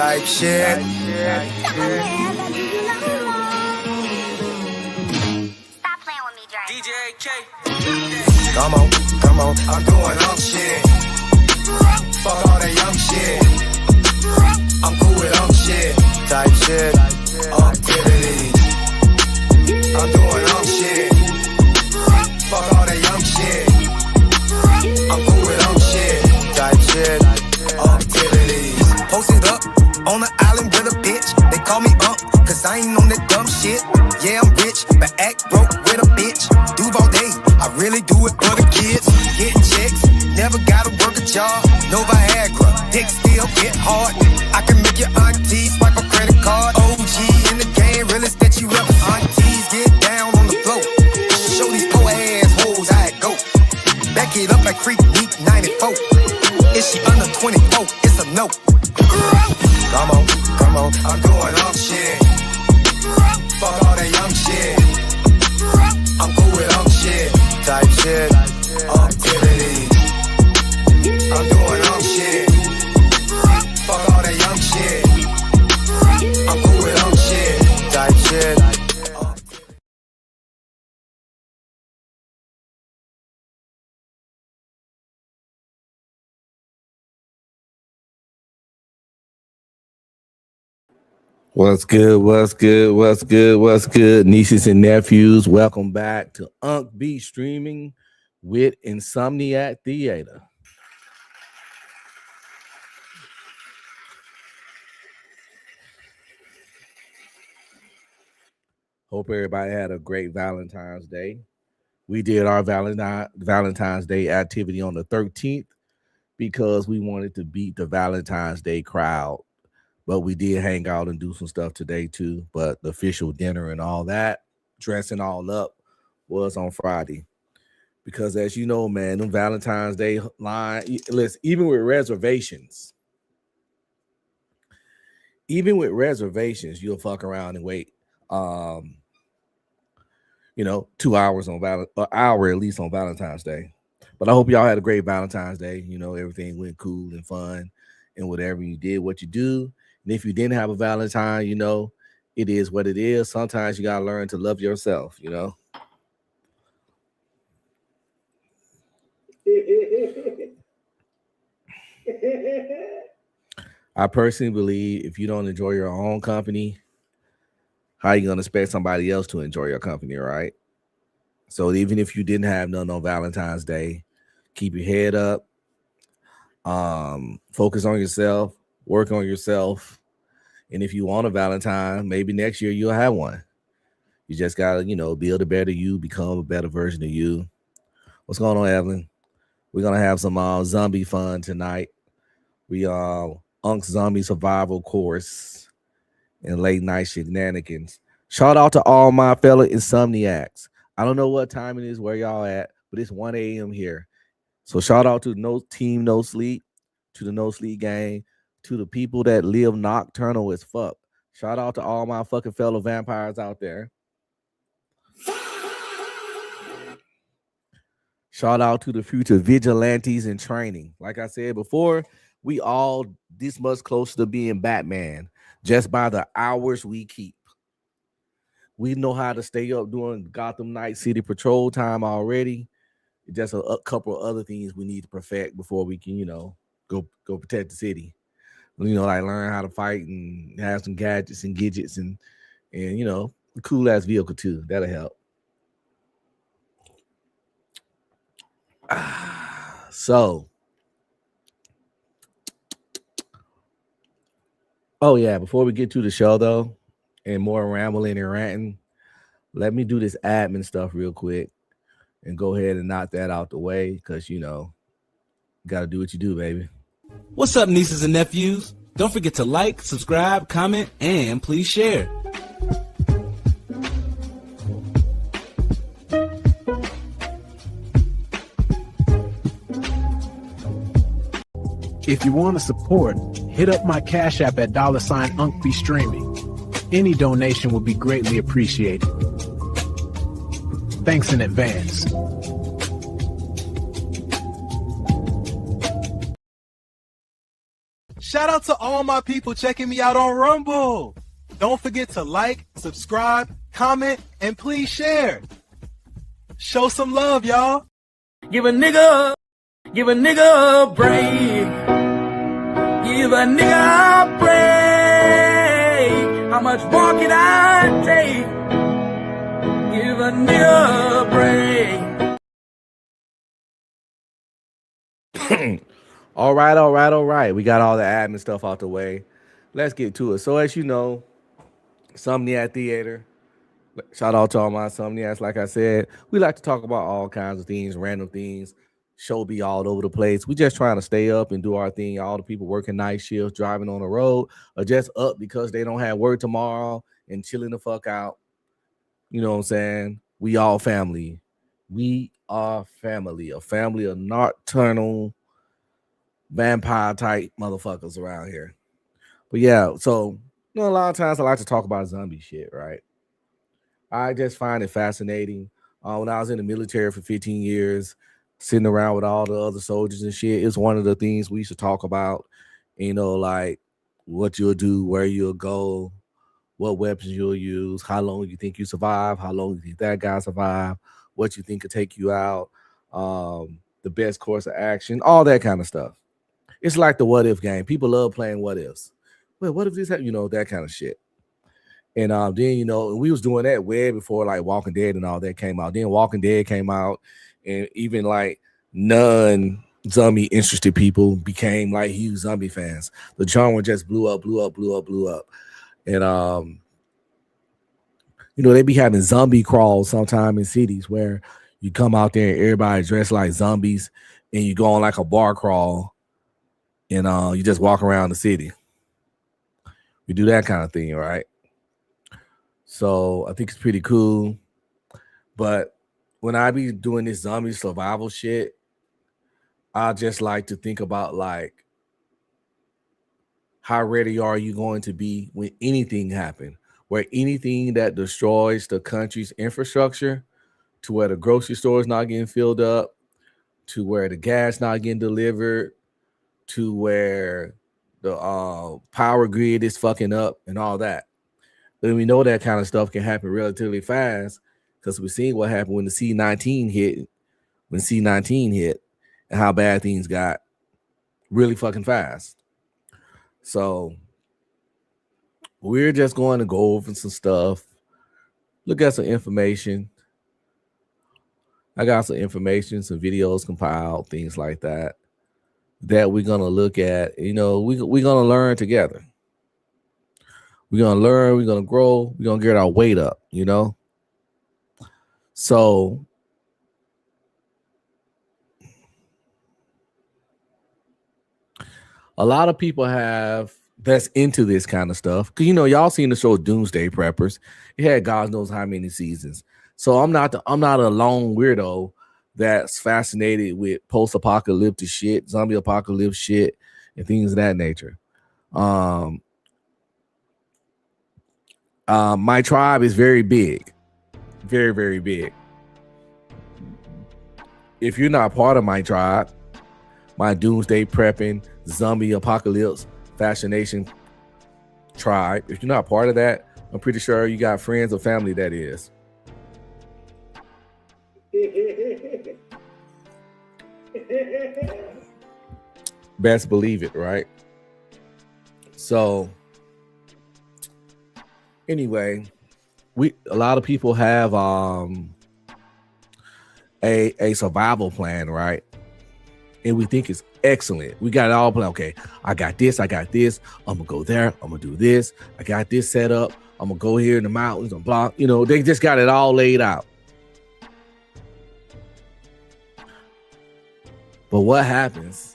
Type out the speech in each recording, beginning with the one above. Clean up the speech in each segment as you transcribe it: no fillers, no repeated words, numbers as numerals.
type shit. Stop playing with me, Drake. DJ K. Come on, I'm doing shit. Fuck all that young shit. I'm cool with shit. Type shit. Activities. I'm doing shit. Fuck all that young shit. I'm cool with shit. Type shit. Activities. Posted up on the island with a bitch. They call me cause I ain't on that dumb shit. Yeah, I'm rich, but act broke with a bitch. Duval day, I really do it for the kids. Getting checks, never gotta work a job. No Viagra, dick still get hard. I can make your auntie swipe a credit card. OG in the game, realest that you ever. Aunties get down on the floor. Show these poor ass hoes how it go. Back it up like Freak Week 94. Is she under 24? It's a no. Come on, I'm doing shit. Fuck all that young shit. I'm cool with shit. Type shit. Activities. I'm doing shit. Fuck all that young shit. I'm cool with shit. Type shit. What's good, nieces and nephews? Welcome back to Unc B Streaming with Insomniac Theater. Hope everybody had a great Valentine's Day. We did our Valentine's Day activity on the 13th because we wanted to beat the Valentine's Day crowd. But we did hang out and do some stuff today too. But the official dinner and all that, dressing all up, was on Friday. Because as you know, man, them Valentine's Day line, listen, even with reservations, you'll fuck around and wait 2 hours on an hour at least on Valentine's Day. But I hope y'all had a great Valentine's Day. Everything went cool and fun, and whatever you did, what you do. And if you didn't have a Valentine, it is what it is. Sometimes you gotta learn to love yourself, I personally believe if you don't enjoy your own company, how are you gonna expect somebody else to enjoy your company, right? So even if you didn't have none on Valentine's Day, keep your head up, focus on yourself, work on yourself. And if you want a Valentine, maybe next year you'll have one. You just gotta, build a better you, become a better version of you. What's going on, Evelyn? We're gonna have some zombie fun tonight. We Unc's Zombie Survival Course and Late Night Shenanigans. Shout out to all my fellow Insomniacs. I don't know what time it is where y'all at, but it's 1 a.m. here. So shout out to No Sleep, to the No Sleep gang, to the people that live nocturnal as fuck. Shout out to all my fucking fellow vampires out there. Shout out to the future vigilantes in training. Like I said before, we all this much closer to being Batman just by the hours we keep. We know how to stay up during Gotham Night City patrol time already. Just a couple of other things we need to perfect before we can, go protect the city. Like learn how to fight and have some gadgets and gadgets and a cool ass vehicle too. That'll help. So, before we get to the show though, and more rambling and ranting, let me do this admin stuff real quick and go ahead and knock that out the way because gotta do what you do, baby. What's up, nieces and nephews? Don't forget to like, subscribe, comment, and please share. If you want to support, hit up my Cash App at $UncB Streaming. Any donation would be greatly appreciated. Thanks in advance. Shout out to all my people checking me out on Rumble. Don't forget to like, subscribe, comment, and please share. Show some love, y'all. Give a nigga a break. Give a nigga a break. How much more can I take? Give a nigga a break. All right. We got all the admin stuff out the way. Let's get to it. So as you know, Insomniac Theater. Shout out to all my Insomniacs. Like I said, we like to talk about all kinds of things, random things. Show be all over the place. We just trying to stay up and do our thing. All the people working night shifts, driving on the road, or just up because they don't have work tomorrow and chilling the fuck out. You know what I'm saying? We all family. We are family. A family of nocturnal vampire type motherfuckers around here. But yeah, so a lot of times I like to talk about zombie shit, right? I just find it fascinating. When I was in the military for 15 years, sitting around with all the other soldiers and shit, it's one of the things we used to talk about, like what you'll do, where you'll go, what weapons you'll use, how long you think you survive, how long you think that guy survive, what you think could take you out, the best course of action, all that kind of stuff. It's like the what if game. People love playing what ifs. Well, what if this happened? That kind of shit. And then, we was doing that way before like Walking Dead and all that came out. Then Walking Dead came out, and even like non-zombie interested people became like huge zombie fans. The genre just blew up. And they be having zombie crawls sometime in cities where you come out there and everybody dressed like zombies, and you go on like a bar crawl, and you just walk around the city. We do that kind of thing, right? So I think it's pretty cool. But when I be doing this zombie survival shit, I just like to think about like how ready are you going to be when anything happens, where anything that destroys the country's infrastructure, to where the grocery store is not getting filled up, to where the gas not getting delivered, to where the power grid is fucking up and all that. Then we know that kind of stuff can happen relatively fast, because we've seen what happened when the C-19 hit, and how bad things got really fucking fast. So we're just going to go over some stuff, look at some information. I got some information, some videos compiled, things like that we're going to look at. We're going to learn together. We're going to learn, we're going to grow, we're going to get our weight up, So a lot of people that's into this kind of stuff, because y'all seen the show Doomsday Preppers. It had God knows how many seasons. So I'm not a lone weirdo that's fascinated with post-apocalyptic shit, zombie apocalypse shit, and things of that nature. My tribe is very big, very, very big. If you're not part of my tribe, my doomsday prepping, zombie apocalypse fascination tribe, if you're not part of that, I'm pretty sure you got friends or family that is. Best believe it, right? So anyway, a lot of people have a survival plan, right? And we think it's excellent. We got it all planned. Okay, I got this. I'm gonna go there. I'm gonna do this. I got this set up. I'm gonna go here in the mountains and blah. They just got it all laid out. But what happens?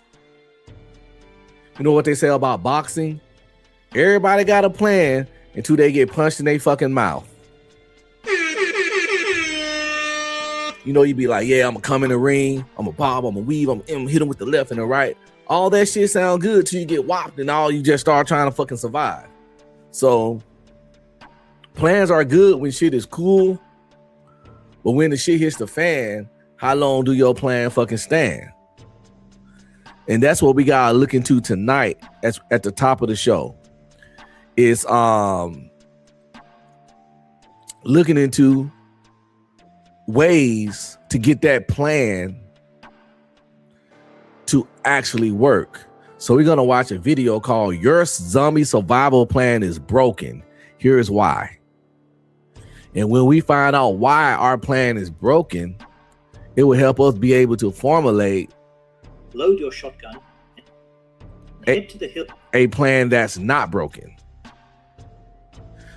You know what they say about boxing? Everybody got a plan until they get punched in their fucking mouth. You be like, yeah, I'm gonna come in the ring, I'm gonna bob, I'm gonna weave, I'm gonna hit him with the left and the right. All that shit sound good till you get whopped and all you just start trying to fucking survive. So plans are good when shit is cool, but when the shit hits the fan, how long do your plan fucking stand? And that's what we got to look into tonight at the top of the show. Is looking into ways to get that plan to actually work. So we're going to watch a video called Your Zombie Survival Plan is Broken. Here's why. And when we find out why our plan is broken, it will help us be able to formulate load your shotgun and head to the hill. A plan that's not broken.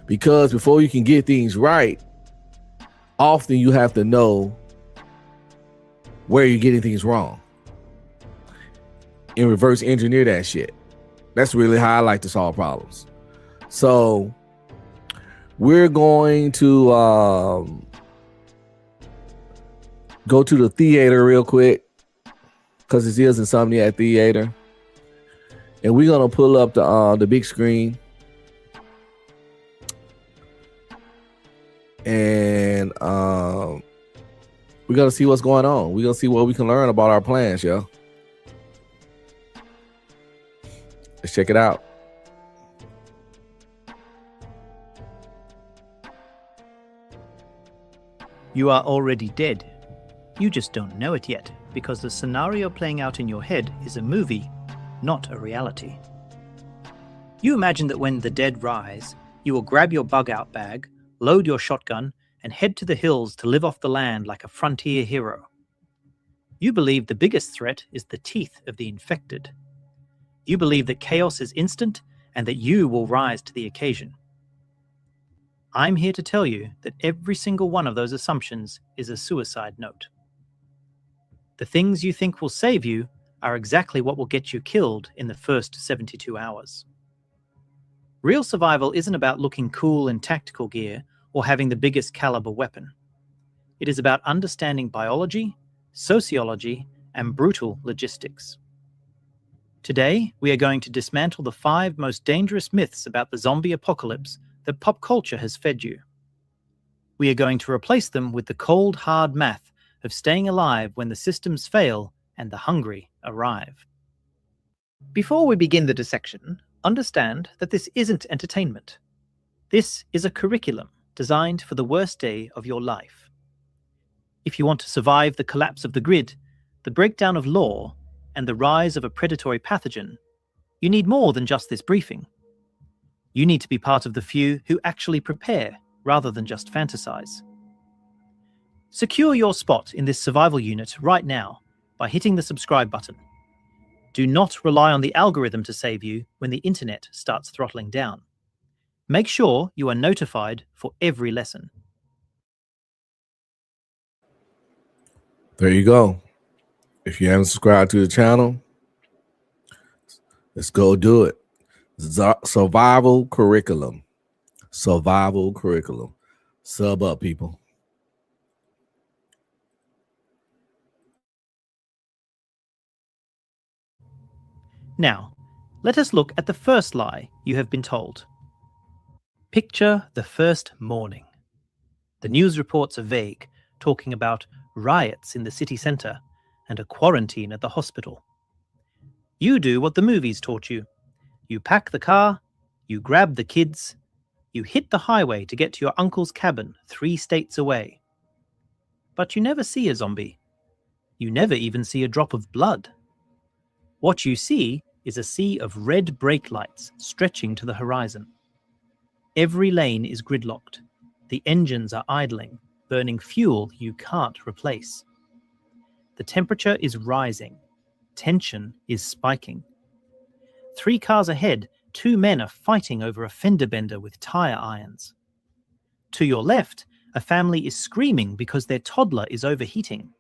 Because before you can get things right, often you have to know where you're getting things wrong and reverse engineer that shit. That's really how I like to solve problems. So we're going to go to the theater real quick, because it is Insomniac Theater, and we're gonna pull up the big screen, and we're gonna see what's going on. We're gonna see what we can learn about our plans, yo. Let's check it out. You are already dead. You just don't know it yet, because the scenario playing out in your head is a movie, not a reality. You imagine that when the dead rise, you will grab your bug-out bag, load your shotgun, and head to the hills to live off the land like a frontier hero. You believe the biggest threat is the teeth of the infected. You believe that chaos is instant and that you will rise to the occasion. I'm here to tell you that every single one of those assumptions is a suicide note. The things you think will save you are exactly what will get you killed in the first 72 hours. Real survival isn't about looking cool in tactical gear or having the biggest caliber weapon. It is about understanding biology, sociology, and brutal logistics. Today, we are going to dismantle the 5 most dangerous myths about the zombie apocalypse that pop culture has fed you. We are going to replace them with the cold, hard math of staying alive when the systems fail and the hungry arrive. Before we begin the dissection, understand that this isn't entertainment. This is a curriculum designed for the worst day of your life. If you want to survive the collapse of the grid, the breakdown of law, and the rise of a predatory pathogen, you need more than just this briefing. You need to be part of the few who actually prepare rather than just fantasize. Secure your spot in this survival unit right now by hitting the subscribe button. Do not rely on the algorithm to save you when the internet starts throttling down. Make sure you are notified for every lesson. There you go. If you haven't subscribed to the channel, let's go do it. Survival curriculum. Survival curriculum. Sub up, people. Now, let us look at the first lie you have been told. Picture the first morning. The news reports are vague, talking about riots in the city center and a quarantine at the hospital. You do what the movies taught you. You pack the car, you grab the kids, you hit the highway to get to your uncle's cabin 3 states away. But you never see a zombie. You never even see a drop of blood. What you see is a sea of red brake lights stretching to the horizon. Every lane is gridlocked. The engines are idling, burning fuel you can't replace. The temperature is rising. Tension is spiking. 3 cars ahead, 2 men are fighting over a fender bender with tire irons. To your left, a family is screaming because their toddler is overheating.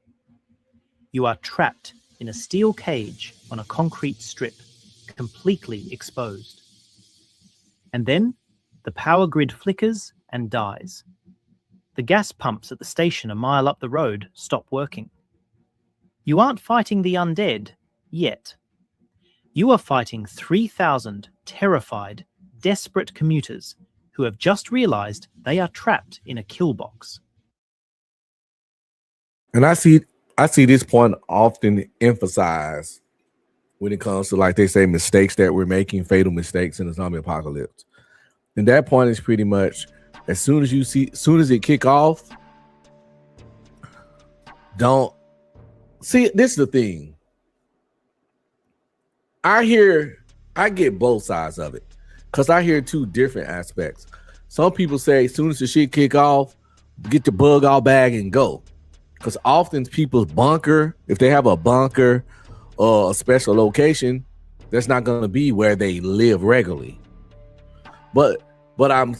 You are trapped in a steel cage on a concrete strip, completely exposed. And then, the power grid flickers and dies. The gas pumps at the station a mile up the road stop working. You aren't fighting the undead yet. You are fighting 3,000 terrified, desperate commuters who have just realized they are trapped in a kill box. And I see this point often emphasized when it comes to, like they say, mistakes that we're making, fatal mistakes in the zombie apocalypse. And that point is pretty much as soon as it kick off, don't see. This is the thing. I get both sides of it because I hear two different aspects. Some people say as soon as the shit kick off, get the bug out bag and go. Because often people's bunker, if they have a bunker or a special location, that's not going to be where they live regularly. But I'm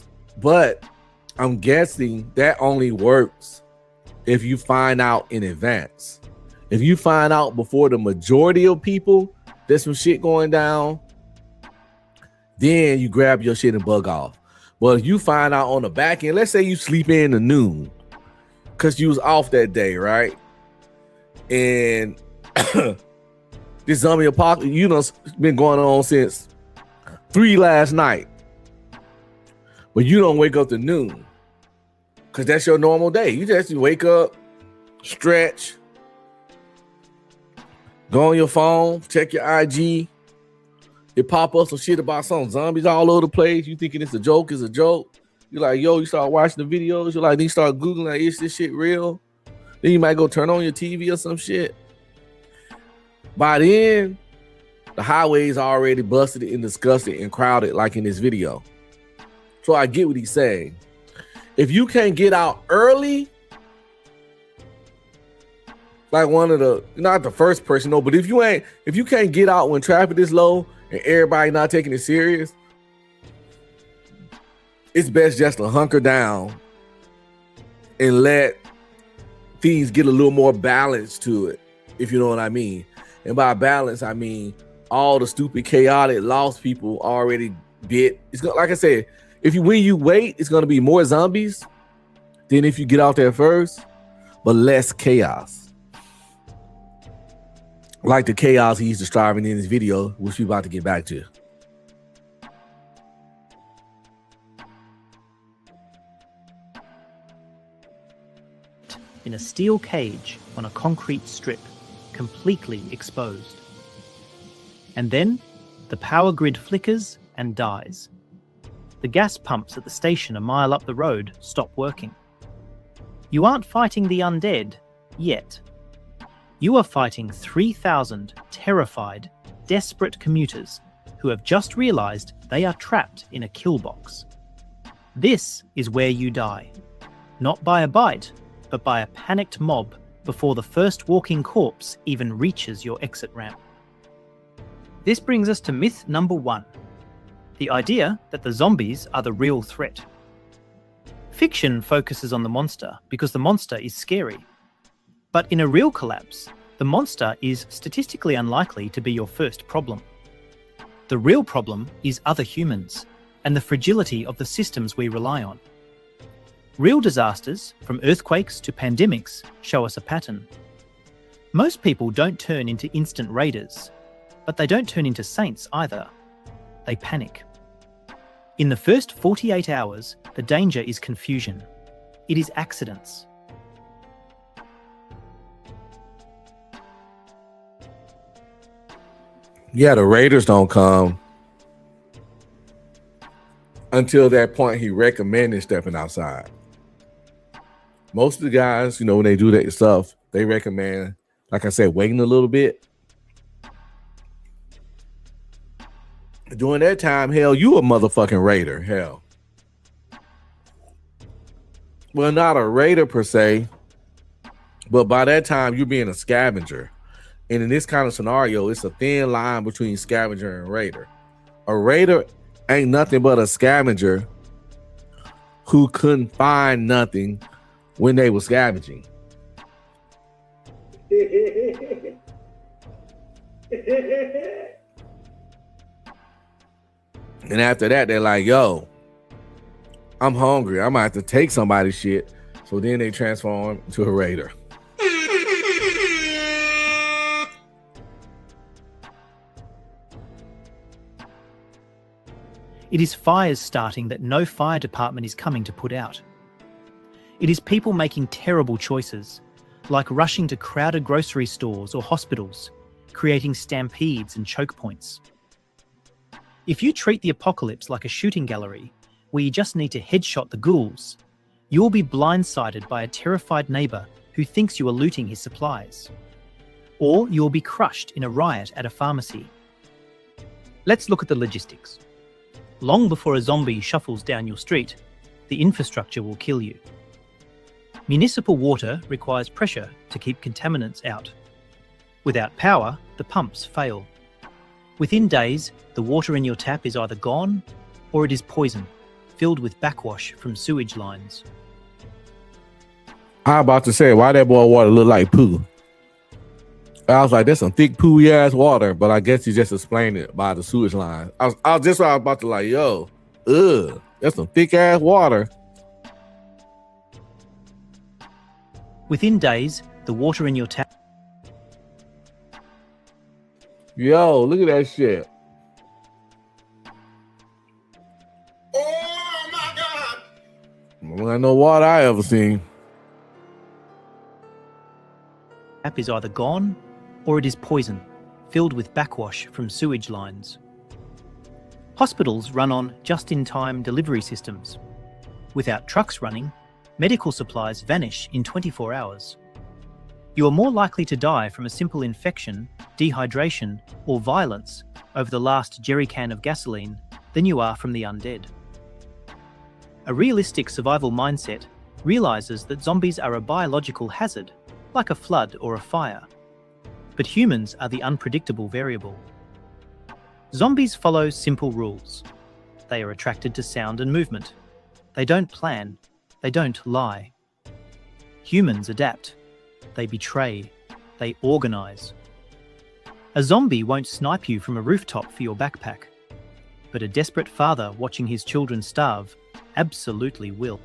guessing that only works if you find out in advance. If you find out before the majority of people there's some shit going down, then you grab your shit and bug off. But if you find out on the back end, let's say you sleep in the noon because you was off that day, right? And this zombie apocalypse, you know, been going on since 3 last night. But you don't wake up to noon because that's your normal day. You just wake up, stretch, go on your phone, check your IG. It pop up some shit about some zombies all over the place. You thinking it's a joke, it's a joke. You're like, yo, you start watching the videos. You're like, then you start Googling, like, is this shit real? Then you might go turn on your TV or some shit. By then, the highway's already busted and disgusted and crowded like in this video. So I get what he's saying. If you can't get out early, like one of the, not the first person, no, but if you can't get out when traffic is low and everybody not taking it serious, it's best just to hunker down and let things get a little more balance to it, if you know what I mean. And by balance, I mean all the stupid, chaotic, lost people already bit. It's gonna, like I said, when you wait, it's gonna be more zombies than if you get out there first, but less chaos. Like the chaos he's describing in this video, which we're about to get back to. In a steel cage on a concrete strip, completely exposed. And then the power grid flickers and dies. The gas pumps at the station a mile up the road stop working. You aren't fighting the undead yet. You are fighting 3,000 terrified, desperate commuters who have just realized they are trapped in a kill box. This is where you die. Not by a bite, but by a panicked mob before the first walking corpse even reaches your exit ramp. This brings us to myth number 1. The idea that the zombies are the real threat. Fiction focuses on the monster because the monster is scary. But in a real collapse, the monster is statistically unlikely to be your first problem. The real problem is other humans and the fragility of the systems we rely on. Real disasters, from earthquakes to pandemics, show us a pattern. Most people don't turn into instant raiders, but they don't turn into saints either. They panic. In the first 48 hours, the danger is confusion. It is accidents. Yeah, the raiders don't come until that point he recommended stepping outside. Most of the guys, you know, when they do that stuff, they recommend, like I said, waiting a little bit. During that time, hell, you a motherfucking raider, hell. Well, not a raider per se, but by that time, you're being a scavenger. And in this kind of scenario, it's a thin line between scavenger and raider. A raider ain't nothing but a scavenger who couldn't find nothing when they were scavenging. And after that, they're like, yo, I'm hungry. I'm gonna have to take somebody's shit. So then they transform into a raider. It is fires starting that no fire department is coming to put out. It is people making terrible choices, like rushing to crowded grocery stores or hospitals, creating stampedes and choke points. If you treat the apocalypse like a shooting gallery, where you just need to headshot the ghouls, you will be blindsided by a terrified neighbor who thinks you are looting his supplies. Or you will be crushed in a riot at a pharmacy. Let's look at the logistics. Long before a zombie shuffles down your street, the infrastructure will kill you. Municipal water requires pressure to keep contaminants out. Without power, the pumps fail. Within days, the water in your tap is either gone or it is poison, filled with backwash from sewage lines. I was about to say, why that boy water look like poo? I was like, that's some thick poo-y ass water, but I guess he just explained it by the sewage line. I was about to like, yo, that's some thick ass water. Within days, the water in your tap. Yo, look at that shit. Oh my God! Well, I know water I ever seen. Tap is either gone or it is poison, filled with backwash from sewage lines. Hospitals run on just-in-time delivery systems. Without trucks running, medical supplies vanish in 24 hours. You are more likely to die from a simple infection, dehydration, or violence over the last jerry can of gasoline than you are from the undead. A realistic survival mindset realizes that zombies are a biological hazard, like a flood or a fire. But humans are the unpredictable variable. Zombies follow simple rules. They are attracted to sound and movement. They don't plan. They don't lie. Humans adapt. They betray. They organize. A zombie won't snipe you from a rooftop for your backpack. But a desperate father watching his children starve absolutely will.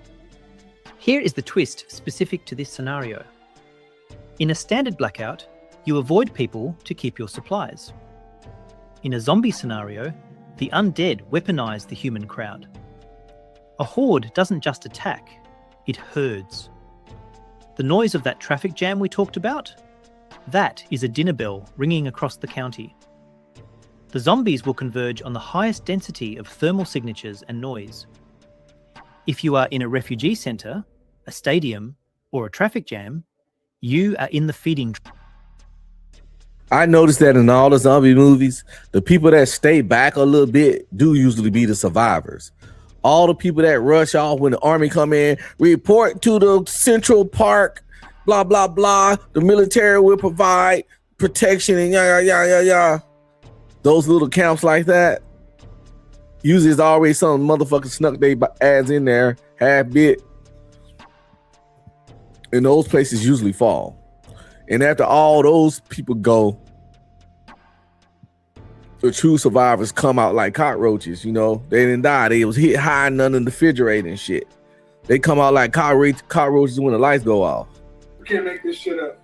Here is the twist specific to this scenario. In a standard blackout, you avoid people to keep your supplies. In a zombie scenario, the undead weaponize the human crowd. A horde doesn't just attack, it herds. The noise of that traffic jam we talked about? That is a dinner bell ringing across the county. The zombies will converge on the highest density of thermal signatures and noise. If you are in a refugee centre, a stadium, or a traffic jam, you are in the feeding. I noticed that in all the zombie movies, the people that stay back a little bit do usually be the survivors. All the people that rush off when the army come in, report to the Central Park, blah, blah, blah. The military will provide protection and yeah. Those little camps like that, usually it's always some motherfucker snuck their ass in there, half bit. And those places usually fall. And after all those people go, the true survivors come out like cockroaches, you know. They didn't die. They was hit high and under the refrigerator and shit. They come out like cockroaches when the lights go off. We can't make this shit up.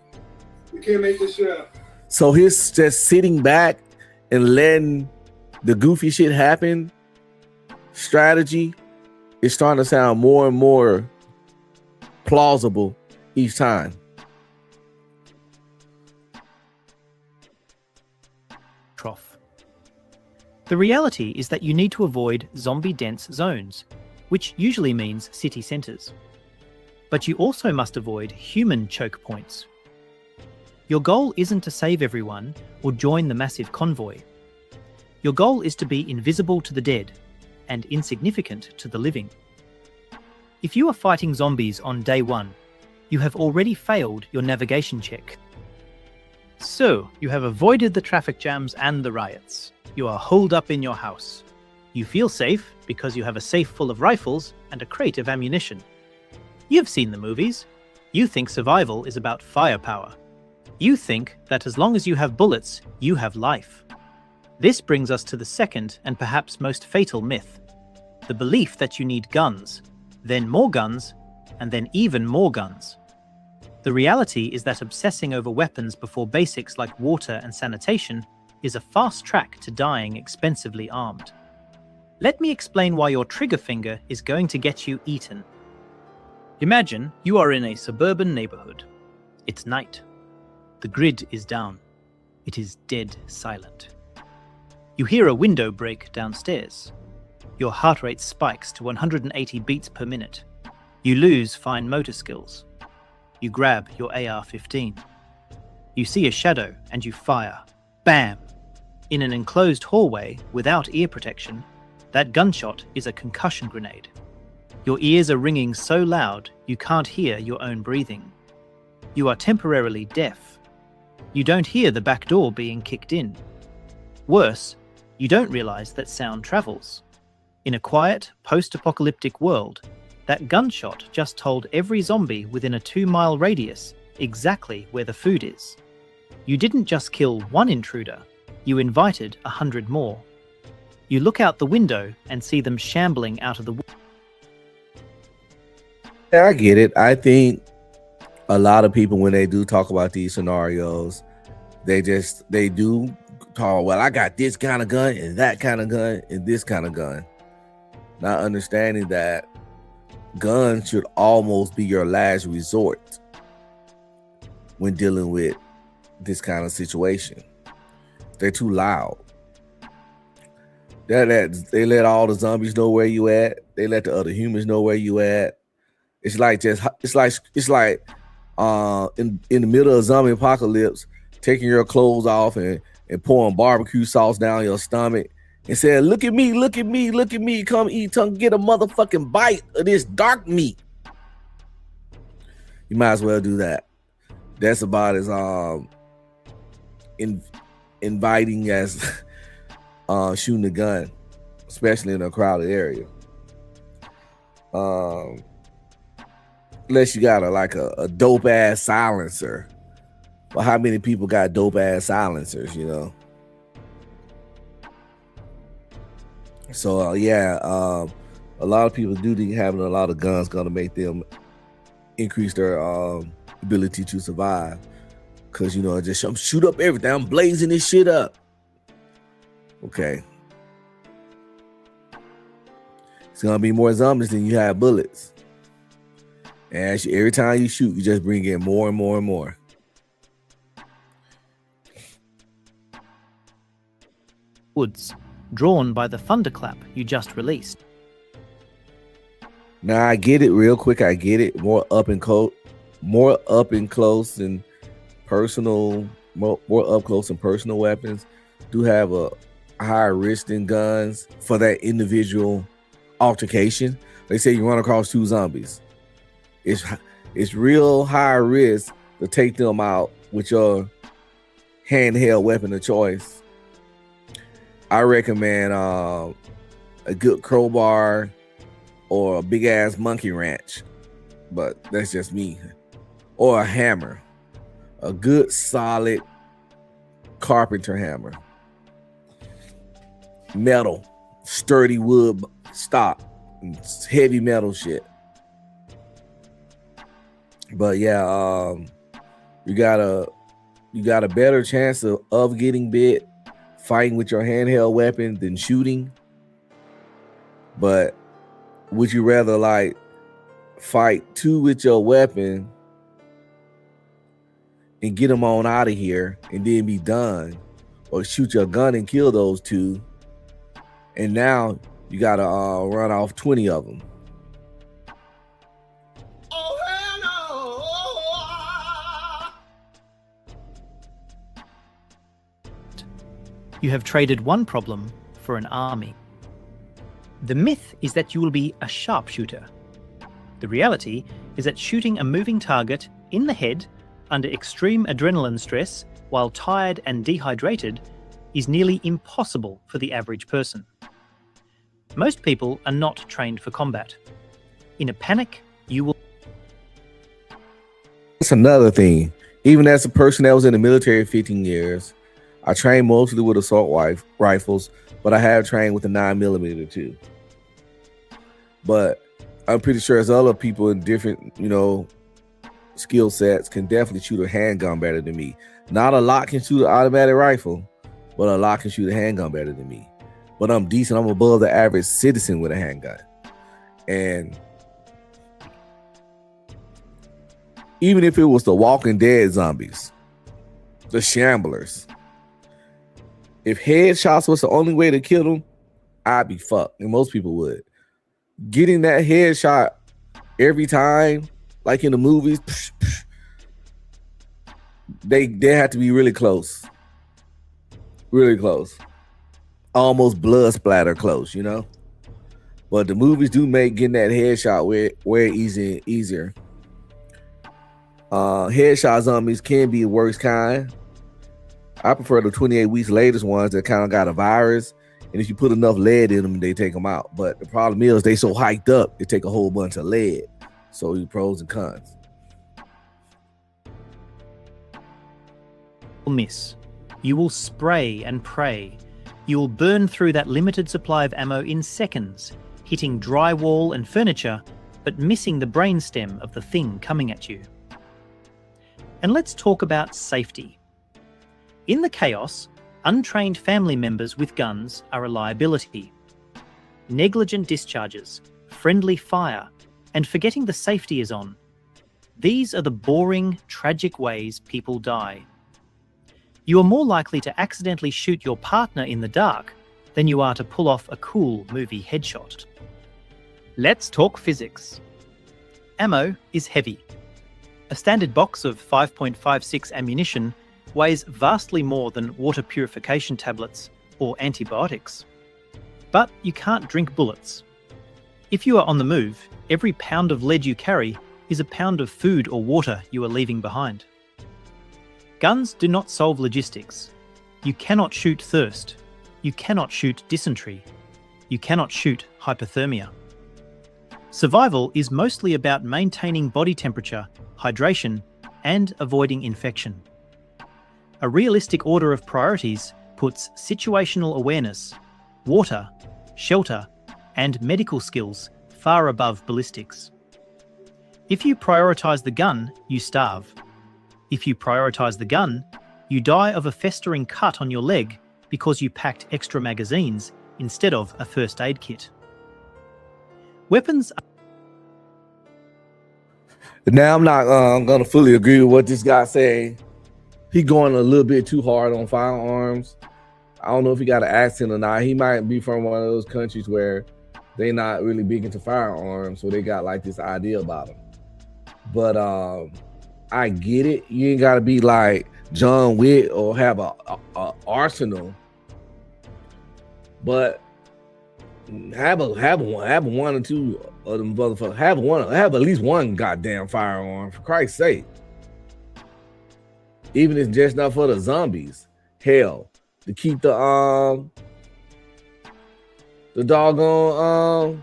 We can't make this shit up. So his just sitting back and letting the goofy shit happen strategy is starting to sound more and more plausible each time. Trough. The reality is that you need to avoid zombie-dense zones, which usually means city centres. But you also must avoid human choke points. Your goal isn't to save everyone or join the massive convoy. Your goal is to be invisible to the dead and insignificant to the living. If you are fighting zombies on day one, you have already failed your navigation check. So, you have avoided the traffic jams and the riots. You are holed up in your house. You feel safe because you have a safe full of rifles and a crate of ammunition. You've seen the movies. You think survival is about firepower. You think that as long as you have bullets, you have life. This brings us to the second and perhaps most fatal myth. The belief that you need guns, then more guns, and then even more guns. The reality is that obsessing over weapons before basics like water and sanitation is a fast track to dying expensively armed. Let me explain why your trigger finger is going to get you eaten. Imagine you are in a suburban neighborhood. It's night. The grid is down. It is dead silent. You hear a window break downstairs. Your heart rate spikes to 180 beats per minute. You lose fine motor skills. You grab your AR-15. You see a shadow and you fire. Bam! In an enclosed hallway without ear protection, that gunshot is a concussion grenade. Your ears are ringing so loud you can't hear your own breathing. You are temporarily deaf. You don't hear the back door being kicked in. Worse, you don't realize that sound travels. In a quiet, post-apocalyptic world, that gunshot just told every zombie within a 2-mile radius exactly where the food is. You didn't just kill one intruder, you invited 100 more. You look out the window and see them shambling out of the woods. Yeah, I get it. I think a lot of people, when they do talk about these scenarios, they do talk, well, I got this kind of gun and that kind of gun and this kind of gun. Not understanding that guns should almost be your last resort when dealing with this kind of situation. They're too loud. They let all the zombies know where you at. They let the other humans know where you at. It's like in the middle of zombie apocalypse, taking your clothes off and pouring barbecue sauce down your stomach and saying, look at me, look at me, look at me, come eat, come get a motherfucking bite of this dark meat. You might as well do that. That's about as inviting as shooting a gun, especially in a crowded area. Unless you got a dope ass silencer. Well, how many people got dope ass silencers, you know? So a lot of people do think having a lot of guns gonna make them increase their ability to survive. Cause you know, just shoot up everything. I'm blazing this shit up. Okay. It's gonna be more zombies than you have bullets. And every time you shoot, you just bring in more and more and more. Woods, drawn by the thunderclap you just released. Now I get it real quick. I get it. More up and close and personal, more up close and personal weapons do have a higher risk than guns for that individual altercation. They say you run across 2 zombies. It's real high risk to take them out with your handheld weapon of choice. I recommend a good crowbar or a big ass monkey wrench, but that's just me. Or a hammer, a good solid carpenter hammer, metal, sturdy wood stock, heavy metal shit. But yeah, you got a better chance of getting bit fighting with your handheld weapon than shooting. But would you rather fight 2 with your weapon and get them on out of here and then be done, or shoot your gun and kill those 2, and now you gotta run off 20 of them? You have traded one problem for an army. The myth is that you will be a sharpshooter. The reality is that shooting a moving target in the head under extreme adrenaline stress while tired and dehydrated is nearly impossible for the average person. Most people are not trained for combat. In a panic, you will... That's another thing. Even as a person that was in the military 15 years, I trained mostly with assault rifles, but I have trained with a 9mm too. But I'm pretty sure as other people in different, skill sets can definitely shoot a handgun better than me. Not a lot can shoot an automatic rifle, but a lot can shoot a handgun better than me. But I'm decent. I'm above the average citizen with a handgun. And even if it was the Walking Dead zombies, the Shamblers, If headshots was the only way to kill them, I'd be fucked, and most people would. Getting that headshot every time, like in the movies, they have to be really close, almost blood splatter close, you know. But the movies do make getting that headshot way easier. Headshot zombies can be the worst kind. I prefer the 28 weeks latest ones that kind of got a virus, and if you put enough lead in them, they take them out. But the problem is they so hyped up, they take a whole bunch of lead. So the pros and cons. Miss. You will spray and pray. You will burn through that limited supply of ammo in seconds, hitting drywall and furniture, but missing the brainstem of the thing coming at you. And let's talk about safety. In the chaos, untrained family members with guns are a liability. Negligent discharges, friendly fire, and forgetting the safety is on. These are the boring, tragic ways people die. You are more likely to accidentally shoot your partner in the dark than you are to pull off a cool movie headshot. Let's talk physics. Ammo is heavy. A standard box of 5.56 ammunition weighs vastly more than water purification tablets or antibiotics. But you can't drink bullets. If you are on the move, every pound of lead you carry is a pound of food or water you are leaving behind. Guns do not solve logistics. You cannot shoot thirst. You cannot shoot dysentery. You cannot shoot hypothermia. Survival is mostly about maintaining body temperature, hydration, and avoiding infection. A realistic order of priorities puts situational awareness, water, shelter, and medical skills far above ballistics. If you prioritize the gun, you starve. If you prioritize the gun, you die of a festering cut on your leg because you packed extra magazines instead of a first aid kit. Weapons. Now I'm not going to fully agree with what this guy saying. He going a little bit too hard on firearms. I don't know if he got an accent or not. He might be from one of those countries where they not really big into firearms, so they got like this idea about them. But I get it. You ain't got to be like John Wick or have a arsenal, but have one or two of them motherfuckers. Have at least one goddamn firearm, for Christ's sake. Even if it's just not for the zombies. Hell, to keep the doggone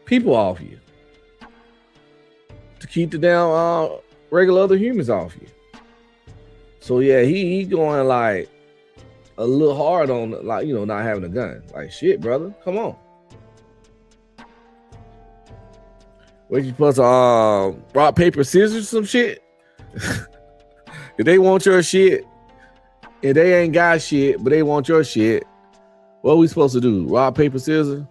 people off you. To keep the damn regular other humans off you. So yeah, he going like a little hard on, like, you know, not having a gun. Like, shit, brother, come on. What you supposed to rock, paper, scissors, some shit? If they want your shit, if they ain't got shit, but they want your shit, what are we supposed to do? Rock, paper, scissors?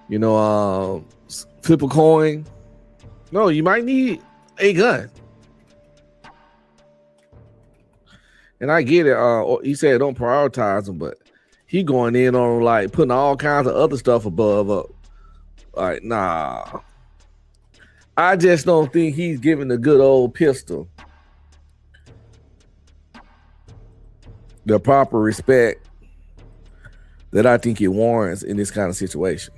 You know, flip a coin? No, you might need a gun. And I get it. He said don't prioritize them, but he going in on like putting all kinds of other stuff above. Like, nah. I just don't think he's giving the good old pistol the proper respect that I think it warrants in this kind of situation.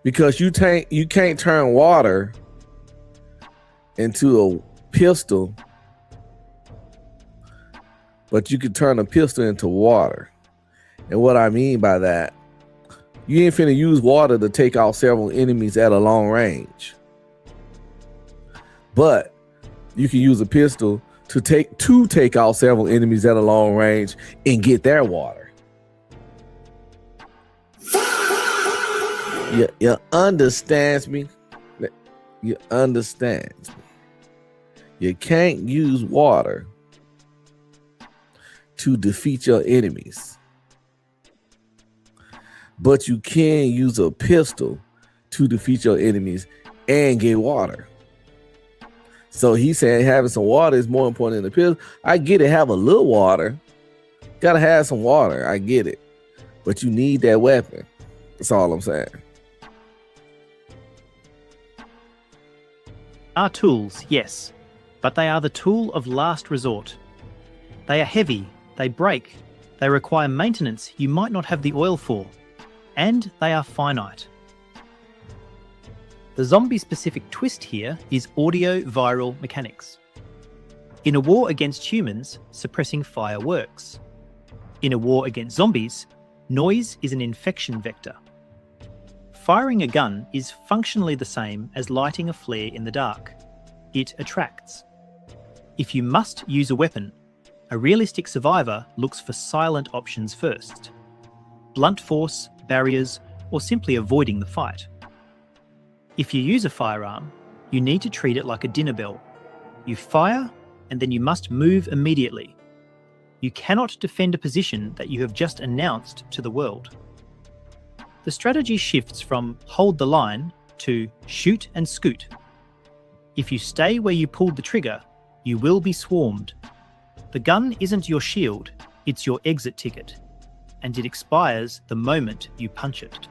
Because you can't turn water into a pistol, but you can turn a pistol into water. And what I mean by that, you ain't finna use water to take out several enemies at a long range. But you can use a pistol to take out several enemies at a long range and get their water. You understands me? You understands me? You can't use water to defeat your enemies, but you can use a pistol to defeat your enemies and get water. So he's saying having some water is more important than the pills. I get it. Have a little water. Gotta have some water. I get it. But you need that weapon. That's all I'm saying. Are tools, yes, but they are the tool of last resort. They are heavy, they break, they require maintenance you might not have the oil for, and they are finite. The zombie-specific twist here is audio-viral mechanics. In a war against humans, suppressing fire works. In a war against zombies, noise is an infection vector. Firing a gun is functionally the same as lighting a flare in the dark. It attracts. If you must use a weapon, a realistic survivor looks for silent options first. Blunt force, barriers, or simply avoiding the fight. If you use a firearm, you need to treat it like a dinner bell. You fire, and then you must move immediately. You cannot defend a position that you have just announced to the world. The strategy shifts from hold the line to shoot and scoot. If you stay where you pulled the trigger, you will be swarmed. The gun isn't your shield, it's your exit ticket, and it expires the moment you punch it.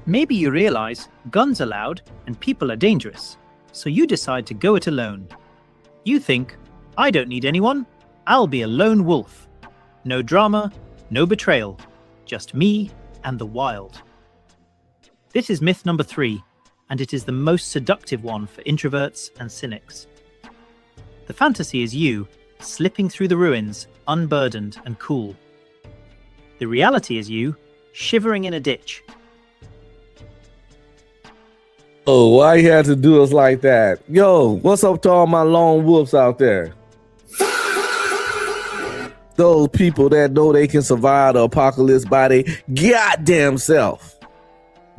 Maybe you realize guns are loud and people are dangerous, so you decide to go it alone. You think, I don't need anyone, I'll be a lone wolf. No drama, no betrayal, just me and the wild. This is myth number 3, and it is the most seductive one for introverts and cynics. The fantasy is you, slipping through the ruins, unburdened and cool. The reality is you, shivering in a ditch. Oh, why you had to do us like that? Yo, what's up to all my lone wolves out there? Those people that know they can survive the apocalypse by their goddamn self.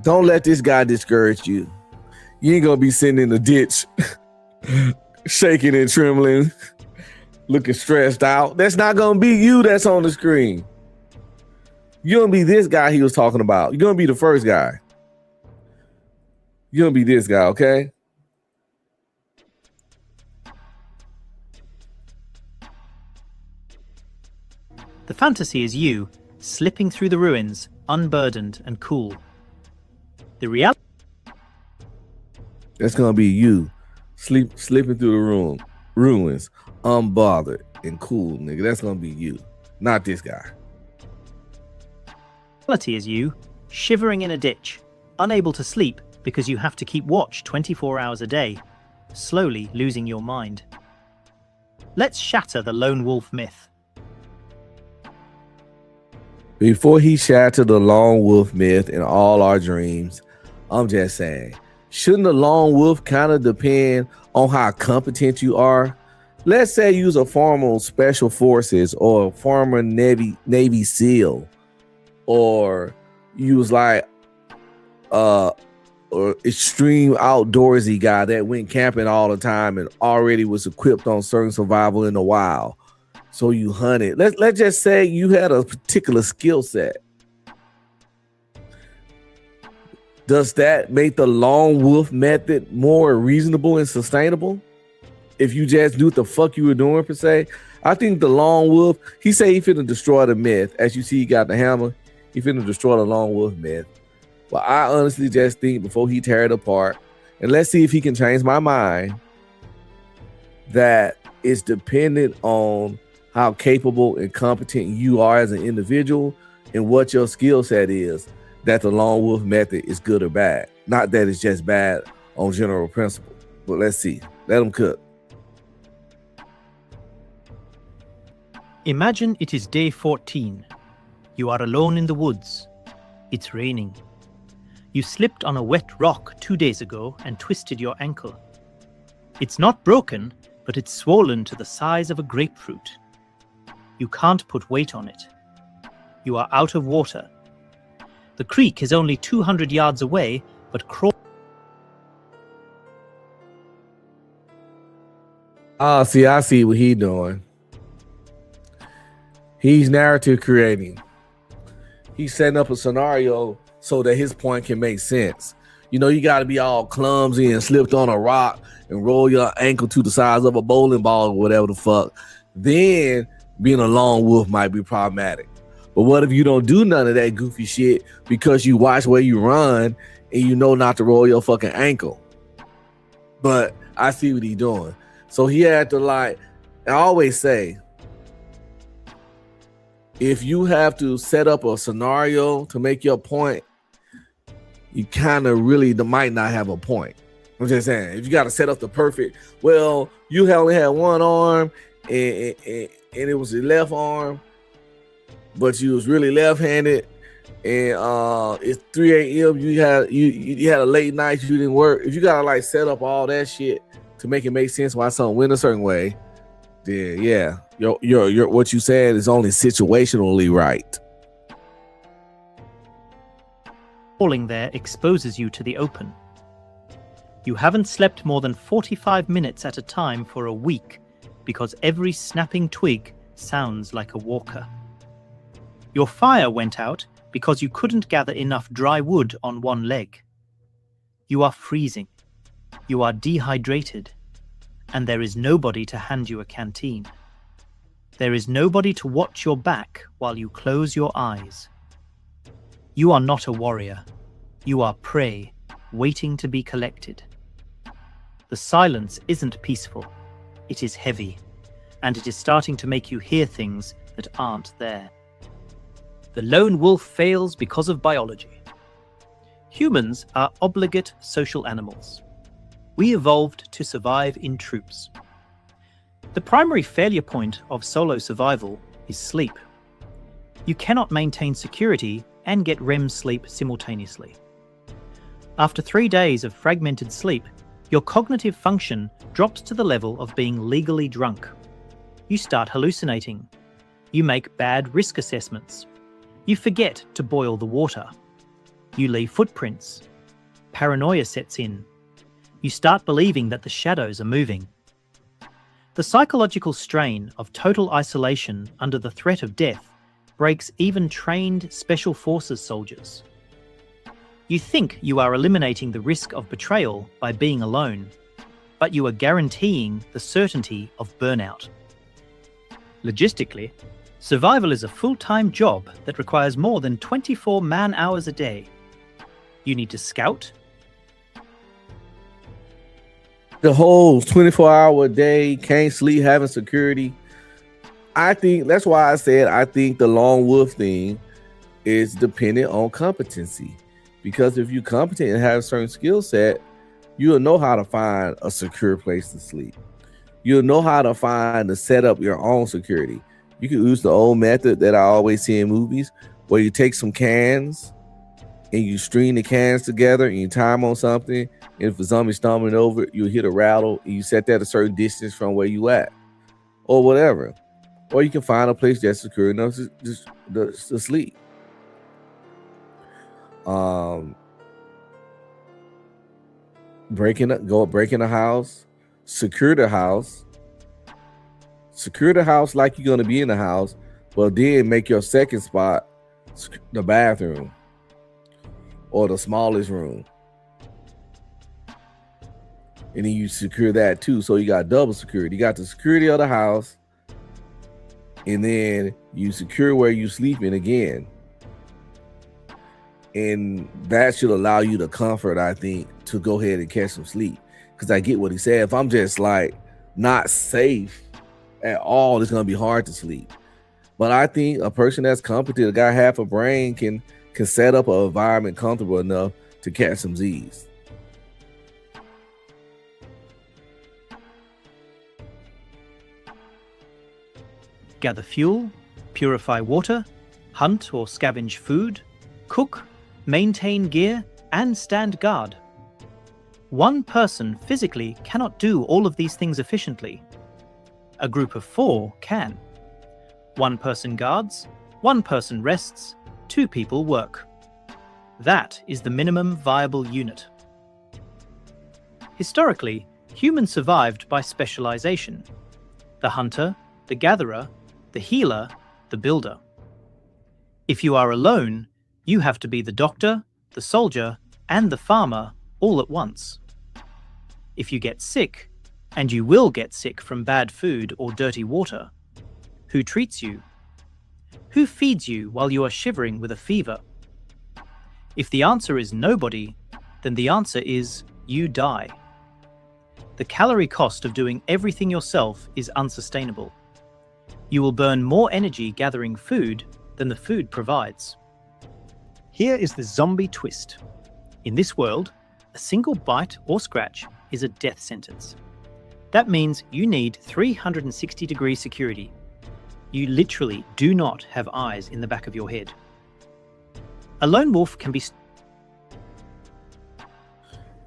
Don't let this guy discourage you. You ain't gonna be sitting in the ditch, shaking and trembling, looking stressed out. That's not gonna be you that's on the screen. You're gonna be this guy he was talking about. You're gonna be the first guy. You're gonna be this guy, okay? The fantasy is you, slipping through the ruins, unburdened and cool. The reality... That's gonna be you, slipping through the ruins, unbothered and cool, nigga. That's gonna be you, not this guy. The reality is you, shivering in a ditch, unable to sleep because you have to keep watch 24 hours a day, slowly losing your mind. Let's shatter the lone wolf myth. Before he shattered the lone wolf myth in all our dreams, I'm just saying, shouldn't the lone wolf kind of depend on how competent you are? Let's say you was a former special forces or a former Navy SEAL, or you was like or extreme outdoorsy guy that went camping all the time and already was equipped on certain survival in the wild. So you hunted. Let's just say you had a particular skill set. Does that make the lone wolf method more reasonable and sustainable? If you just knew what the fuck you were doing, per se? I think the lone wolf, he say he finna destroy the myth. As you see, he got the hammer. He finna destroy the lone wolf myth. But I honestly just think before he tear it apart, and let's see if he can change my mind, that it's dependent on how capable and competent you are as an individual and what your skill set is, that the lone wolf method is good or bad. Not that it's just bad on general principle, but let's see. Let them cook. Imagine it is day 14. You are alone in the woods. It's raining. You slipped on a wet rock 2 days ago and twisted your ankle. It's not broken, but it's swollen to the size of a grapefruit. You can't put weight on it. You are out of water. The creek is only 200 yards away, but crawl. I see what he's doing. He's narrative creating. He's setting up a scenario so that his point can make sense. You know, you got to be all clumsy and slipped on a rock and roll your ankle to the size of a bowling ball or whatever the fuck. Then being a lone wolf might be problematic. But what if you don't do none of that goofy shit because you watch where you run and you know not to roll your fucking ankle? But I see what he's doing. So he had to, like, I always say, if you have to set up a scenario to make your point, you kind of really might not have a point. I'm just saying, if you got to set up the perfect, well, you only had one arm and it was your left arm, but you was really left-handed, and it's 3 a.m. You had a late night, you didn't work. If you gotta like set up all that shit to make it make sense why something went a certain way, then yeah, your what you said is only situationally right. Falling there exposes you to the open. You haven't slept more than 45 minutes at a time for a week because every snapping twig sounds like a walker. Your fire went out because you couldn't gather enough dry wood on one leg. You are freezing. You are dehydrated. And there is nobody to hand you a canteen. There is nobody to watch your back while you close your eyes. You are not a warrior. You are prey, waiting to be collected. The silence isn't peaceful. It is heavy, and it is starting to make you hear things that aren't there. The lone wolf fails because of biology. Humans are obligate social animals. We evolved to survive in troops. The primary failure point of solo survival is sleep. You cannot maintain security and get REM sleep simultaneously. After 3 days of fragmented sleep, your cognitive function drops to the level of being legally drunk. You start hallucinating. You make bad risk assessments. You forget to boil the water. You leave footprints. Paranoia sets in. You start believing that the shadows are moving. The psychological strain of total isolation under the threat of death breaks even trained special forces soldiers. You think you are eliminating the risk of betrayal by being alone, but you are guaranteeing the certainty of burnout. Logistically, survival is a full-time job that requires more than 24 man-hours a day. You need to scout. The whole 24-hour day, can't sleep, having security. I think that's why I said I think the lone wolf thing is dependent on competency. Because if you're competent and have a certain skill set, you'll know how to find a secure place to sleep. You'll know how to find to set up your own security. You can use the old method that I always see in movies, where you take some cans and you string the cans together and you tie them on something. And if a zombie stumbling over it, you hit a rattle and you set that a certain distance from where you at, or whatever. Or you can find a place that's secure enough to sleep. Break in a house, secure the house like you're going to be in the house, but then make your second spot the bathroom or the smallest room, and then you secure that too. So you got double security. You got the security of the house, and then you secure where you sleeping again. And that should allow you the comfort, I think, to go ahead and catch some sleep. Because I get what he said. If I'm just like not safe at all, it's going to be hard to sleep. But I think a person that's competent, got half a brain, can set up an environment comfortable enough to catch some Z's. Gather fuel, purify water, hunt or scavenge food, cook, maintain gear, and stand guard. One person physically cannot do all of these things efficiently. A group of 4 can. One person guards, one person rests, 2 people work. That is the minimum viable unit. Historically, humans survived by specialization. The hunter, the gatherer, the healer, the builder. If you are alone, you have to be the doctor, the soldier, and the farmer all at once. If you get sick, and you will get sick from bad food or dirty water, who treats you? Who feeds you while you are shivering with a fever? If the answer is nobody, then the answer is you die. The calorie cost of doing everything yourself is unsustainable. You will burn more energy gathering food than the food provides. Here is the zombie twist. In this world, a single bite or scratch is a death sentence. That means you need 360-degree security. You literally do not have eyes in the back of your head. A lone wolf can be...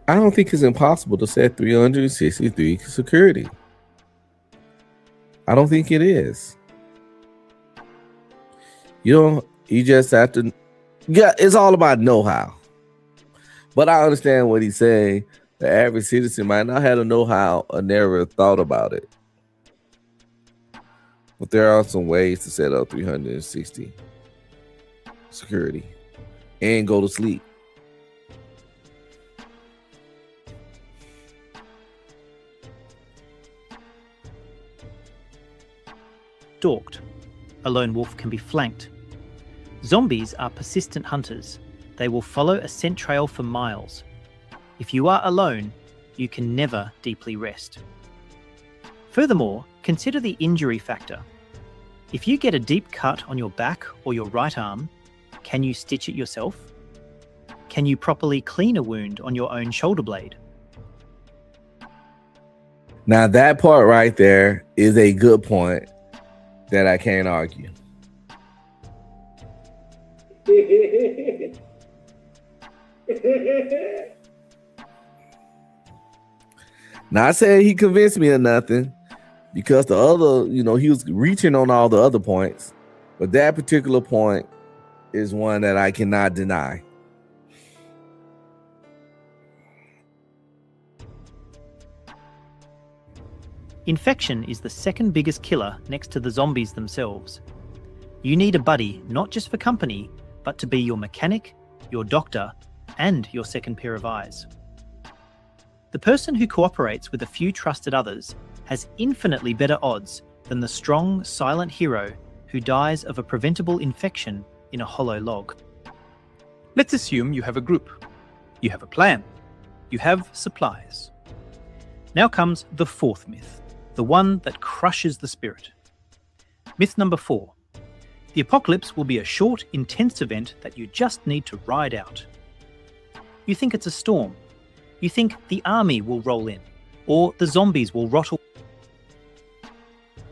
I don't think it's impossible to set 363 security. I don't think it is. You just have to, yeah, it's all about know-how. But I understand what he's saying. The average citizen might not have the know-how or never thought about it. But there are some ways to set up 360 security and go to sleep. Stalked. A lone wolf can be flanked. Zombies are persistent hunters. They will follow a scent trail for miles. If you are alone, you can never deeply rest. Furthermore, consider the injury factor. If you get a deep cut on your back or your right arm, can you stitch it yourself? Can you properly clean a wound on your own shoulder blade? Now that part right there is a good point that I can't argue. Not saying he convinced me or nothing, because the other, he was reaching on all the other points, but that particular point is one that I cannot deny. Infection is the second biggest killer next to the zombies themselves. You need a buddy not just for company, but to be your mechanic, your doctor, and your second pair of eyes. The person who cooperates with a few trusted others has infinitely better odds than the strong, silent hero who dies of a preventable infection in a hollow log. Let's assume you have a group. You have a plan. You have supplies. Now comes the fourth myth, the one that crushes the spirit. Myth number 4. The apocalypse will be a short, intense event that you just need to ride out. You think it's a storm. You think the army will roll in, or the zombies will rot away.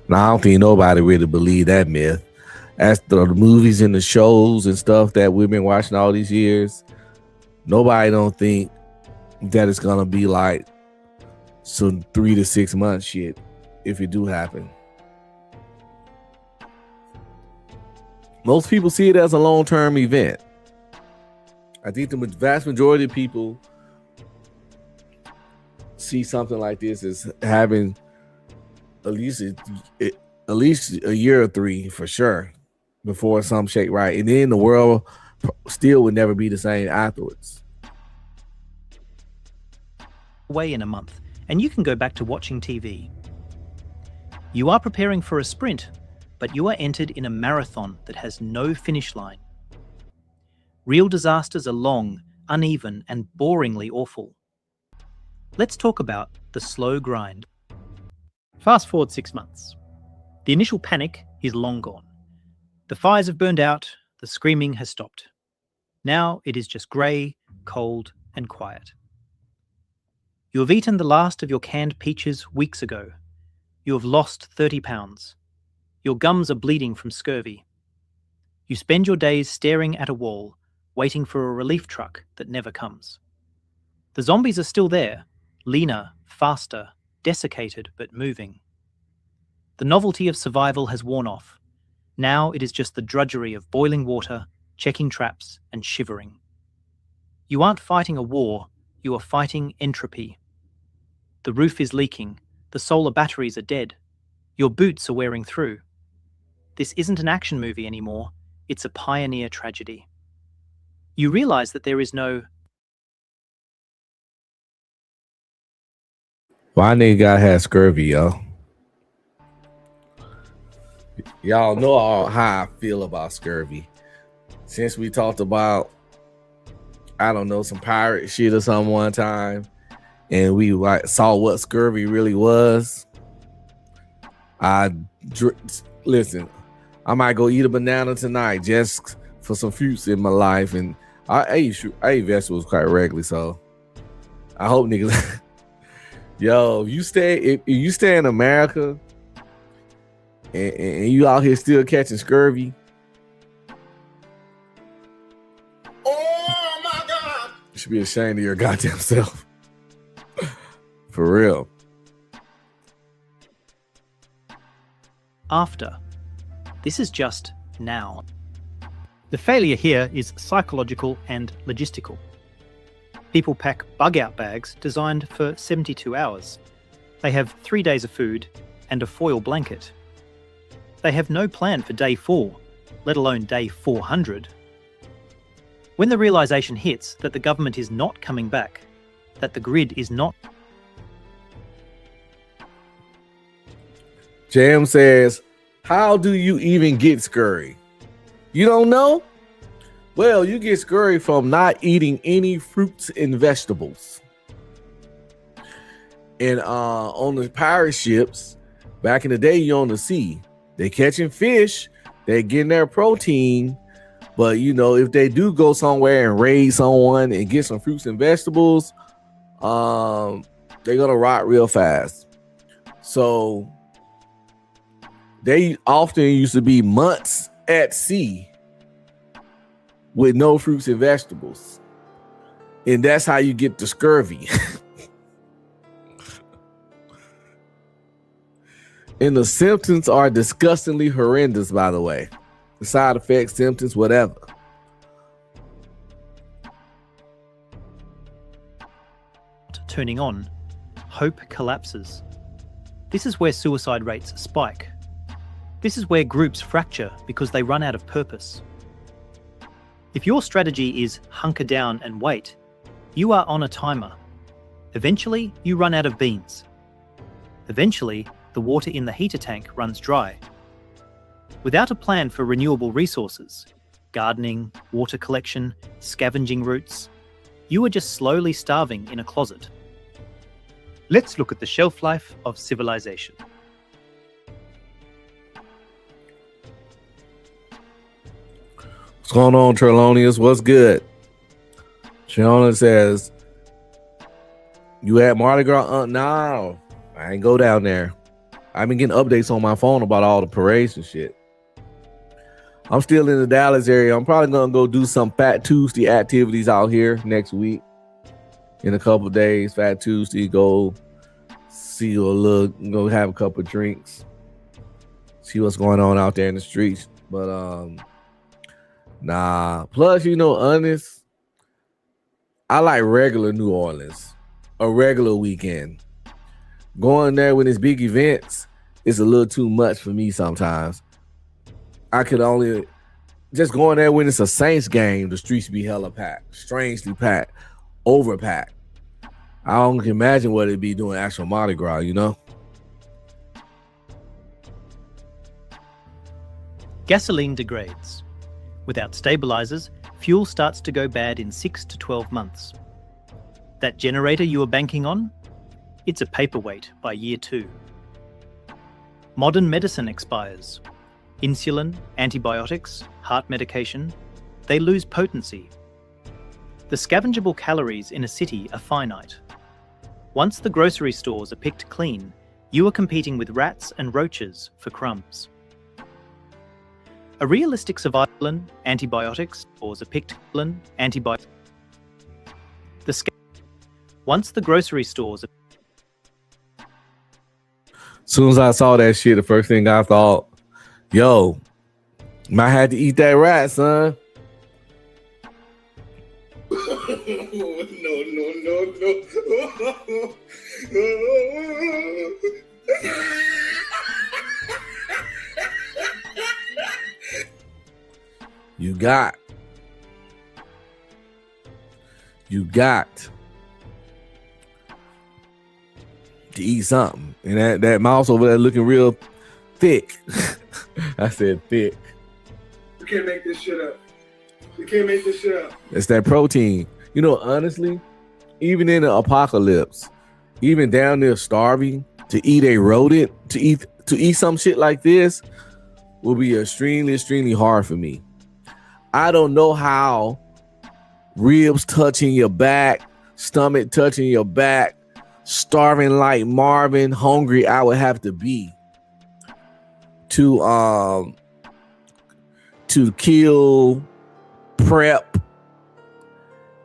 Now, I don't think nobody really believe that myth. As the movies and the shows and stuff that we've been watching all these years, nobody don't think that it's gonna be like some 3 to 6 months shit if it do happen. Most people see it as a long-term event. I think the vast majority of people see something like this as having at least a year or 3 for sure before some shake right, and then the world still would never be the same afterwards. Away in a month, and you can go back to watching TV. You are preparing for a sprint, but you are entered in a marathon that has no finish line. Real disasters are long, uneven, and boringly awful. Let's talk about the slow grind. Fast forward 6 months. The initial panic is long gone. The fires have burned out, the screaming has stopped. Now it is just grey, cold, and quiet. You have eaten the last of your canned peaches weeks ago. You have lost 30 pounds. Your gums are bleeding from scurvy. You spend your days staring at a wall, waiting for a relief truck that never comes. The zombies are still there, leaner, faster, desiccated but moving. The novelty of survival has worn off. Now it is just the drudgery of boiling water, checking traps, and shivering. You aren't fighting a war, you are fighting entropy. The roof is leaking, the solar batteries are dead, your boots are wearing through. This isn't an action movie anymore, it's a pioneer tragedy. You realize that there is no My nigga got had scurvy, yo. Y'all know how I feel about scurvy. Since we talked about, I don't know, some pirate shit or something one time, and we saw what scurvy really was. Listen, I might go eat a banana tonight just for some fruits in my life, and I eat vegetables quite regularly, so I hope niggas. Yo, if you stay in America and you out here still catching scurvy, Oh my God! you should be ashamed of your goddamn self. For real. After. This is just now. The failure here is psychological and logistical. People pack bug-out bags designed for 72 hours. They have 3 days of food and a foil blanket. They have no plan for day 4, let alone day 400. When the realisation hits that the government is not coming back, that the grid is not... Jam says, how do you even get scurry? You don't know? Well, you get scurry from not eating any fruits and vegetables. And on the pirate ships, back in the day, you're on the sea. They catching fish, they're getting their protein. But, you know, if they do go somewhere and raid someone and get some fruits and vegetables, they're going to rot real fast. So they often used to be months at sea with no fruits and vegetables. And that's how you get the scurvy. And the symptoms are disgustingly horrendous, by the way. The side effects, symptoms, whatever. Turning on, hope collapses. This is where suicide rates spike. This is where groups fracture because they run out of purpose. If your strategy is hunker down and wait, you are on a timer. Eventually, you run out of beans. Eventually, the water in the heater tank runs dry. Without a plan for renewable resources, gardening, water collection, scavenging routes, you are just slowly starving in a closet. Let's look at the shelf life of civilization. What's going on, Trelonius? What's good? Shiona says, you at Mardi Gras? No, I ain't go down there. I've been getting updates on my phone about all the parades and shit. I'm still in the Dallas area. I'm probably going to go do some Fat Tuesday activities out here next week. In a couple of days, Fat Tuesday, go see a little, go have a couple of drinks. See what's going on out there in the streets. But, nah. Plus, you know, honest, I like regular New Orleans, a regular weekend. Going there when it's big events is a little too much for me sometimes. I could only just going there when it's a Saints game, the streets be hella packed, strangely packed, overpacked. I don't imagine what it'd be doing actual Mardi Gras, you know? Gasoline degrades. Without stabilizers, fuel starts to go bad in 6 to 12 months. That generator you were banking on? It's a paperweight by year 2. Modern medicine expires. Insulin, antibiotics, heart medication, they lose potency. The scavengeable calories in a city are finite. Once the grocery stores are picked clean, you are competing with rats and roaches for crumbs. A realistic survival, antibiotics, stores are picked clean, antibiotics. Once the grocery stores are... As soon as I saw that shit, the first thing I thought, yo, might have to eat that rat, son. No. You got to eat something. And that mouse over there looking real thick. I said thick. You can't make this shit up. You can't make this shit up. It's that protein. You know, honestly, even in the apocalypse, even down there starving, to eat a rodent, to eat some shit like this will be extremely hard for me. I don't know how ribs touching your back, stomach touching your back, starving like Marvin, hungry I would have to be to kill, prep,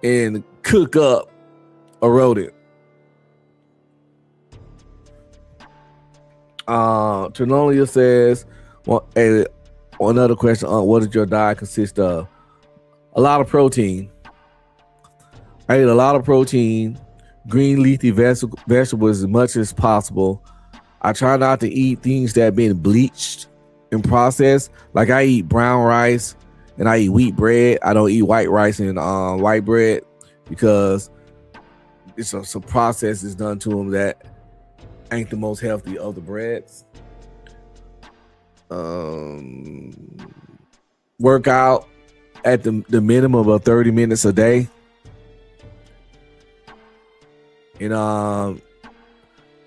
and cook up a rodent. Trinolia says, well, another question, what does your diet consist of? A lot of protein. I eat a lot of protein, green leafy vegetables as much as possible. I try not to eat things that have been bleached and processed. Like I eat brown rice and I eat wheat bread. I don't eat white rice and white bread because it's some processes done to them that ain't the most healthy of the breads. Work out at the minimum of 30 minutes a day. And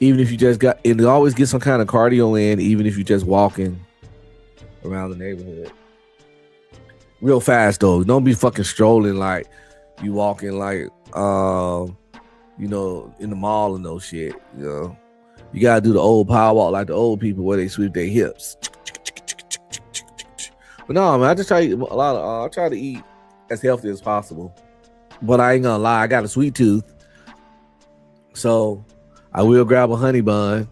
even if you just and always get some kind of cardio in, even if you're just walking around the neighborhood. Real fast though. Don't be fucking strolling like you walking like you know, in the mall and no shit. You know, you gotta do the old power walk like the old people where they sweep their hips. But no, man, I just try to eat I try to eat as healthy as possible. But I ain't gonna lie, I got a sweet tooth. So I will grab a honey bun,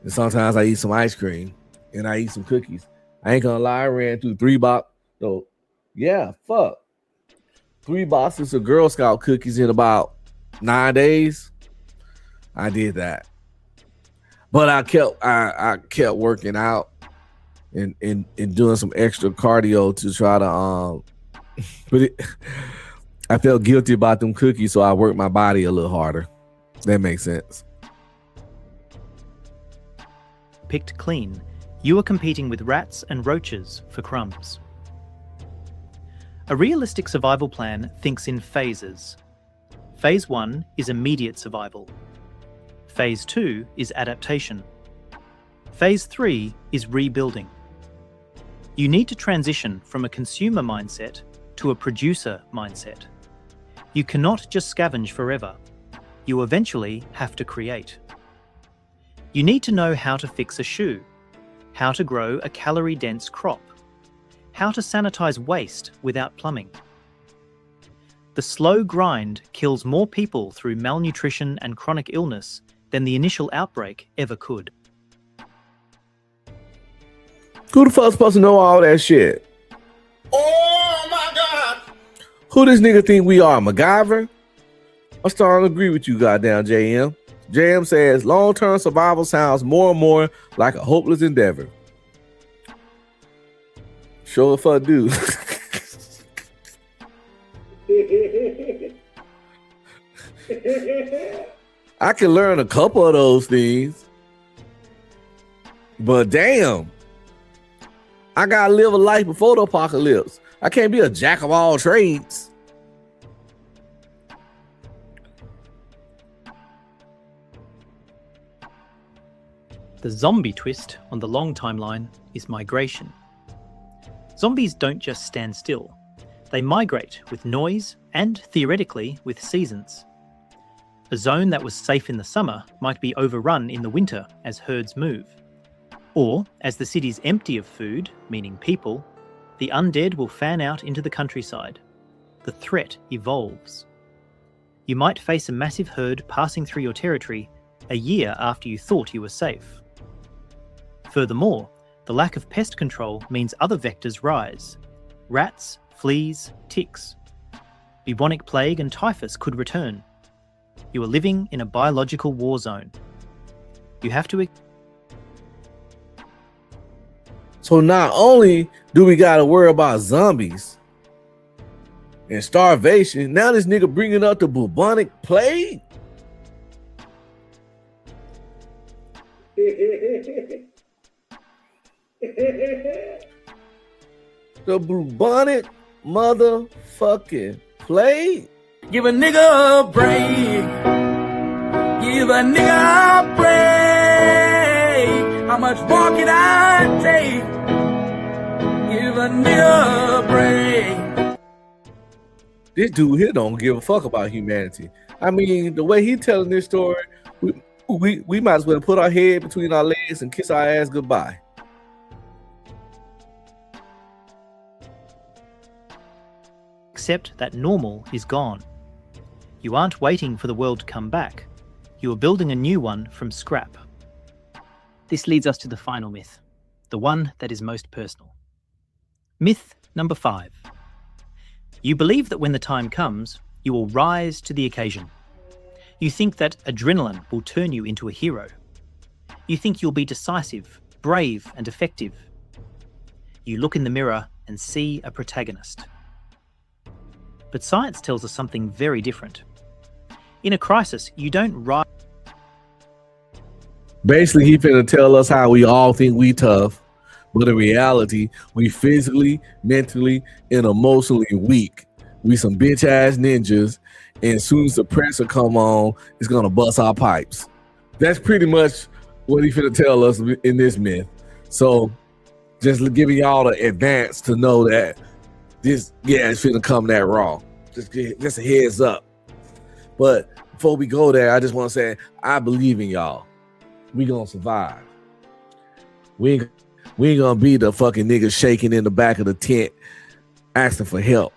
and sometimes I eat some ice cream, and I eat some cookies. I ain't gonna lie, I ran through 3 boxes of Girl Scout cookies in about 9 days. I did that, but I kept working out and doing some extra cardio to try to but I felt guilty about them cookies, so I worked my body a little harder. That makes sense. Picked clean, you are competing with rats and roaches for crumbs. A realistic survival plan thinks in phases. Phase 1 is immediate survival. Phase 2 is adaptation. Phase 3 is rebuilding. You need to transition from a consumer mindset to a producer mindset. You cannot just scavenge forever. You eventually have to create. You need to know how to fix a shoe, how to grow a calorie-dense crop, how to sanitize waste without plumbing. The slow grind kills more people through malnutrition and chronic illness than the initial outbreak ever could. Who the fuck's supposed to know all that shit? Oh my God! Who this nigga think we are, MacGyver? I'm starting to agree with you, goddamn JM. JM says long-term survival sounds more and more like a hopeless endeavor. Sure if I do. I can learn a couple of those things, but damn, I gotta live a life before the apocalypse. I can't be a jack of all trades. The zombie twist on the long timeline is migration. Zombies don't just stand still. They migrate with noise and, theoretically, with seasons. A zone that was safe in the summer might be overrun in the winter as herds move. Or, as the cities empty of food, meaning people, the undead will fan out into the countryside. The threat evolves. You might face a massive herd passing through your territory a year after you thought you were safe. Furthermore, the lack of pest control means other vectors rise. Rats, fleas, ticks. Bubonic plague and typhus could return. You are living in a biological war zone. You have to... So not only do we gotta worry about zombies and starvation, now this nigga bringing up the bubonic plague. The bubonic motherfucking plague. Give a nigga a break. Give a nigga a break. How much more can I take? Give a nigga a break. This dude here don't give a fuck about humanity. I mean, the way he telling this story, we might as well put our head between our legs and kiss our ass goodbye. Except that normal is gone. You aren't waiting for the world to come back. You are building a new one from scrap. This leads us to the final myth, the one that is most personal. Myth number 5. You believe that when the time comes, you will rise to the occasion. You think that adrenaline will turn you into a hero. You think you'll be decisive, brave, and effective. You look in the mirror and see a protagonist. But science tells us something very different. In a crisis, you don't rise. Basically, he finna tell us how we all think we tough, but in reality, we physically, mentally, and emotionally weak. We some bitch ass ninjas, and as soon as the pressure come on, it's gonna bust our pipes. That's pretty much what he finna tell us in this myth. So, just giving y'all the advance to know that this, it's finna come that raw. Just a heads up. But before we go there, I just want to say I believe in y'all. We gonna survive. We ain't gonna be the fucking nigga shaking in the back of the tent asking for help.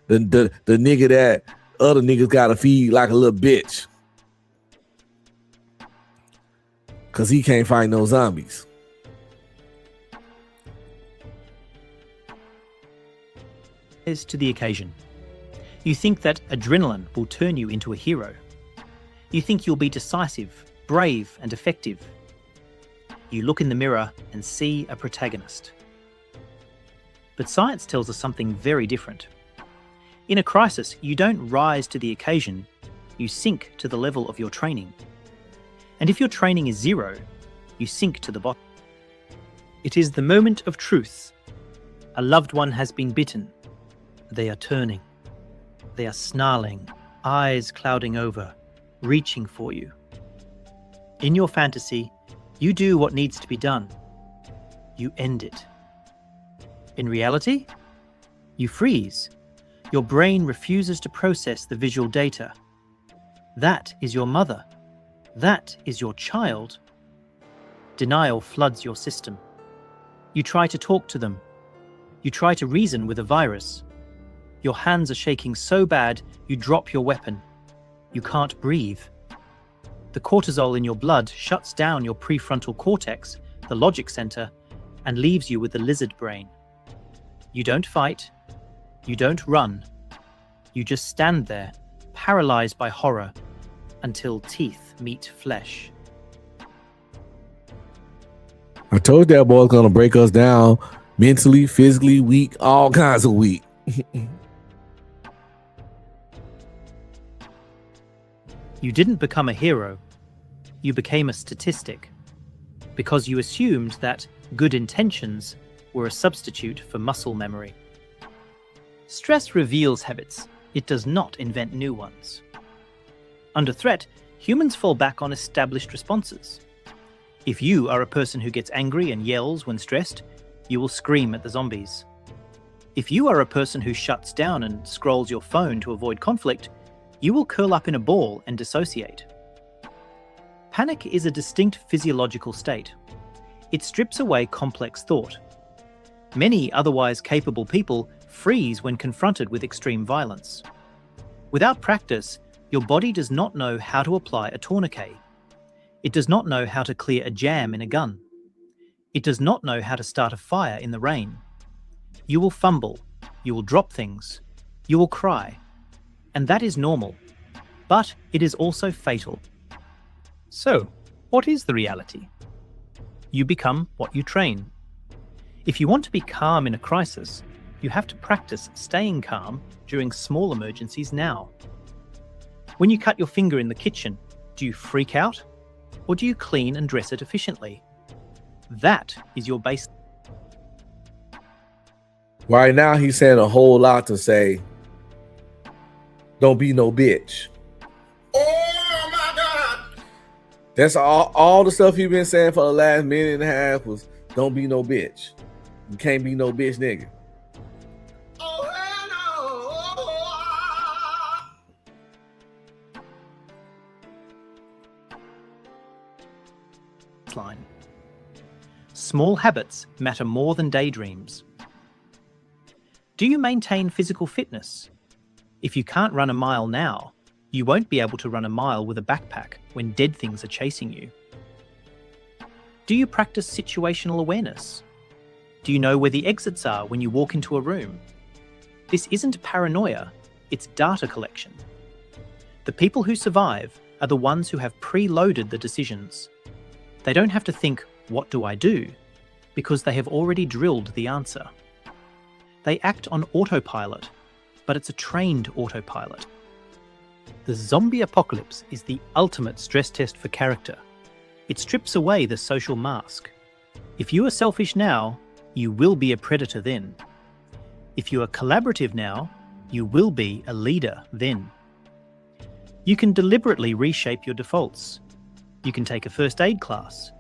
The nigga that other niggas gotta feed like a little bitch. Cause he can't fight no zombies. Rise to the occasion. You think that adrenaline will turn you into a hero. You think you'll be decisive, brave, and effective. You look in the mirror and see a protagonist. But science tells us something very different. In a crisis, you don't rise to the occasion, you sink to the level of your training. And if your training is 0, you sink to the bottom. It is the moment of truth. A loved one has been bitten. They are turning. They are snarling, eyes clouding over, reaching for you. In your fantasy, you do what needs to be done. You end it. In reality, you freeze. Your brain refuses to process the visual data. That is your mother. That is your child. Denial floods your system. You try to talk to them. You try to reason with a virus. Your hands are shaking so bad, you drop your weapon. You can't breathe. The cortisol in your blood shuts down your prefrontal cortex, the logic center, and leaves you with the lizard brain. You don't fight. You don't run. You just stand there, paralyzed by horror, until teeth meet flesh. I told that boy's gonna break us down mentally, physically, weak, all kinds of weak. You didn't become a hero. You became a statistic, because you assumed that good intentions were a substitute for muscle memory. Stress reveals habits. It does not invent new ones. Under threat, humans fall back on established responses. If you are a person who gets angry and yells when stressed, you will scream at the zombies. If you are a person who shuts down and scrolls your phone to avoid conflict, you will curl up in a ball and dissociate. Panic is a distinct physiological state. It strips away complex thought. Many otherwise capable people freeze when confronted with extreme violence. Without practice, your body does not know how to apply a tourniquet. It does not know how to clear a jam in a gun. It does not know how to start a fire in the rain. You will fumble. You will drop things. You will cry. And that is normal. But it is also fatal. So, what is the reality? You become what you train. If you want to be calm in a crisis, you have to practice staying calm during small emergencies now. When you cut your finger in the kitchen, do you freak out? Or or do you clean and dress it efficiently? That is your base. Right now, he's saying a whole lot to say, don't be no bitch. Oh my God! That's all the stuff he's been saying for the last minute and a half was, don't be no bitch. You can't be no bitch nigga. Line. Small habits matter more than daydreams. Do you maintain physical fitness? If you can't run a mile now, you won't be able to run a mile with a backpack when dead things are chasing you. Do you practice situational awareness? Do you know where the exits are when you walk into a room? This isn't paranoia, it's data collection. The people who survive are the ones who have preloaded the decisions. They don't have to think, what do I do? Because they have already drilled the answer. They act on autopilot, but it's a trained autopilot. The zombie apocalypse is the ultimate stress test for character. It strips away the social mask. If you are selfish now, you will be a predator then. If you are collaborative now, you will be a leader then. You can deliberately reshape your defaults. You can take a first aid class.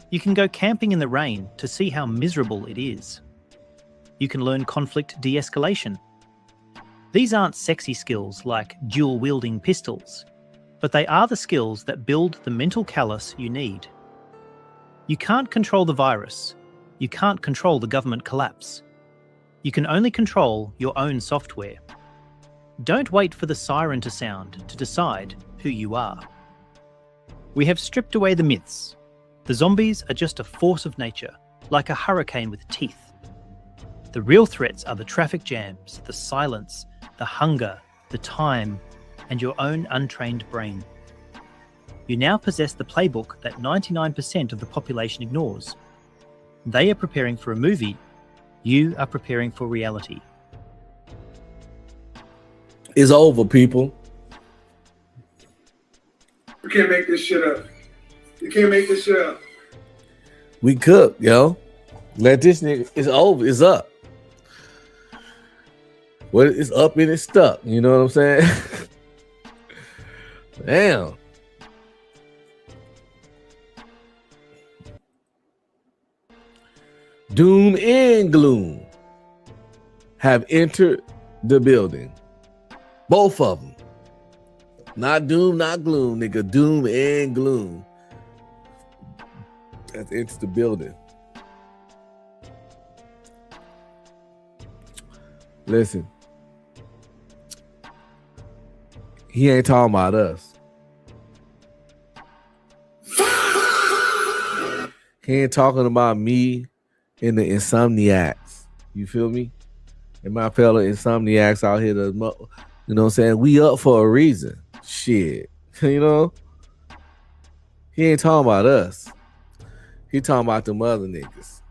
You can go camping in the rain to see how miserable it is. You can learn conflict de-escalation. These aren't sexy skills like dual-wielding pistols, but they are the skills that build the mental callus you need. You can't control the virus. You can't control the government collapse. You can only control your own software. Don't wait for the siren to sound to decide who you are. We have stripped away the myths. The zombies are just a force of nature, like a hurricane with teeth. The real threats are the traffic jams, the silence, the hunger, the time, and your own untrained brain. You now possess the playbook that 99% of the population ignores. They are preparing for a movie. You are preparing for reality. It's over, people. You can't make this shit up. You can't make this shit up. We cook, yo. Let this nigga, it's over, it's up. Well, it's up and it's stuck. You know what I'm saying? Damn. Doom and gloom have entered the building. Both of them. Not doom, not gloom, nigga. Doom and gloom have entered the building. Listen. He ain't talking about us. He ain't talking about me and the Insomniacs. You feel me? And my fellow Insomniacs out here, you know what I'm saying? We up for a reason. Shit. You know? He ain't talking about us. He talking about them other niggas.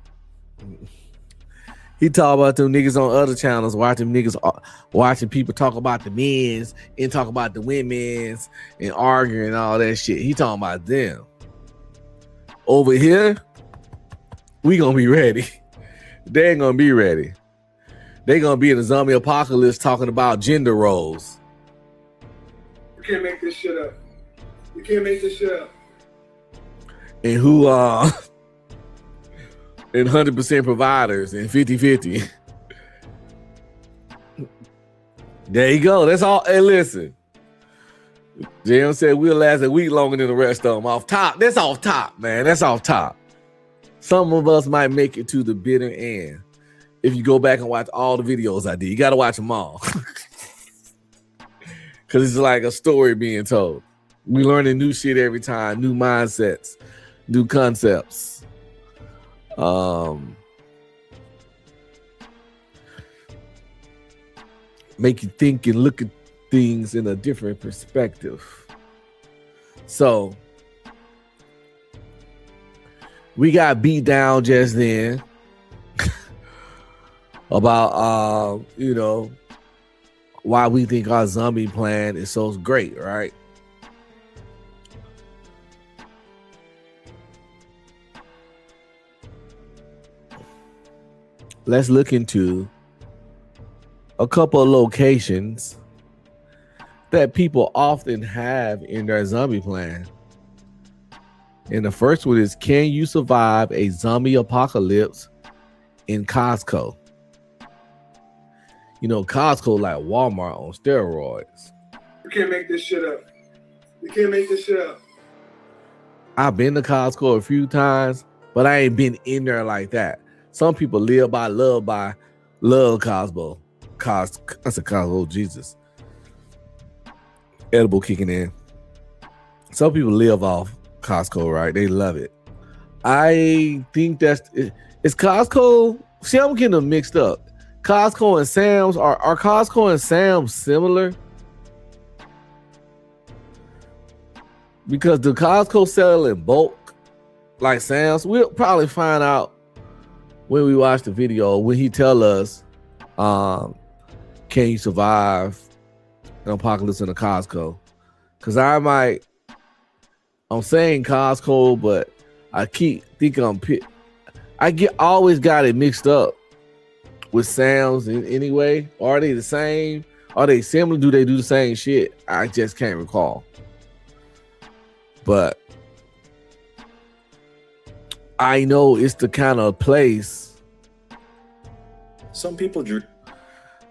He talking about them niggas on other channels, watching people talk about the men's and talk about the women's and arguing and all that shit. He talking about them. Over here, we gonna be ready. They ain't gonna be ready. They gonna be in the zombie apocalypse talking about gender roles. You can't make this shit up. You can't make this shit up. And who and 100% providers and 50-50. There you go. That's all. Hey, listen. JM said we'll last a week longer than the rest of them. Off top. That's off top, man. That's off top. Some of us might make it to the bitter end if you go back and watch all the videos I did. You got to watch them all. Because it's like a story being told. We learning new shit every time, new mindsets, new concepts. Make you think and look at things in a different perspective. So we got beat down just then about you know, why we think our zombie plan is so great, right? let's look into a couple of locations that people often have in their zombie plan. And the first one is, can you survive a zombie apocalypse in Costco? You know, Costco like Walmart on steroids. You can't make this shit up. You can't make this shit up. I've been to Costco a few times, but I ain't been in there like that. Some people live by, love Costco. I said Costco, oh Jesus. Edible kicking in. Some people live off Costco, right? They love it. I think it's Costco. See, I'm getting them mixed up. Costco and Sam's, are Costco and Sam's similar? Because the Costco sell in bulk like Sam's? We'll probably find out when we watch the video, when he tell us, can you survive an apocalypse in a Costco? Because I'm saying Costco, but I always got it mixed up with Sam's anyway. Are they the same? Are they similar? Do they do the same shit? I just can't recall. But I know it's the kind of place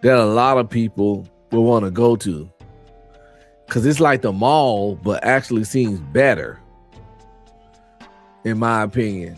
that a lot of people will want to go to, because it's like the mall, but actually seems better, in my opinion.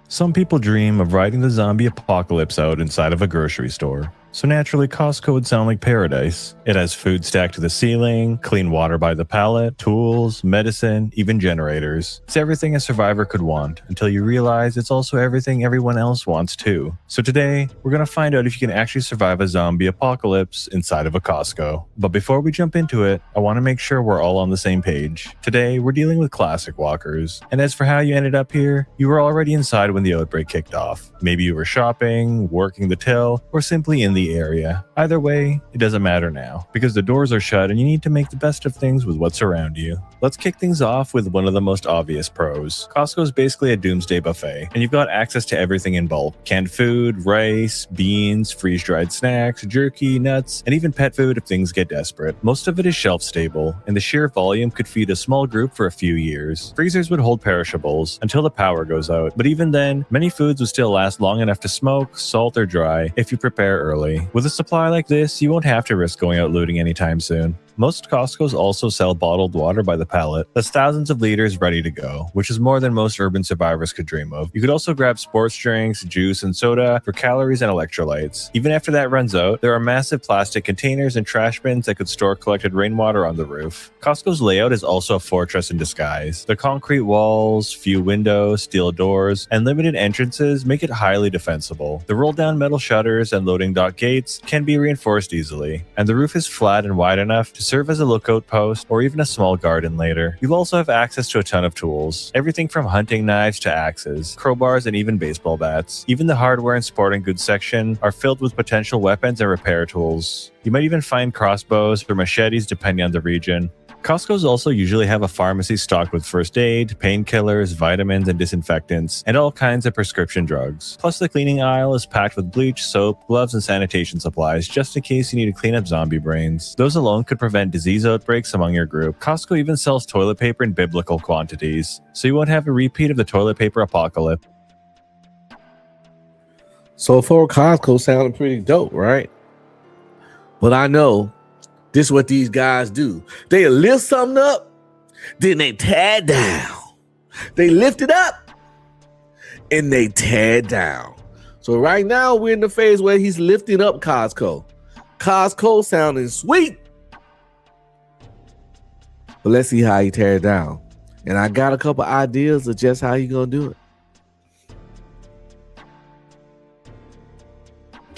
Some people dream of riding the zombie apocalypse out inside of a grocery store. So naturally, Costco would sound like paradise. It has food stacked to the ceiling, clean water by the pallet, tools, medicine, even generators. It's everything a survivor could want, until you realize it's also everything everyone else wants too. So today, we're going to find out if you can actually survive a zombie apocalypse inside of a Costco. But before we jump into it, I want to make sure we're all on the same page. Today, we're dealing with classic walkers. And as for how you ended up here, you were already inside when the outbreak kicked off. Maybe you were shopping, working the till, or simply in the area. Either way, it doesn't matter now, because the doors are shut and you need to make the best of things with what's around you. Let's kick things off with one of the most obvious pros. Costco is basically a doomsday buffet, and you've got access to everything in bulk. Canned food, rice, beans, freeze-dried snacks, jerky, nuts, and even pet food if things get desperate. Most of it is shelf-stable, and the sheer volume could feed a small group for a few years. Freezers would hold perishables until the power goes out, but even then, many foods would still last long enough to smoke, salt, or dry if you prepare early. With a supply like this, you won't have to risk going out looting anytime soon. Most Costcos also sell bottled water by the pallet. That's thousands of liters ready to go, which is more than most urban survivors could dream of. You could also grab sports drinks, juice, and soda for calories and electrolytes. Even after that runs out, there are massive plastic containers and trash bins that could store collected rainwater on the roof. Costco's layout is also a fortress in disguise. The concrete walls, few windows, steel doors, and limited entrances make it highly defensible. The roll-down metal shutters and loading dock gates can be reinforced easily, and the roof is flat and wide enough to serve as a lookout post or even a small garden later. You'll also have access to a ton of tools, everything from hunting knives to axes, crowbars, and even baseball bats. Even the hardware and sporting goods section are filled with potential weapons and repair tools. You might even find crossbows or machetes depending on the region. Costco's also usually have a pharmacy stocked with first aid, painkillers, vitamins, and disinfectants, and all kinds of prescription drugs. Plus, the cleaning aisle is packed with bleach, soap, gloves, and sanitation supplies just in case you need to clean up zombie brains. Those alone could prevent disease outbreaks among your group. Costco even sells toilet paper in biblical quantities, so you won't have a repeat of the toilet paper apocalypse. So far, Costco sounded pretty dope, right? But I know this is what these guys do. They lift something up, then they tear it down. They lift it up, and they tear it down. So right now, we're in the phase where he's lifting up Costco. Costco sounding sweet. But let's see how he tear it down. And I got a couple ideas of just how he gonna do it.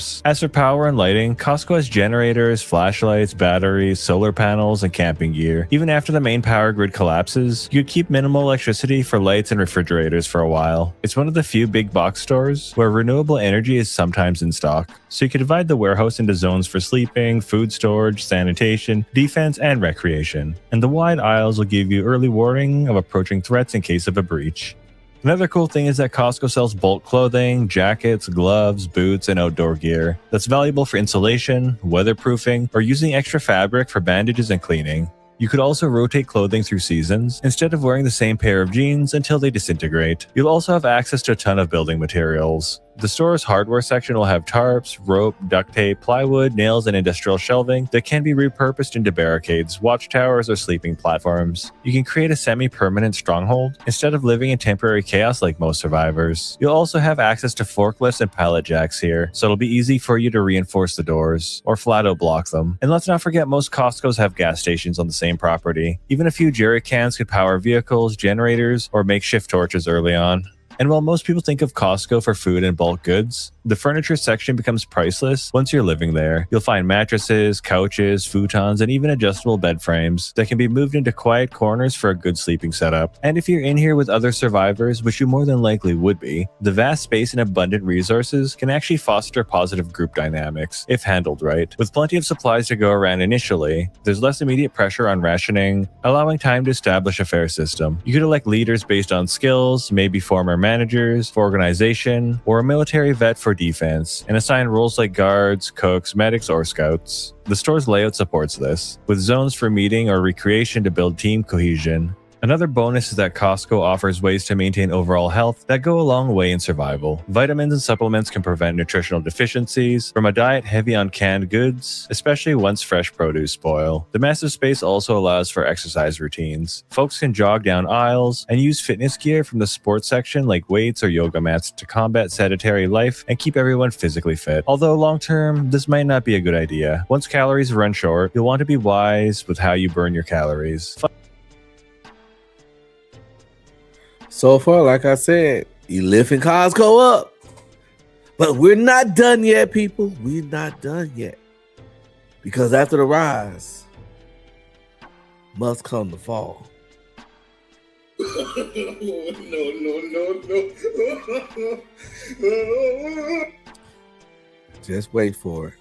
collapse. As for power and lighting, Costco has generators, flashlights, batteries, solar panels, and camping gear. Even after the main power grid collapses, you could keep minimal electricity for lights and refrigerators for a while. It's one of the few big box stores where renewable energy is sometimes in stock, so you can divide the warehouse into zones for sleeping, food storage, sanitation, defense, and recreation. And the wide aisles will give you early warning of approaching threats in case of a breach. Another cool thing is that Costco sells bulk clothing, jackets, gloves, boots, and outdoor gear that's valuable for insulation, weatherproofing, or using extra fabric for bandages and cleaning. You could also rotate clothing through seasons instead of wearing the same pair of jeans until they disintegrate. You'll also have access to a ton of building materials. The store's hardware section will have tarps, rope, duct tape, plywood, nails, and industrial shelving that can be repurposed into barricades, watchtowers, or sleeping platforms. You can create a semi-permanent stronghold instead of living in temporary chaos like most survivors. You'll also have access to forklifts and pallet jacks here, so it'll be easy for you to reinforce the doors or flat out block them. And let's not forget, most Costcos have gas stations on the same property. Even a few jerry cans could power vehicles, generators, or makeshift torches early on. And while most people think of Costco for food and bulk goods, the furniture section becomes priceless once you're living there. You'll find mattresses, couches, futons, and even adjustable bed frames that can be moved into quiet corners for a good sleeping setup. And if you're in here with other survivors, which you more than likely would be, the vast space and abundant resources can actually foster positive group dynamics, if handled right. With plenty of supplies to go around initially, there's less immediate pressure on rationing, allowing time to establish a fair system. You could elect leaders based on skills, maybe former managers for organization, or a military vet for defense, and assign roles like guards, cooks, medics, or scouts. The store's layout supports this, with zones for meeting or recreation to build team cohesion. Another bonus is that Costco offers ways to maintain overall health that go a long way in survival. Vitamins and supplements can prevent nutritional deficiencies from a diet heavy on canned goods, especially once fresh produce spoil. The massive space also allows for exercise routines. Folks can jog down aisles and use fitness gear from the sports section like weights or yoga mats to combat sedentary life and keep everyone physically fit. Although long term, this might not be a good idea. Once calories run short, you'll want to be wise with how you burn your calories. So far, like I said, you lifting Costco up. But we're not done yet, people. We're not done yet. Because after the rise, must come the fall. No. Just wait for it.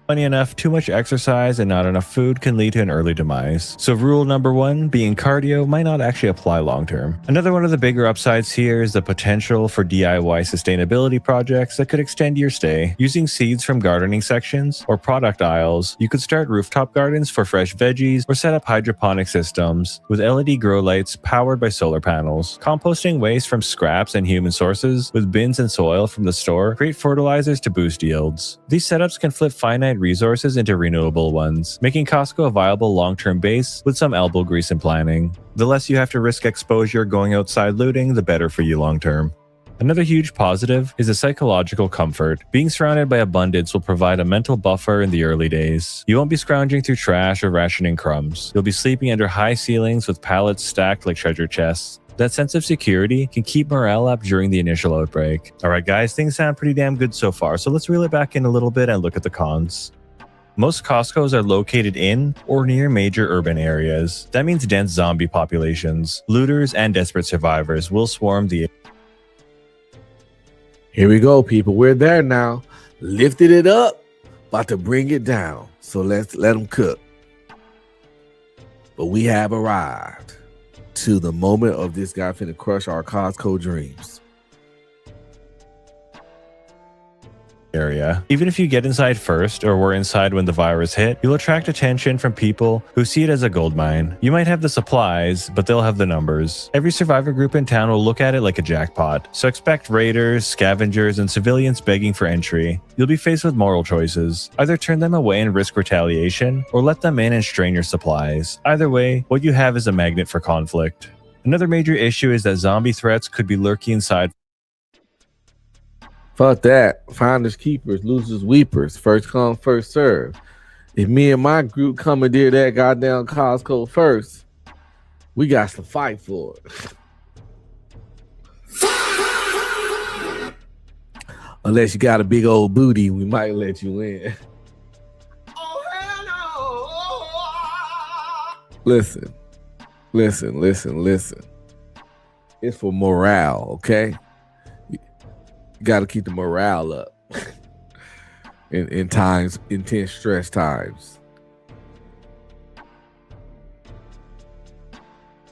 Funny enough, too much exercise and not enough food can lead to an early demise. So rule number 1, being cardio, might not actually apply long term. Another one of the bigger upsides here is the potential for DIY sustainability projects that could extend your stay. Using seeds from gardening sections or product aisles, you could start rooftop gardens for fresh veggies or set up hydroponic systems with LED grow lights powered by solar panels. Composting waste from scraps and human sources with bins and soil from the store create fertilizers to boost yields. These setups can flip finite resources into renewable ones, making Costco a viable long-term base with some elbow grease and planning. The less you have to risk exposure going outside looting, the better for you long-term. Another huge positive is the psychological comfort. Being surrounded by abundance will provide a mental buffer in the early days. You won't be scrounging through trash or rationing crumbs. You'll be sleeping under high ceilings with pallets stacked like treasure chests. That sense of security can keep morale up during the initial outbreak. Alright guys, things sound pretty damn good so far, so let's reel it back in a little bit and look at the cons. Most Costcos are located in or near major urban areas. That means dense zombie populations. Looters and desperate survivors will swarm the area. Here we go, people. We're there now. Lifted it up, about to bring it down. So let's let them cook. But we have arrived to the moment of this guy finna crush our Costco dreams. Area. Even if you get inside first or were inside when the virus hit, you'll attract attention from people who see it as a gold mine. You might have the supplies, but they'll have the numbers. Every survivor group in town will look at it like a jackpot, so expect raiders, scavengers, and civilians begging for entry. You'll be faced with moral choices. Either turn them away and risk retaliation, or let them in and strain your supplies. Either way, what you have is a magnet for conflict. Another major issue is that zombie threats could be lurking inside. Fuck that. Finders keepers, losers weepers. First come, first serve. If me and my group commandeer that goddamn Costco first, we got to fight for it. Unless you got a big old booty, we might let you in. Listen. It's for morale, okay? You got to keep the morale up in intense stress times.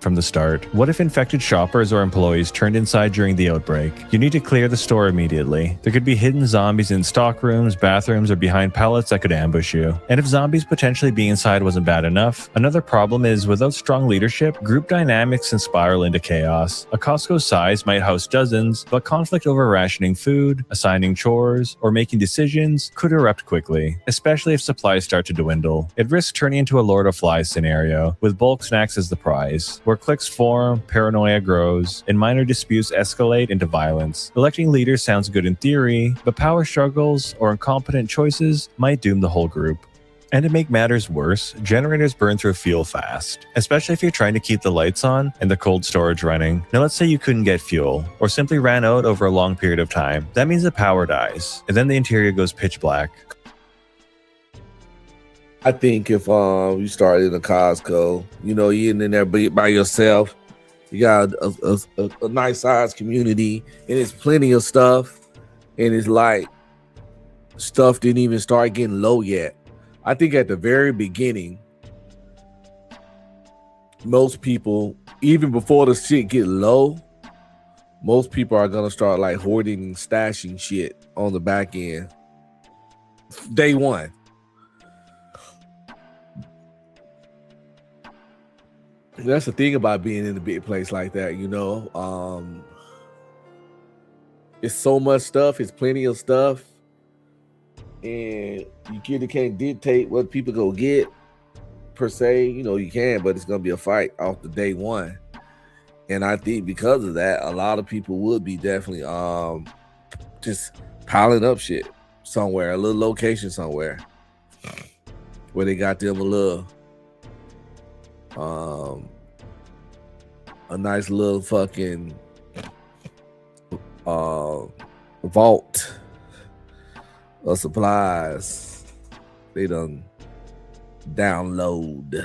From the start, what if infected shoppers or employees turned inside during the outbreak? You need to clear the store immediately. There could be hidden zombies in stock rooms, bathrooms, or behind pallets that could ambush you. And if zombies potentially being inside wasn't bad enough, another problem is without strong leadership, group dynamics can spiral into chaos. A Costco size might house dozens, but conflict over rationing food, assigning chores, or making decisions could erupt quickly, especially if supplies start to dwindle. It risks turning into a Lord of Flies scenario, with bulk snacks as the prize, where cliques form, paranoia grows, and minor disputes escalate into violence. Electing leaders sounds good in theory, but power struggles or incompetent choices might doom the whole group. And to make matters worse, generators burn through fuel fast, especially if you're trying to keep the lights on and the cold storage running. Now let's say you couldn't get fuel, or simply ran out over a long period of time. That means the power dies, and then the interior goes pitch black. I think if you started in a Costco, you're in there by yourself, you got a nice sized community, and it's plenty of stuff, and it's like stuff didn't even start getting low yet. I think at the very beginning, most people, even before the shit get low, most people are gonna start like hoarding and stashing shit on the back end. Day one. That's the thing about being in a big place like that, it's so much stuff, it's plenty of stuff, and you can't dictate what people go get per se. You can, but it's gonna be a fight off the day one. And I think because of that, a lot of people would be definitely just piling up shit somewhere, a little location somewhere where they got them a little a nice little fucking vault of supplies they done download.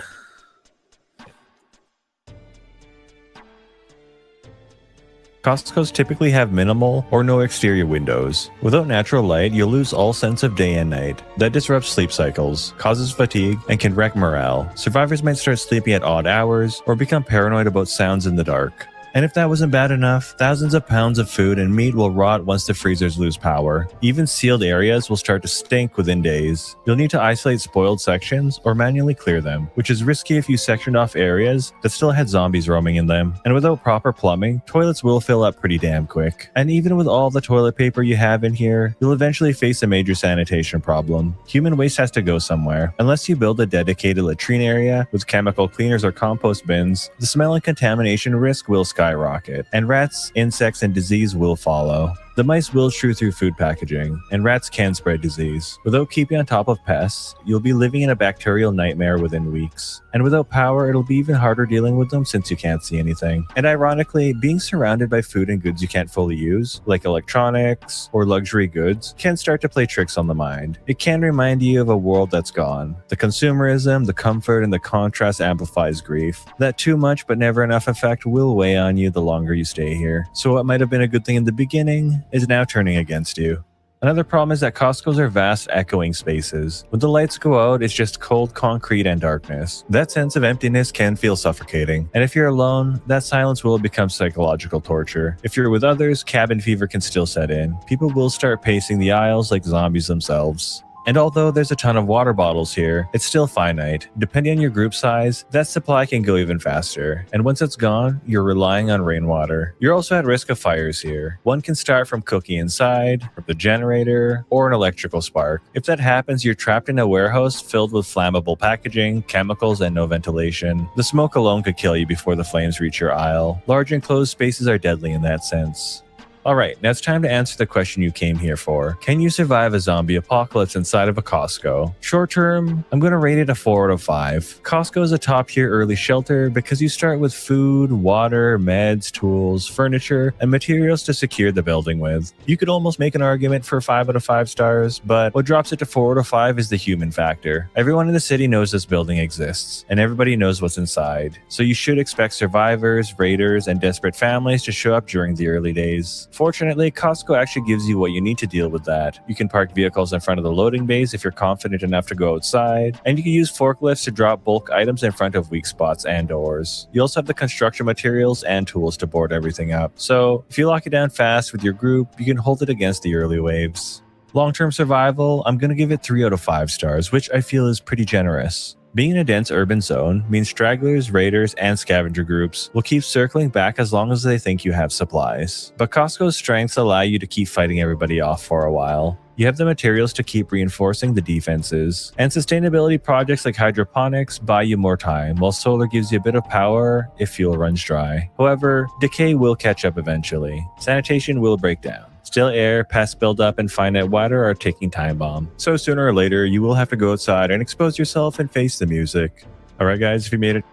Costco's typically have minimal or no exterior windows. Without natural light, you'll lose all sense of day and night. That disrupts sleep cycles, causes fatigue, and can wreck morale. Survivors might start sleeping at odd hours or become paranoid about sounds in the dark. And if that wasn't bad enough, thousands of pounds of food and meat will rot once the freezers lose power. Even sealed areas will start to stink within days. You'll need to isolate spoiled sections or manually clear them, which is risky if you sectioned off areas that still had zombies roaming in them. And without proper plumbing, toilets will fill up pretty damn quick. And even with all the toilet paper you have in here, you'll eventually face a major sanitation problem. Human waste has to go somewhere. Unless you build a dedicated latrine area with chemical cleaners or compost bins, the smell and contamination risk will skyrocket, and rats, insects, and disease will follow. The mice will chew through food packaging, and rats can spread disease. Without keeping on top of pests, you'll be living in a bacterial nightmare within weeks. And without power, it'll be even harder dealing with them since you can't see anything. And ironically, being surrounded by food and goods you can't fully use, like electronics or luxury goods, can start to play tricks on the mind. It can remind you of a world that's gone. The consumerism, the comfort, and the contrast amplifies grief. That too much but never enough effect will weigh on you the longer you stay here. So what might have been a good thing in the beginning is now turning against you. Another problem is that Costco's are vast, echoing spaces. When the lights go out, it's just cold concrete and darkness. That sense of emptiness can feel suffocating. And if you're alone, that silence will become psychological torture. If you're with others, cabin fever can still set in. People will start pacing the aisles like zombies themselves. And although there's a ton of water bottles here, it's still finite. Depending on your group size, that supply can go even faster. And once it's gone, you're relying on rainwater. You're also at risk of fires here. One can start from cooking inside, from the generator, or an electrical spark. If that happens, you're trapped in a warehouse filled with flammable packaging, chemicals, and no ventilation. The smoke alone could kill you before the flames reach your aisle. Large enclosed spaces are deadly in that sense. Alright, now it's time to answer the question you came here for. Can you survive a zombie apocalypse inside of a Costco? Short term, I'm going to rate it a 4 out of 5. Costco is a top tier early shelter because you start with food, water, meds, tools, furniture, and materials to secure the building with. You could almost make an argument for 5 out of 5 stars, but what drops it to 4 out of 5 is the human factor. Everyone in the city knows this building exists, and everybody knows what's inside. So you should expect survivors, raiders, and desperate families to show up during the early days. Fortunately, Costco actually gives you what you need to deal with that. You can park vehicles in front of the loading bays if you're confident enough to go outside, and you can use forklifts to drop bulk items in front of weak spots and doors. You also have the construction materials and tools to board everything up. So if you lock it down fast with your group, you can hold it against the early waves. Long-term survival, I'm going to give it 3 out of 5 stars, which I feel is pretty generous. Being in a dense urban zone means stragglers, raiders, and scavenger groups will keep circling back as long as they think you have supplies. But Costco's strengths allow you to keep fighting everybody off for a while. You have the materials to keep reinforcing the defenses, and sustainability projects like hydroponics buy you more time, while solar gives you a bit of power if fuel runs dry. However, decay will catch up eventually. Sanitation will break down. Still air, pest buildup, and finite water are a ticking time bomb. So sooner or later, you will have to go outside and expose yourself and face the music. Alright guys, if you made it.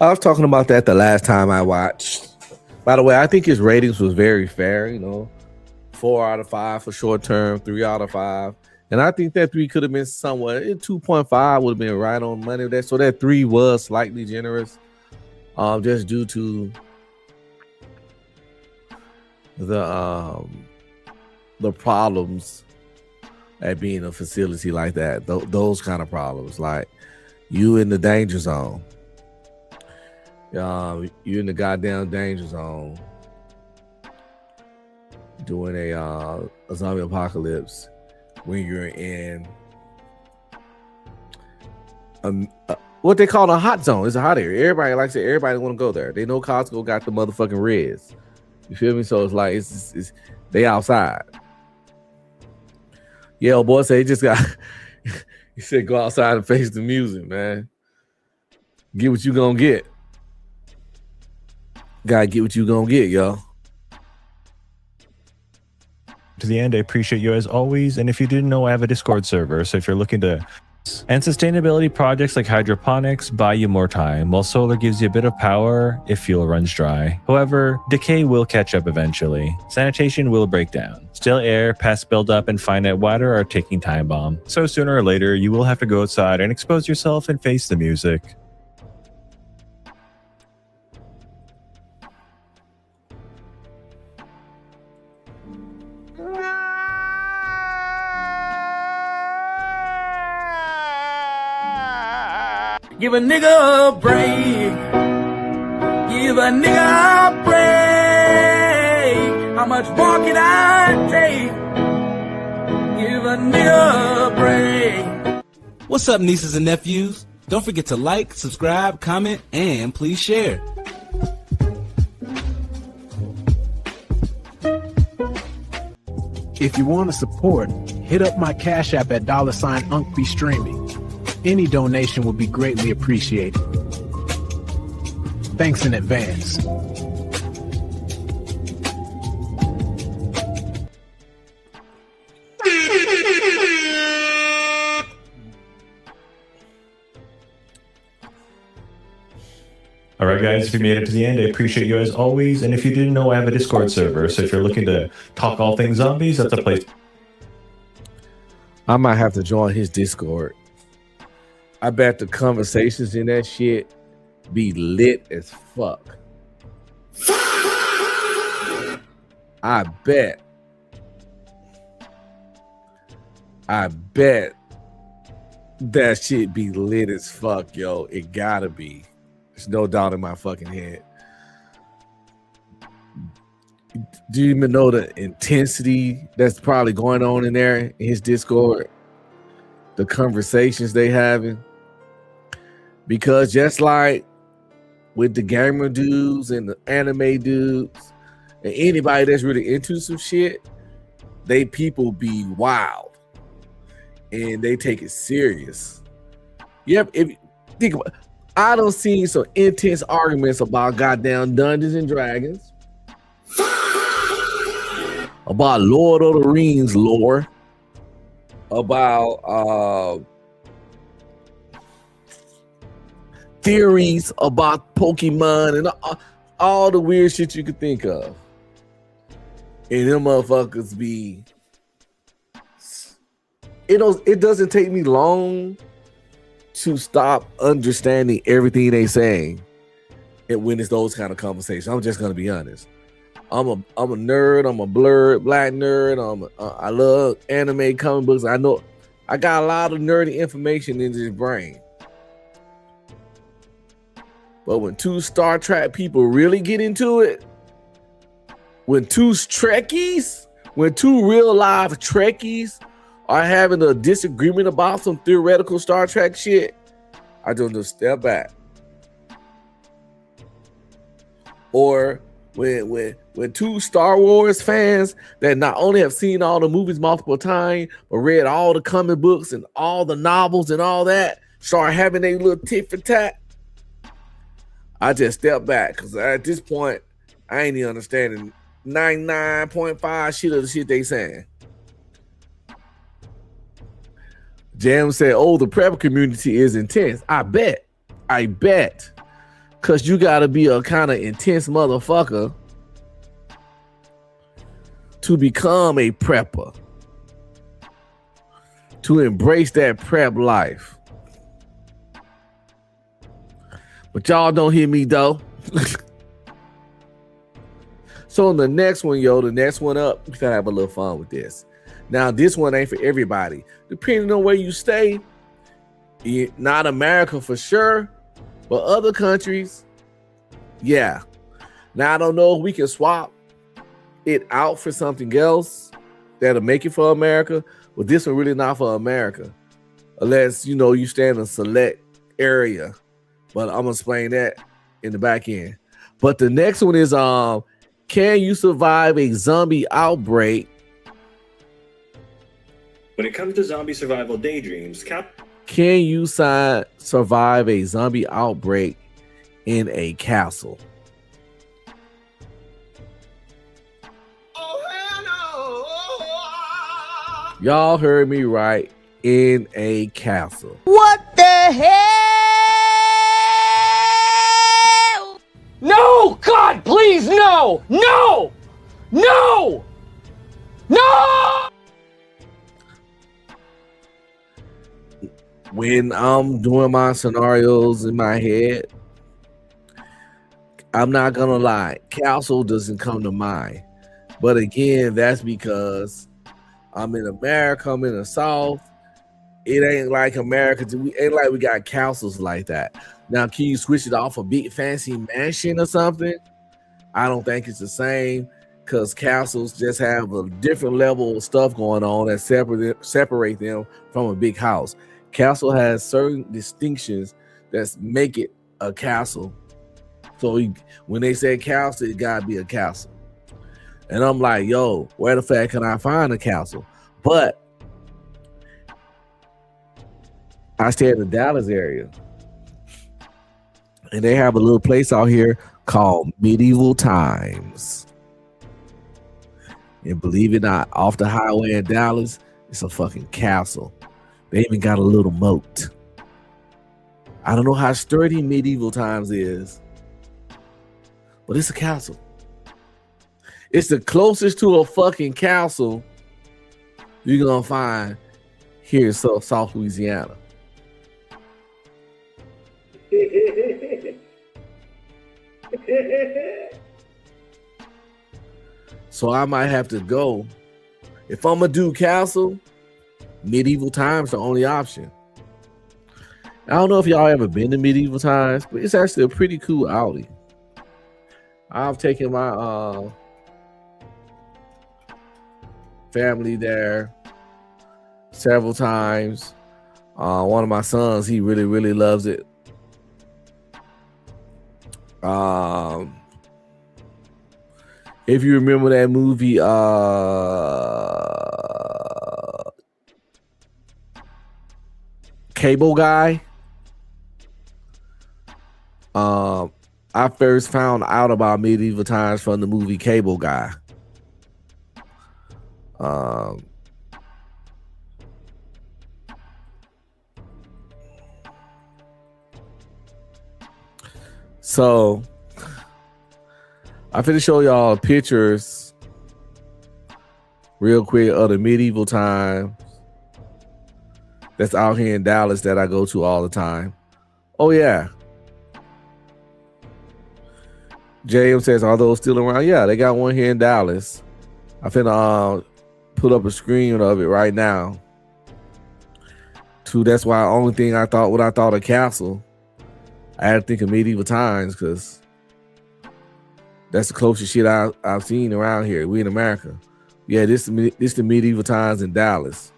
I was talking about that the last time I watched. By the way, I think his ratings was very fair, 4 out of 5 for short term, 3 out of 5. And I think that 3 could have been somewhat, 2.5 would have been right on money. So that 3 was slightly generous, just due to the problems at being a facility like that. Those kind of problems, like you in the danger zone. You in the goddamn danger zone doing a zombie apocalypse when you're in what they call a hot zone. It's a hot area. Everybody likes it. Everybody want to go there. They know Costco got the motherfucking reds. You feel me? So it's like it's they outside. Yeah, old boy said he just got. He said go outside and face the music, man. Get what you gonna get. Gotta get what you gonna get, yo. To the end, I appreciate you as always. And if you didn't know, I have a Discord server. So if you're looking to... And sustainability projects like hydroponics buy you more time, while solar gives you a bit of power if fuel runs dry. However, decay will catch up eventually. Sanitation will break down. Still air, pest buildup, and finite water are a ticking time bomb. So sooner or later, you will have to go outside and expose yourself and face the music. Give a nigga a break. Give a nigga a break. How much more can I take? Give a nigga a break. What's up, nieces and nephews? Don't forget to like, subscribe, comment, and please share. If you want to support, hit up my Cash App at $UncBeStreaming. Any donation would be greatly appreciated. Thanks in advance. Alright guys, if you made it to the end, I appreciate you as always. And if you didn't know, I have a Discord server. So if you're looking to talk all things zombies, that's a place. I might have to join his Discord. I bet the conversations in that shit be lit as fuck. I bet that shit be lit as fuck, yo. It gotta be. There's no doubt in my fucking head. Do you even know the intensity that's probably going on in there in his Discord? The conversations they having? Because just like with the gamer dudes and the anime dudes and anybody that's really into some shit, they people be wild and they take it serious. Yep, if you think about it, I don't see some intense arguments about goddamn Dungeons and Dragons. about Lord of the Rings lore, about theories about Pokemon and all the weird shit you could think of. And them motherfuckers be, it doesn't take me long to stop understanding everything they saying. And when it's those kind of conversations, I'm just gonna be honest. I'm a nerd. I'm a blurred black nerd. I love anime, comic books. I know I got a lot of nerdy information in this brain. But when two Star Trek people really get into it, when two Trekkies, when two real live Trekkies are having a disagreement about some theoretical Star Trek shit, I just step back. Or when two Star Wars fans that not only have seen all the movies multiple times, but read all the comic books and all the novels and all that, start having a little tit for tat, I just step back, because at this point, I ain't even understanding 99.5 shit of the shit they saying. Jam said, oh, the prep community is intense. I bet. Because you got to be a kind of intense motherfucker to become a prepper, to embrace that prep life. But y'all don't hear me though. So in the next one, the next one up, we gotta have a little fun with this. Now, this one ain't for everybody. Depending on where you stay, not America for sure, but other countries, yeah. Now, I don't know if we can swap it out for something else that'll make it for America, but this one really not for America. Unless, you stay in a select area. But I'm gonna explain that in the back end. But the next one is can you survive a zombie outbreak? When it comes to zombie survival daydreams, can you survive a zombie outbreak in a castle? Y'all heard me right. In a castle. What the hell? No! God, please, no! No! No! No! When I'm doing my scenarios in my head, I'm not gonna lie, castle doesn't come to mind. But again, that's because I'm in America, I'm in the South. It ain't like America. Ain't like we got castles like that. Now, can you switch it off a big fancy mansion or something? I don't think it's the same, because castles just have a different level of stuff going on that separate them from a big house. Castle has certain distinctions that make it a castle. So when they say castle, it gotta be a castle. And I'm like, yo, where the fuck can I find a castle? But I stay in the Dallas area, and they have a little place out here called Medieval Times. And believe it or not, off the highway in Dallas, it's a fucking castle. They even got a little moat. I don't know how sturdy Medieval Times is, but it's a castle. It's the closest to a fucking castle you're gonna find here in South Louisiana. So I might have to go. If I'm gonna do castle, Medieval Times the only option. I don't know if y'all ever been to Medieval Times, but it's actually a pretty cool outing. I've taken my family there several times. One of my sons, he really, really loves it. If you remember that movie, Cable Guy, I first found out about Medieval Times from the movie Cable Guy. So I'm finna show y'all pictures real quick of the medieval times that's out here in Dallas that I go to all the time. Oh yeah. JM says, are those still around? Yeah, they got one here in Dallas. I finna put up a screen of it right now. That's why the only thing I thought when I thought of Castle, I had to think of medieval times because that's the closest shit I've seen around here. We in America. Yeah, this the medieval times in Dallas.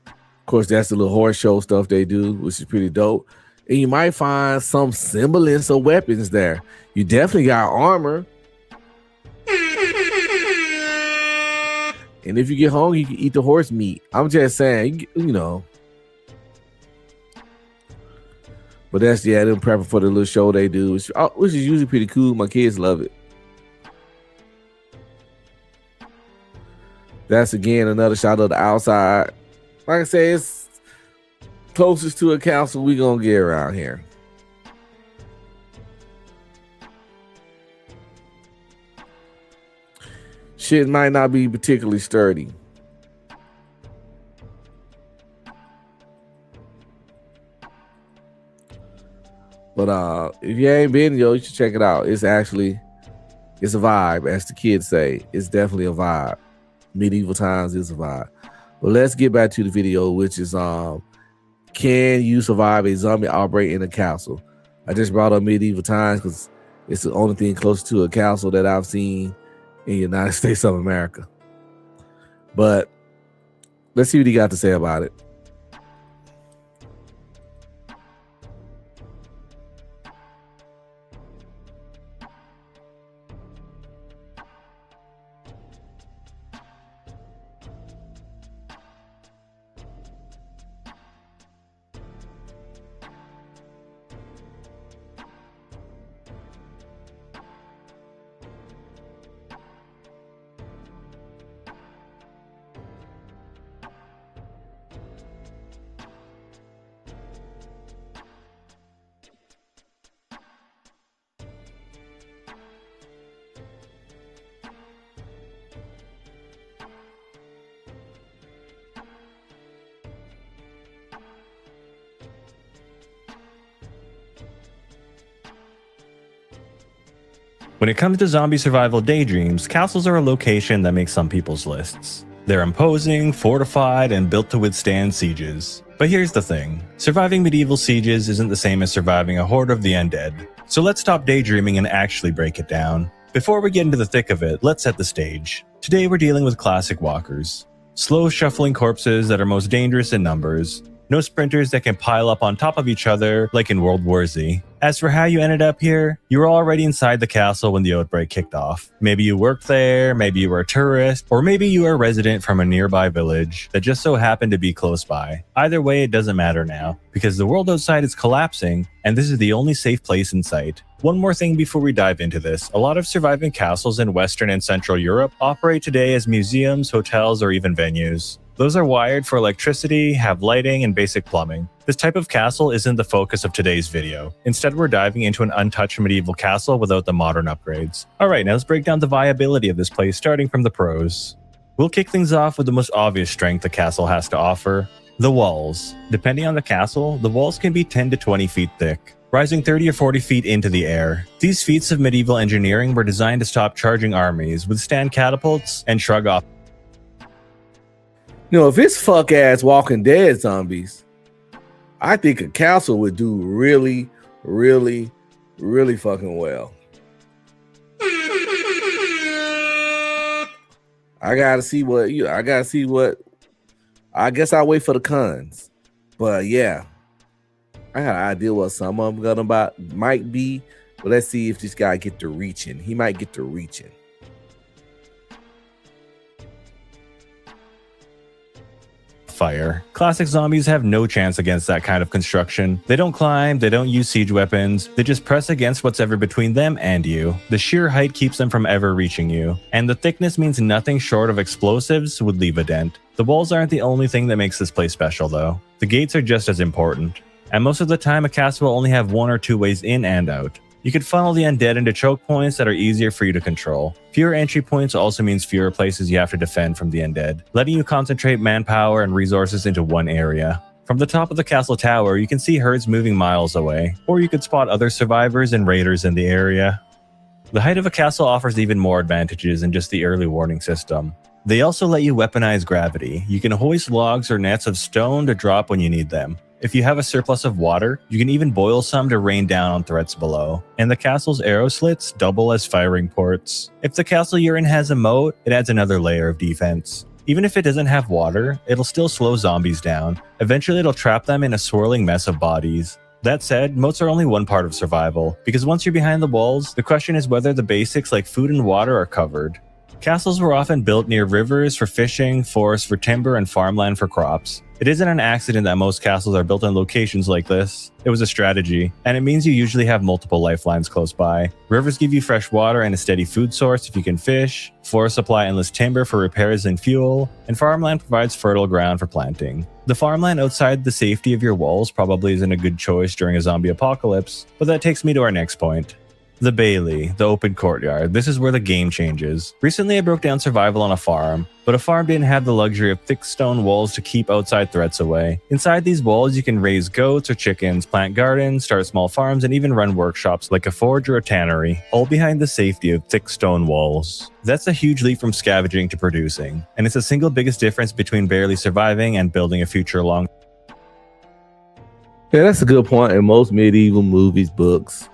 Of course, that's the little horse show stuff they do, which is pretty dope. And you might find some semblance of weapons there. You definitely got armor. And if you get hungry, you can eat the horse meat. I'm just saying, you know. But that's, yeah, them prepping for the little show they do, which is usually pretty cool. My kids love it. That's, again, another shot of the outside. Like I say, it's closest to a castle we gonna get around here. Shit might not be particularly sturdy. But if you ain't been, yo, you should check it out. It's a vibe, as the kids say. It's definitely a vibe. Medieval times is a vibe. But let's get back to the video, which is can you survive a zombie outbreak in a castle? I just brought up medieval times because it's the only thing close to a castle that I've seen in the United States of America. But let's see what he got to say about it. When it comes to zombie survival daydreams, castles are a location that makes some people's lists. They're imposing, fortified, and built to withstand sieges. But here's the thing, surviving medieval sieges isn't the same as surviving a horde of the undead. So let's stop daydreaming and actually break it down. Before we get into the thick of it, let's set the stage. Today we're dealing with classic walkers. Slow shuffling corpses that are most dangerous in numbers. No sprinters that can pile up on top of each other like in World War Z. As for how you ended up here, you were already inside the castle when the outbreak kicked off. Maybe you worked there, maybe you were a tourist, or maybe you were a resident from a nearby village that just so happened to be close by. Either way, it doesn't matter now, because the world outside is collapsing, and this is the only safe place in sight. One more thing before we dive into this, a lot of surviving castles in Western and Central Europe operate today as museums, hotels, or even venues. Those are wired for electricity, have lighting, and basic plumbing. This type of castle isn't the focus of today's video. Instead, we're diving into an untouched medieval castle without the modern upgrades. Alright, now let's break down the viability of this place, starting from the pros. We'll kick things off with the most obvious strength the castle has to offer, the walls. Depending on the castle, the walls can be 10 to 20 feet thick, rising 30 or 40 feet into the air. These feats of medieval engineering were designed to stop charging armies, withstand catapults, and shrug off. You know, if it's fuck ass Walking Dead zombies, I think a castle would do really, really, really fucking well. I gotta see what I guess I'll wait for the cons. But yeah, I got an idea what some of them might be. But let's see if this guy get to reaching. He might get to reaching. fire. Classic zombies have no chance against that kind of construction. They don't climb, they don't use siege weapons, they just press against what's ever between them and you. The sheer height keeps them from ever reaching you, and the thickness means nothing short of explosives would leave a dent. The walls aren't the only thing that makes this place special though. The gates are just as important. And most of the time a castle will only have 1 or 2 ways in and out. You could funnel the undead into choke points that are easier for you to control. Fewer entry points also means fewer places you have to defend from the undead, letting you concentrate manpower and resources into one area. From the top of the castle tower, you can see herds moving miles away, or you could spot other survivors and raiders in the area. The height of a castle offers even more advantages than just the early warning system. They also let you weaponize gravity. You can hoist logs or nets of stone to drop when you need them. If you have a surplus of water, you can even boil some to rain down on threats below. And the castle's arrow slits double as firing ports. If the castle you're in has a moat, it adds another layer of defense. Even if it doesn't have water, it'll still slow zombies down. Eventually it'll trap them in a swirling mess of bodies. That said, moats are only one part of survival, because once you're behind the walls, the question is whether the basics like food and water are covered. Castles were often built near rivers for fishing, forests for timber, and farmland for crops. It isn't an accident that most castles are built in locations like this. It was a strategy, and it means you usually have multiple lifelines close by. Rivers give you fresh water and a steady food source if you can fish, forests supply endless timber for repairs and fuel, and farmland provides fertile ground for planting. The farmland outside the safety of your walls probably isn't a good choice during a zombie apocalypse, but that takes me to our next point. The Bailey, the open courtyard. This is where the game changes. Recently I broke down survival on a farm, but a farm didn't have the luxury of thick stone walls to keep outside threats away. Inside these walls you can raise goats or chickens, plant gardens, start small farms, and even run workshops like a forge or a tannery, all behind the safety of thick stone walls. That's a huge leap from scavenging to producing, and it's the single biggest difference between barely surviving and building a future long. Yeah, that's a good point. In most medieval movies, books,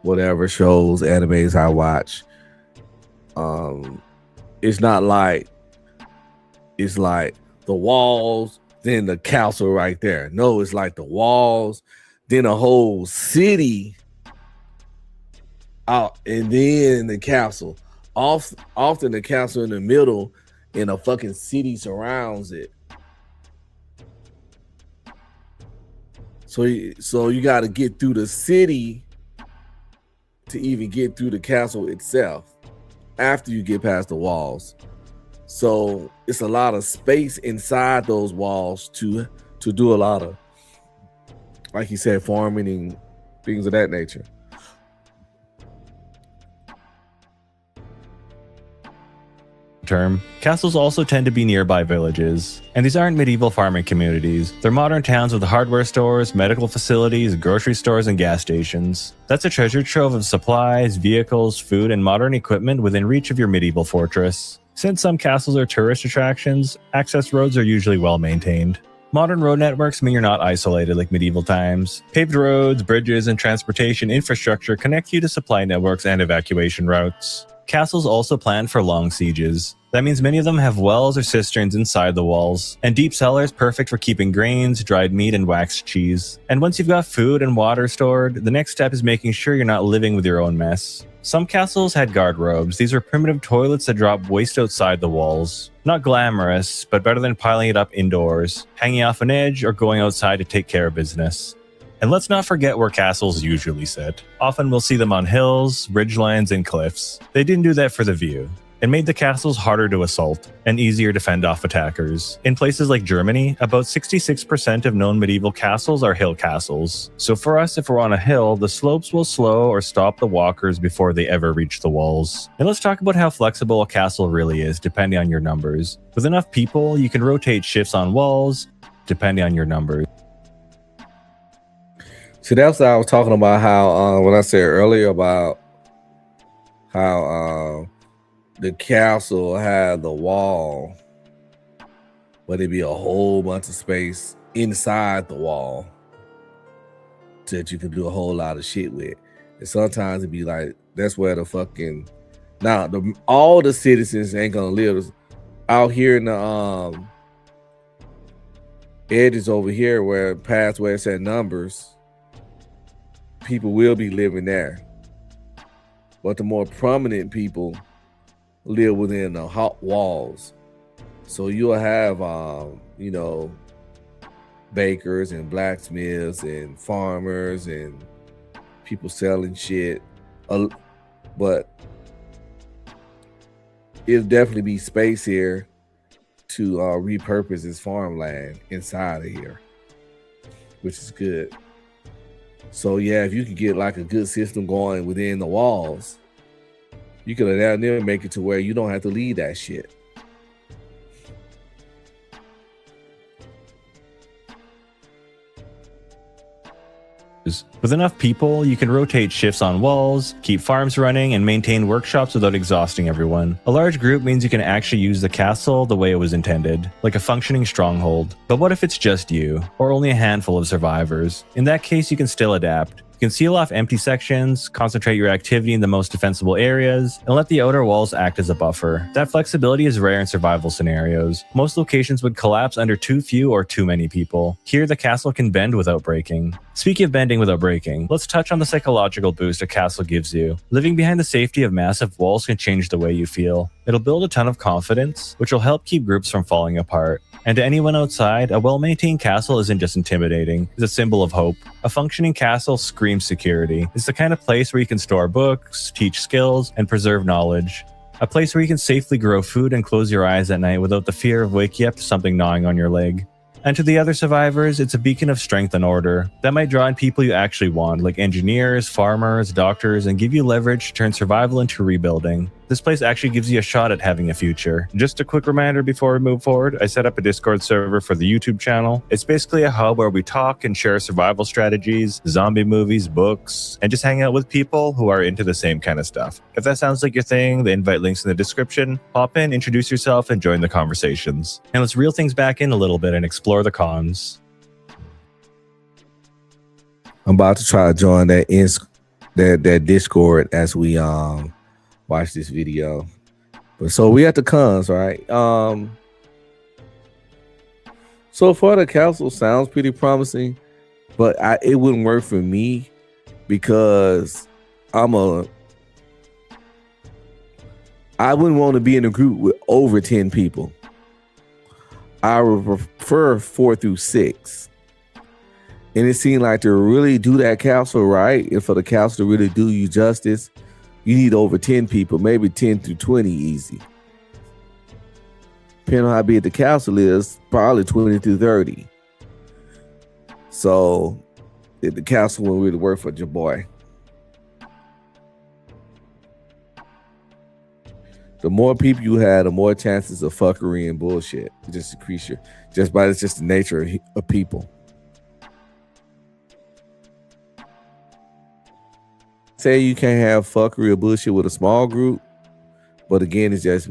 whatever shows, animes I watch, it's not like it's like the walls, then the castle right there. No, it's like the walls, then a whole city out, and then the castle. Often the castle in the middle, and a fucking city surrounds it. So you got to get through the city to even get through the castle itself after you get past the walls. So it's a lot of space inside those walls to do a lot of, like you said, farming and things of that nature. Term. Castles also tend to be nearby villages, and these aren't medieval farming communities. They're modern towns with hardware stores, medical facilities, grocery stores, and gas stations. That's a treasure trove of supplies, vehicles, food, and modern equipment within reach of your medieval fortress. Since some castles are tourist attractions, access roads are usually well maintained. Modern road networks mean you're not isolated like medieval times. Paved roads, bridges, and transportation infrastructure connect you to supply networks and evacuation routes. Castles also plan for long sieges. That means many of them have wells or cisterns inside the walls, and deep cellars perfect for keeping grains, dried meat, and waxed cheese. And once you've got food and water stored, the next step is making sure you're not living with your own mess. Some castles had guard robes. These are primitive toilets that drop waste outside the walls. Not glamorous, but better than piling it up indoors, hanging off an edge, or going outside to take care of business. And let's not forget where castles usually sit. Often we'll see them on hills, ridgelines, and cliffs. They didn't do that for the view. It made the castles harder to assault and easier to fend off attackers. In places like Germany, about 66% of known medieval castles are hill castles. So for us, if we're on a hill, the slopes will slow or stop the walkers before they ever reach the walls. And let's talk about how flexible a castle really is, depending on your numbers. With enough people, you can rotate shifts on walls, depending on your numbers. See, that's what I was talking about, how when I said earlier about how the castle had the wall, but it'd be a whole bunch of space inside the wall that you can do a whole lot of shit with. And sometimes it'd be like, that's where the fucking, now all the citizens ain't gonna live out here in the edges over here where past where it said numbers. People will be living there, but the more prominent people live within the hot walls. So you'll have, bakers and blacksmiths and farmers and people selling shit. But it'll definitely be space here to repurpose this farmland inside of here, which is good. So yeah, if you could get like a good system going within the walls, you could down there make it to where you don't have to leave that shit. With enough people, you can rotate shifts on walls, keep farms running, and maintain workshops without exhausting everyone. A large group means you can actually use the castle the way it was intended, like a functioning stronghold. But what if it's just you, or only a handful of survivors? In that case, you can still adapt. You can seal off empty sections, concentrate your activity in the most defensible areas, and let the outer walls act as a buffer. That flexibility is rare in survival scenarios. Most locations would collapse under too few or too many people. Here, the castle can bend without breaking. Speaking of bending without breaking, let's touch on the psychological boost a castle gives you. Living behind the safety of massive walls can change the way you feel. It'll build a ton of confidence, which will help keep groups from falling apart. And to anyone outside, a well-maintained castle isn't just intimidating, it's a symbol of hope. A functioning castle screams security. It's the kind of place where you can store books, teach skills, and preserve knowledge. A place where you can safely grow food and close your eyes at night without the fear of waking up to something gnawing on your leg. And to the other survivors, it's a beacon of strength and order. That might draw in people you actually want, like engineers, farmers, doctors, and give you leverage to turn survival into rebuilding. This place actually gives you a shot at having a future. Just a quick reminder before we move forward, I set up a Discord server for the YouTube channel. It's basically a hub where we talk and share survival strategies, zombie movies, books, and just hang out with people who are into the same kind of stuff. If that sounds like your thing, the invite link's in the description. Hop in, introduce yourself, and join the conversations. And let's reel things back in a little bit and explore the cons. I'm about to try to join that Discord as we watch this video. But so we at the cons, right? So far the castle sounds pretty promising, but it wouldn't work for me because I wouldn't want to be in a group with over 10 people. I would prefer 4 through 6. And it seemed like to really do that castle right, and for the castle to really do you justice, you need over 10 people, maybe 10 through 20 easy. Depending on how big the castle is, probably 20 through 30. So the castle won't really work for your boy. The more people you have, the more chances of fuckery and bullshit. It just increase your, it's just the nature of people. Say you can't have fuckery or bullshit with a small group, but again, it's just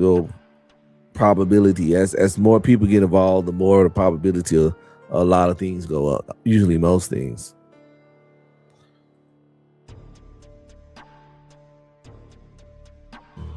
probability. As more people get involved, the more the probability of a lot of things go up. Usually most things.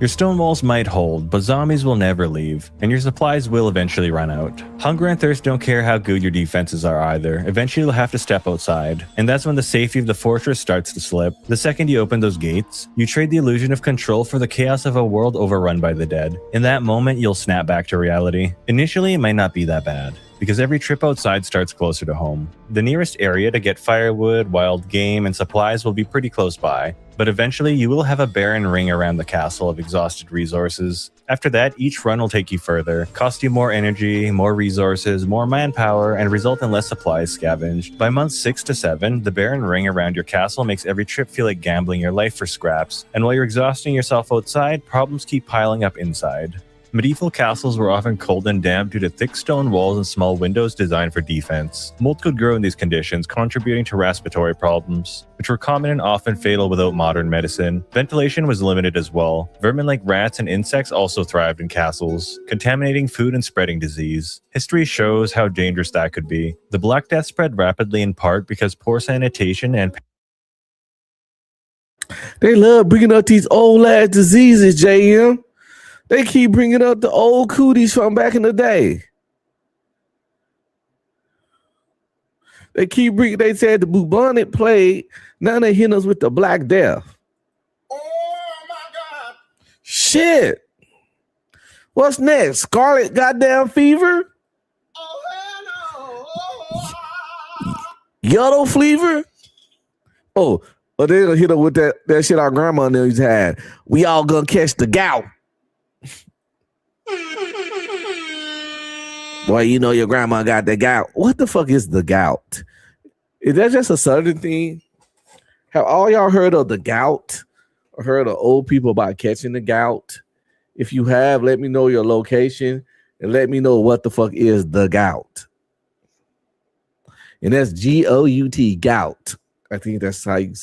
Your stone walls might hold, but zombies will never leave, and your supplies will eventually run out. Hunger and thirst don't care how good your defenses are either. Eventually you'll have to step outside, and that's when the safety of the fortress starts to slip. The second you open those gates, you trade the illusion of control for the chaos of a world overrun by the dead. In that moment, you'll snap back to reality. Initially, it might not be that bad, because every trip outside starts closer to home. The nearest area to get firewood, wild game, and supplies will be pretty close by, but eventually you will have a barren ring around the castle of exhausted resources. After that, each run will take you further, cost you more energy, more resources, more manpower, and result in less supplies scavenged. By months 6 to 7, the barren ring around your castle makes every trip feel like gambling your life for scraps, and while you're exhausting yourself outside, problems keep piling up inside. Medieval castles were often cold and damp due to thick stone walls and small windows designed for defense. Mold could grow in these conditions, contributing to respiratory problems, which were common and often fatal without modern medicine. Ventilation was limited as well. Vermin like rats and insects also thrived in castles, contaminating food and spreading disease. History shows how dangerous that could be. The Black Death spread rapidly in part because poor sanitation and they love bringing up these old ass diseases, JM. They keep bringing up the old cooties from back in the day. They said the bubonic plague. Now they hit us with the Black Death. Oh my God. Shit. What's next? Scarlet goddamn fever? Yellow fever? Oh, but they're gonna hit her with that shit our grandma always had. We all gonna catch the gout. Boy, you know your grandma got the gout. What the fuck is the gout? Is that just a southern thing? Have all y'all heard of the gout? Or heard of old people about catching the gout? If you have, let me know your location and let me know what the fuck is the gout. And that's G-O-U-T, gout. I think that's how you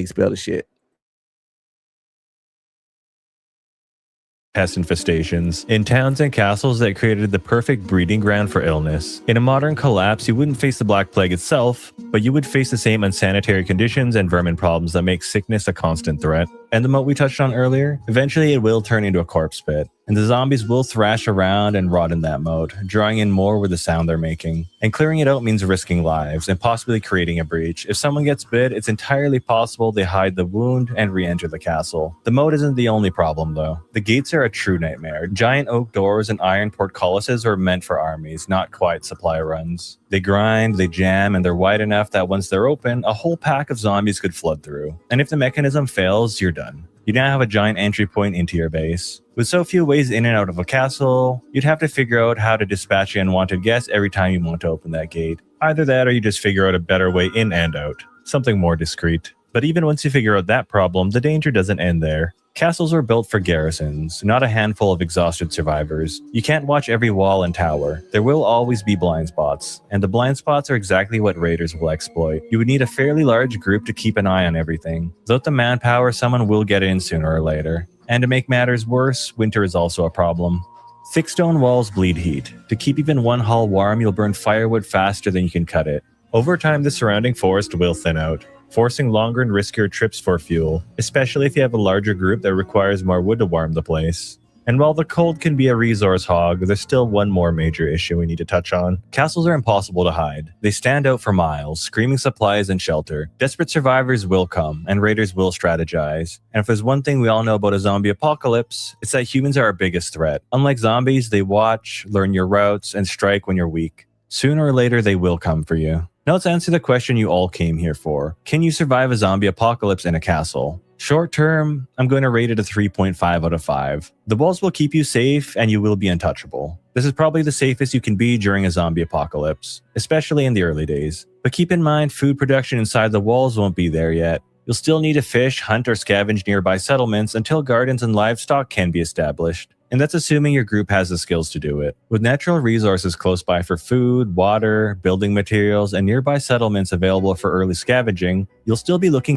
spell the shit. Pest infestations in towns and castles that created the perfect breeding ground for illness. In a modern collapse, you wouldn't face the Black Plague itself, but you would face the same unsanitary conditions and vermin problems that make sickness a constant threat. And the moat we touched on earlier, eventually it will turn into a corpse pit, and the zombies will thrash around and rot in that moat, drawing in more with the sound they're making. And clearing it out means risking lives and possibly creating a breach. If someone gets bit, it's entirely possible they hide the wound and re-enter the castle. The moat isn't the only problem though. The gates are a true nightmare. Giant oak doors and iron portcullises are meant for armies, not quiet supply runs. They grind, they jam, and they're wide enough that once they're open, a whole pack of zombies could flood through. And if the mechanism fails, you're done. You now have a giant entry point into your base. With so few ways in and out of a castle, you'd have to figure out how to dispatch an unwanted guest every time you want to open that gate. Either that or you just figure out a better way in and out. Something more discreet. But even once you figure out that problem, the danger doesn't end there. Castles are built for garrisons, not a handful of exhausted survivors. You can't watch every wall and tower. There will always be blind spots, and the blind spots are exactly what raiders will exploit. You would need a fairly large group to keep an eye on everything. Without the manpower, someone will get in sooner or later. And to make matters worse, winter is also a problem. Thick stone walls bleed heat. To keep even one hall warm, you'll burn firewood faster than you can cut it. Over time, the surrounding forest will thin out, forcing longer and riskier trips for fuel, especially if you have a larger group that requires more wood to warm the place. And while the cold can be a resource hog, there's still one more major issue we need to touch on. Castles are impossible to hide. They stand out for miles, screaming supplies and shelter. Desperate survivors will come, and raiders will strategize. And if there's one thing we all know about a zombie apocalypse, it's that humans are our biggest threat. Unlike zombies, they watch, learn your routes, and strike when you're weak. Sooner or later, they will come for you. Now let's answer the question you all came here for. Can you survive a zombie apocalypse in a castle? Short term, I'm going to rate it a 3.5 out of 5. The walls will keep you safe and you will be untouchable. This is probably the safest you can be during a zombie apocalypse, especially in the early days. But keep in mind, food production inside the walls won't be there yet. You'll still need to fish, hunt, or scavenge nearby settlements until gardens and livestock can be established. And that's assuming your group has the skills to do it. With natural resources close by for food, water, building materials, and nearby settlements available for early scavenging, you'll still be looking.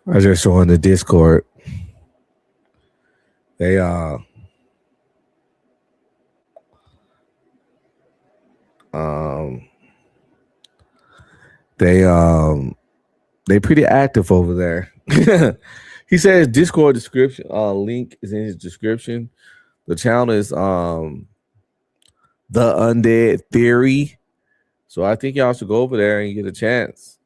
I just saw on the Discord. They pretty active over there. He says Discord description link is in his description. The channel is The Undead Theory. So I think y'all should go over there and get a chance.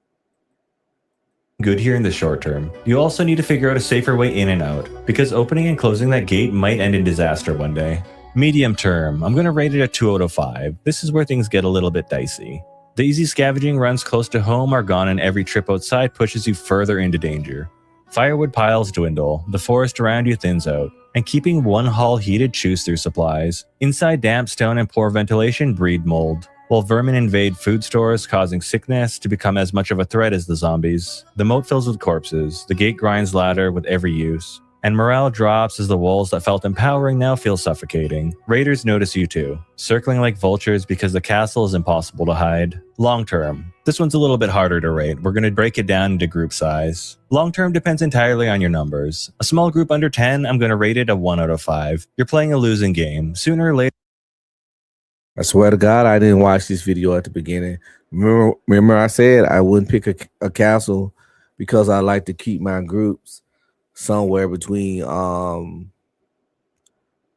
Good here in the short term. You also need to figure out a safer way in and out, because opening and closing that gate might end in disaster one day. Medium term, I'm going to rate it a 2 out of 5. This is where things get a little bit dicey. The easy scavenging runs close to home are gone, and every trip outside pushes you further into danger. Firewood piles dwindle, the forest around you thins out, and keeping one hall heated chews through supplies. Inside, damp stone and poor ventilation breed mold, while vermin invade food stores, causing sickness to become as much of a threat as the zombies. The moat fills with corpses, the gate grinds louder with every use, and morale drops as the walls that felt empowering now feel suffocating. Raiders notice you too, circling like vultures because the castle is impossible to hide. Long term, this one's a little bit harder to rate. We're going to break it down into group size. Long term depends entirely on your numbers. A small group under 10, I'm going to rate it a 1 out of 5. You're playing a losing game. Sooner or later, I swear to God, I didn't watch this video at the beginning. Remember I said I wouldn't pick a castle because I like to keep my groups somewhere between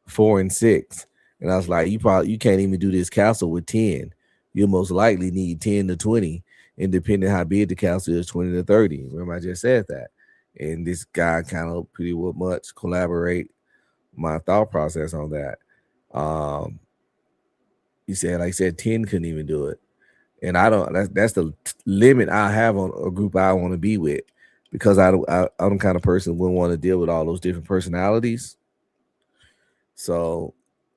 4 and 6. And I was like, you can't even do this castle with 10. You'll most likely need 10 to 20, and depending how big the castle is, 20 to 30. Remember, I just said that. And this guy kind of pretty much collaborate my thought process on that. He said, like I said, 10 couldn't even do it. And I don't, that's the limit I have on a group I want to be with, because I'm the kind of person who wouldn't want to deal with all those different personalities. So,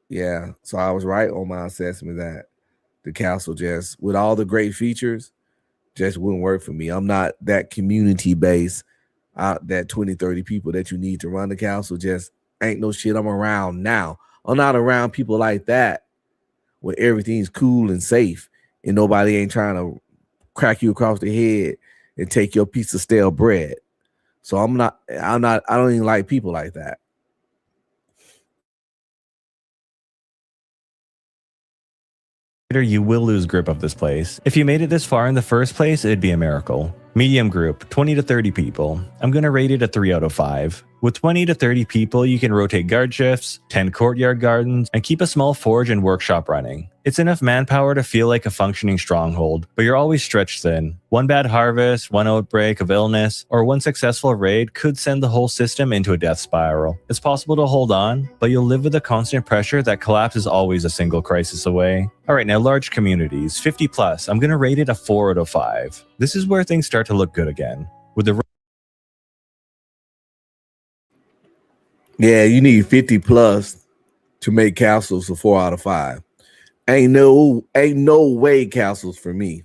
yeah. So I was right on my assessment that the castle just, with all the great features, just wouldn't work for me. I'm not that community based, that 20, 30 people that you need to run the castle. Just ain't no shit I'm around now. I'm not around people like that where everything's cool and safe and nobody ain't trying to crack you across the head and take your piece of stale bread. So I don't even like people like that. You will lose grip of this place. If you made it this far in the first place, it'd be a miracle. Medium group, 20 to 30 people. I'm gonna rate it a 3 out of 5. With 20 to 30 people, you can rotate guard shifts, 10 courtyard gardens, and keep a small forge and workshop running. It's enough manpower to feel like a functioning stronghold, but you're always stretched thin. One bad harvest, one outbreak of illness, or one successful raid could send the whole system into a death spiral. It's possible to hold on, but you'll live with the constant pressure that collapse is always a single crisis away. Alright, now large communities, 50 plus, I'm gonna rate it a 4 out of 5. This is where things start to look good again. With the Yeah, you need 50 plus to make castles a 4 out of 5. Ain't no way castles for me.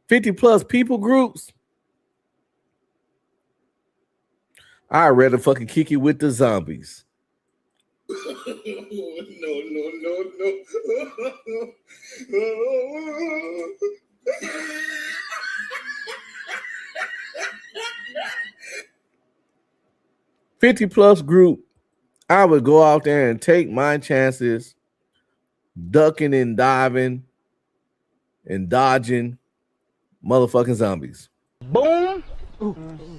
50 plus people groups. I'd rather fucking kick it with the zombies. No. 50 plus group, I would go out there and take my chances, ducking and diving and dodging motherfucking zombies. Boom,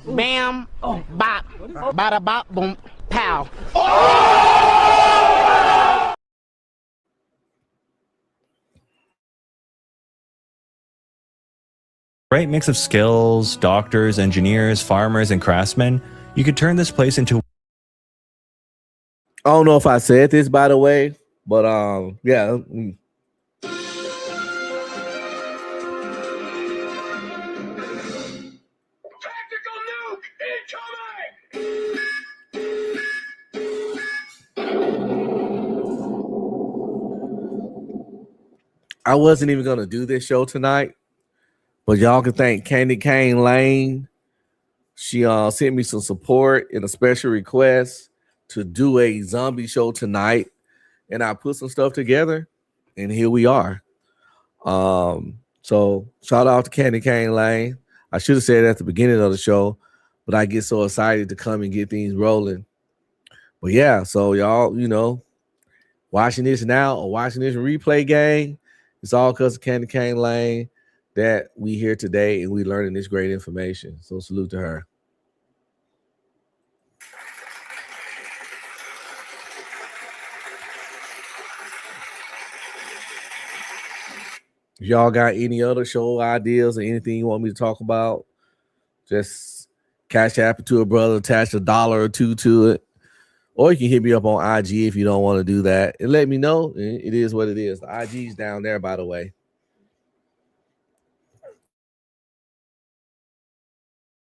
bam, bop, bada bop, boom, pow. Right mix of skills, doctors, engineers, farmers, and craftsmen, you could turn this place into... I don't know if I said this, by the way, but yeah. I wasn't even gonna do this show tonight, but y'all can thank Candy Cane Lane. She sent me some support and a special request to do a zombie show tonight, and I put some stuff together, and here we are. So shout out to Candy Cane Lane. I should have said it at the beginning of the show, but I get so excited to come and get things rolling. But yeah, so y'all, you know, watching this now or watching this replay game, it's all because of Candy Cane Lane that we here today and we learning this great information. So salute to her. If y'all got any other show ideas or anything you want me to talk about, just cash app it to a brother, attach $1 or $2 to it. Or you can hit me up on IG if you don't want to do that and let me know. It is what it is. The IG's down there, by the way.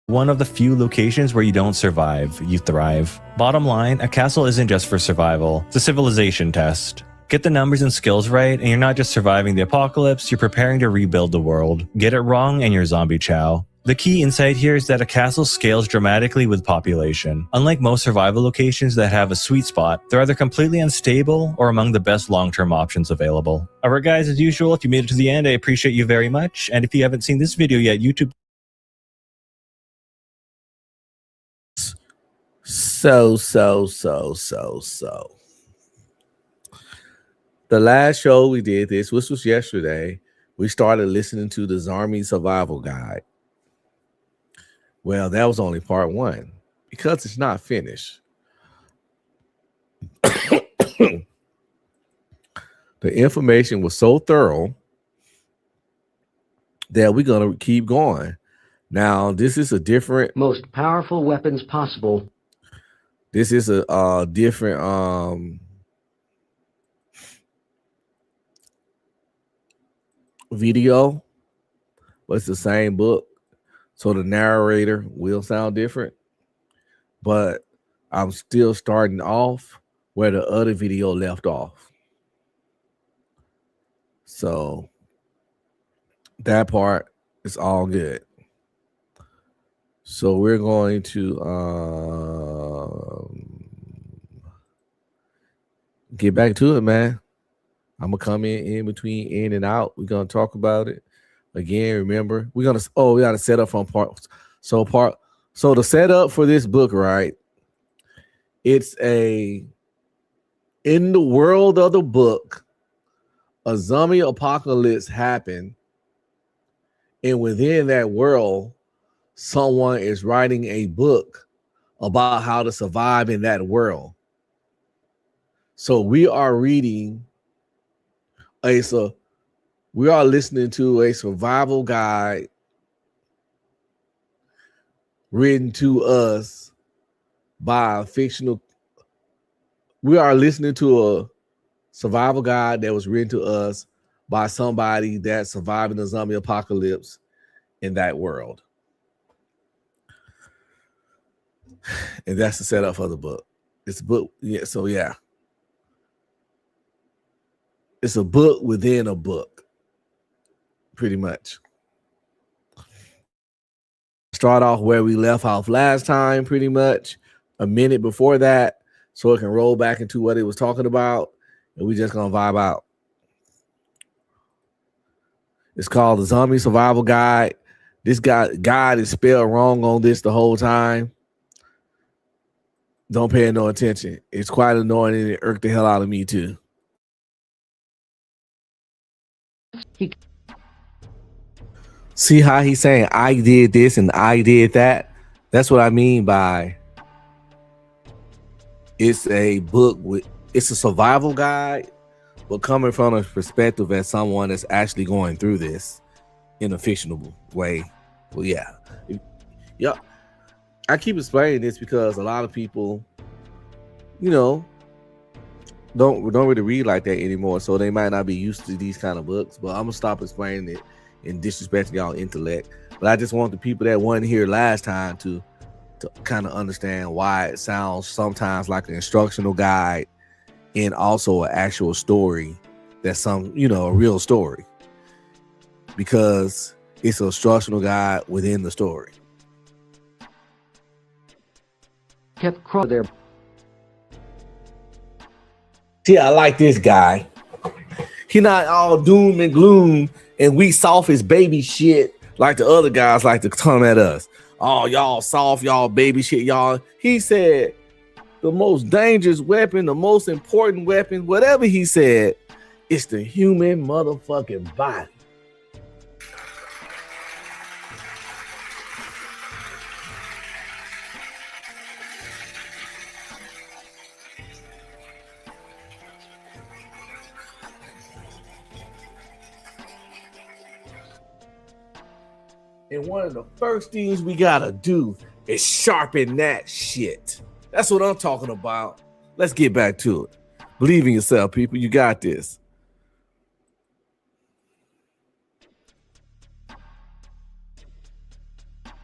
One of the few locations where you don't survive, you thrive. Bottom line, a castle isn't just for survival, it's a civilization test. Get the numbers and skills right, and you're not just surviving the apocalypse, you're preparing to rebuild the world. Get it wrong, and you're zombie chow. The key insight here is that a castle scales dramatically with population. Unlike most survival locations that have a sweet spot, they're either completely unstable or among the best long-term options available. Alright guys, as usual, if you made it to the end, I appreciate you very much, and if you haven't seen this video yet, YouTube... So. The last show we did this, which was yesterday, we started listening to the Zombie Survival Guide. Well, that was only part 1 because it's not finished. The information was so thorough that we're going to keep going. Now, this is a different, most powerful weapons possible. this is a different video, but it's the same book. So the narrator will sound different, but I'm still starting off where the other video left off. So that part is all good. So we're going to get back to it, man. I'm gonna come in between in and out. We're gonna talk about it again. Remember, we gotta set up from part. So the setup for this book, right? It's in the world of the book, a zombie apocalypse happened, and within that world, someone is writing a book about how to survive in that world. So we are listening to a survival guide written to us by a fictional. We are listening to a survival guide that was written to us by somebody that survived in the zombie apocalypse in that world. And that's the setup for the book. It's a book. Yeah. So yeah. It's a book within a book, pretty much. Start off where we left off last time, pretty much a minute before that, so it can roll back into what it was talking about, and we just gonna vibe out. It's called the Zombie Survival Guide. This guide is spelled wrong on this the whole time. Don't pay no attention. It's quite annoying and it irked the hell out of me too. See how he's saying I did this and I did that? That's what I mean by it's a book it's a survival guide, but coming from a perspective as someone that's actually going through this in a fictional way. Well, yeah. I keep explaining this because a lot of people, don't really read like that anymore, so they might not be used to these kind of books. But I'm gonna stop explaining it and disrespecting y'all intellect. But I just want the people that weren't here last time to kind of understand why it sounds sometimes like an instructional guide and also an actual story that's a real story, because it's an instructional guide within the story. Kept crow there. See, I like this guy. He not all doom and gloom and we soft as baby shit like the other guys like to come at us. Oh, y'all soft, y'all baby shit, y'all. He said the most dangerous weapon, the most important weapon, whatever he said, it's the human motherfucking body. And one of the first things we gotta do is sharpen that shit. That's what I'm talking about. Let's get back to it. Believe in yourself, people. You got this.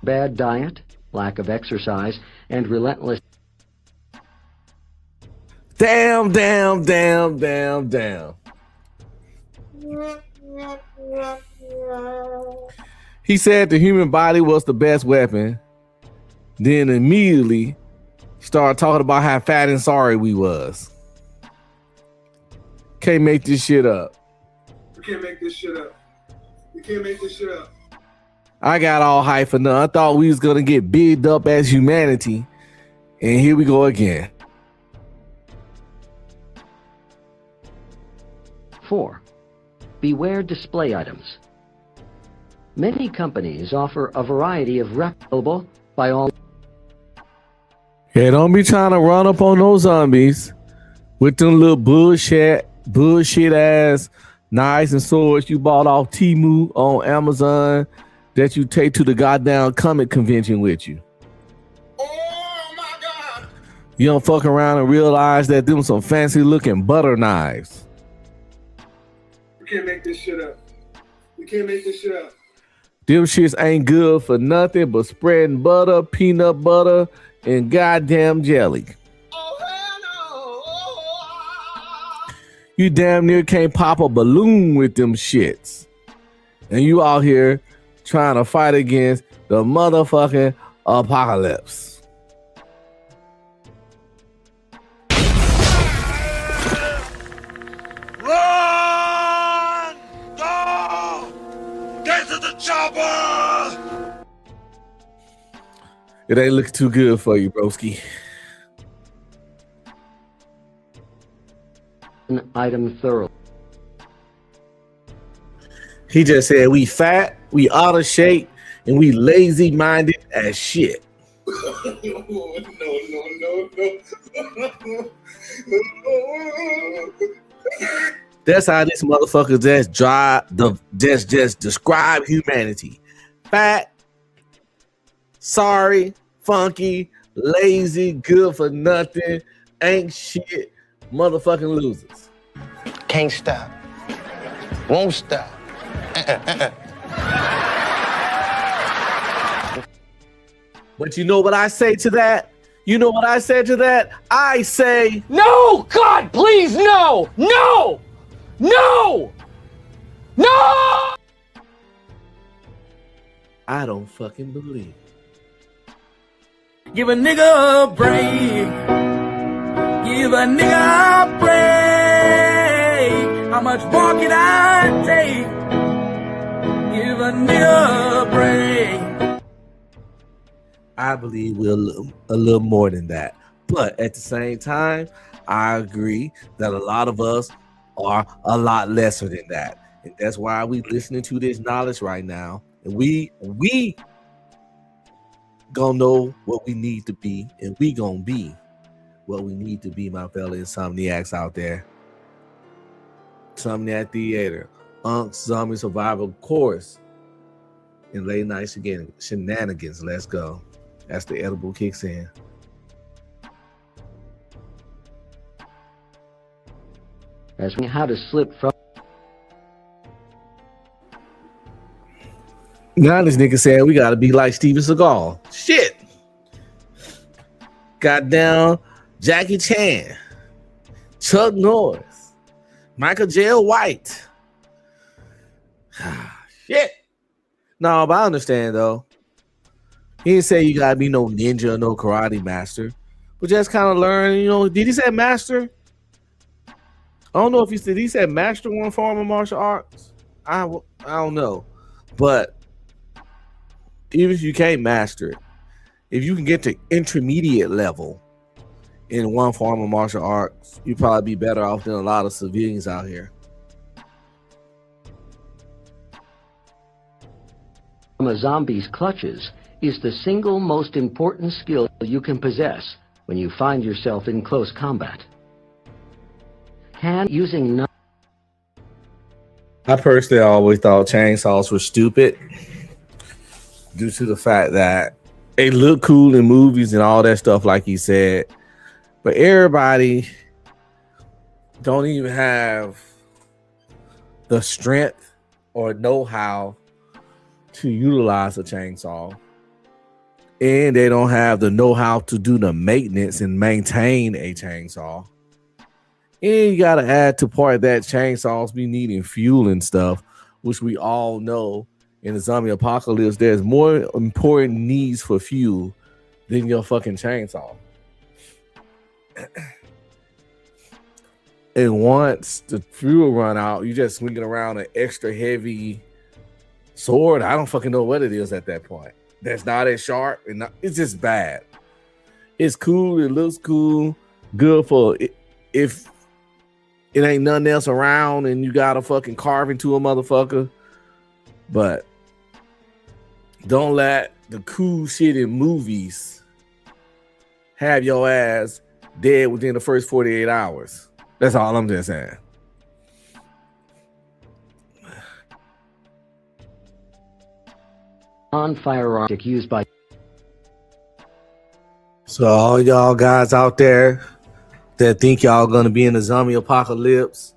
Bad diet, lack of exercise, and relentless. Damn. He said the human body was the best weapon. Then immediately started talking about how fat and sorry we was. Can't make this shit up. You can't make this shit up. You can't make this shit up. I got all hype for nothing. I thought we was gonna get bigged up as humanity. And here we go again. 4. Beware display items. Many companies offer a variety of replicable by all. Hey, don't be trying to run up on those zombies with them little bullshit ass knives and swords you bought off Temu on Amazon that you take to the goddamn comic convention with you. Oh my God! You don't fuck around and realize that them some fancy looking butter knives. You can't make this shit up. You can't make this shit up. Them shits ain't good for nothing but spreading butter, peanut butter, and goddamn jelly. You damn near can't pop a balloon with them shits. And you out here trying to fight against the motherfucking apocalypse. Run! Go! Get to the chopper! It ain't looking too good for you, broski. An item thoroughly. He just said we fat, we out of shape, and we lazy-minded as shit. No. That's how this motherfucker just describe humanity. Fat, sorry, funky, lazy, good for nothing, ain't shit, motherfucking losers. Can't stop. Won't stop. But you know what I say to that? You know what I say to that? I say, No! God, please, no! No! No! No! I don't fucking believe. Give a nigga a break. Give a nigga a break. How much more can I take? Give a nigga a break. I believe we're a little more than that. But at the same time, I agree that a lot of us are a lot lesser than that. And that's why we listening to this knowledge right now. And we gonna know what we need to be, and we gonna be what we need to be, my fellow insomniacs out there. Insomniac Theater, Unc's Zombie Survival Course, and Late Night Shenanigans. Let's go. That's the edible kicks in. As we how to slip from. Now this nigga said we gotta be like Steven Seagal. Shit. Goddamn Jackie Chan, Chuck Norris, Michael J. White. Shit. No, but I understand though. He didn't say you gotta be no ninja or no karate master, but just kind of learn. You know, did he say master? I don't know if he said master one form of martial arts. I don't know, but even if you can't master it, if you can get to intermediate level in one form of martial arts, you'd probably be better off than a lot of civilians out here. From a zombie's clutches is the single most important skill you can possess when you find yourself in close combat. Hand using I personally always thought chainsaws were stupid due to the fact that they look cool in movies and all that stuff, like he said, but everybody don't even have the strength or know-how to utilize a chainsaw, and they don't have the know-how to do the maintenance and maintain a chainsaw. And you got to add to part that chainsaws be needing fuel and stuff, which we all know in the zombie apocalypse, there's more important needs for fuel than your fucking chainsaw. And once the fuel run out, you just swinging around an extra heavy sword. I don't fucking know what it is at that point. That's not as sharp, and it's just bad. It's cool. It looks cool. Good for it. If it ain't nothing else around and you got to fucking carve into a motherfucker. But don't let the cool shit in movies have your ass dead within the first 48 hours. That's all I'm just saying. non-firearm used by. So all y'all guys out there that think y'all gonna be in the zombie apocalypse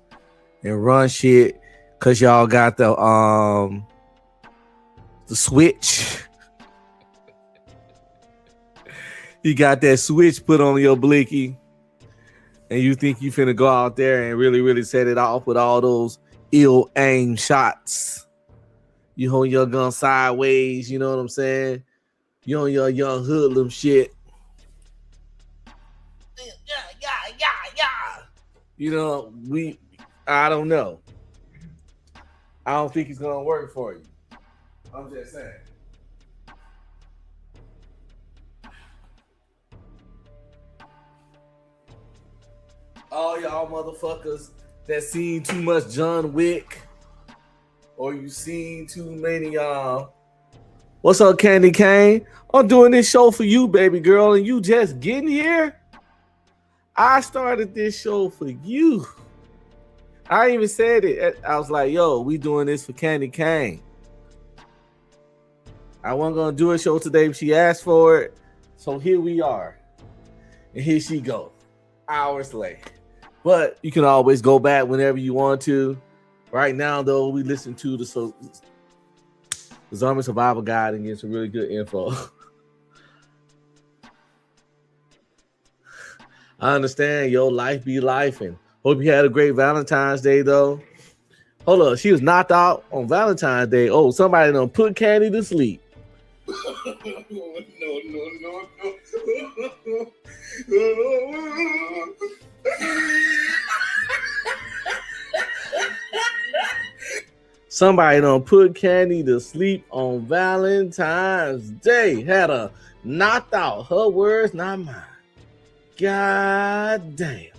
and run shit because y'all got the switch. You got that switch put on your blicky, and you think you finna go out there and really set it off with all those ill-aimed shots. You hold your gun sideways, you know what I'm saying? You on your young hoodlum shit. You know, I don't know. I don't think it's gonna work for you. I'm just saying. All y'all motherfuckers that seen too much John Wick, or you seen too many what's up, Candy Cane? I'm doing this show for you, baby girl, and you just getting here. I started this show for you. I even said it. I was like, yo, we doing this for Candy Cane. I wasn't gonna do a show today, but she asked for it. So here we are. And here she go. Hours late. But you can always go back whenever you want to. Right now, though, we listen to the Zombie Survival Guide and get some really good info. I understand your life be life, and hope you had a great Valentine's Day, though. Hold up, she was knocked out on Valentine's Day. Oh, somebody done put Candy to sleep. No. Somebody done put Candy to sleep on Valentine's Day. Had her knocked out. Her words, not mine. God damn.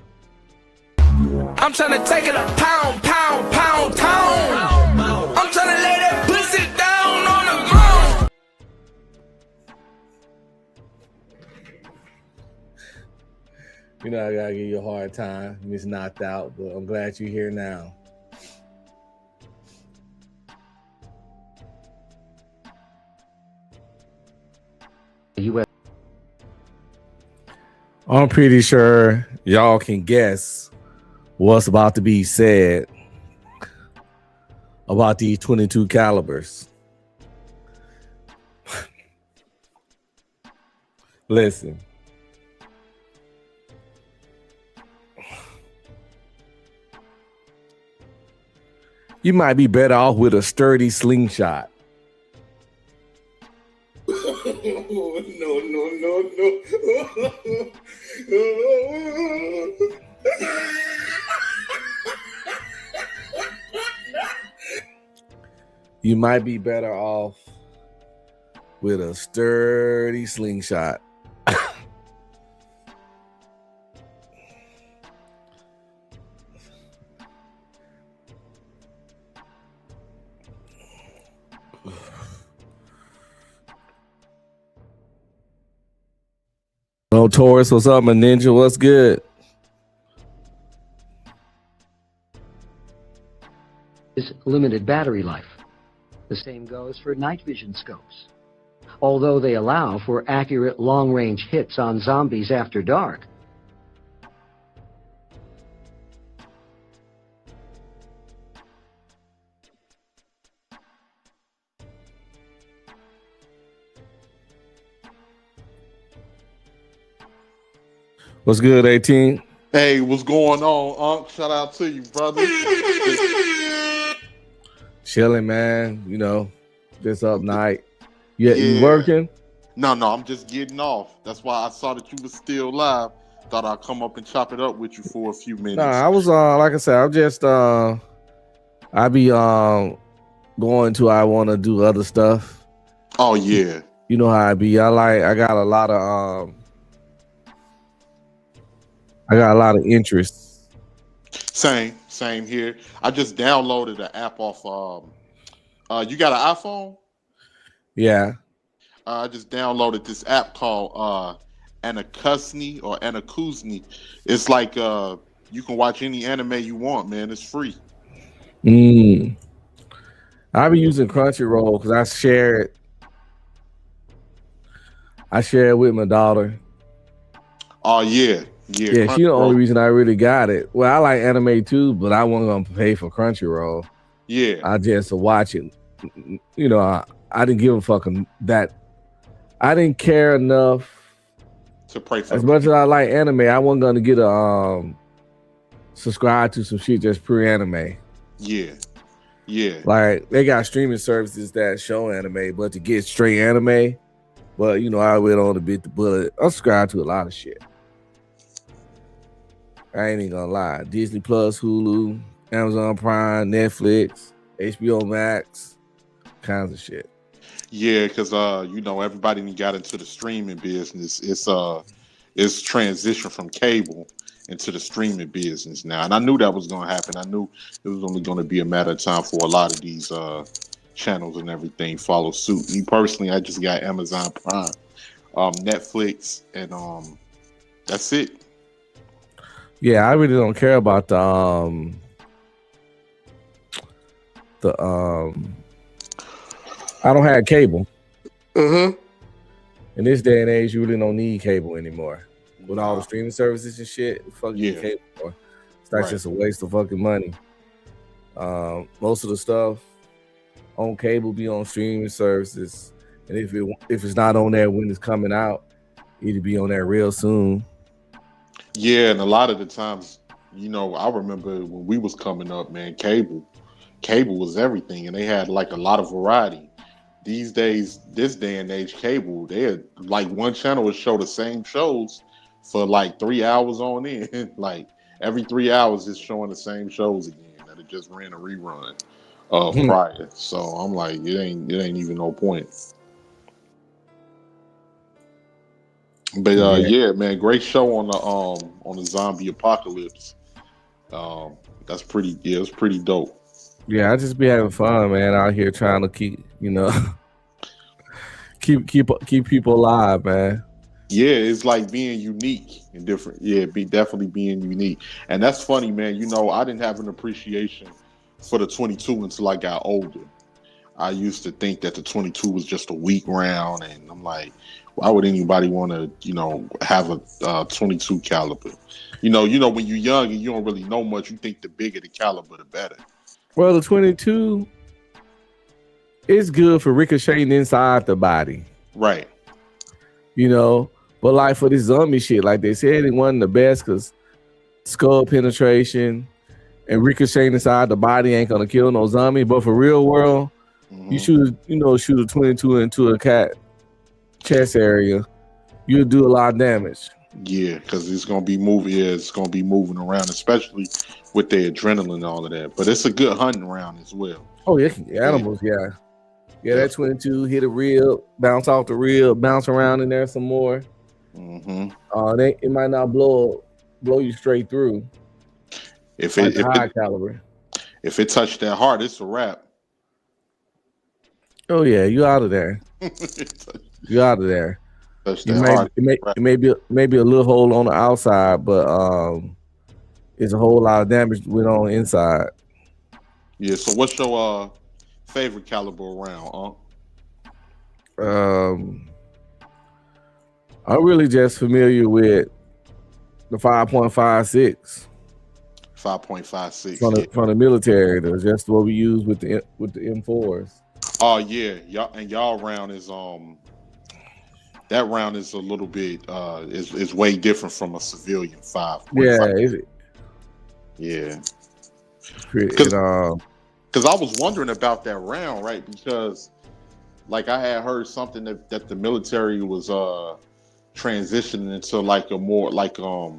I'm trying to take it a pound, town. I'm trying to lay that pussy down on the ground. You know, I gotta give you a hard time. You just knocked out, but I'm glad you're here now. I'm pretty sure y'all can guess what's about to be said about these 22 calibers. Listen. You might be better off with a sturdy slingshot. No. You might be better off with a sturdy slingshot. Oh, Taurus, what's up, my ninja? What's good? Is limited battery life. The same goes for night vision scopes. Although they allow for accurate long-range hits on zombies after dark, What's good, 18? Hey, what's going on, Unc? Shout out to you, brother. Chilling, man. You know, this up night. You working? No, I'm just getting off. That's why I saw that you was still live. Thought I'd come up and chop it up with you for a few minutes. Nah, I was like I said, I'm just I be going to I want to do other stuff. Oh yeah. You know how I be. I got a lot of interests. Same here. I just downloaded an app off you got an iPhone? Yeah. I just downloaded this app called Anakusni or Anakusni. It's like you can watch any anime you want, man. It's free. I be using Crunchyroll because I share it I share it with my daughter. Oh yeah. Yeah, she the only reason I really got it. Well, I like anime too, but I wasn't gonna pay for Crunchyroll. Yeah. I just watch it. You know, I didn't give a fuck that. I didn't care enough to pray for. As much as I like anime, I wasn't gonna get a subscribe to some shit just pre-anime. Yeah. Yeah. Like they got streaming services that show anime, but to get straight anime, but you know, I went on to bit the bullet. I subscribe to a lot of shit. I ain't even gonna lie. Disney Plus, Hulu, Amazon Prime, Netflix, HBO Max, kinds of shit. Yeah, because you know, everybody got into the streaming business. It's transition from cable into the streaming business now. And I knew that was gonna happen. I knew it was only gonna be a matter of time for a lot of these channels and everything follow suit. Me personally, I just got Amazon Prime, Netflix, and that's it. Yeah, I really don't care about the I don't have cable. Mm-hmm. In this day and age, you really don't need cable anymore. With all the streaming services and shit, fuck you cable for. That's just a waste of fucking money. Most of the stuff on cable be on streaming services, and if it's not on there when it's coming out, it'll be on there real soon. Yeah, and a lot of the times, you know, I remember when we was coming up, man, cable was everything, and they had like a lot of variety. These days, this day and age, cable, they had like one channel would show the same shows for like 3 hours on end. Like every 3 hours, it's showing the same shows again that it just ran a rerun prior. So I'm like, it ain't even no point. But yeah, man, great show on the zombie apocalypse. That's pretty. Yeah, it's pretty dope. Yeah, I just be having fun, man, out here trying to keep, you know, keep people alive, man. Yeah, it's like being unique and different. Yeah, definitely being unique. And that's funny, man. You know, I didn't have an appreciation for the 22 until I got older. I used to think that the 22 was just a weak round, and I'm like, why would anybody want to, you know, have a 22 caliber? You know, when you're young and you don't really know much, you think the bigger the caliber, the better. Well, the 22 is good for ricocheting inside the body. Right. You know, but like for this zombie shit, like they said, it wasn't the best because skull penetration and ricocheting inside the body ain't gonna kill no zombie. But for real world, you shoot a 22 into a cat chest area, you'll do a lot of damage. Yeah, because it's gonna be moving. Yeah, it's gonna be moving around, especially with the adrenaline and all of that. But it's a good hunting round as well. Oh yeah, animals. Yeah. That 22 hit a rib, bounce off the rib, bounce around in there some more. It might not blow you straight through. If like high caliber, if it touched that heart, it's a wrap. Oh yeah, you out of there. You out of there. It may be a little hole on the outside, but it's a whole lot of damage went on inside. Yeah. So what's your favorite caliber round? I'm really just familiar with the 5.56. 5.56 from the military. That's just what we use with the M4s. Oh yeah, y'all round is that round is a little bit is way different from a civilian 5. Yeah. Because I was wondering about that round, right? Because like I had heard something that the military was transitioning into like a more like a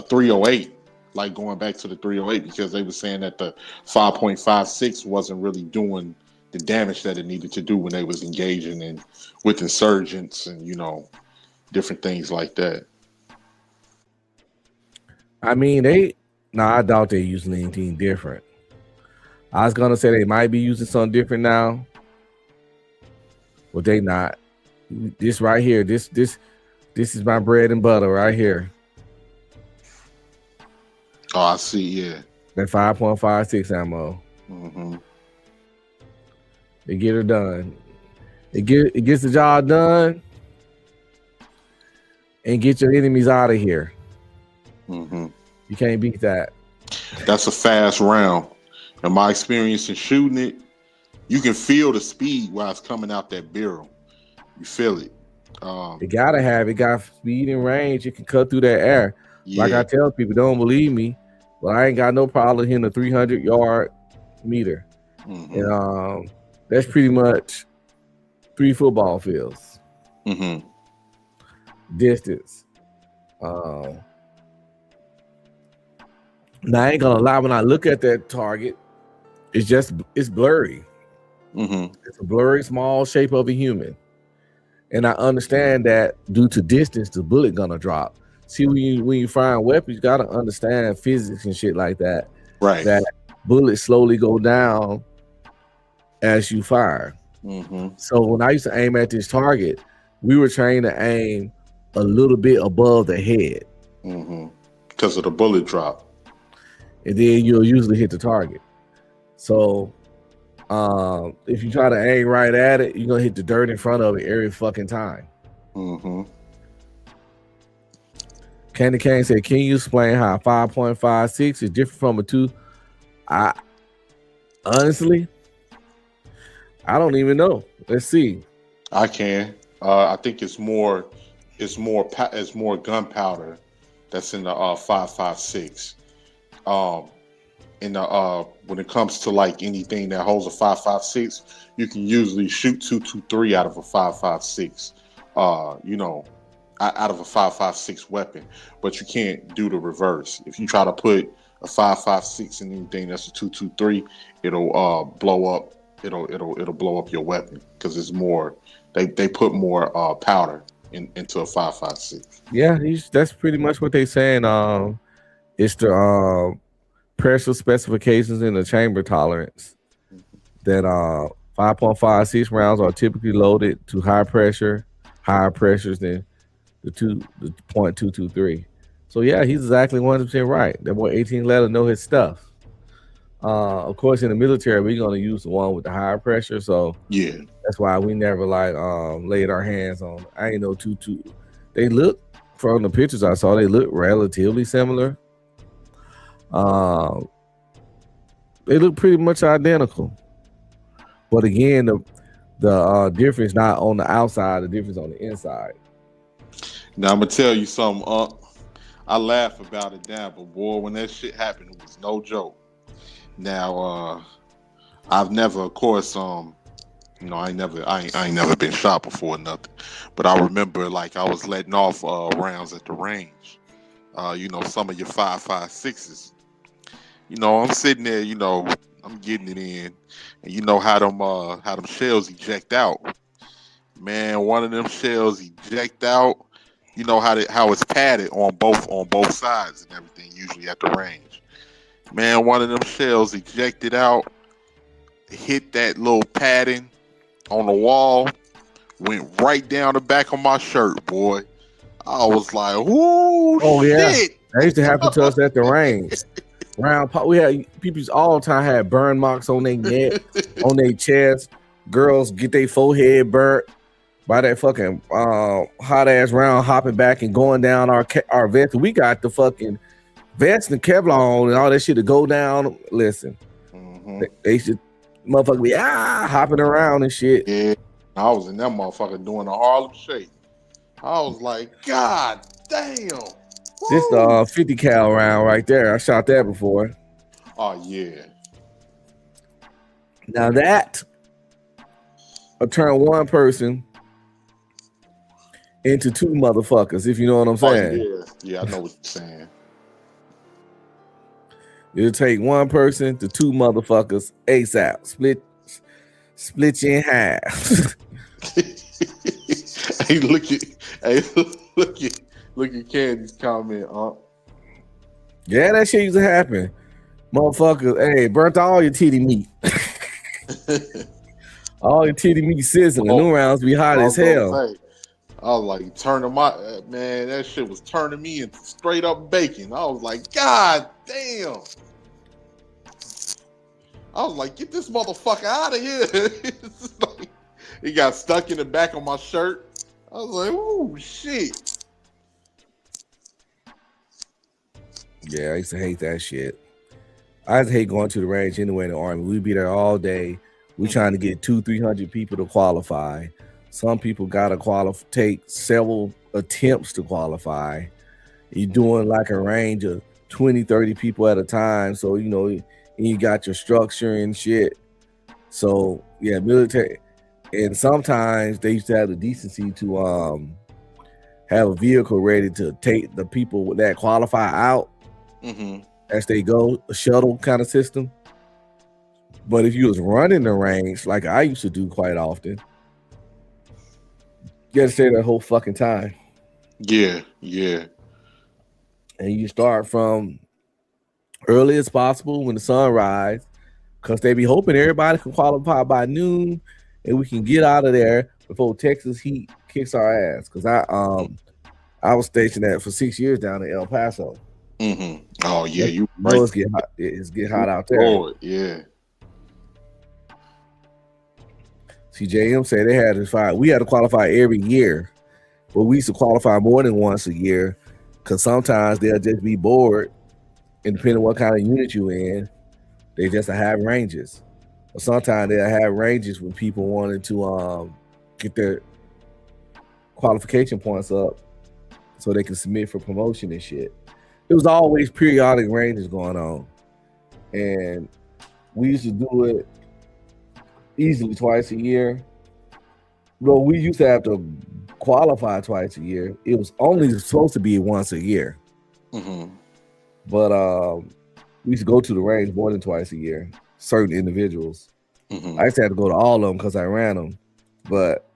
308, like going back to the 308, because they were saying that the 5.56 wasn't really doing the damage that it needed to do when they was engaging with insurgents and, you know, different things like that. I mean, I doubt they're using anything different. I was gonna say they might be using something different now, but they not. This right here, this is my bread and butter right here. Oh, I see. Yeah, that 5.56 ammo. It get her done. It gets the job done. and get your enemies out of here. Mm-hmm. You can't beat that. That's a fast round. In my experience in shooting it, you can feel the speed while it's coming out that barrel. You feel it. It got speed and range. It can cut through that air. Yeah. Like I tell people, don't believe me, but I ain't got no problem hitting a 300-yard meter. Mm-hmm. And that's pretty much 3 football fields. Mm-hmm. Distance. Now I ain't gonna lie, when I look at that target, it's blurry. Mm-hmm. It's a blurry, small shape of a human. And I understand that due to distance, the bullet gonna drop. See, when you fire weapons, you gotta understand physics and shit like that. Right. That bullets slowly go down as you fire. Mm-hmm. So when I used to aim at this target, we were trained to aim a little bit above the head. Mm-hmm. Because of the bullet drop. And then you'll usually hit the target. So if you try to aim right at it, you're gonna hit the dirt in front of it every fucking time. Mm-hmm. Candy Cane said, can you explain how 5.56 is different from a 2? Honestly, I don't even know. Let's see. I can. I think it's more gunpowder that's in the 5.56. When it comes to like anything that holds a 5.56, you can usually shoot 2.23 out of a 5.56. Out of a 5.56 weapon, but you can't do the reverse. If you try to put a 5.56 in anything that's a 2.23, it'll blow up. It'll blow up your weapon because it's more. They put more powder into a 5.56. Yeah, that's pretty much what they're saying. It's the pressure specifications and the chamber tolerance that 5.56 rounds are typically loaded to higher pressures than the 0.223. So yeah, he's exactly 100% right. That boy 18 letter know his stuff. Of course, in the military, we're gonna use the one with the higher pressure. So yeah, that's why we never laid our hands on. I ain't know 2.2. They look, from the pictures I saw, they look relatively similar. They look pretty much identical, but again, the difference not on the outside, the difference on the inside. Now I'm gonna tell you something. I laugh about it now, but boy, when that shit happened, it was no joke. Now, I've never, of course, I ain't never been shot before or nothing. But I remember, like, I was letting off rounds at the range. Some of your 5.56s. I'm sitting there, I'm getting it in, and you know how them shells eject out. Man, one of them shells eject out. You know how it's padded on both sides and everything. Usually at the range, man, one of them shells ejected out, hit that little padding on the wall, went right down the back of my shirt, boy. I was like, "Ooh, oh shit!" Yeah, that used to happen to us at the range. We had people all the time had burn marks on their neck, on their chest. Girls get their forehead burnt by that fucking hot ass round hopping back and going down our vest. We got the fucking vest and Kevlar on and all that shit to go down. Listen, they should motherfucker be hopping around and shit. Yeah, I was in that motherfucker doing a Harlem Shake. I was like, God damn. This the 50 cal round right there. I shot that before. Oh yeah. Now that will turn one person into 2 motherfuckers, if you know what I'm saying. Oh, yeah, I know what you're saying. It'll take one person to 2 motherfuckers ASAP. Split you in half. Hey, look at Candy's comment, Yeah, that shit used to happen. Motherfuckers, hey, burnt all your titty meat. All your titty meat sizzling. New rounds be hot as hell. I was like, man, that shit was turning me into straight up bacon. I was like, God damn. I was like, get this motherfucker out of here. It got stuck in the back of my shirt. I was like, ooh, shit. Yeah, I used to hate that shit. I used to hate going to the range anyway in the Army. We'd be there all day. We trying to get 200-300 people to qualify. Some people gotta take several attempts to qualify. You're doing like a range of 20-30 people at a time, so you got your structure and shit. So yeah, military. And sometimes they used to have the decency to have a vehicle ready to take the people that qualify out as they go, a shuttle kind of system. But if you was running the range, like I used to do quite often, you had to stay that whole fucking time. Yeah. And you start from early as possible when the sun rises, because they be hoping everybody can qualify by noon and we can get out of there before Texas heat kicks our ass. Because I was stationed for 6 years down in El Paso. Oh yeah, you know it's get hot. It's get hot out there. Lord, yeah. CJM said they had to find. We had to qualify every year, but we used to qualify more than once a year because sometimes they'll just be bored, and depending on what kind of unit you in, they just have ranges. Or sometimes they'll have ranges when people wanted to get their qualification points up so they can submit for promotion and shit. It was always periodic ranges going on, and we used to do it easily twice a year. Well, we used to have to qualify twice a year. It was only supposed to be once a year. But we used to go to the range more than twice a year, certain individuals. I used to have to go to all of them because I ran them. But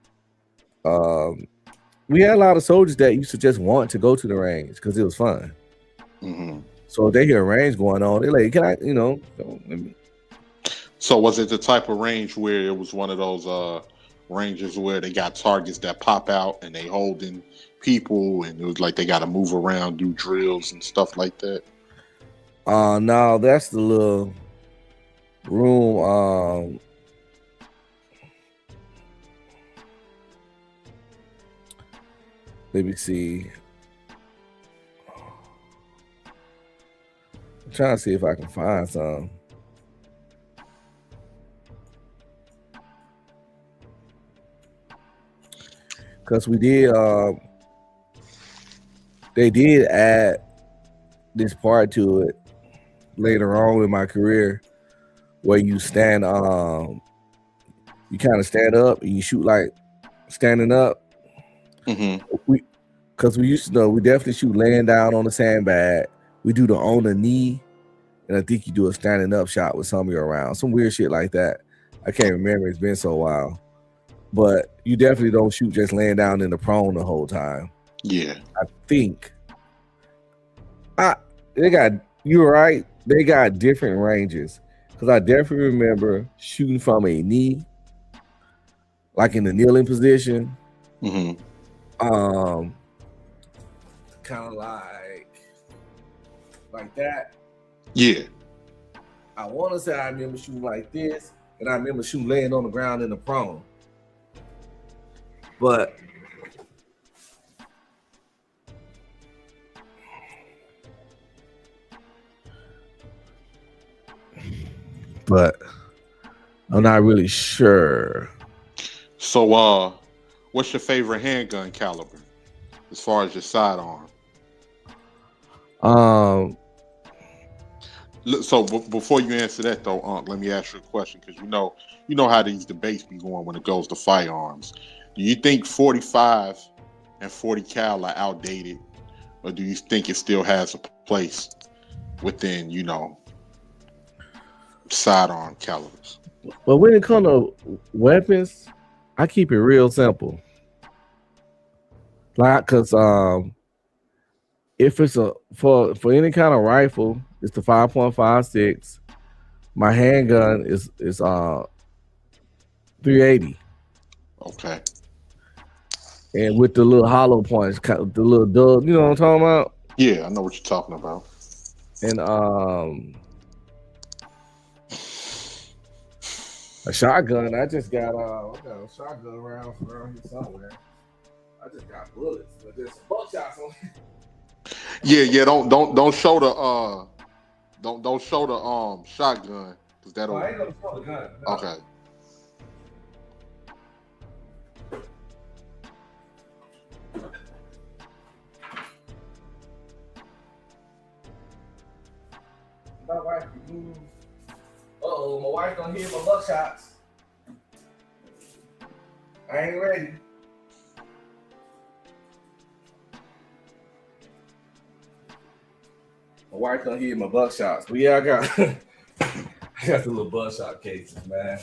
we had a lot of soldiers that used to just want to go to the range because it was fun. So if they hear a range going on, they're like, can I, So was it the type of range where it was one of those ranges where they got targets that pop out and they holding people and it was like they got to move around, do drills and stuff like that? No, that's the little room. Let me see. I'm trying to see if I can find some. Because we did, they did add this part to it later on in my career where you stand, you kind of stand up and you shoot like standing up. Because we used to know, we definitely shoot laying down on the sandbag. We do the on the knee, and I think you do a standing up shot with some of you around. Some weird shit like that. I can't remember. It's been so a while. But you definitely don't shoot just laying down in the prone the whole time. Yeah. I think. You're right. They got different ranges. Because I definitely remember shooting from a knee, like in the kneeling position. Kind of like that. Yeah. I want to say I remember shooting like this, and I remember shooting laying on the ground in the prone. But I'm not really sure. So what's your favorite handgun caliber as far as your sidearm? So before you answer that though, let me ask you a question, because you know how these debates be going when it goes to firearms. Do you think 45 and 40 cal are outdated, or do you think it still has a place within, sidearm calibers? But when it comes to weapons, I keep it real simple. Like, cause if it's for any kind of rifle, it's the 5.56. My handgun is 380. Okay. And with the little hollow points, the little dub, you know what I'm talking about? Yeah, I know what you're talking about. And a shotgun. I just got a shotgun around here somewhere. I just got bullets, but there's some buckshots on it. Yeah. Don't show the don't show the shotgun because that'll. I ain't gonna show the gun. No. Okay. My wife. My wife gonna hit my buckshots. I ain't ready. My wife gonna hit my buckshots. But yeah, I got the little buckshot cases, man.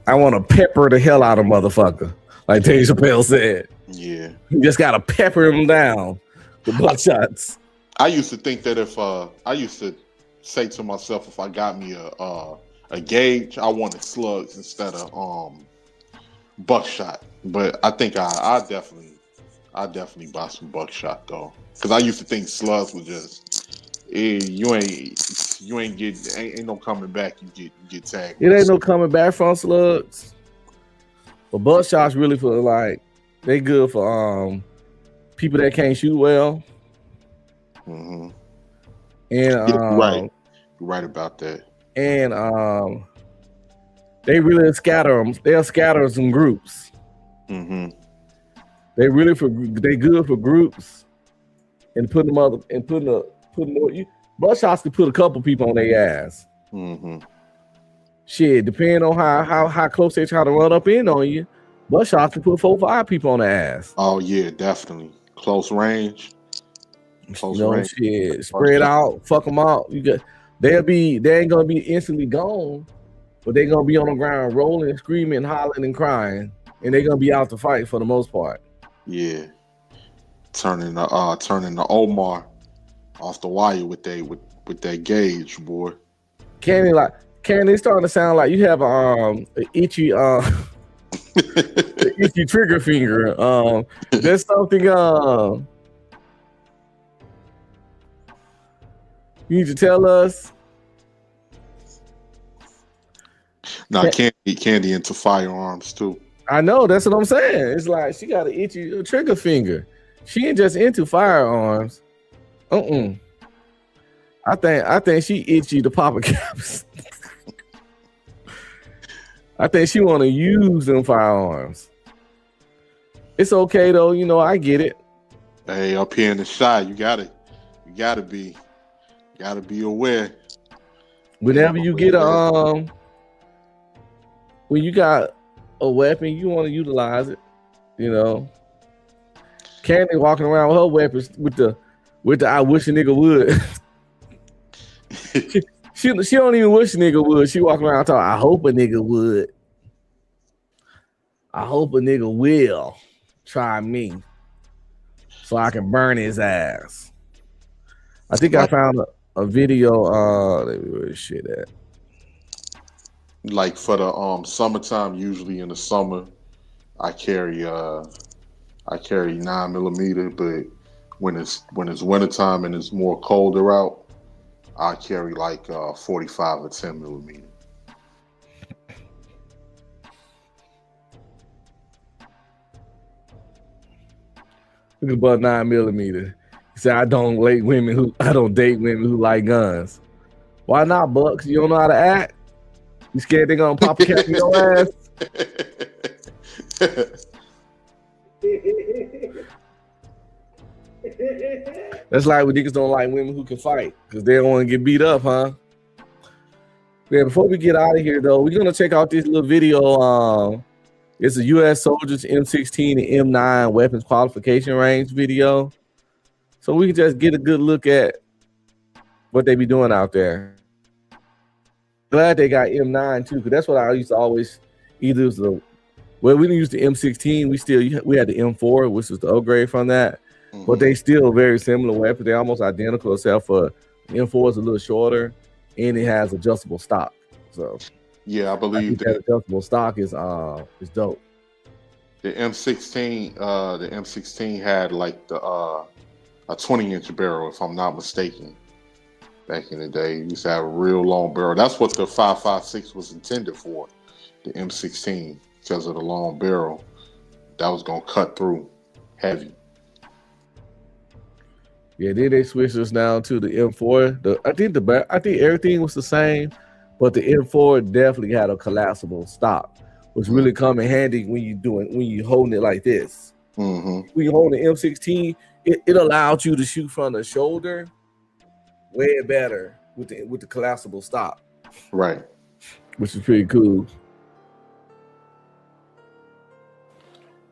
I want to pepper the hell out of motherfucker, like Dave Chappelle said. Yeah. You just gotta pepper him down with buckshots. I used to think that if I used to say to myself, if I got me a gauge, I wanted slugs instead of buckshot. But I think I definitely buy some buckshot though, because I used to think slugs were just you ain't getting ain't no coming back. You get tagged. It ain't no coming back from slugs. But buckshots really for like they good for people that can't shoot well. Mm-hmm. And you're right about that. And they really scatter them. They'll scatter us in groups. Mm-hmm. They good for groups and putting them up and putting more. Buckshots can put a couple people on their ass. Mm-hmm. Shit, depending on how close they try to run up in on you, buckshots can put 4 or 5 people on their ass. Oh yeah, definitely close range. Shit, spread out, fuck them out. They ain't gonna be instantly gone, but they gonna be on the ground rolling, screaming, hollering, and crying, and they gonna be out to fight for the most part. Yeah, turning the Omar off the wire with that gauge, boy. Candy, it's starting to sound like you have a itchy itchy trigger finger. There's something you need to tell us. Now, Candy into firearms too. I know, that's what I'm saying. It's like she got an itchy trigger finger. She ain't just into firearms. I think she itchy to pop a caps. I think she want to use them firearms. It's okay though, I get it. Hey, up here in the shot, you gotta be aware. Whenever you get when you got a weapon, you want to utilize it. Candy walking around with her weapons with the I wish a nigga would. she don't even wish a nigga would. She walking around talking, I hope a nigga would. I hope a nigga will try me so I can burn his ass. I think I found a video. Let me where this shit at. Like for the summertime, usually in the summer, I carry 9mm, but when it's wintertime and it's more colder out, I carry like 45 or 10mm. Look about 9mm. He said, I don't date women who like guns. Why not, Bucks? You don't know how to act? You scared they're gonna pop a cap in your ass? That's like when niggas don't like women who can fight because they don't want to get beat up, huh? Yeah, before we get out of here though, we're gonna check out this little video. It's a U.S. soldiers M16 and M9 weapons qualification range video. So we can just get a good look at what they be doing out there. Glad they got M9 too, because that's what I used to always either was we didn't use the M16. We had the M4, which was the upgrade from that. Mm-hmm. But they still very similar weapons. They're almost identical, except for M4 is a little shorter and it has adjustable stock. So yeah, I believe that adjustable stock is dope. The M16 had like a 20-inch barrel, if I'm not mistaken. Back in the day, you used to have a real long barrel. That's what the 5.56 was intended for, the M16, because of the long barrel. That was gonna cut through heavy. Yeah, then they switched us now to the M4. I think everything was the same, but the M4 definitely had a collapsible stock, which really come in handy when you holding it like this. Mm-hmm. When you hold the M16, it allowed you to shoot from the shoulder way better with the collapsible stock. Right. Which is pretty cool.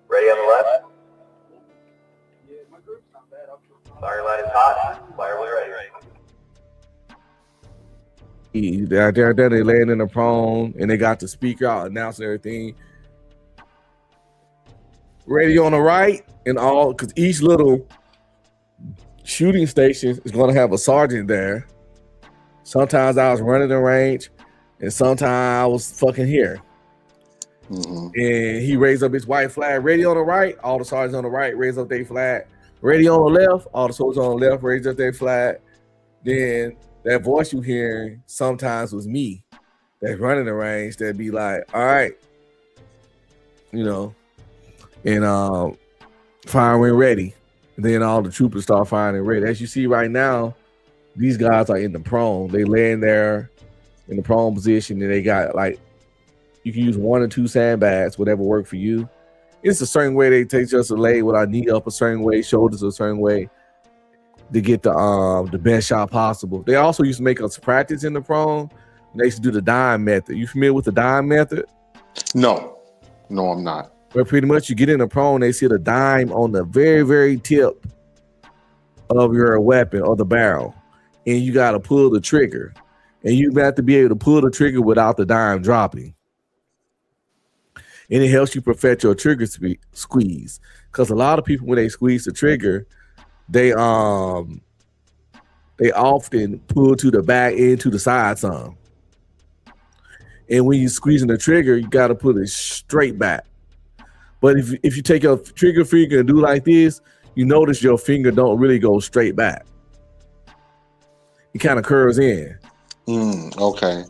Ready on the left? Fire line is hot. Fire when ready. There they land in the prone and they got the speaker out announcing everything. Ready on the right and all, because each little shooting station is going to have a sergeant there. Sometimes I was running the range and sometimes I was fucking here. Mm-hmm. And he raised up his white flag. Ready on the right, all the sergeants on the right raise up their flag. Ready on the left, all the soldiers on the left raise up their flag. Then that voice you hearing sometimes was me that's running the range that'd be like, all right, and fire when ready. And then all the troopers start firing and ready. As you see right now, these guys are in the prone. They laying there in the prone position and they got like, you can use 1 or 2 sandbags, whatever work for you. It's a certain way they take us to lay with our knee up a certain way, shoulders a certain way to get the best shot possible. They also used to make us practice in the prone. They used to do the dime method. You familiar with the dime method? No, I'm not. Where pretty much you get in the prone, they see the dime on the very, very tip of your weapon or the barrel. And you got to pull the trigger. And you have to be able to pull the trigger without the dime dropping. And it helps you perfect your trigger squeeze. Because a lot of people, when they squeeze the trigger, they often pull to the back and to the side some. And when you're squeezing the trigger, you got to put it straight back. But if you take your trigger finger and do like this, you notice your finger don't really go straight back. It kind of curves in. Okay.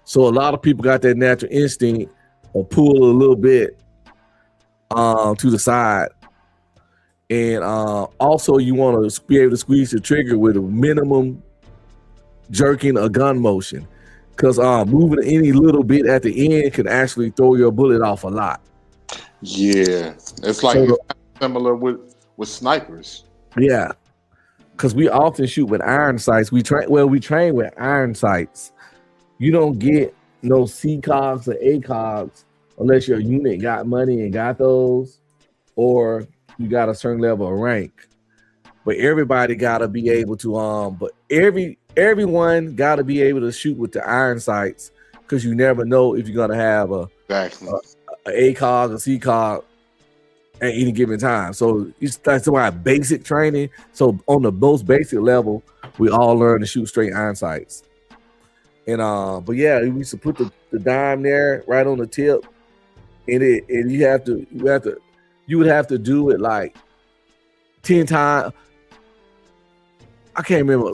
So a lot of people got that natural instinct or pull a little bit to the side. And also you want to be able to squeeze the trigger with a minimum jerking a gun motion. Because moving any little bit at the end can actually throw your bullet off a lot. Yeah. It's like it's similar with snipers. Yeah. Because we often shoot with iron sights. We train with iron sights. You don't get no CCOGs or ACOGs unless your unit got money and got those, or you got a certain level of rank. But everybody gotta be able to but everyone gotta be able to shoot with the iron sights, because you never know if you're gonna have a ACOG, a CCOG at any given time. So that's why basic training. So on the most basic level, we all learn to shoot straight iron sights. And but yeah, we used to put the dime there right on the tip, and you would have to do it like 10 times. I can't remember.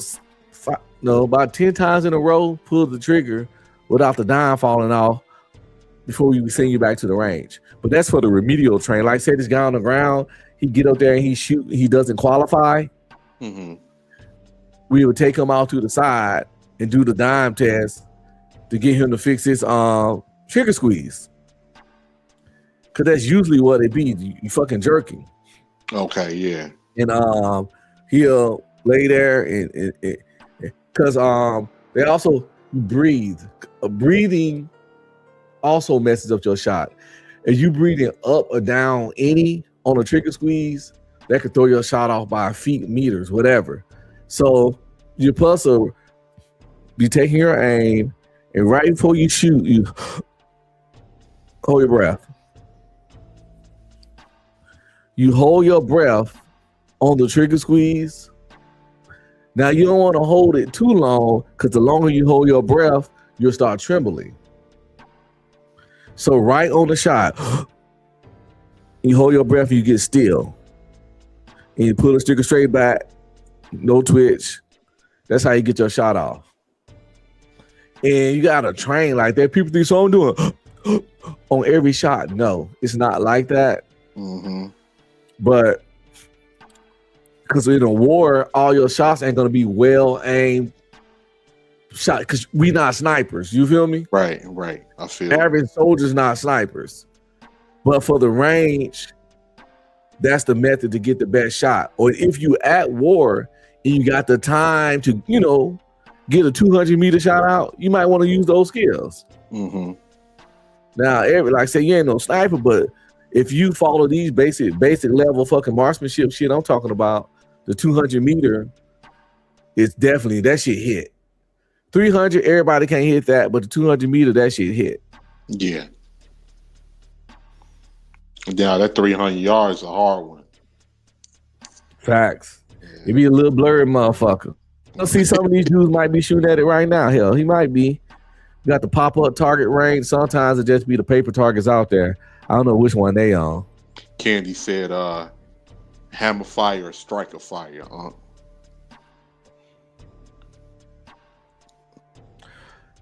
About 10 times in a row, pull the trigger without the dime falling off before we send you back to the range. But that's for the remedial train. Like say this guy on the ground, he get up there and he shoot, he doesn't qualify. Mm-hmm. We would take him out to the side and do the dime test to get him to fix his trigger squeeze. Cause that's usually what it be. You fucking jerking. Okay, yeah. And he'll lay there and because they also breathe. Breathing also messes up your shot. If you breathing up or down any on a trigger squeeze, that could throw your shot off by feet, meters, whatever. So your pulsar be taking your aim, and right before you shoot, you hold your breath. You hold your breath on the trigger squeeze. Now you don't want to hold it too long, because the longer you hold your breath, you'll start trembling. So right on the shot, you hold your breath, you get still. And you pull the trigger straight back, no twitch. That's how you get your shot off. And you gotta train like that. People think, so I'm doing on every shot. No, it's not like that. Mm-hmm. But Because in a war, all your shots ain't gonna be well aimed shot. Because we not snipers. You feel me? Right. I feel average soldiers not snipers. But for the range, that's the method to get the best shot. Or if you at war and you got the time to, get a 200-meter shot out, you might want to use those skills. Mm-hmm. Now, like I say, you ain't no sniper, but if you follow these basic level fucking marksmanship shit I'm talking about, the 200-meter, it's definitely, that shit hit. 300, everybody can't hit that, but the 200-meter, that shit hit. Yeah. Yeah, that 300 yards is a hard one. Facts. It be a little blurry, motherfucker. You'll see some of these dudes might be shooting at it right now. Hell, he might be. You got the pop-up target range. Sometimes it just be the paper targets out there. I don't know which one they on. Candy said hammer fire or striker fire.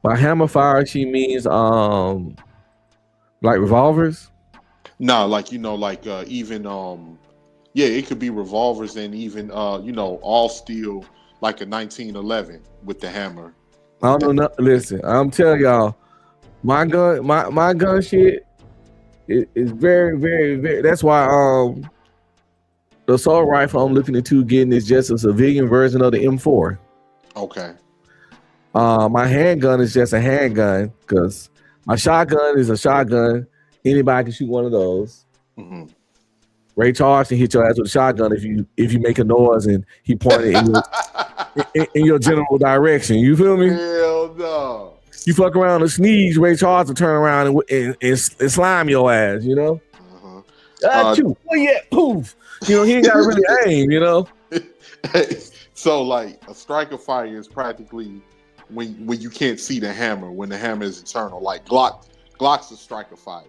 By hammer fire, she means like revolvers? No, like even it could be revolvers and even all steel, like a 1911 with the hammer. I don't know. Listen, I'm telling y'all, my gun shit is very, very, very. That's why the assault rifle I'm looking into getting is just a civilian version of the M4. Okay. My handgun is just a handgun because my shotgun is a shotgun. Anybody can shoot one of those. Mm-hmm. Ray Charles can hit your ass with a shotgun if you make a noise and he pointed in your general direction. You feel me? Hell no. You fuck around and sneeze, Ray Charles will turn around and slime your ass. Well, yeah, poof. He ain't got to really aim. So like a striker fire is practically when you can't see the hammer, when the hammer is eternal. Like Glock's a striker fire.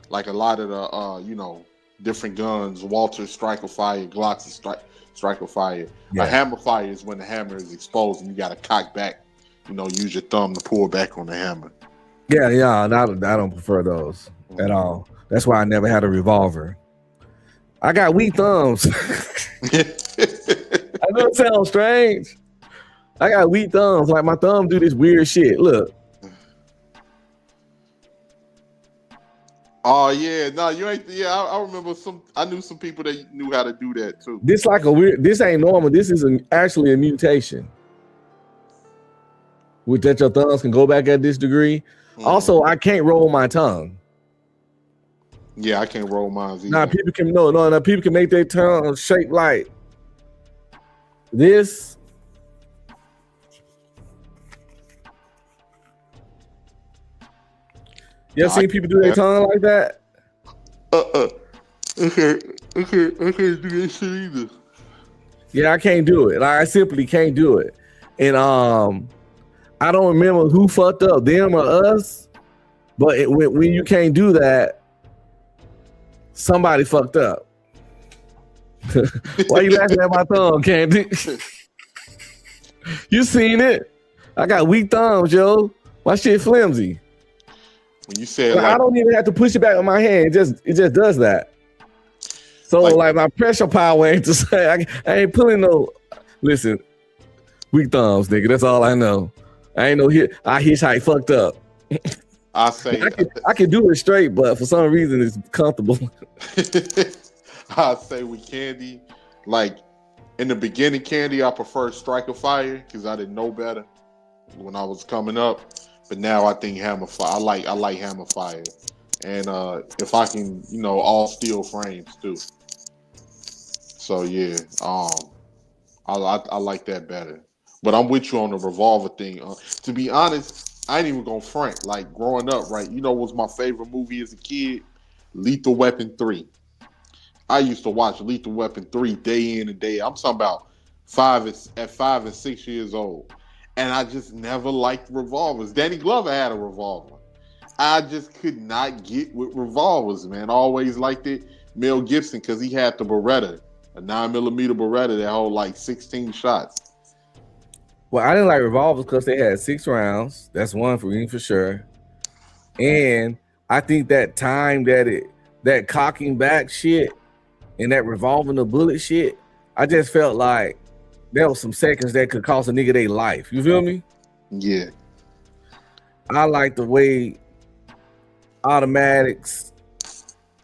Like a lot of the different guns, Walter's striker fire, Glock's a striker fire. Yeah. A hammer fire is when the hammer is exposed and you got to cock back. Use your thumb to pull back on the hammer. Yeah. I don't prefer those at all. That's why I never had a revolver. I got weak thumbs. I know it sounds strange. I got weak thumbs. Like my thumb do this weird shit. Look. Oh yeah, no, you ain't. Yeah, I remember I knew some people that knew how to do that too. This ain't normal. This is actually a mutation. With that your thumbs can go back at this degree. Mm. Also, I can't roll my tongue. Yeah, I can't roll mine either. Now people can people can make their tongue shape like this. You ever seen people do their tongue like that? I can't do that shit either. Yeah, I can't do it. Like, I simply can't do it. And I don't remember who fucked up, them or us. But when you can't do that, somebody fucked up. Why you laughing at my thumb, Candy? You seen it? I got weak thumbs, yo. My shit flimsy. When you said I don't even have to push it back with my hand. It just does that. So like my pressure power ain't to say I ain't pulling no. Listen, weak thumbs, nigga. That's all I know. I ain't no hit. I hitchhike fucked up. I say I can do it straight, but for some reason it's comfortable. I say with Candy, like in the beginning, Candy, I prefer striker fire because I didn't know better when I was coming up. But now I think hammer fire. I like hammer fire, and if I can, all steel frames too. So yeah, I like that better. But I'm with you on the revolver thing. To be honest, I ain't even gonna front. Like growing up, right? What was my favorite movie as a kid? Lethal Weapon 3. I used to watch Lethal Weapon 3 day in and day out. I'm talking about 5 and 6 years old. And I just never liked revolvers. Danny Glover had a revolver. I just could not get with revolvers, man. I always liked it. Mel Gibson, because he had the Beretta, a 9mm Beretta that hold like 16 shots. Well, I didn't like revolvers because they had 6 rounds. That's one for me for sure. And I think that time that cocking back shit and that revolving the bullet shit, I just felt like there was some seconds that could cost a nigga their life. You feel me? Yeah. I like the way automatics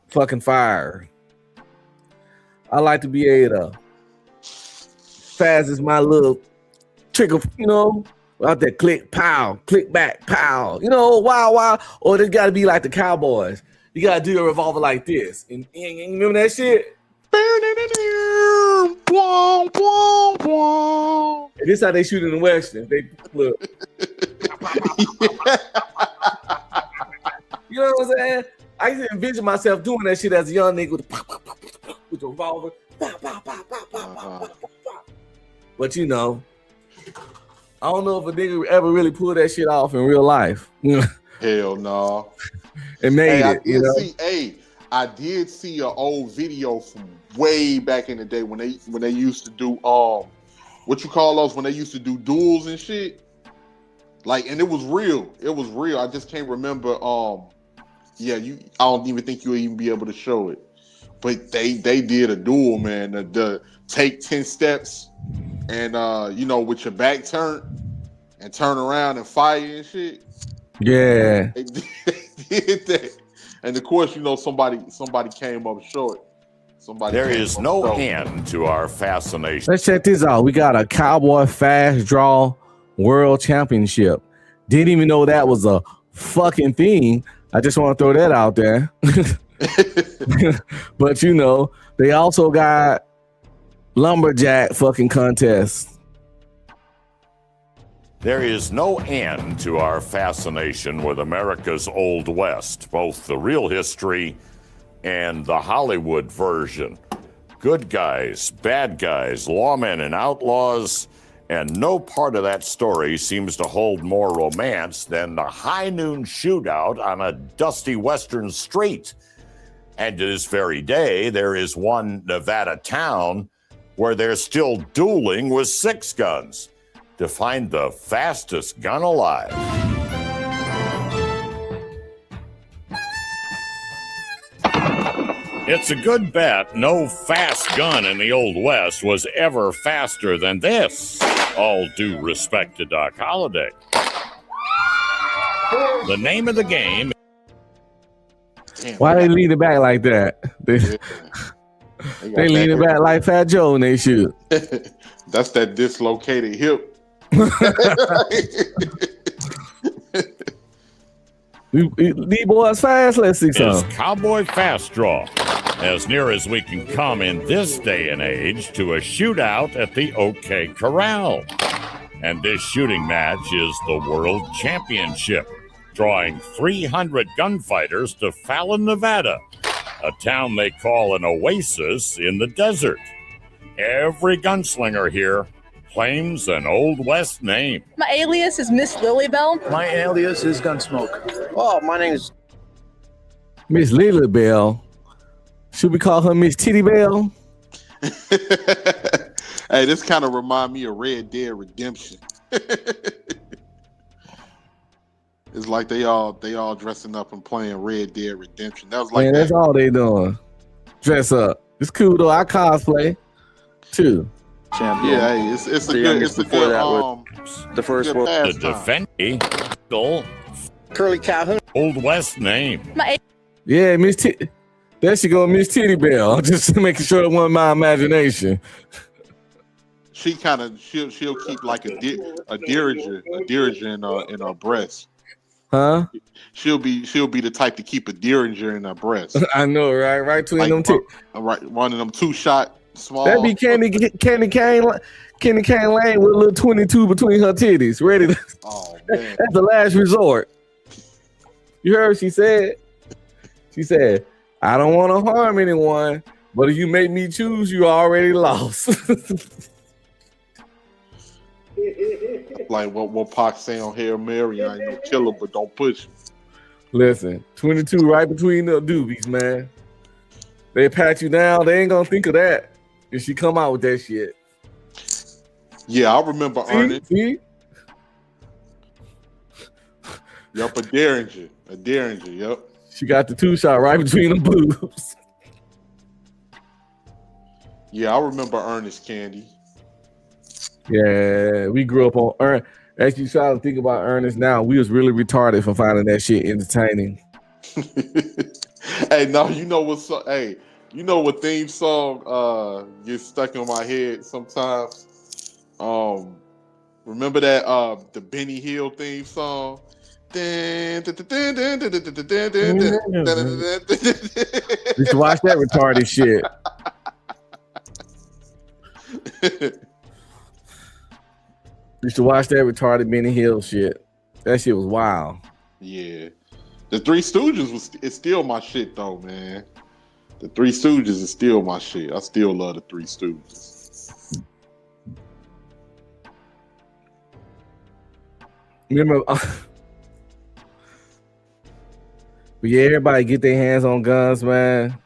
fucking fire. I like to be able to fast as my little trigger, you know, out there click, pow, click back, pow, you know, wow. Or it gotta be like the Cowboys. You gotta do your revolver like this. And you remember that shit? And this how they shoot in the Western. They look. You know what I'm saying? I used to envision myself doing that shit as a young nigga with a revolver. But you know, I don't know if a nigga ever really pulled that shit off in real life. Hell no. It made it, you know. I did see an old video from way back in the day when they used to do what you call those, when they used to do duels and shit. Like, and it was real. It was real. I just can't remember. I don't even think you'll even be able to show it. But they did a duel, man. The take 10 steps and with your back turned and turn around and fire and shit. Yeah. They did that. And of course, somebody came up short. There is no end to our fascination. Let's check this out. We got a Cowboy Fast Draw World Championship. Didn't even know that was a fucking thing. I just want to throw that out there. But they also got lumberjack fucking contests. There is no end to our fascination with America's Old West, both the real history and the Hollywood version. Good guys, bad guys, lawmen and outlaws, and no part of that story seems to hold more romance than the high noon shootout on a dusty western street. And to this very day, there is one Nevada town where they're still dueling with 6 guns to find the fastest gun alive. It's a good bet no fast gun in the Old West was ever faster than this. All due respect to Doc Holliday. The name of the game. Why they lean it back like that? They lean it back like Fat Joe when they shoot. That's that dislocated hip. These boys fast. Let's see some. It's Cowboy Fast Draw, as near as we can come in this day and age to a shootout at the OK Corral. And this shooting match is the World Championship, drawing 300 gunfighters to Fallon, Nevada, a town they call an oasis in the desert. Every gunslinger here claims an Old West name. My alias is Miss Lilybell. My alias is Gunsmoke. Oh, my name is Miss Lilybell. Should we call her Miss Titty Bell? Hey, this kind of remind me of Red Dead Redemption. It's like they all dressing up and playing Red Dead Redemption. That was like that's all they doing. Dress up. It's cool though. I cosplay too. Champion. Yeah, hey, it's a good the first good one. The pastime. defending Curly Calhoun. Old West name. Yeah, Miss Titty. There she go, Miss Titty Bell. Just making sure it wasn't my imagination. She'll keep like a derringer in her breast. Huh? She'll be the type to keep a derringer in her breast. I know, right? Right between Like, them two. Right, one of them 2-shot small. That'd be Candy Cane Lane with a little 22 between her titties, ready to. Oh man, that's the last resort. You heard what she said? She said, "I don't want to harm anyone, but if you make me choose, you already lost." Like what Pac say on Hail Mary, I ain't no killer, but don't push me. Listen, 22 right between the doobies, man. They pat you down. They ain't gonna think of that if she come out with that shit. Yeah, I remember Ernie. See? Yup, a derringer. Yup. She got the 2-shot right between the boobs. Yeah, I remember Ernest Candy. Yeah, we grew up on Ernest. As you try to think about Ernest now, we was really retarded for finding that shit entertaining. Hey, no, you know what's hey, you know what theme song gets stuck in my head sometimes? Remember that the Benny Hill theme song? Used to watch that retarded shit. Used to watch that retarded Benny Hill shit. That shit was wild. Yeah. The Three Stooges it's still my shit though, man. The Three Stooges is still my shit. I still love the Three Stooges. Remember, but yeah, everybody get their hands on guns, man,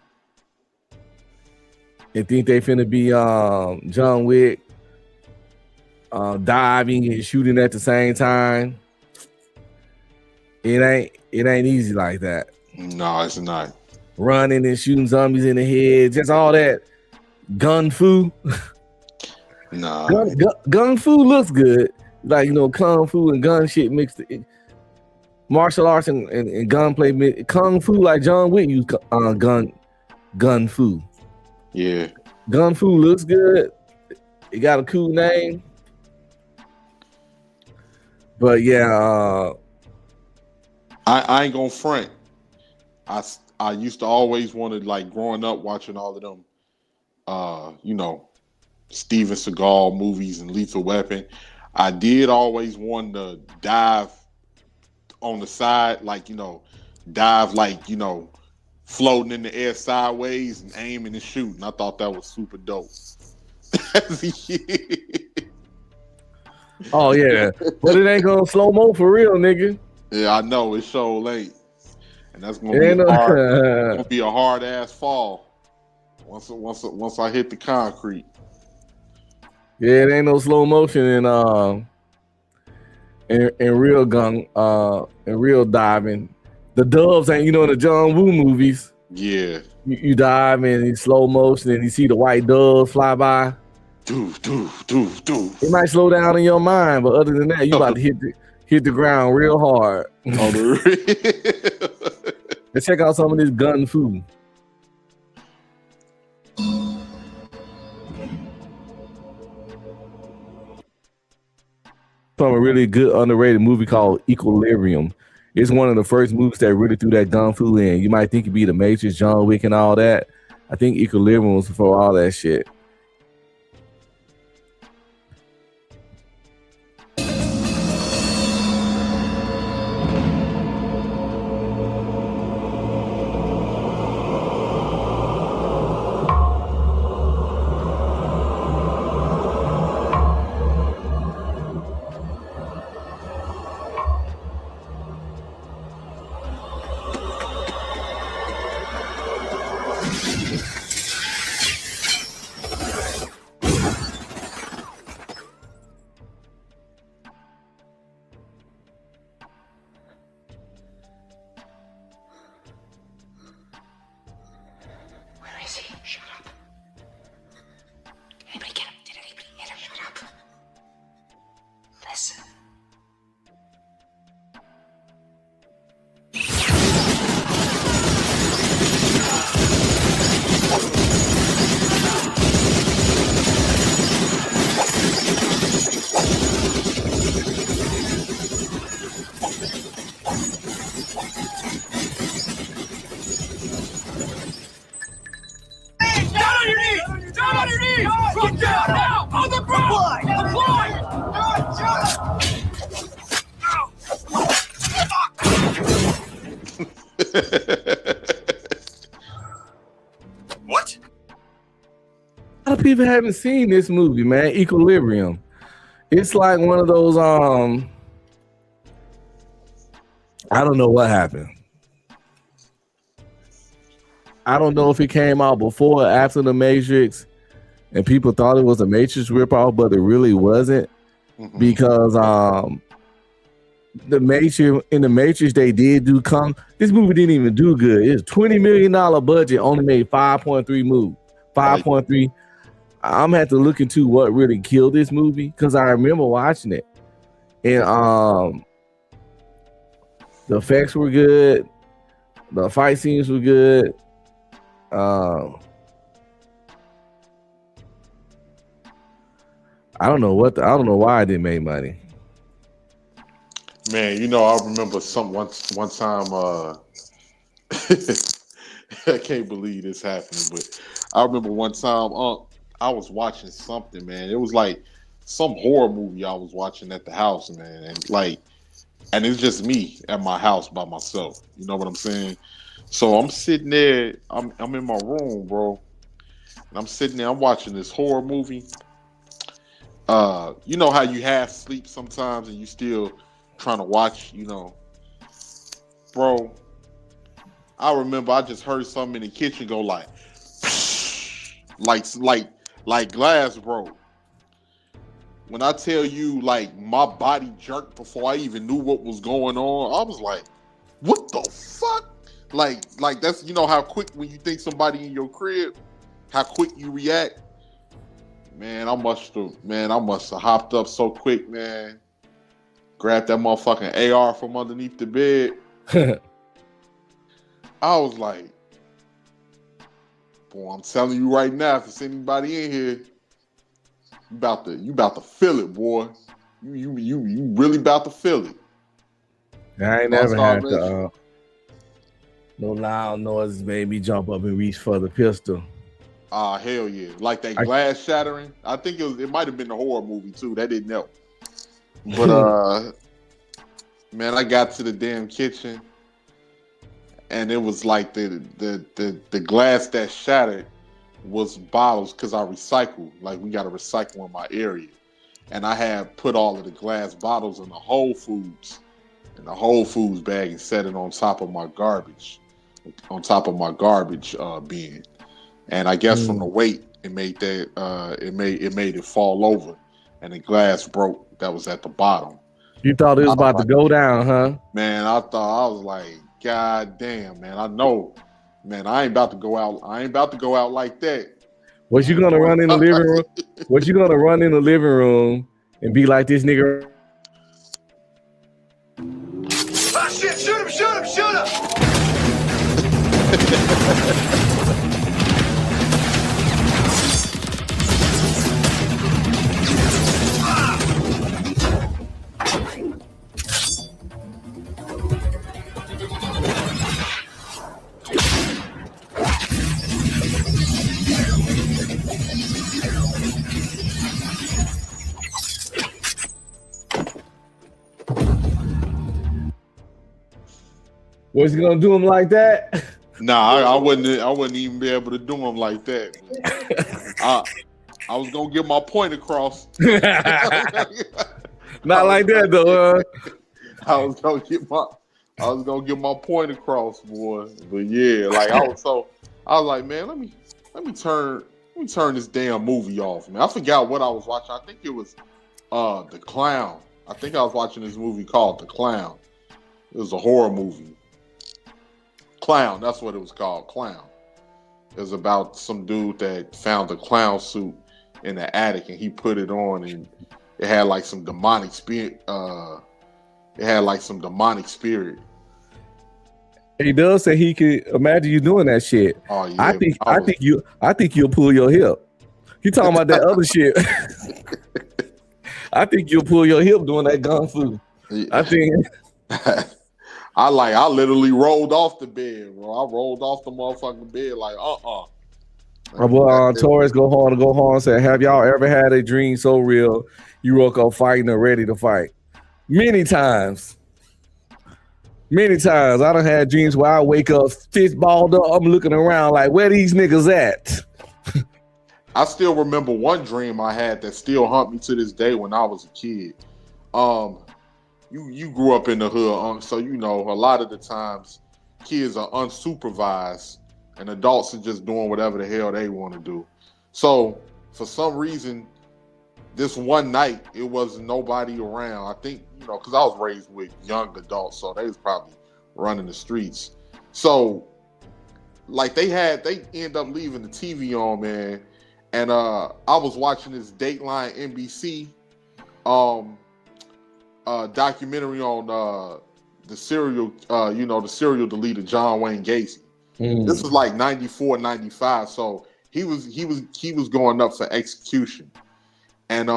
and think they finna be John Wick, diving and shooting at the same time. It ain't easy like that. No, it's not. Running and shooting zombies in the head, just all that gun fu. Nah, gun fu looks good. Like, you know, kung fu and gun shit mixed. Martial arts and gunplay. Kung fu, like John Wick used gun fu. Yeah. Gun fu looks good. It got a cool name. But yeah. I ain't gonna front. I used to always want to, like, growing up watching all of them, you know, Steven Seagal movies and Lethal Weapon. I did always want to dive on the side, like, you know, dive, like, you know, floating in the air sideways and aiming and shooting. I thought that was super dope. Oh yeah, but it ain't gonna slow mo for real, nigga. Yeah, I know, it's so late, and that's gonna be gonna be a hard ass fall once I hit the concrete. Yeah, it ain't no slow motion in real gun in real diving. The doves ain't, you know, in the John Woo movies. Yeah, you dive in slow motion and you see the white doves fly by. It might slow down in your mind, but other than that, you about to hit the ground real hard. Let's check out some of this gun food. From a really good underrated movie called Equilibrium. It's one of the first movies that really threw that gun fu in. You might think it'd be The Matrix, John Wick, and all that. I think Equilibrium was before all that shit. What? A lot of people haven't seen this movie, man. Equilibrium. It's like one of those I don't know what happened. I don't know if it came out before or after The Matrix and people thought it was a Matrix ripoff, but it really wasn't. Because the Matrix they did do this movie didn't even do good. It's $20 million budget, only made 5.3 move. 5.3. I'm gonna have to look into what really killed this movie because I remember watching it, and the effects were good, the fight scenes were good. I don't know why I didn't make money. Man, you know, I remember one time. I can't believe this happening, but I remember one time. I was watching something, man. It was like some horror movie I was watching at the house, man, and it's just me at my house by myself. You know what I'm saying? So I'm sitting there. I'm in my room, bro, and I'm sitting there. I'm watching this horror movie. You know how you half sleep sometimes, and you still trying to watch, you know, bro. I remember I just heard something in the kitchen go like glass broke. When I tell you, like, my body jerked before I even knew what was going on, I was like, "What the fuck?" Like that's, you know how quick when you think somebody in your crib, how quick you react. Man, I must have hopped up so quick, man. Grabbed that motherfucking AR from underneath the bed. I was like, boy, I'm telling you right now, if there's anybody in here, you about to feel it, boy. You really about to feel it. I ain't never had no loud noises made me jump up and reach for the pistol. Hell yeah. Like that glass shattering. I think it might have been the horror movie too. That didn't help. But man, I got to the damn kitchen and it was like the glass that shattered was bottles because I recycle. Like, we got to recycle in my area. And I had put all of the glass bottles in the Whole Foods bag and set it on top of my garbage bin. And I guess from the weight, it made it fall over, and the glass broke that was at the bottom. You thought it was about to go down, huh? Man, I was like, God damn, man. I know, man, I ain't about to go out like that. What you gonna run in the living room? What you gonna run in the living room and be like this nigga? Ah, shit, shoot him! Was you gonna do him like that? Nah, I wouldn't even be able to do him like that. I was gonna get my point across. Not like that though. I was gonna get my point across, boy. But yeah, like I was like, man, let me turn this damn movie off, man. I forgot what I was watching. I think it was The Clown. I think I was watching this movie called The Clown. It was a horror movie. Clown, that's what it was called, Clown. It was about some dude that found a clown suit in the attic and he put it on and it had like some demonic spirit. He does say he could imagine you doing that shit. Oh yeah. I think you'll pull your hip. You talking about that other shit. I think you'll pull your hip doing that gun fu. I think I literally rolled off the bed, bro. I rolled off the motherfucking bed like, My boy Torres go hard and say, have y'all ever had a dream so real you woke up fighting or ready to fight? Many times. I done had dreams where I wake up fist balled up. I'm looking around like, where these niggas at? I still remember one dream I had that still haunt me to this day when I was a kid. You grew up in the hood, so you know a lot of the times kids are unsupervised and adults are just doing whatever the hell they want to do. So for some reason, this one night it wasn't nobody around. I think, you know, because I was raised with young adults, so they was probably running the streets. So like they end up leaving the TV on, man, And I was watching this Dateline NBC documentary on the serial deleter John Wayne Gacy. This was like 94, 95. So he was going up for execution. And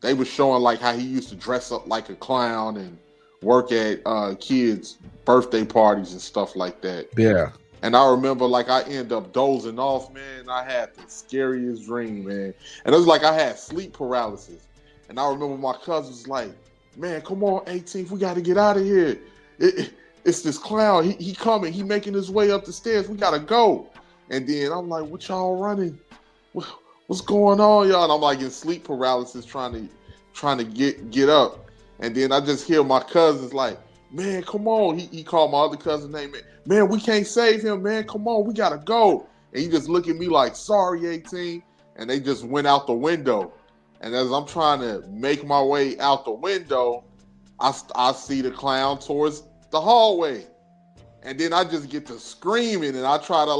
they were showing like how he used to dress up like a clown and work at kids' birthday parties and stuff like that. Yeah. And I remember like I ended up dozing off, man. I had the scariest dream, man. And it was like I had sleep paralysis. And I remember my cousins like, man, come on, 18th, we got to get out of here. It's this clown. He coming. He making his way up the stairs. We got to go. And then I'm like, what y'all running? What's going on, y'all? And I'm like in sleep paralysis trying to get up. And then I just hear my cousins like, man, come on. He called my other cousin name. Man, we can't save him, man. Come on, we got to go. And he just looked at me like, sorry, 18. And they just went out the window. And as I'm trying to make my way out the window, I see the clown towards the hallway. And then I just get to screaming and I try to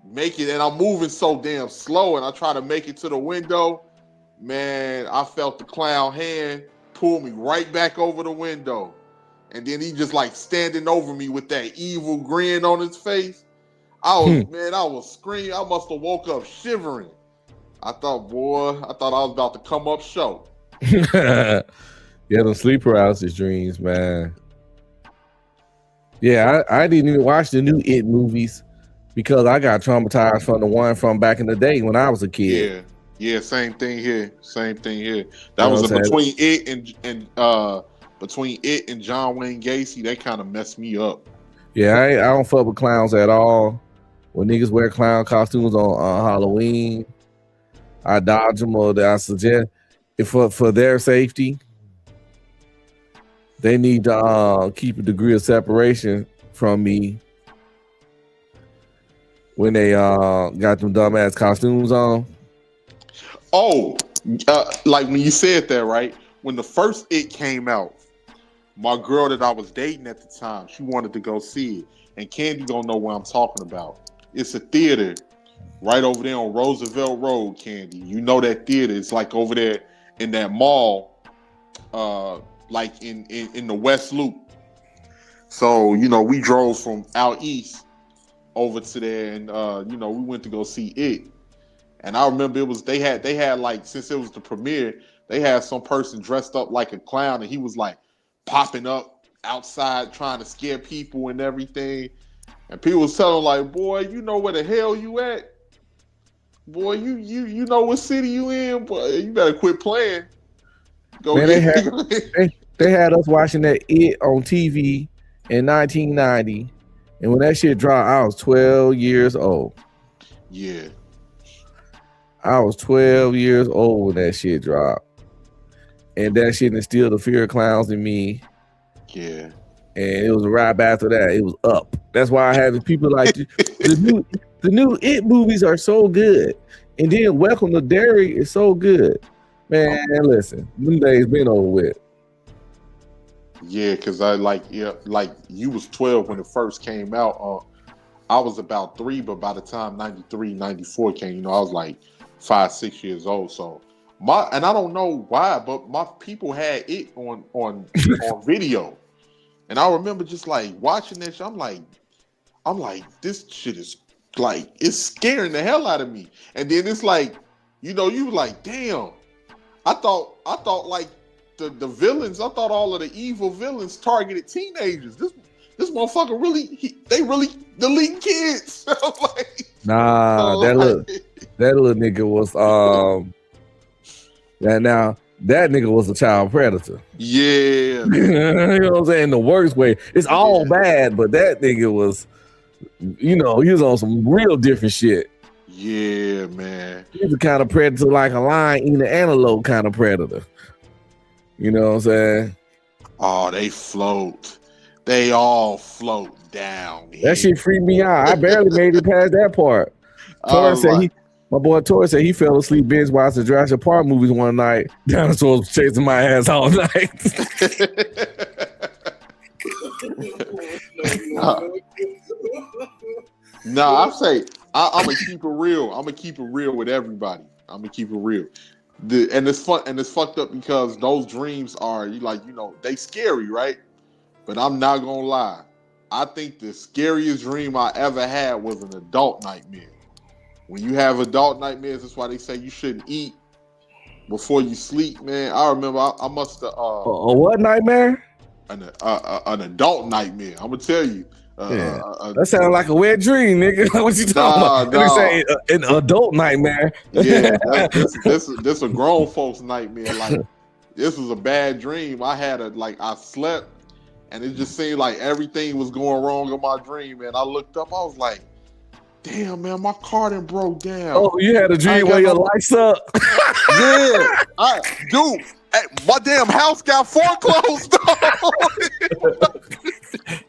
make it. And I'm moving so damn slow and I try to make it to the window. Man, I felt the clown hand pull me right back over the window. And then he just like standing over me with that evil grin on his face. I was screaming. I must have woke up shivering. I thought I was about to come up short. Yeah, them sleep paralysis dreams, man. Yeah, I didn't even watch the new It movies because I got traumatized from the one from back in the day when I was a kid. Yeah, same thing here. That was between it and John Wayne Gacy. That kind of messed me up. Yeah, I don't fuck with clowns at all. When niggas wear clown costumes on Halloween, I dodge them, or I suggest if for their safety, they need to keep a degree of separation from me when they got them dumbass costumes on. Oh, like when you said that, right? When the first It came out, my girl that I was dating at the time, she wanted to go see it. And Candy don't know what I'm talking about. It's a theater right over there on Roosevelt Road, Candy. You know that theater. It's like over there in that mall, like in the West Loop. So, we drove from out east over to there and, we went to go see It. And I remember they had like, since it was the premiere, they had some person dressed up like a clown and he was like popping up outside trying to scare people and everything. And people was telling him like, boy, you know where the hell you at? Boy, you know what city you in? Boy, you better quit playing. Man, they had us watching that It on TV in 1990. And when that shit dropped, I was 12 years old. Yeah. I was 12 years old when that shit dropped. And that shit instilled the fear of clowns in me. Yeah. And it was right after that. It was Up. That's why I have people like the new It movies are so good. And then Welcome to Derry is so good. Man, listen, them days been over with. Yeah, because you was 12 when it first came out. I was about 3, but by the time 93, 94 came, I was like 5, 6 years old. So and I don't know why, but my people had It on video. And I remember just like watching that shit. I'm like, this shit is like, it's scaring the hell out of me. And then it's like, you like, damn. I thought like the villains, I thought all of the evil villains targeted teenagers. This motherfucker they really deleting kids. Like, nah, that little nigga was that nigga was a child predator. Yeah. You know what I'm saying? The worst way. It's all bad, but that nigga was, he was on some real different shit. Yeah, man. He's the kind of predator like a lion eating an antelope kind of predator. You know what I'm saying? Oh, they float. They all float down. That shit freaked me out. I barely made it past that part. My boy Tori said he fell asleep binge watching the Jurassic Park movies one night. Dinosaurs was chasing my ass all night. I'm gonna keep it real. I'm gonna keep it real with everybody. I'm gonna keep it real. And it's fucked up because those dreams are they scary, right? But I'm not gonna lie. I think the scariest dream I ever had was an adult nightmare. When you have adult nightmares, that's why they say you shouldn't eat before you sleep, man. I remember I must have a what nightmare? An adult nightmare. I'm gonna tell you. That sounds like a wet dream, nigga. What you talking about? They say an adult nightmare. Yeah, this a grown folks nightmare. Like this was a bad dream. I slept, and it just seemed like everything was going wrong in my dream. And I looked up, I was like, "Damn, man, my car done broke down." Oh, you had a dream where your lights up? Yeah, dude. Hey, my damn house got foreclosed on.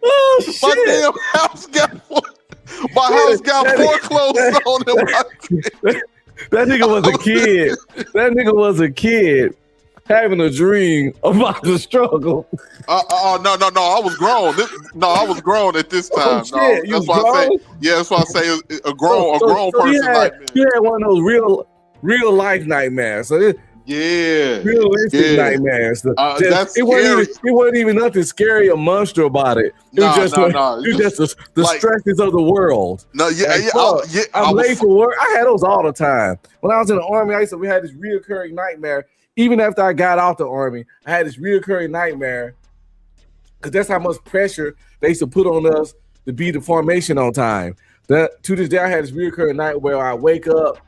Oh, shit. My damn house got foreclosed on. That nigga was a kid. That nigga was a kid having a dream about the struggle. No, I was grown. I was grown at this time. Oh, shit. That's why I say. Yeah, that's why I say a grown person nightmare. You had one of those real life nightmares. So realistic nightmares. It wasn't even nothing scary or monster about it. It was just the stresses of the world. I'm late for work. I had those all the time. When I was in the army, we had this reoccurring nightmare. Even after I got out the army, I had this reoccurring nightmare because that's how much pressure they used to put on us to be the formation on time. To this day, I had this reoccurring night where I wake up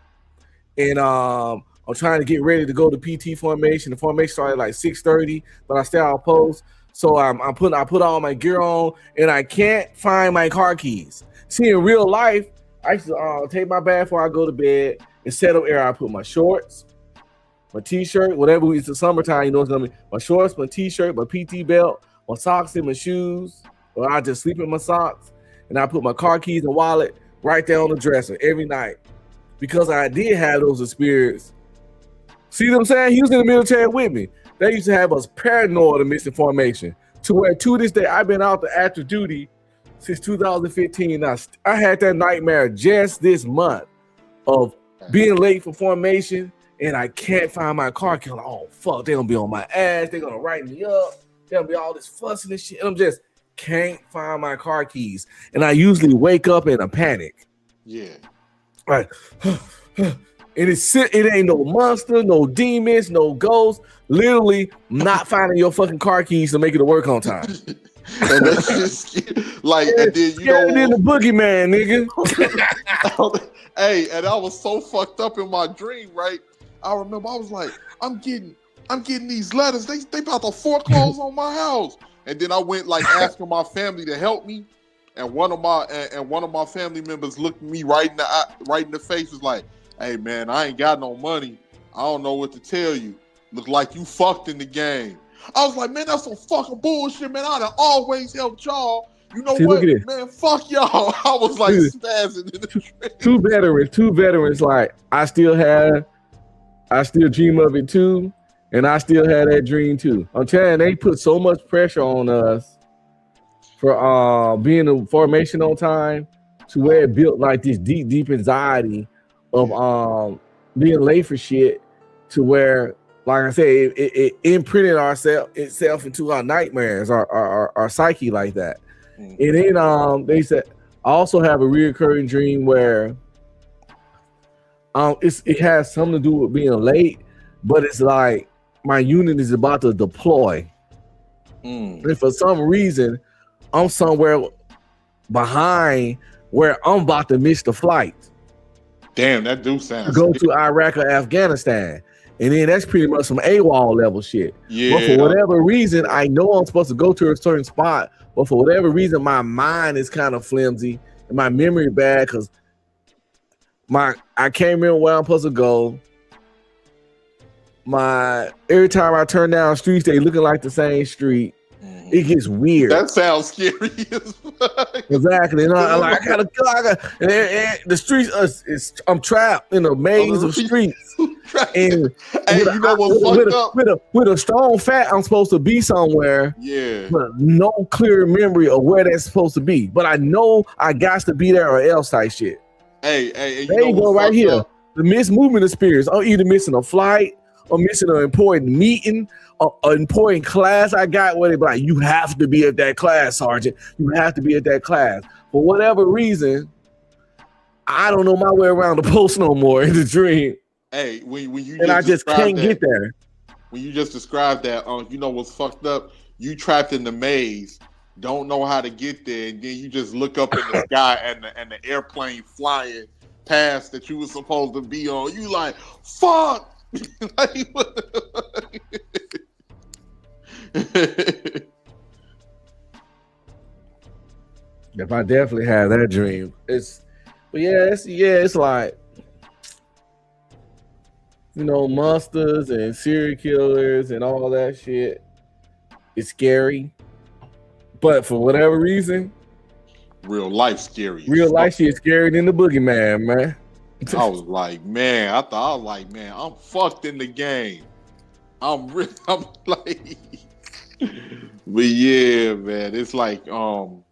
and I'm trying to get ready to go to PT formation. The formation started at like 6:30, but I stay out post. So I put all my gear on, and I can't find my car keys. See, in real life, I used to take my bath before I go to bed and settle air. I put my shorts, my t-shirt, whatever. It's the summertime, you know it's gonna be my shorts, my t-shirt, my PT belt, my socks, and my shoes. Or I just sleep in my socks, and I put my car keys and wallet right there on the dresser every night because I did have those experiences. See what I'm saying? He was in the military with me. They used to have us paranoid of missing formation to where to this day, I've been out to active duty since 2015. I had that nightmare just this month of being late for formation and I can't find my car key. Like, oh, fuck, they're going to be on my ass. They're going to write me up. There'll be all this fussing and shit. And I'm just can't find my car keys. And I usually wake up in a panic. Yeah. Right. And it ain't no monster, no demons, no ghosts. Literally not finding your fucking car keys to make it to work on time. And that's just like, and then you know, the boogeyman, nigga. Hey, and I was so fucked up in my dream, right? I remember I was like, I'm getting these letters. They about to foreclose on my house. And then I went like asking my family to help me. And one of my family members looked me right in the face, was like, "Hey man, I ain't got no money. I don't know what to tell you. Look like you fucked in the game." I was like, "Man, that's some fucking bullshit, man. I'd have always helped y'all. You know what, man? Fuck y'all." I was like spazzing in the dream. Two veterans. Like I still dream of it too, and I still had that dream too. I'm telling you, they put so much pressure on us for being in formation on time to where it built like this deep anxiety of being late for shit, to where, like I said, it imprinted itself into our nightmares, our psyche like that. And then they said I also have a reoccurring dream where it has something to do with being late, but it's like my unit is about to deploy. And for some reason, I'm somewhere behind where I'm about to miss the flight. Damn, that do sound go to Iraq or Afghanistan. And then that's pretty much some AWOL level shit. Yeah. But for whatever reason, I know I'm supposed to go to a certain spot, but for whatever reason, my mind is kind of flimsy and my memory bad because I can't remember where I'm supposed to go. Every time I turn down streets, they looking like the same street. It gets weird. That sounds scary as fuck. Exactly. And I gotta go. And the streets, I'm trapped in a maze of streets. And hey, you know what's fucked up? With a strong fact, I'm supposed to be somewhere. Yeah. But no clear memory of where that's supposed to be. But I know I got to be there or else type shit. Hey, you there know you go, what's right fucked here. up? The missed movement experience. I'm either missing a flight or missing an important meeting, an important class I got where they be like, you have to be at that class, Sergeant. You have to be at that class. For whatever reason, I don't know my way around the post no more in the dream. Hey, when you And I just described can't that, get there. when you just described that, you know what's fucked up? You trapped in the maze, don't know how to get there, and then you just look up in the sky and the airplane flying past that you were supposed to be on. You like, fuck. Like, If I definitely had that dream, it's like, you know, monsters and serial killers and all that shit. It's scary, but for whatever reason, real life scary. Real life shit scarier than the boogeyman, man. I was like, man, I'm fucked in the game. I'm like, but yeah, man, it's like, oh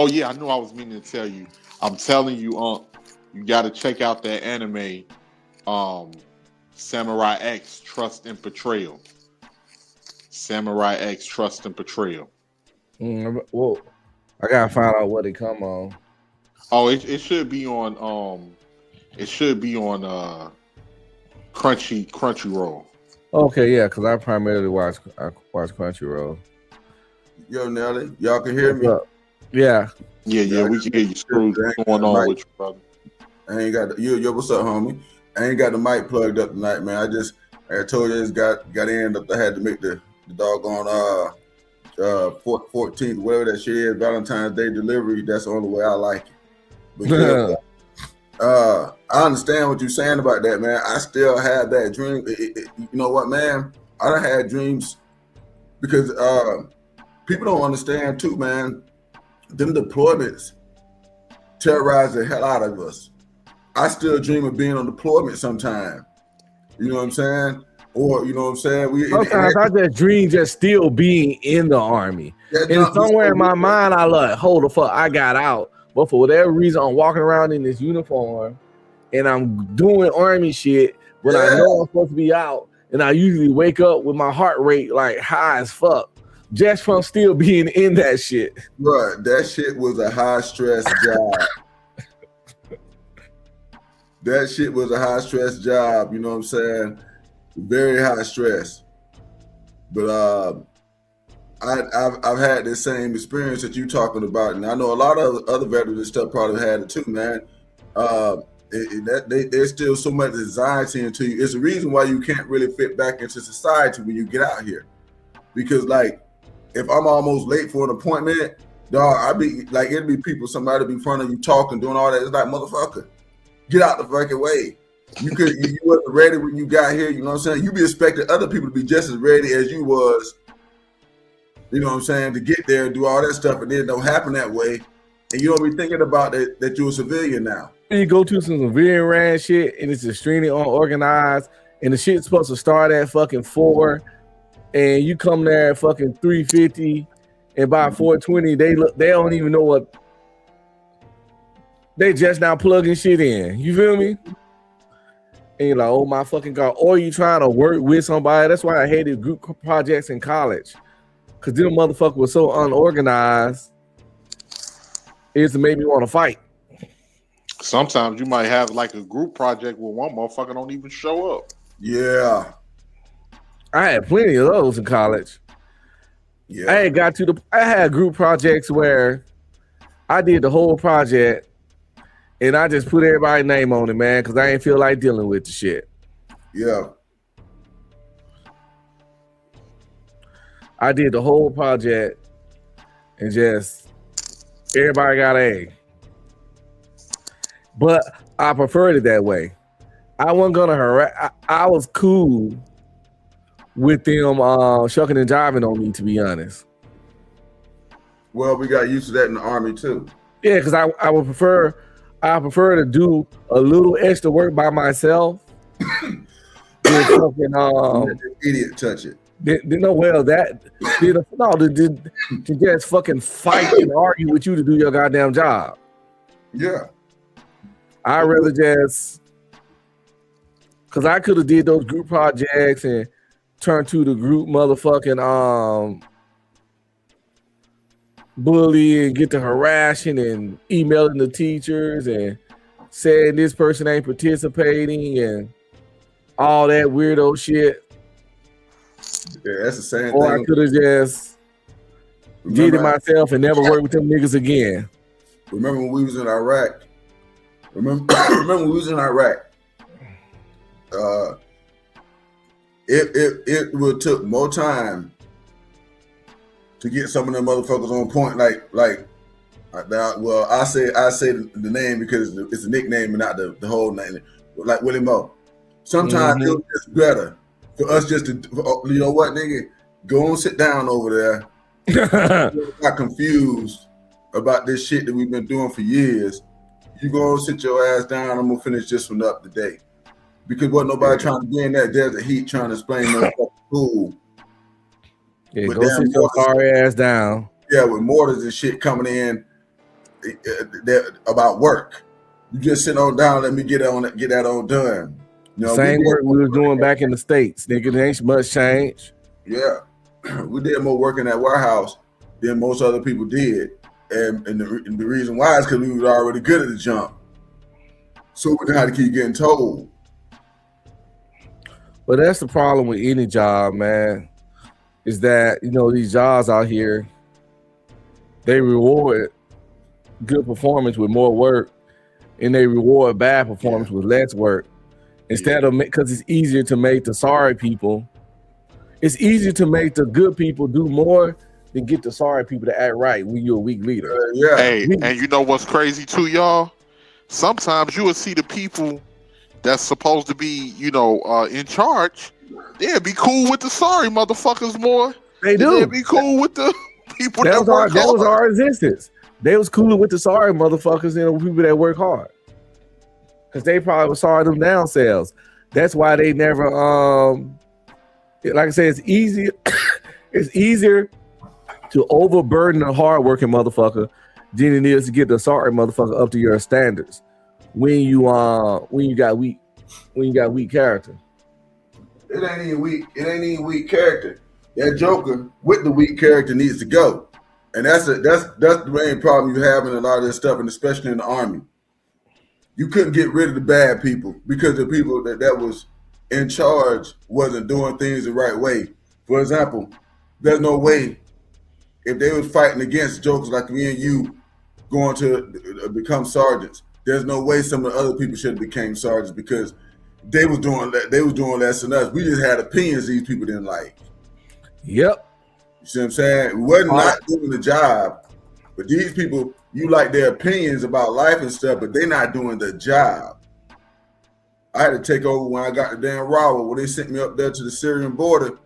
yeah, I knew I was meaning to tell you. I'm telling you, you got to check out that anime, Samurai X: Trust and Betrayal. Samurai X: Trust and Betrayal. Well, I gotta find out what it come on. Oh, it should be on Crunchyroll. Okay, yeah, because I primarily watch Crunchyroll. Yo, Nelly, y'all can hear me? Yeah, we can hear you. Scrooge, what's going on with you, brother? I ain't got yo. What's up, homie? I ain't got the mic plugged up tonight, man. I told you, I just got in. I had to make the doggone 14th, whatever that shit is, Valentine's Day delivery. That's the only way I like it. But yeah, I understand what you're saying about that, man. I still have that dream. You know what, man? I done had dreams because people don't understand too, man. Them deployments terrorize the hell out of us. I still dream of being on deployment sometime. You know what I'm saying? Or, you know what I'm saying? Sometimes I just dream just still being in the army. And somewhere in my mind, I like, hold the fuck, I got out. But for whatever reason, I'm walking around in this uniform and I'm doing army shit when I know I'm supposed to be out. And I usually wake up with my heart rate like high as fuck, just from still being in that shit. Right, that shit was a high stress job. That shit was a high stress job, you know what I'm saying? Very high stress. But I've had this same experience that you're talking about, and I know a lot of other veterans and stuff probably had it too, man. There's still so much anxiety into you. It's the reason why you can't really fit back into society when you get out here. Because like, if I'm almost late for an appointment, dog, I'd be like, it'd be people, somebody be in front of you talking, doing all that. It's like, motherfucker, get out the fucking way. You wasn't ready when you got here, you know what I'm saying? You be expecting other people to be just as ready as you was, you know what I'm saying, to get there, do all that stuff, and then it don't happen that way. And you don't be thinking about that you're a civilian now. You go to some civilian ran shit and it's extremely unorganized, and the shit's supposed to start at fucking 4, and you come there at fucking 3:50, and by 4:20 they don't even know what they just now plugging shit in. You feel me? And you're like, oh my fucking God. Or you trying to work with somebody. That's why I hated group projects in college. Cause them motherfuckers were so unorganized. It made me want to fight. Sometimes you might have like a group project where one motherfucker don't even show up. Yeah. I had plenty of those in college. Yeah. I had group projects where I did the whole project and I just put everybody's name on it, man, because I ain't feel like dealing with the shit. Yeah. I did the whole project and just everybody got A. But I preferred it that way. I wasn't gonna harass. I was cool with them shucking and jiving on me, to be honest. Well, we got used to that in the Army too. Yeah, because I would prefer to do a little extra work by myself. Fucking, idiot touch it. To just fucking fight and argue with you to do your goddamn job. Yeah. I'd rather just, because I could have did those group projects and turned to the group motherfucking bully and get to harassing and emailing the teachers and saying this person ain't participating and all that weirdo shit. Yeah, that's the same or thing. I could have just did it myself and never worked with them niggas again. Remember when we was in Iraq? Remember when we was in Iraq? It would took more time to get some of them motherfuckers on point. Well, I say the name because it's a nickname and not the whole name. Like Willie Moe. Sometimes it was just better for us just to, you know what, nigga, go and sit down over there. Not confused about this shit that we've been doing for years. You go and sit your ass down. I'm gonna finish this one up today. Because wasn't nobody trying to be in that desert heat trying to explain no fucking school. Yeah, go sit your sorry ass down. Yeah, with mortars and shit coming in about work. You just sit on down, let me get that on done. You know, same work we was doing back in the States. Nigga, there ain't much change. Yeah. We did more work in that warehouse than most other people did. And the reason why is because we were already good at the jump. So we had to keep getting told. But that's the problem with any job, man, is that, you know, these jobs out here, they reward good performance with more work and they reward bad performance with less work. Instead of, because it's easier to make the sorry people, it's easier to make the good people do more than get the sorry people to act right when you're a weak leader. Hey, and you know what's crazy too, y'all? Sometimes you will see the people that's supposed to be, you know, in charge. They'll be cool with the sorry motherfuckers more. They do. They'll be cool with the people that work hard. That was our existence. They was cool with the sorry motherfuckers and the people that work hard. Because they probably were sorry them down selves. That's why they never, like I said, it's easy. It's easier to overburden a hardworking motherfucker than it is to get the sorry motherfucker up to your standards when you got weak character. It ain't even weak character. That Joker with the weak character needs to go. And that's the main problem you have in a lot of this stuff, and especially in the army. You couldn't get rid of the bad people because the people that was in charge wasn't doing things the right way. For example, there's no way if they was fighting against jokers like me and you going to become sergeants, there's no way some of the other people should have became sergeants because they was doing less than us. We just had opinions these people didn't like. Yep. You see what I'm saying? We wasn't not doing the job, but these people, you like their opinions about life and stuff, but they're not doing the job. I had to take over when I got to damn Rawa, when they sent me up there to the Syrian border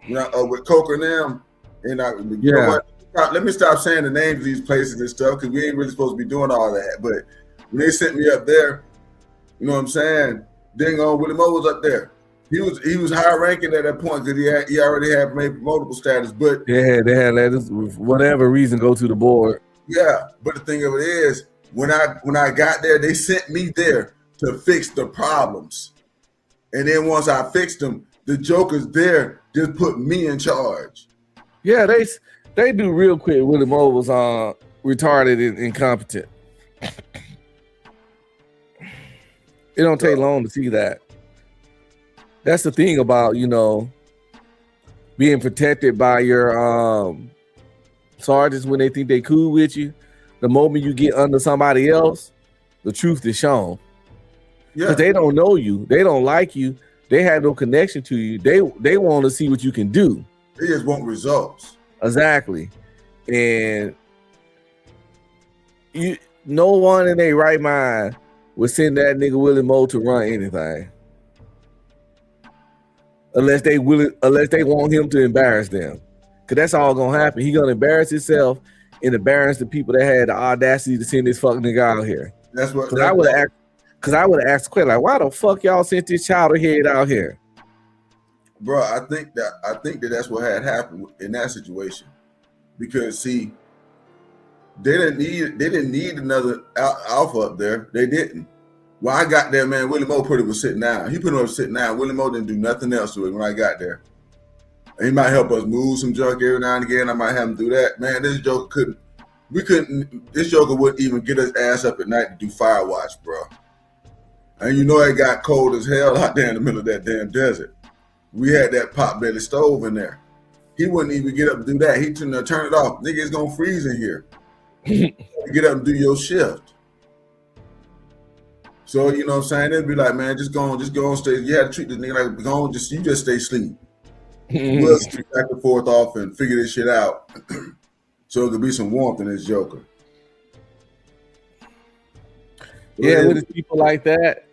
with Coker and them. And you know what? Let me stop saying the names of these places and stuff because we ain't really supposed to be doing all that. But when they sent me up there, you know what I'm saying? Ding on Willie Moe was up there. He was high ranking at that point because he already had made promotable status. But yeah, they had let us, whatever reason, go to the board. Yeah, but the thing of it is, when I got there, they sent me there to fix the problems, and then once I fixed them, the jokers there just put me in charge. Yeah, they do real quick. Willie Moe was retarded and incompetent. It don't take long to see that. That's the thing about, you know, being protected by your sergeants when they think they cool with you. The moment you get under somebody else, the truth is shown. Yeah, because they don't know you, they don't like you, they have no connection to you. They want to see what you can do. They just want results. Exactly, and no one in their right mind would send that nigga Willie Moe to run anything. Unless they want him to embarrass them. Cause that's all gonna happen. He gonna embarrass himself and embarrass the people that had the audacity to send this fucking nigga out here. That's what I would have asked the question, like, why the fuck y'all sent this child head out here? Bro, I think that that's what had happened in that situation. Because see, they didn't need another alpha up there. They didn't. Well, I got there, man. Willie Moe pretty was sitting down. He pretty much sitting down. Willie Moe didn't do nothing else to it when I got there. And he might help us move some junk every now and again. I might have him do that. Man, this joker this joker wouldn't even get his ass up at night to do fire watch, bro. And you know it got cold as hell out there in the middle of that damn desert. We had that pot-belly stove in there. He wouldn't even get up and do that. He turn it off. Nigga, it's gonna freeze in here. Get up and do your shift. So, you know what I'm saying? They'd be like, man, just go on, stay. You had to treat this nigga like, go on, you just stay asleep. We'll sleep back and forth off and figure this shit out. So it could be some warmth in this joker. Yeah, with people like that,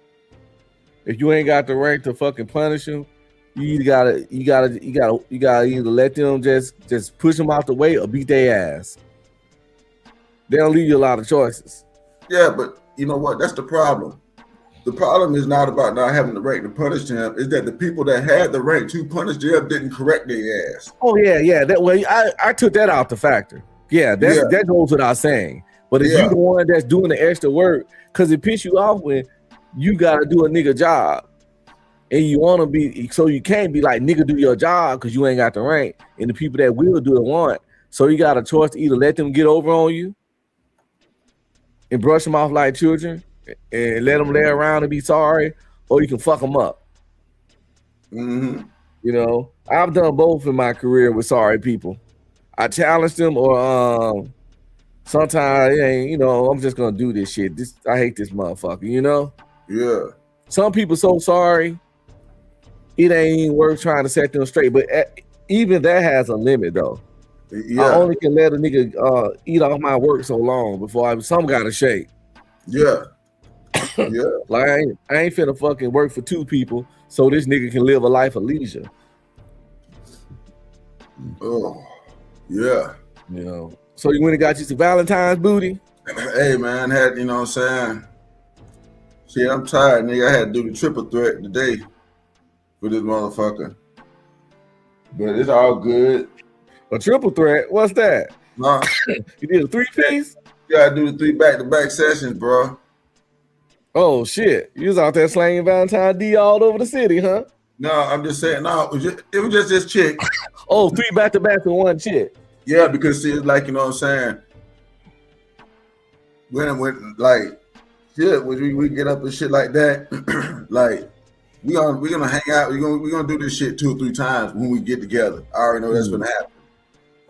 if you ain't got the right to fucking punish them, you gotta either let them just push them out the way or beat their ass. They don't leave you a lot of choices. Yeah, but you know what? That's the problem. The problem is not about not having the right to punish them. Is that the people that had the right to punish them didn't correct their ass. Oh yeah. That way, I took that out the factor. Yeah, that goes without saying. But if you're the one that's doing the extra work, because it pisses you off when you gotta do a nigga job, and you want to be, so you can't be like, nigga, do your job because you ain't got the rank, and the people that will do it want. So you got a choice to either let them get over on you and brush them off like children and let them lay around and be sorry, or you can fuck them up. Mm-hmm. You know, I've done both in my career with sorry people. I challenged them, or sometimes it ain't, you know, I'm just gonna do this shit. I hate this motherfucker, you know? Yeah. Some people so sorry, it ain't even worth trying to set them straight. But even that has a limit, though. Yeah. I only can let a nigga eat off my work so long before some gotta shake. Yeah. Yeah. Like I ain't finna fucking work for two people so this nigga can live a life of leisure. Oh, yeah. You know. So you went and got you some Valentine's booty? Hey man, you know what I'm saying? See, I'm tired, nigga. I had to do the triple threat today for this motherfucker. But it's all good. A triple threat? What's that? Nah. You did a 3-piece? You gotta do the 3 back-to-back sessions, bro. Oh shit. You was out there slanging Valentine D all over the city, huh? No, I'm just saying, no, it was just this chick. Oh, 3 back-to-back with one chick. Yeah, because see, it's like, you know what I'm saying? When like shit, when we get up and shit like that, like we're gonna hang out, we're gonna do this shit 2 or 3 times when we get together. I already know that's gonna happen.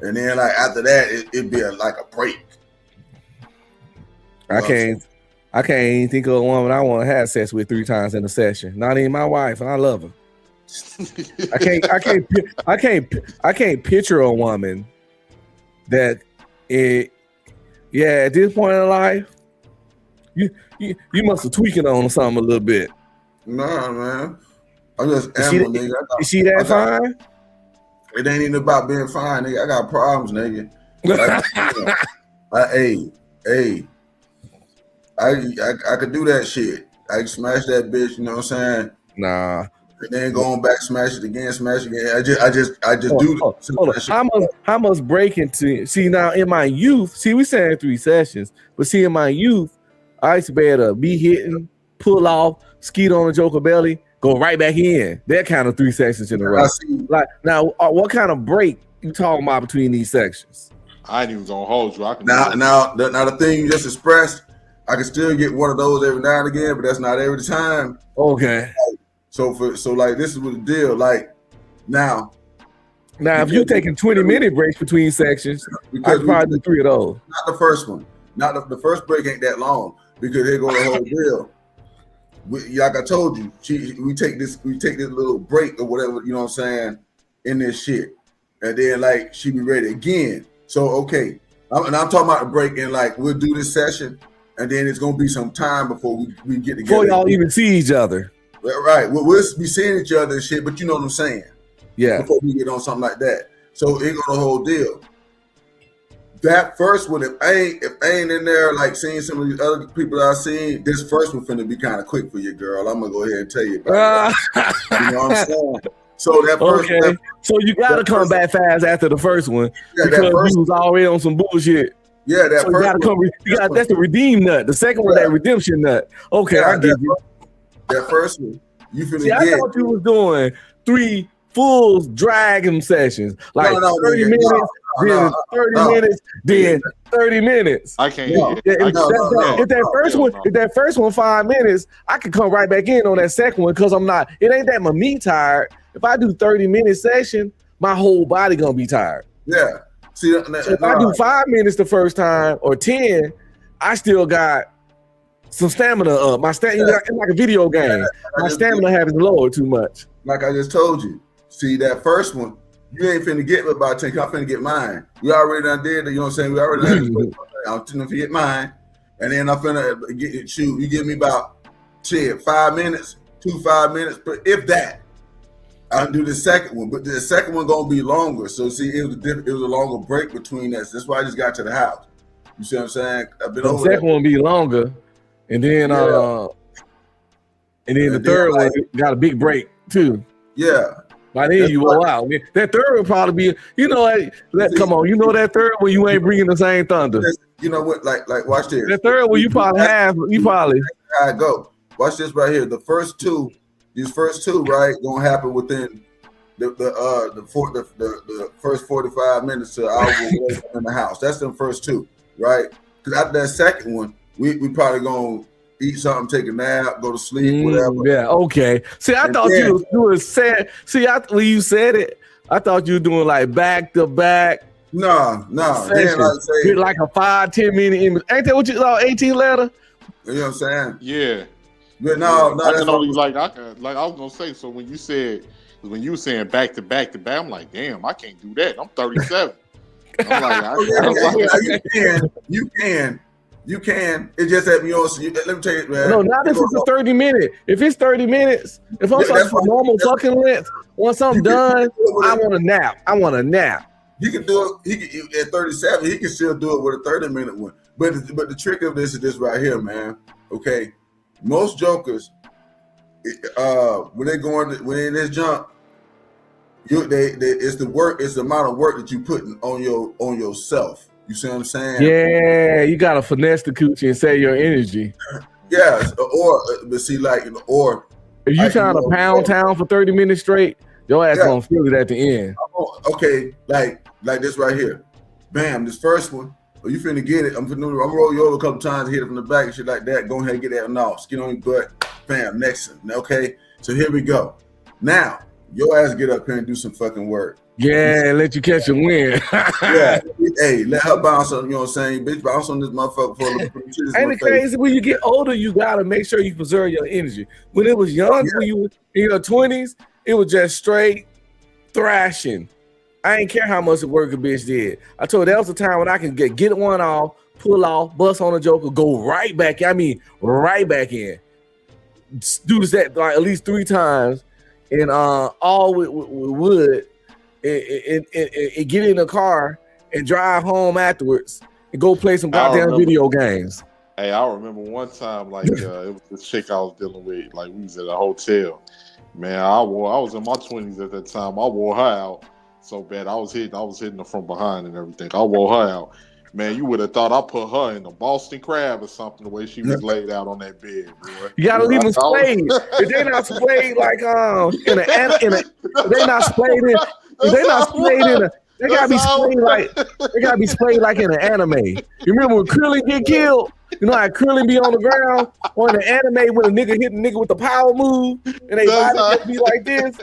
And then like after that, it'd be like a break. I can't even think of a woman I want to have sex with 3 times in a session. Not even my wife, and I love her. I can't picture a woman that at this point in life, you must have tweaking on something a little bit. Nah, man. I'm just animal, nigga. Is she that fine? It ain't even about being fine, nigga. I got problems, nigga. I could do that shit. I can smash that bitch, you know what I'm saying? Nah. And then going back, smash it again. I just do I must break into see now in my youth. See, we saying 3 sessions, but see in my youth, I used to be able to be hitting, pull off, skeet on the joker belly, go right back in. That kind of 3 sections in a row. Like now, what kind of break you talking about between these sections? I ain't even gonna hold you. Now the thing you just expressed, I can still get one of those every now and again, but that's not every time. Okay. So like this is what the deal. Like now if you're taking 20-minute breaks between sections, I'd probably do 3 of those. Not the first one. Not the first break ain't that long because they go the whole deal. Like I told you, we take this little break or whatever, you know what I'm saying, in this shit, and then like she be ready again. So okay, I'm talking about the break, and like we'll do this session, and then it's gonna be some time before we get together. Before y'all even see each other. Right. We'll be seeing each other and shit, but you know what I'm saying. Yeah. Before we get on something like that. So it go the whole deal. That first one, if I ain't in there like seeing some of these other people that I've seen, this first one finna be kind of quick for you, girl. I'm gonna go ahead and tell you about it. You know what I'm saying? So that first so you gotta come back fast after the first one because that first, you was already on some bullshit. Yeah, that so first that's the redeem nut. The second one, that redemption nut. Okay, Yeah, I get you. That first one, you finna See, I thought you was doing 3 full drag sessions, like 30 minutes, then 30 minutes, then 30 minutes. I can't. If that first one 5 minutes, I could come right back in on that second one because I'm not. It ain't that my meat tired. If I do 30-minute session, my whole body gonna be tired. Yeah. See, so if I do 5 minutes the first time or 10, I still got some stamina up. My stamina, it's like a video game. My stamina haven't lowered too much. Like I just told you. See, that first one, you ain't finna get about 10. I'm finna get mine. We already done did it. You know what I'm saying? We already done I'm finna get mine. And then I'm finna you give me about 5 minutes, 5 minutes, but if that, I'll do the second one. But the second one gonna be longer. So see, it was a longer break between that. That's why I just got to the house. You see what I'm saying? I've been over the second one be longer, and then the third one got a big break too. Yeah. By then you wore out. That third would probably be, come on, that third one you ain't bringing the same thunder. You know what? Like watch this. That third one you probably I go. Watch this right here. These first two, right, gonna happen within the first 45 minutes to hour in the house. That's the first two, right? Because after that second one, we probably gonna eat something, take a nap, go to sleep, whatever. Yeah, okay. See, I thought you was doing sad. See, when you said it, I thought you were doing like back to back. No. Like a 5-10 minute image. Ain't that what you saw? 18 letter? You know what I'm saying? Yeah. But no, I can only like I was gonna say. So when you were saying back to back, I'm like, damn, I can't do that. I'm 37. I'm like, you can. It's just that let me tell you, man. No, not if it's a 30 minute. If it's 30 minutes, if I'm something for normal fucking length, once I'm done, I want a nap. He can do it. He can, at 37, he can still do it with a 30-minute one. But the trick of this is this right here, man. Okay, most jokers, when they in this jump, it's the amount of work that you put on yourself. You see what I'm saying? Yeah, you gotta finesse the coochie and save your energy. Yeah, but see, or if you trying to pound town for 30 minutes straight, your ass gonna feel it at the end. Okay, like this right here. Bam, this first one. Oh, you finna get it. I'm roll you over a couple times, hit it from the back and shit like that. Go ahead and get that off. Skin on your butt. Bam, next one. Okay, so here we go. Now, your ass get up here and do some fucking work. Yeah, let you catch a win. Yeah, hey, let her bounce on. You know what I'm saying? Bitch, bounce on this motherfucker for Ain't it crazy? When you get older, you gotta make sure you preserve your energy. When it was young, when you were in your 20s, it was just straight thrashing. I ain't care how much the work a bitch did. I told you that was the time when I can get one off, pull off, bust on a joker, go right back. I mean, right back in. Do that like at least 3 times, and all with wood. And get in the car and drive home afterwards and go play some goddamn video games. Hey, I remember one time, it was this chick I was dealing with. Like, we was at a hotel. Man, I was in my 20s at that time. I wore her out so bad. I was hitting her from behind and everything. I wore her out. Man, you would have thought I put her in the Boston Crab or something, the way she was laid out on that bed, boy. You gotta leave them splayed. If they're not splayed like they not splayed in. If they not splayed in a, they gotta be splayed like in an anime. You remember when Krillin get killed? You know how Krillin be on the ground or in an anime when a nigga hit a nigga with the power move and they body just be like this.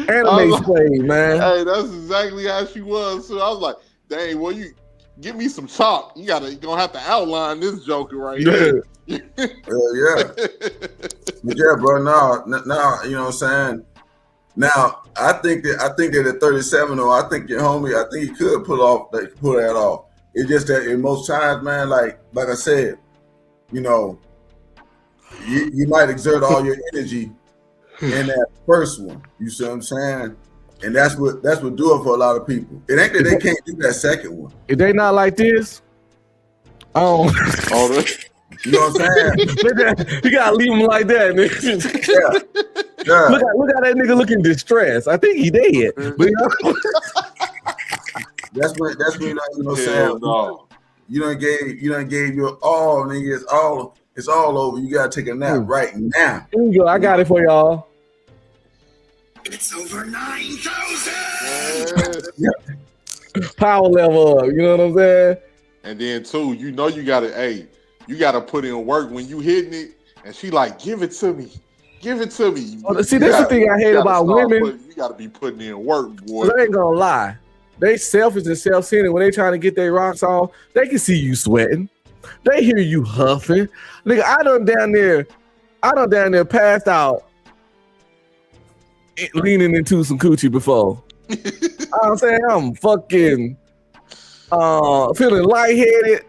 Anime splayed, man. Hey, that's exactly how she was. So I was like, dang, well, you give me some chalk. You're gonna have to outline this joker right here. Yeah. But yeah, bro. Now, you know what I'm saying? Now, I think that at 37, though, I think your homie, I think he could pull that off. It's just that in most times, man, like I said, you know, you might exert all your energy in that first one. You see what I'm saying? And that's what do it for a lot of people. It ain't that they can't do that second one. If they not like this, you know what I'm saying? You gotta leave them like that, nigga. Yeah. Look at that nigga looking distressed. I think he dead. But that's when you know what I'm saying. You done gave your all, nigga. It's all over. You gotta take a nap right now. Here we go. I got it for y'all. It's over 9,000. Power level up. You know what I'm saying? And then too, you gotta put in work when you hitting it. And she like, give it to me. Give it to me. Well, see, that's the thing I hate about women. You gotta be putting in work, boy. I ain't gonna lie. They selfish and self-centered. When they trying to get their rocks off, they can see you sweating. They hear you huffing. Nigga, I done down there passed out leaning into some coochie before. I'm saying I'm fucking feeling lightheaded,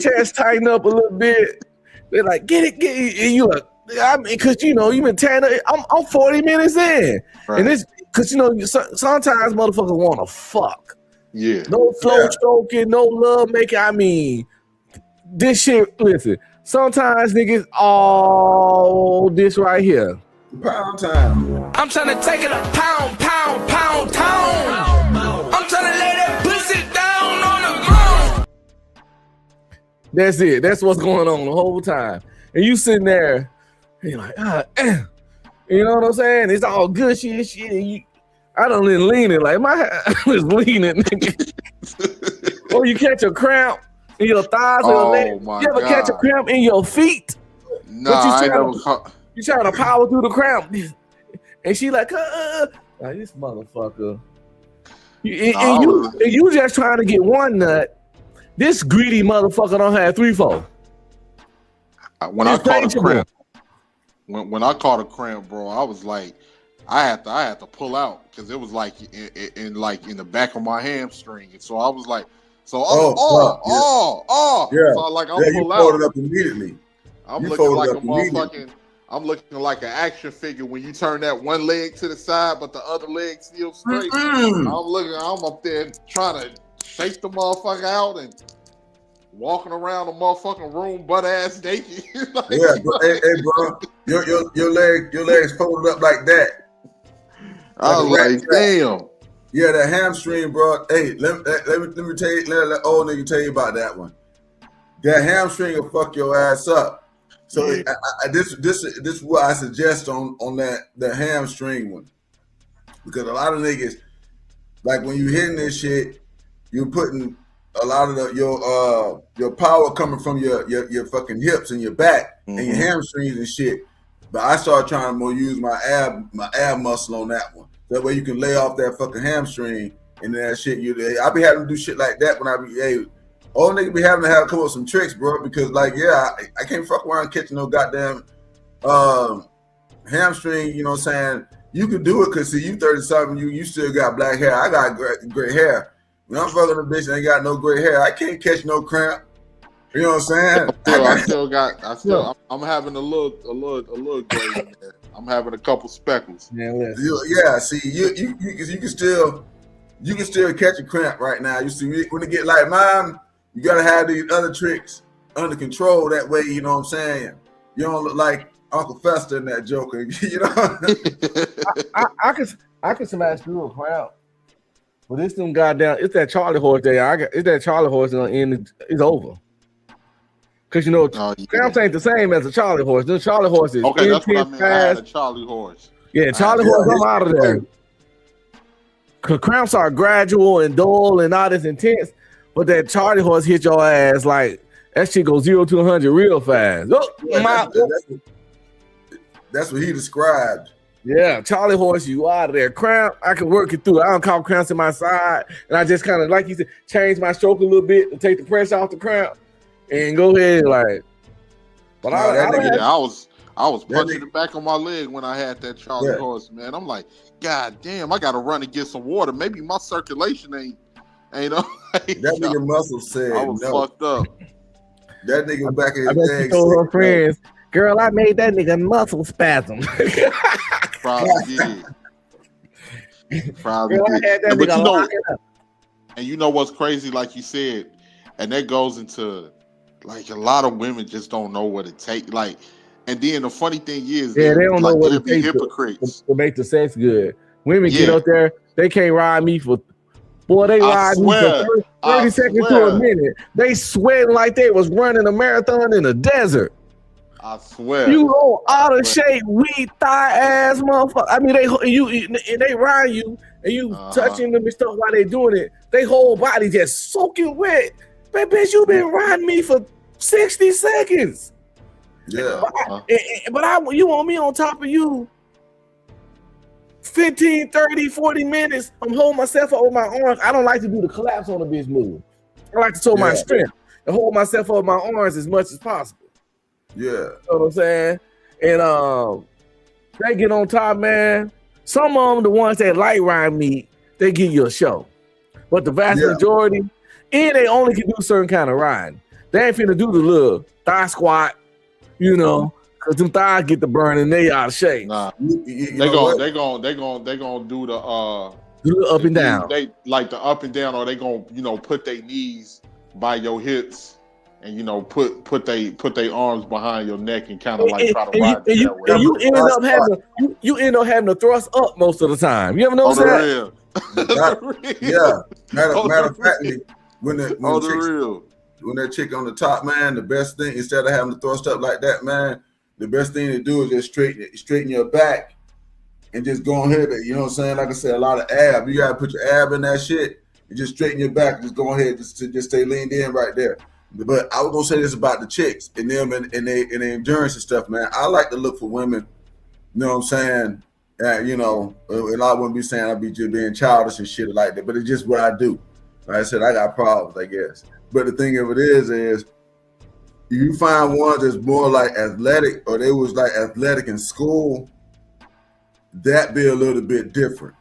chest tighten up a little bit. They're like, get it, and you like, I mean, cause you know, you've been tearing up. I'm 40 minutes in. Right. And it's cause you know, sometimes motherfuckers wanna fuck. Yeah. No flow stroking, no love making. I mean, this shit, listen, sometimes niggas all this right here. Pound time. I'm trying to take it a pound town. I'm trying to lay that pussy down on the ground. That's it. That's what's going on the whole time. And you sitting there, and you're like, you know what I'm saying? It's all good shit. I don't lean it like my hand was leaning. Or you catch a cramp in your thighs or your legs. You ever catch a cramp in your feet? Nah, you trying to power through the cramp. And she like this motherfucker. And you just trying to get one nut. This greedy motherfucker don't have 3-4. When I caught a cramp, when I caught a cramp, bro, I was like, I had to pull out because it was like in the back of my hamstring, and so I was like, So I'm pull out. Fold it up immediately. I'm looking like a motherfucking. I'm looking like an action figure when you turn that one leg to the side, but the other leg still straight. I'm up there trying to shake the motherfucker out and walking around the motherfucking room butt ass naked. Like, yeah, bro, hey, bro, your legs folded up like that. I was like, damn. Yeah, that hamstring, bro. Hey, let me tell you. Let the old nigga tell you about that one. That hamstring will fuck your ass up. So this is what I suggest on that hamstring one, because a lot of niggas, like when you hitting this shit, you're putting a lot of your power coming from your fucking hips and your back and your hamstrings and shit. But I started trying to more use my ab muscle on that one. That way you can lay off that fucking hamstring and that shit. I be having to do shit like that when I be old nigga be having to come up with some tricks, bro, because like, I can't fuck around catching no goddamn hamstring, you know what I'm saying? You could do it because see, you 30-something, you still got black hair. I got gray hair. When I'm fucking a bitch and ain't got no gray hair, I can't catch no cramp. You know what I'm saying? I'm having a little gray in there. I'm having a couple speckles. Yeah, see, you can still catch a cramp right now. You see, when it get like mine, you gotta have these other tricks under control. That way, you know what I'm saying? You don't look like Uncle Fester in that Joker. You know? I could smash through a cramp. But this them goddamn, it's that Charlie horse there. It's that Charlie horse and it's over. Cause you know, cramps ain't the same as a Charlie horse. The Charlie horse is okay. That's what I mean. I had a Charlie horse. Yeah, Charlie horse. I'm out of there. Cause cramps are gradual and dull and not as intense. But that Charlie horse hit your ass like that shit goes 0 to 100 real fast. That's what he described. Yeah, Charlie horse, you out of there. Cramp, I can work it through. I don't call cramps in my side, and I just kind of, like you said, change my stroke a little bit to take the pressure off the cramp and go ahead like. But I was punching the back of my leg when I had that Charlie horse, man. I'm like, God damn, I gotta run and get some water. Maybe my circulation ain't that nigga muscle said I was fucked up. That nigga back in his legs. Told her friends, girl, I made that nigga muscle spasm. Probably did. Probably did. But you know what's crazy, like you said, and that goes into like a lot of women just don't know what it takes. Like, and then the funny thing is, they don't know what it takes hypocrites to make the sex good. Women get out there, they can't ride me for Boy, they ride me for 30 seconds to a swear. minute. They sweating like they was running a marathon in the desert. I swear. You all out of shape, weak thigh ass motherfucker. I mean, they ride you and you touching them and stuff while they doing it. They whole body just soaking wet. But bitch, you been riding me for 60 seconds. Yeah. But you want me on top of you 15, 30, 40 minutes. I'm holding myself up with my arms. I don't like to do the collapse on a bitch move. I like to show my strength and hold myself up with my arms as much as possible. Yeah. You know what I'm saying? And they get on top, man. Some of them, the ones that like ride me, they give you a show. But the vast majority, and they only can do certain kind of riding. They ain't finna do the little thigh squat, you know, because them thighs get the burn and they out of shape. Nah, they gonna do the up and down. They like the up and down, or they gonna put their knees by your hips and put their arms behind your neck and kind of like try to ride. And you end up having to thrust up most of the time. You ever notice that? Matter of fact, when that chick on the top, man, the best thing, instead of having to thrust up like that, man, the best thing to do is just straighten your back and just go ahead. You know what I'm saying? Like I said, a lot of ab. You gotta put your ab in that shit and just straighten your back. Just go ahead, just stay leaned in right there. But I was gonna say this about the chicks and them and their endurance and stuff, man. I like to look for women. You know what I'm saying? And I wouldn't be saying I'd be just being childish and shit like that, but it's just what I do. Like I said, I got problems, I guess. But the thing of it is you find ones that's more like athletic, or they was like athletic in school, that be a little bit different.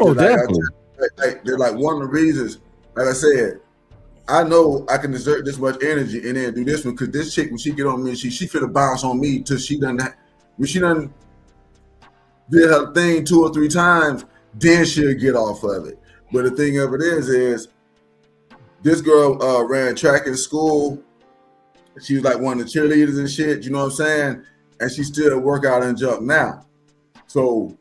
Oh, so definitely. They're like one of the reasons, like I said, I know I can exert this much energy and then do this one, because this chick, when she get on me, she finna bounce on me till she done did her thing 2 or 3 times, then she'll get off of it. But the thing of it is this girl ran track in school. She was like one of the cheerleaders and shit, you know what I'm saying? And she still work out and jump now. So,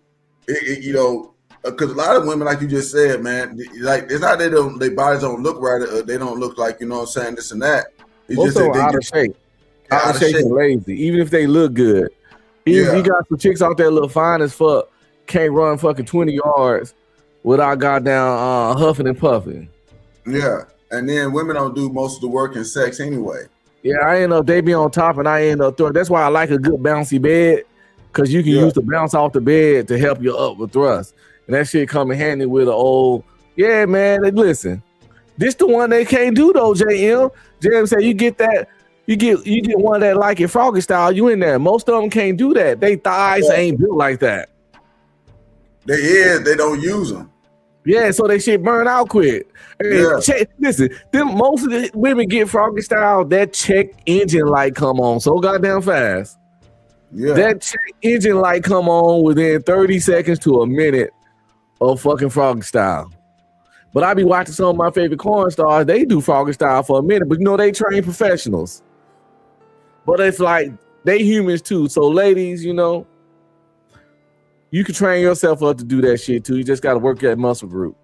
because a lot of women, like you just said, man, like it's not that their bodies don't look right, or they don't look like, you know what I'm saying, this and that. It's most just of them out of shape. Out of shape and lazy, even if they look good. Even you got some chicks out there look fine as fuck, can't run fucking 20 yards without goddamn huffing and puffing. Yeah, and then women don't do most of the work in sex anyway. Yeah, I end up, they be on top and I end up throwing. That's why I like a good bouncy bed, because you can use the bounce off the bed to help you up with thrust. And that shit come in handy with an old, man, listen, this the one they can't do though, JM. JM say you get that, you get one that like it froggy style, you in there. Most of them can't do that. They thighs ain't built like that. They don't use them. Yeah, so they shit burn out quick. Listen, most of the women get froggy style, that check engine light come on so goddamn fast. Yeah. That check engine light come on within 30 seconds to a minute of fucking froggy style. But I be watching some of my favorite corn stars, they do froggy style for a minute, but they train professionals. But it's like they humans too. So ladies, you can train yourself up to do that shit too. You just got to work that muscle group.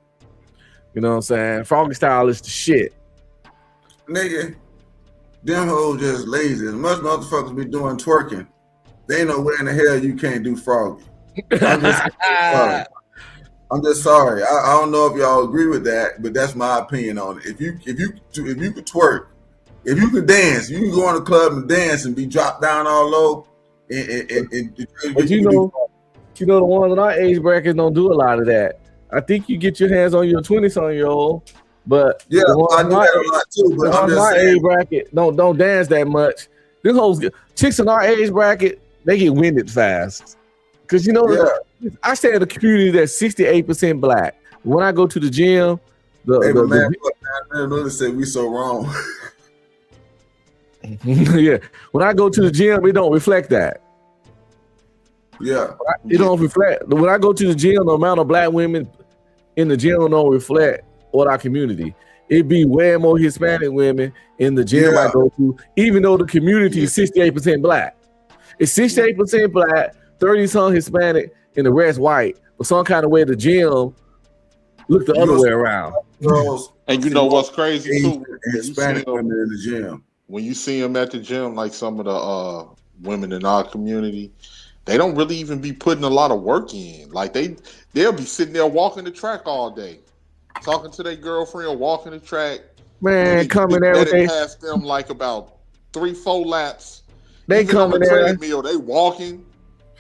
You know what I'm saying? Froggy style is the shit. Nigga, them hoes just lazy. As much motherfuckers be doing twerking, they know where in the hell you can't do froggy. I'm just sorry. I don't know if y'all agree with that, but that's my opinion on it. If you could twerk, if you could dance, you can go in the club and dance and be dropped down all low. But the ones in our age bracket don't do a lot of that. I think you get your hands on your 20-something-year-old, but I do that a lot too. But I'm just saying, age bracket don't dance that much. This whole chicks in our age bracket, they get winded fast. Because I stay in a community that's 68% black. When I go to the gym, man, say we so wrong. Yeah, when I go to the gym, it don't reflect that. Yeah, it don't reflect. When I go to the gym, the amount of black women in the gym don't reflect what our community. It be way more Hispanic women in the gym I go to, even though the community is 68% black. It's 68% black, 30-some Hispanic, and the rest white. But some kind of way the gym look the other way around. Girls, and you know what's crazy too? and Hispanic women in the gym. When you see them at the gym, like some of the women in our community, they don't really even be putting a lot of work in. Like they'll be sitting there walking the track all day, talking to their girlfriend, walking the track. Man, coming there with past them like about 3-4 laps. They even coming on the there. treadmill, they walking.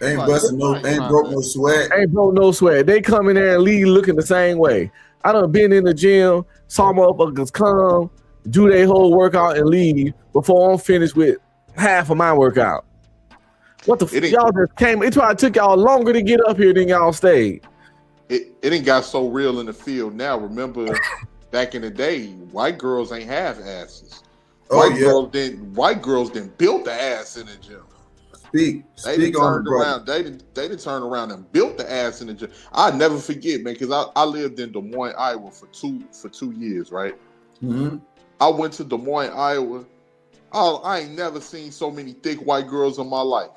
Ain't busting ain't broke no sweat. Ain't broke no sweat. They come in there and leave looking the same way. I done been in the gym, saw motherfuckers come, do their whole workout and leave before I'm finished with half of my workout. What the y'all just came? It probably took y'all longer to get up here than y'all stayed. It ain't got so real in the field now. Remember, back in the day, white girls ain't have asses. White girls didn't build the ass in the gym. They done turned around. They done turned around and built the ass in the gym. I never forget, man, because I lived in Des Moines, Iowa for 2 years, right? Mm-hmm. I went to Des Moines, Iowa. I ain't never seen so many thick white girls in my life.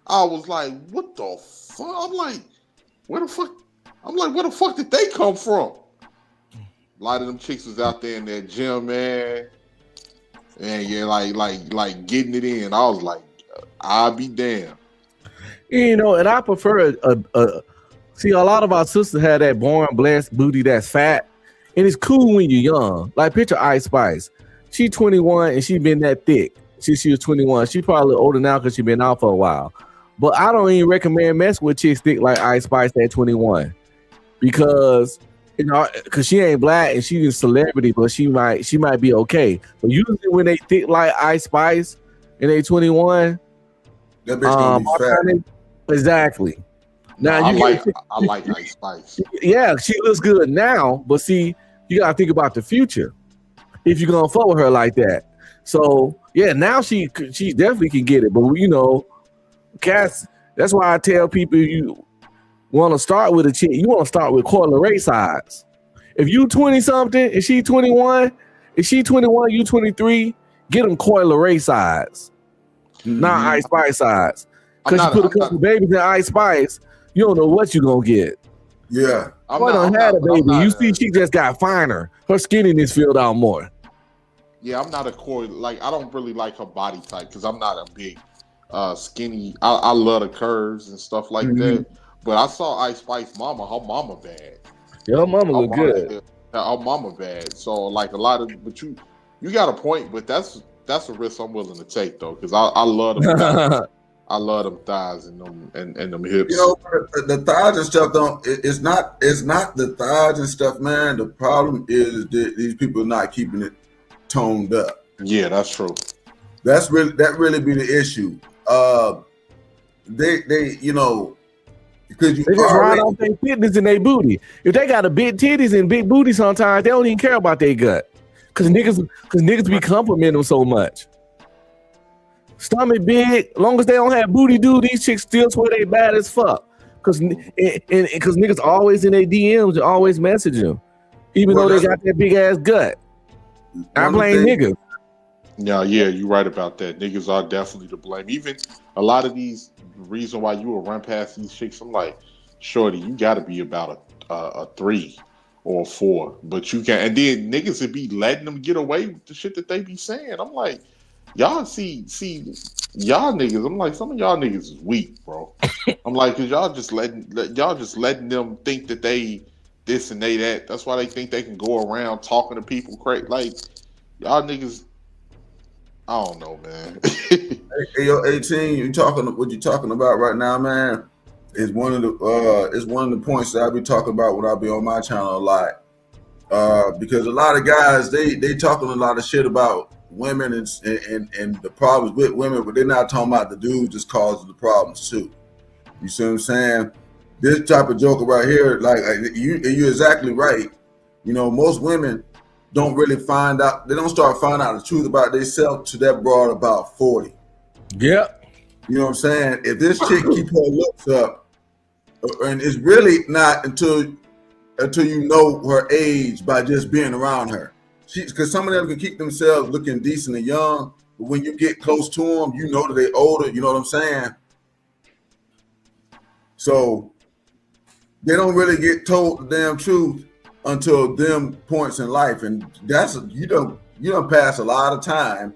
I was like, what the fuck? I'm like, where the fuck did they come from? A lot of them chicks was out there in that gym, man. And yeah, like getting it in. I was like, I'll be damned. You know, and I prefer see, a lot of our sisters have that born blessed booty that's fat, and it's cool when you're young. Like picture Ice Spice. She 21 and she been that thick since she was 21. She probably a little older now because she been out for a while. But I don't even recommend mess with chicks thick like Ice Spice at 21 because because she ain't black and she's a celebrity, but she might be okay. But usually when they thick like Ice Spice and they 21, that bitch gonna be fat. Exactly. Now I like Ice Spice. Yeah, she looks good now, but see, you gotta think about the future if you're gonna fuck with her like that. So yeah, now she definitely can get it, but cats. That's why I tell people you want to start with a chick, you want to start with Coil Ray size. If you 20 something and she 21, you 23, get them Coil Ray size, not Ice Spice size. Because you put a couple babies in Ice Spice, you don't know what you're gonna get. Yeah, I done had a baby. You see, she just got finer. Her skinniness filled out more. Yeah, I'm not a Coil. Like I don't really like her body type because I'm not a big skinny. I love the curves and stuff like that. But I saw Ice Spice mama. Her mama bad. Yeah, her mama look good. Her mama bad. So like a lot of, but you got a point. But that's a risk I'm willing to take though, because I love them. Thighs. I love them thighs and them hips. You know, the thighs and stuff it's not the thighs and stuff, man. The problem is that these people are not keeping it toned up. Yeah, that's true. That really be the issue. They you know, because you they just ride off their fitness and their booty. If they got a big titties and big booty, sometimes they don't even care about their gut. Cause niggas be complimenting them so much. Stomach big, long as they don't have booty do, these chicks still swear they bad as fuck. Cause niggas always in their DMs and always message them, even though they got that big ass gut. I blame niggas. Yeah, you're right about that. Niggas are definitely to blame. Even a lot of these reason why you will run past these chicks, I'm like, shorty, you got to be about a 3 or a 4, but you can. And then niggas would be letting them get away with the shit that they be saying. I'm like, y'all see y'all niggas. I'm like, some of y'all niggas is weak, bro. I'm like, cause y'all just letting them think that they this and they that. That's why they think they can go around talking to people crazy. Like y'all niggas. I don't know, man. Hey, yo, 18, what you talking about right now, man, is one of the points that I be talking about when I be on my channel a lot. Because a lot of guys they talking a lot of shit about women and the problems with women, but they're not talking about the dudes just causing the problems too. You see what I'm saying? This type of joker right here, like you're exactly right. You know, most women don't really find out. They don't start finding out the truth about themselves to that broad about 40. Yep. You know what I'm saying? If this chick keep her looks up, and it's really not until you know her age by just being around her. Because some of them can keep themselves looking decent and young, but when you get close to them, you know that they older. You know what I'm saying? So they don't really get told the damn truth until them points in life, and that's you don't pass a lot of time,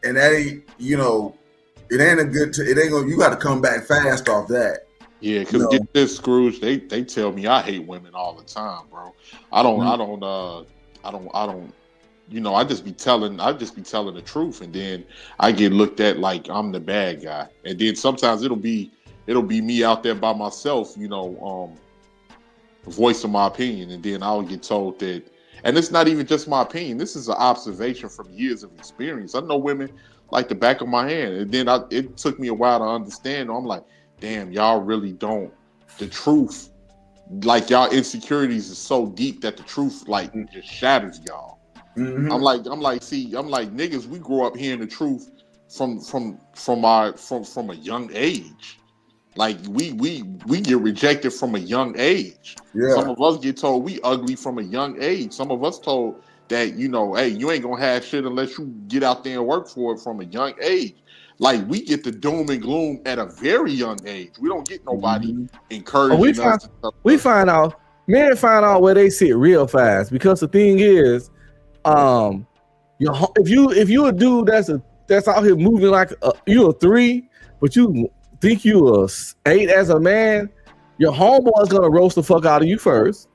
and that ain't it ain't a good. It ain't gonna. You got to come back fast off that. Yeah, because get this, Scrooge. They tell me I hate women all the time, bro. I don't. I just be telling the truth, and then I get looked at like I'm the bad guy, and then sometimes it'll be me out there by myself, voicing my opinion, and then I'll get told that, and it's not even just my opinion. This is an observation from years of experience. I know women like the back of my hand, and then it took me a while to understand. I'm like, damn, y'all really don't. The truth, like y'all insecurities is so deep that the truth like just shatters y'all. Mm-hmm. I'm like, niggas, we grow up hearing the truth from a young age. Like we get rejected from a young age. Yeah. Some of us get told we ugly from a young age. Some of us told that, hey, you ain't gonna have shit unless you get out there and work for it from a young age. Like we get the doom and gloom at a very young age. We don't get nobody encouraging us. Men find out where they sit real fast, because the thing is, if you a dude that's out here moving like you a 3, but you think you a 8 as a man, your homeboy is gonna roast the fuck out of you first,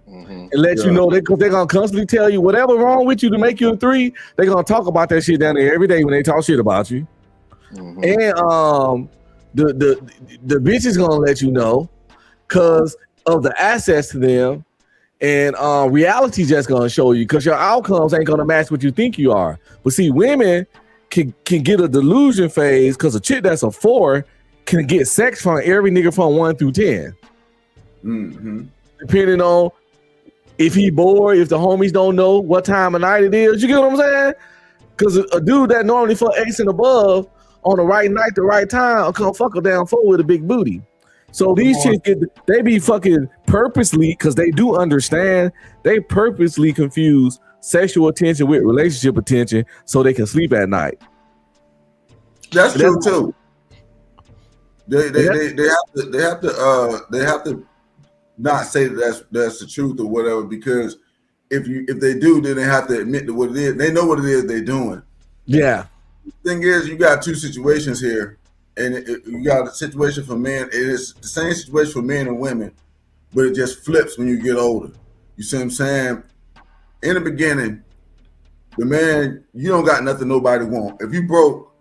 and let you know because they're gonna constantly tell you whatever wrong with you to make you a 3. They're gonna talk about that shit down there every day when they talk shit about you, and the bitch is gonna let you know because of the access to them. And reality just gonna show you, because your outcomes ain't gonna match what you think you are. But see, women can get a delusion phase, because a chick that's a 4 can get sex from every nigga from 1 through 10. Mm-hmm. Depending on if he bored, if the homies don't know what time of night it is. You get what I'm saying? Because a dude that normally for 8s and above on the right night, the right time, will come fuck a damn 4 with a big booty. So these chicks they be fucking purposely, because they do understand, they purposely confuse sexual attention with relationship attention so they can sleep at night. That's true too. They have to not say that that's the truth or whatever, because if they do, then they have to admit to what it is. They know what it is they're doing. Yeah. The thing is, you got 2 situations here. And you got a situation for men. It is the same situation for men and women, but it just flips when you get older. You see what I'm saying? In the beginning, the man, you don't got nothing nobody want. If you broke,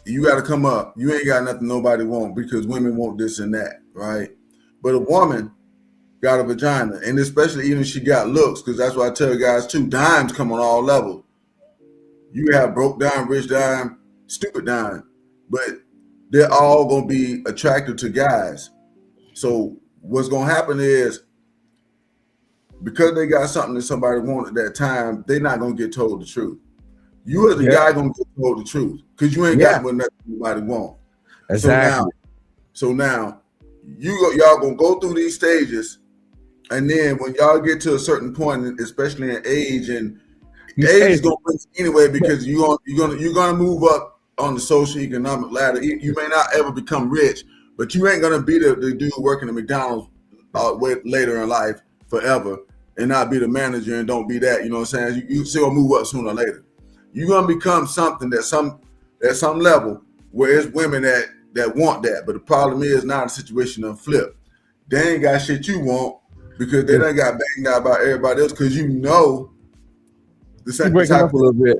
you got to come up. You ain't got nothing nobody want, because women want this and that, right? But a woman got a vagina, and especially even if she got looks, because that's what I tell guys too. Dimes come on all levels. You have broke dime, rich dime, stupid dime. But they're all going to be attracted to guys. So what's going to happen is, because they got something that somebody wanted at that time, they're not going to get told the truth. You as a guy going to get told the truth, because you ain't got what nobody want. Exactly. So now y'all going to go through these stages, and then when y'all get to a certain point, especially in age, and age is going to bring anyway, because you're gonna move up on the social economic ladder. You may not ever become rich, but you ain't gonna be the dude working at McDonald's later in life forever, and not be the manager and don't be that. You know what I'm saying? You still move up sooner or later. You're gonna become something at some level where it's women that want that. But the problem is now the situation done flip. They ain't got shit you want, because they done got banged out by everybody else, because the same breaking up a little bit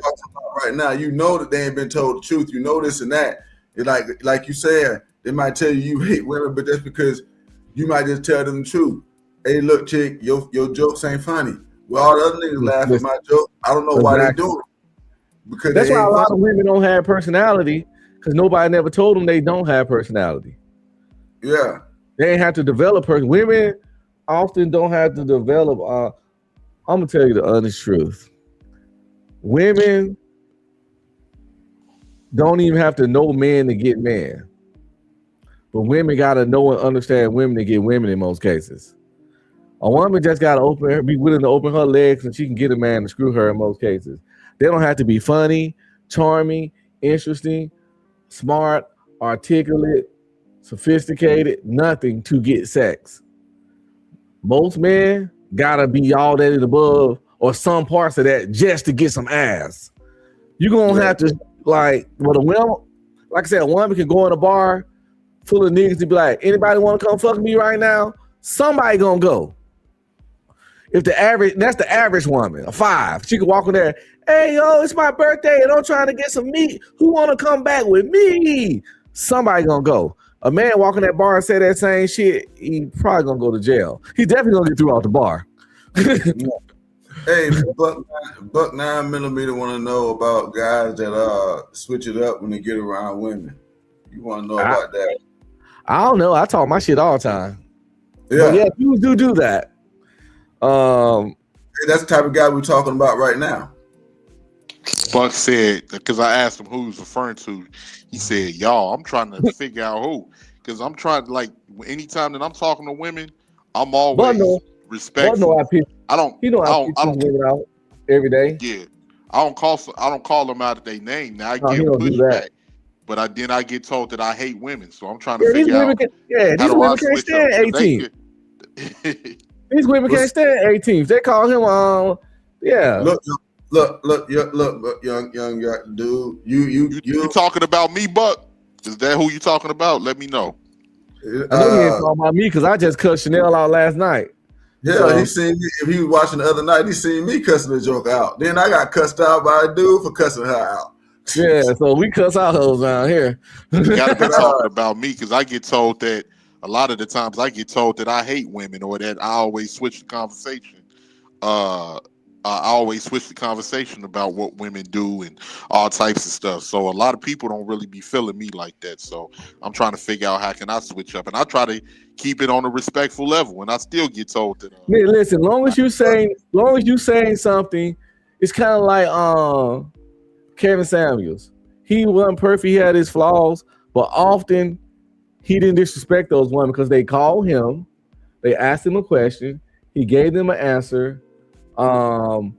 right now. You know that they ain't been told the truth. You know this and that. It's like you said, they might tell you hate women, but that's because you might just tell them the truth. Hey, look, chick, your jokes ain't funny. Well, all the other niggas laugh at my joke. I don't know why they do it. Because that's why a lot of women don't have personality, because nobody never told them they don't have personality. Yeah, they ain't have to develop Women often don't have to develop. I'm gonna tell you the honest truth. Women don't even have to know men to get men, but women gotta know and understand women to get women in most cases. A woman just gotta be willing to open her legs, and she can get a man to screw her in most cases. They don't have to be funny, charming, interesting, smart, articulate, sophisticated, nothing to get sex. Most men gotta be all that and above or some parts of that just to get some ass. You're gonna have to like I said, a woman can go in a bar full of niggas and be like, anybody want to come fuck me right now? Somebody gonna go. If that's the average woman, a 5. She could walk in there, hey yo, it's my birthday and I'm trying to get some meat. Who want to come back with me? Somebody gonna go. A man walking that bar and say that same shit, he probably gonna go to jail. He definitely gonna get through out the bar. Hey, Buck 9mm want to know about guys that switch it up when they get around women. You want to know about that? I don't know. I talk my shit all the time. Yeah, but yeah, you do that. Hey, that's the type of guy we're talking about right now. Buck said, because I asked him who he was referring to, he said, y'all, I'm trying to figure out who. Because I'm trying to, like, anytime that I'm talking to women, I'm always respectful. I don't out every day. Yeah. I don't call them out of their name. Now I get pushback. But I get told that I hate women. So I'm trying to figure out. These women can't stand 18. These women can't stand 18. They call him Look, young dude. You talking about me, Buck? Is that who you talking about? Let me know. I know he ain't talking about me because I just cut Chanel out last night. Yeah, So, he seen me. If he was watching the other night, he seen me cussing the joke out. Then I got cussed out by a dude for cussing her out. Yeah, so we cuss our hoes around here. You gotta be talking about me because I get told that a lot of the times I get told that I hate women or that I always switch the conversation. I always switch the conversation about what women do and all types of stuff. So a lot of people don't really be feeling me like that. So I'm trying to figure out how can I switch up, and I try to keep it on a respectful level. And I still get told that. Man, listen, long as you saying something, it's kind of like Kevin Samuels. He wasn't perfect. He had his flaws, but often he didn't disrespect those women because they called him, they asked him a question, he gave them an answer. And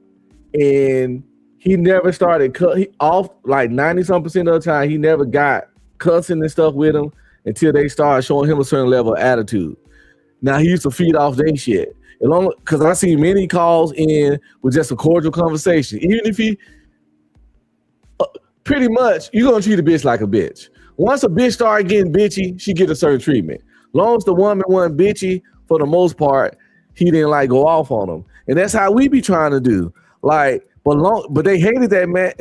he never started off like 90-some% of the time. He never got cussing and stuff with them until they started showing him a certain level of attitude. Now he used to feed off their shit. Because I see many calls in with just a cordial conversation. Even if he pretty much you're gonna treat a bitch like a bitch. Once a bitch started getting bitchy, she get a certain treatment. Long as the woman wasn't bitchy, for the most part, he didn't like go off on them. And that's how we be trying to do. Like, but they hated that, man.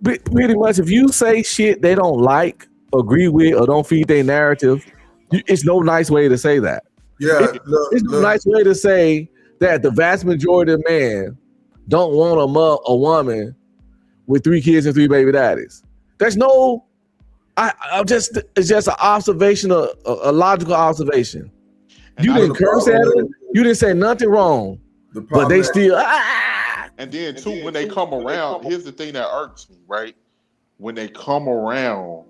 Pretty much, if you say shit they don't like, agree with, or don't feed their narrative, it's no nice way to say that. Yeah, it's no nice way to say that the vast majority of men don't want a woman with 3 kids and 3 baby daddies. There's no. It's just an observation, a logical observation. You didn't curse at them. You didn't say nothing wrong. But they still. And then too, when they come around, here's the thing that irks me, right? When they come around,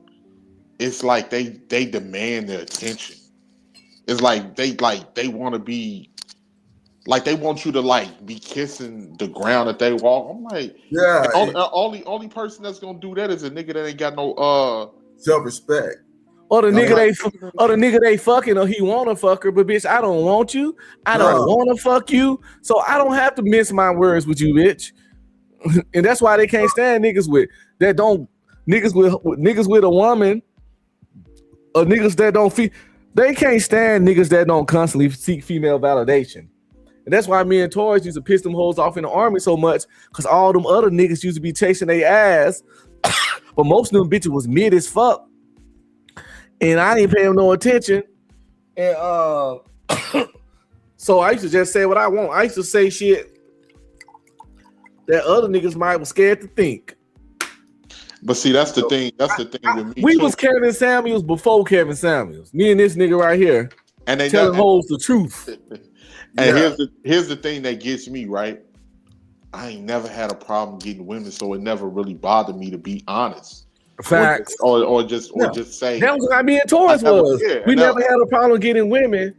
it's like they demand their attention. It's like they want to be, like they want you to like be kissing the ground that they walk. I'm like, yeah. Only person that's gonna do that is a nigga that ain't got no self-respect. Or the nigga they fucking, or he wanna fuck her, but bitch, I don't want you. I don't wanna fuck you, so I don't have to mince my words with you, bitch. And that's why they can't stand niggas with a woman, or niggas that don't feel. They can't stand niggas that don't constantly seek female validation. And that's why me and Torres used to piss them hoes off in the army so much, because all them other niggas used to be chasing their ass, but most of them bitches was mid as fuck. And I didn't pay him no attention. And so I used to just say what I want. I used to say shit that other niggas might be scared to think. But see, that's the thing. That's the thing with me. We was Kevin Samuels before Kevin Samuels. Me and this nigga right here. And they telling hoes the truth. And here's the thing that gets me, right? I ain't never had a problem getting women, so it never really bothered me, to be honest. Facts. Or just say that was what I mean. Taurus was. We never had a problem getting women,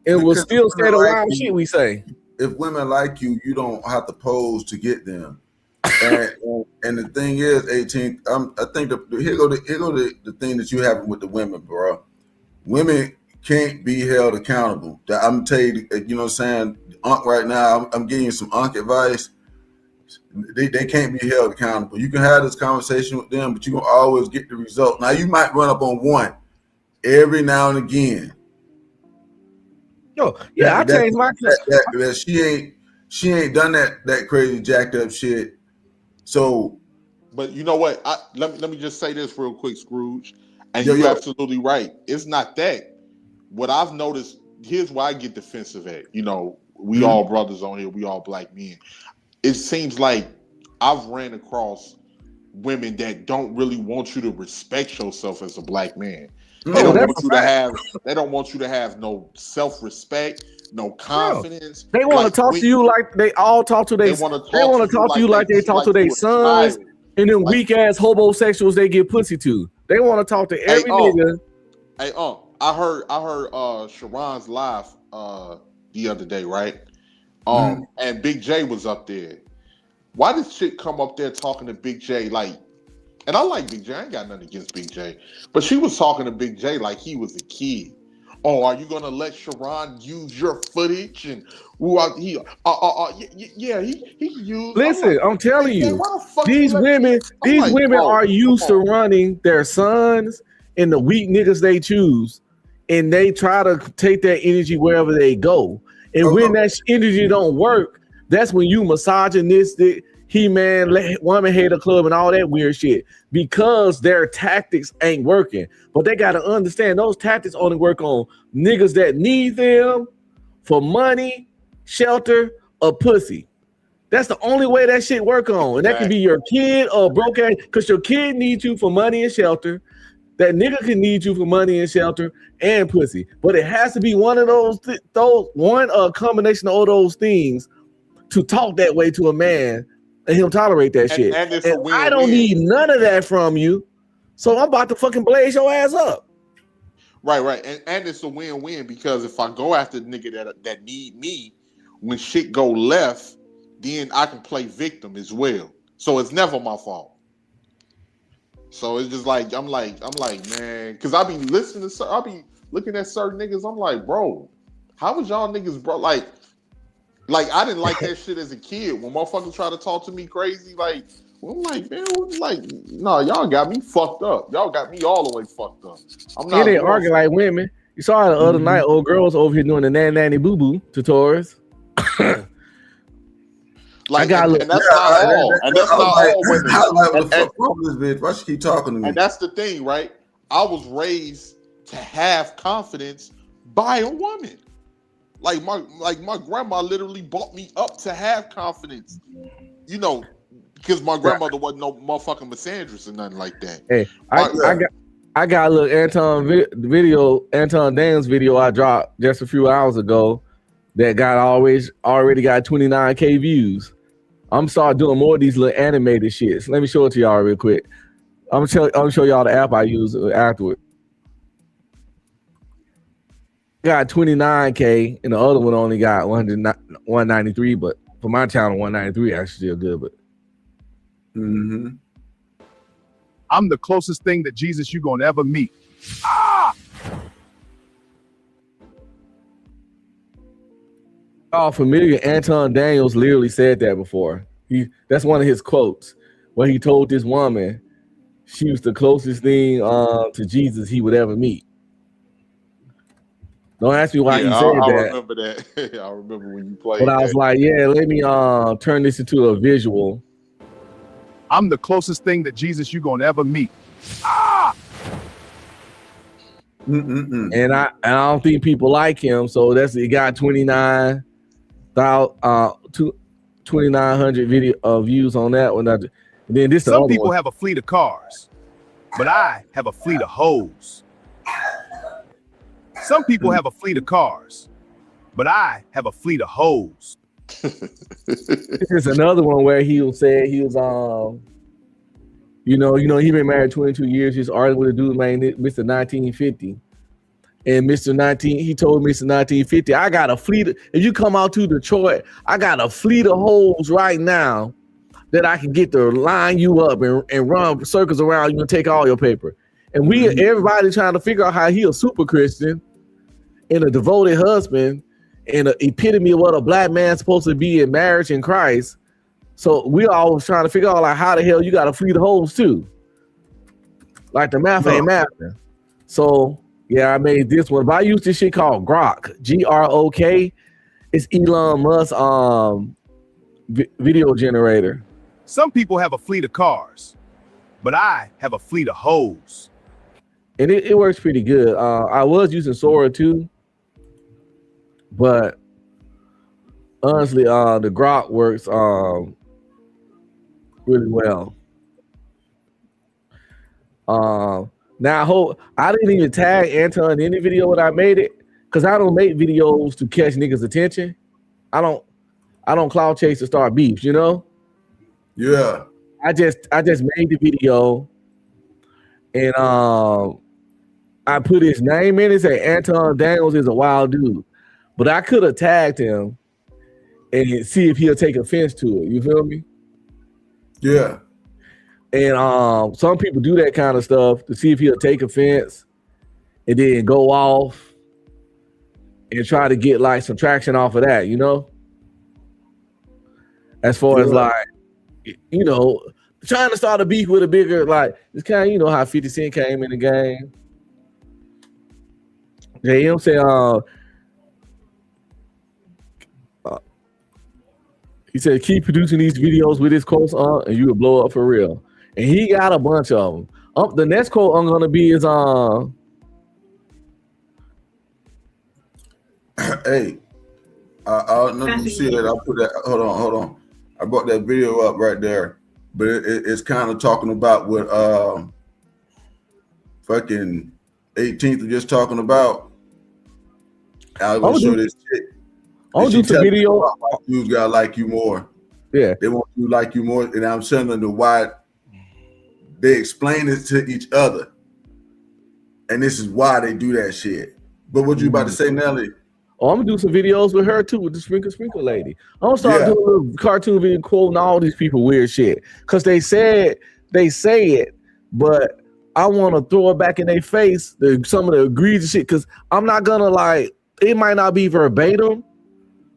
and we'll still say the wild shit we say. If women like you, you don't have to pose to get them. And the thing is, 18. I think here go the thing that you have with the women, bro. Women can't be held accountable. I'm tell you, you know what I'm saying. Unc right now. I'm giving you some Unc advice. They can't be held accountable. You can have this conversation with them, but you're going to always get the result. Now, you might run up on one every now and again. Yo, yeah, I changed my that she ain't done that crazy jacked up shit. So, but you know what? Let me just say this real quick, Scrooge. And you're absolutely right. It's not that. What I've noticed, here's why I get defensive at. You know, we all brothers on here. We all black men. It seems like I've ran across women that don't really want you to respect yourself as a black man. They don't want you to have. They don't want you to have no self-respect, no confidence. They want to talk to you like they all talk to their. They want to talk to you like they talk to their sons and them weak ass homosexuals they get pussy to. They want to talk to every nigga. Hey, I heard Sharon's live the other day, right? And Big J was up there. Why did shit come up there talking to Big J like? And I like Big J. I ain't got nothing against Big J, but she was talking to Big J like he was a kid. Oh, are you gonna let Sharon use your footage? And he used. Listen, I'm telling you, these women are used to running their sons and the weak niggas they choose, and they try to take that energy wherever they go. And when that energy don't work, that's when you misogynistic, He-Man, woman hater club, and all that weird shit, because their tactics ain't working. But they got to understand those tactics only work on niggas that need them for money, shelter, or pussy. That's the only way that shit work on. And that can be your kid or broke ass, because your kid needs you for money and shelter. That nigga can need you for money and shelter and pussy. But it has to be one of those combination of all those things to talk that way to a man, and he'll tolerate that shit. And I don't need none of that from you, so I'm about to fucking blaze your ass up. Right. And it's a win-win, because if I go after the nigga that need me, when shit go left, then I can play victim as well. So it's never my fault. So it's just like I'm like, man, because I be listening to, I be looking at certain niggas. I'm like, bro, how was y'all niggas, bro? Like I didn't like that shit as a kid. When motherfuckers try to talk to me crazy, like, I'm like, man, no, y'all got me fucked up. Y'all got me all the way fucked up. I'm not. They argue like women. You saw it the other night. Old girls over here doing the nanny boo boo tutorials. Like, and that's not all. And that's not all women. Why she keep talking to me? And that's the thing, right? I was raised to have confidence by a woman. Like my grandma literally brought me up to have confidence. You know, because my grandmother wasn't no motherfucking misandrous or nothing like that. Hey, I got a little Anton Daniels video I dropped just a few hours ago that already got 29K views. I'm starting doing more of these little animated shits. Let me show it to y'all real quick. I'm gonna show y'all the app I use afterward. Got 29K, and the other one only got 193. But for my channel, 193 actually still good. But I'm the closest thing that Jesus you gonna ever meet. All familiar. Anton Daniels literally said that before. That's one of his quotes where he told this woman she was the closest thing to Jesus he would ever meet. Don't ask me why he said that. I remember that. I remember when you played. But I was like, yeah, let me turn this into a visual. I'm the closest thing that Jesus you gonna ever meet. And I don't think people like him, so he got 2,900 video views on that one. And then this some people have a fleet of cars, but I have a fleet of hoes. Some people have a fleet of cars, but I have a fleet of hoes. This is another one where he was he was he been married 22 years. He's arguing with a dude named Mr. 1950. And he told Mr. 1950, I got a fleet. If you come out to Detroit, I got a fleet of hoes right now that I can get to line you up and run circles around you and take all your paper. And everybody trying to figure out how he a super Christian and a devoted husband and the epitome of what a black man's supposed to be in marriage in Christ. So we always trying to figure out like how the hell you got to flee the hoes too. Like the math ain't mathing. So yeah, I made this one. But I use this shit called Grok, Grok. It's Elon Musk video generator. Some people have a fleet of cars, but I have a fleet of hoes. And it works pretty good. I was using Sora too, but honestly, the Grok works really well. Now I didn't even tag Anton in any video when I made it, because I don't make videos to catch niggas' attention. I don't cloud chase to start beefs, you know? Yeah. I just made the video and I put his name in it, say Anton Daniels is a wild dude. But I could have tagged him and see if he'll take offense to it. You feel me? Yeah. And some people do that kind of stuff to see if he'll take offense and then go off and try to get like some traction off of that, you know? As far as like, you know, trying to start a beef with a bigger, like, it's kind of, you know, how 50 Cent came in the game. Yeah, you know what I'm saying? He said, keep producing these videos with his quotes on and you will blow up for real. And he got a bunch of them. The next quote I'm going to be is, hey, I don't know if you see that. I put that, hold on. I brought that video up right there, but it's kind of talking about what fucking 18th was just talking about. I was gonna show this shit. I'll do some video. Dudes gotta like you more. Yeah, they want you to like you more, and I'm telling them why. They explain it to each other, and this is why they do that shit. But what you about to say, Nelly? Oh, I'm gonna do some videos with her too, with the sprinkle lady. I'm gonna start doing a little cartoon video quoting all these people weird shit. Cause they say it, but I want to throw it back in their face, some of the egregious shit. Cause I'm not gonna like, it might not be verbatim,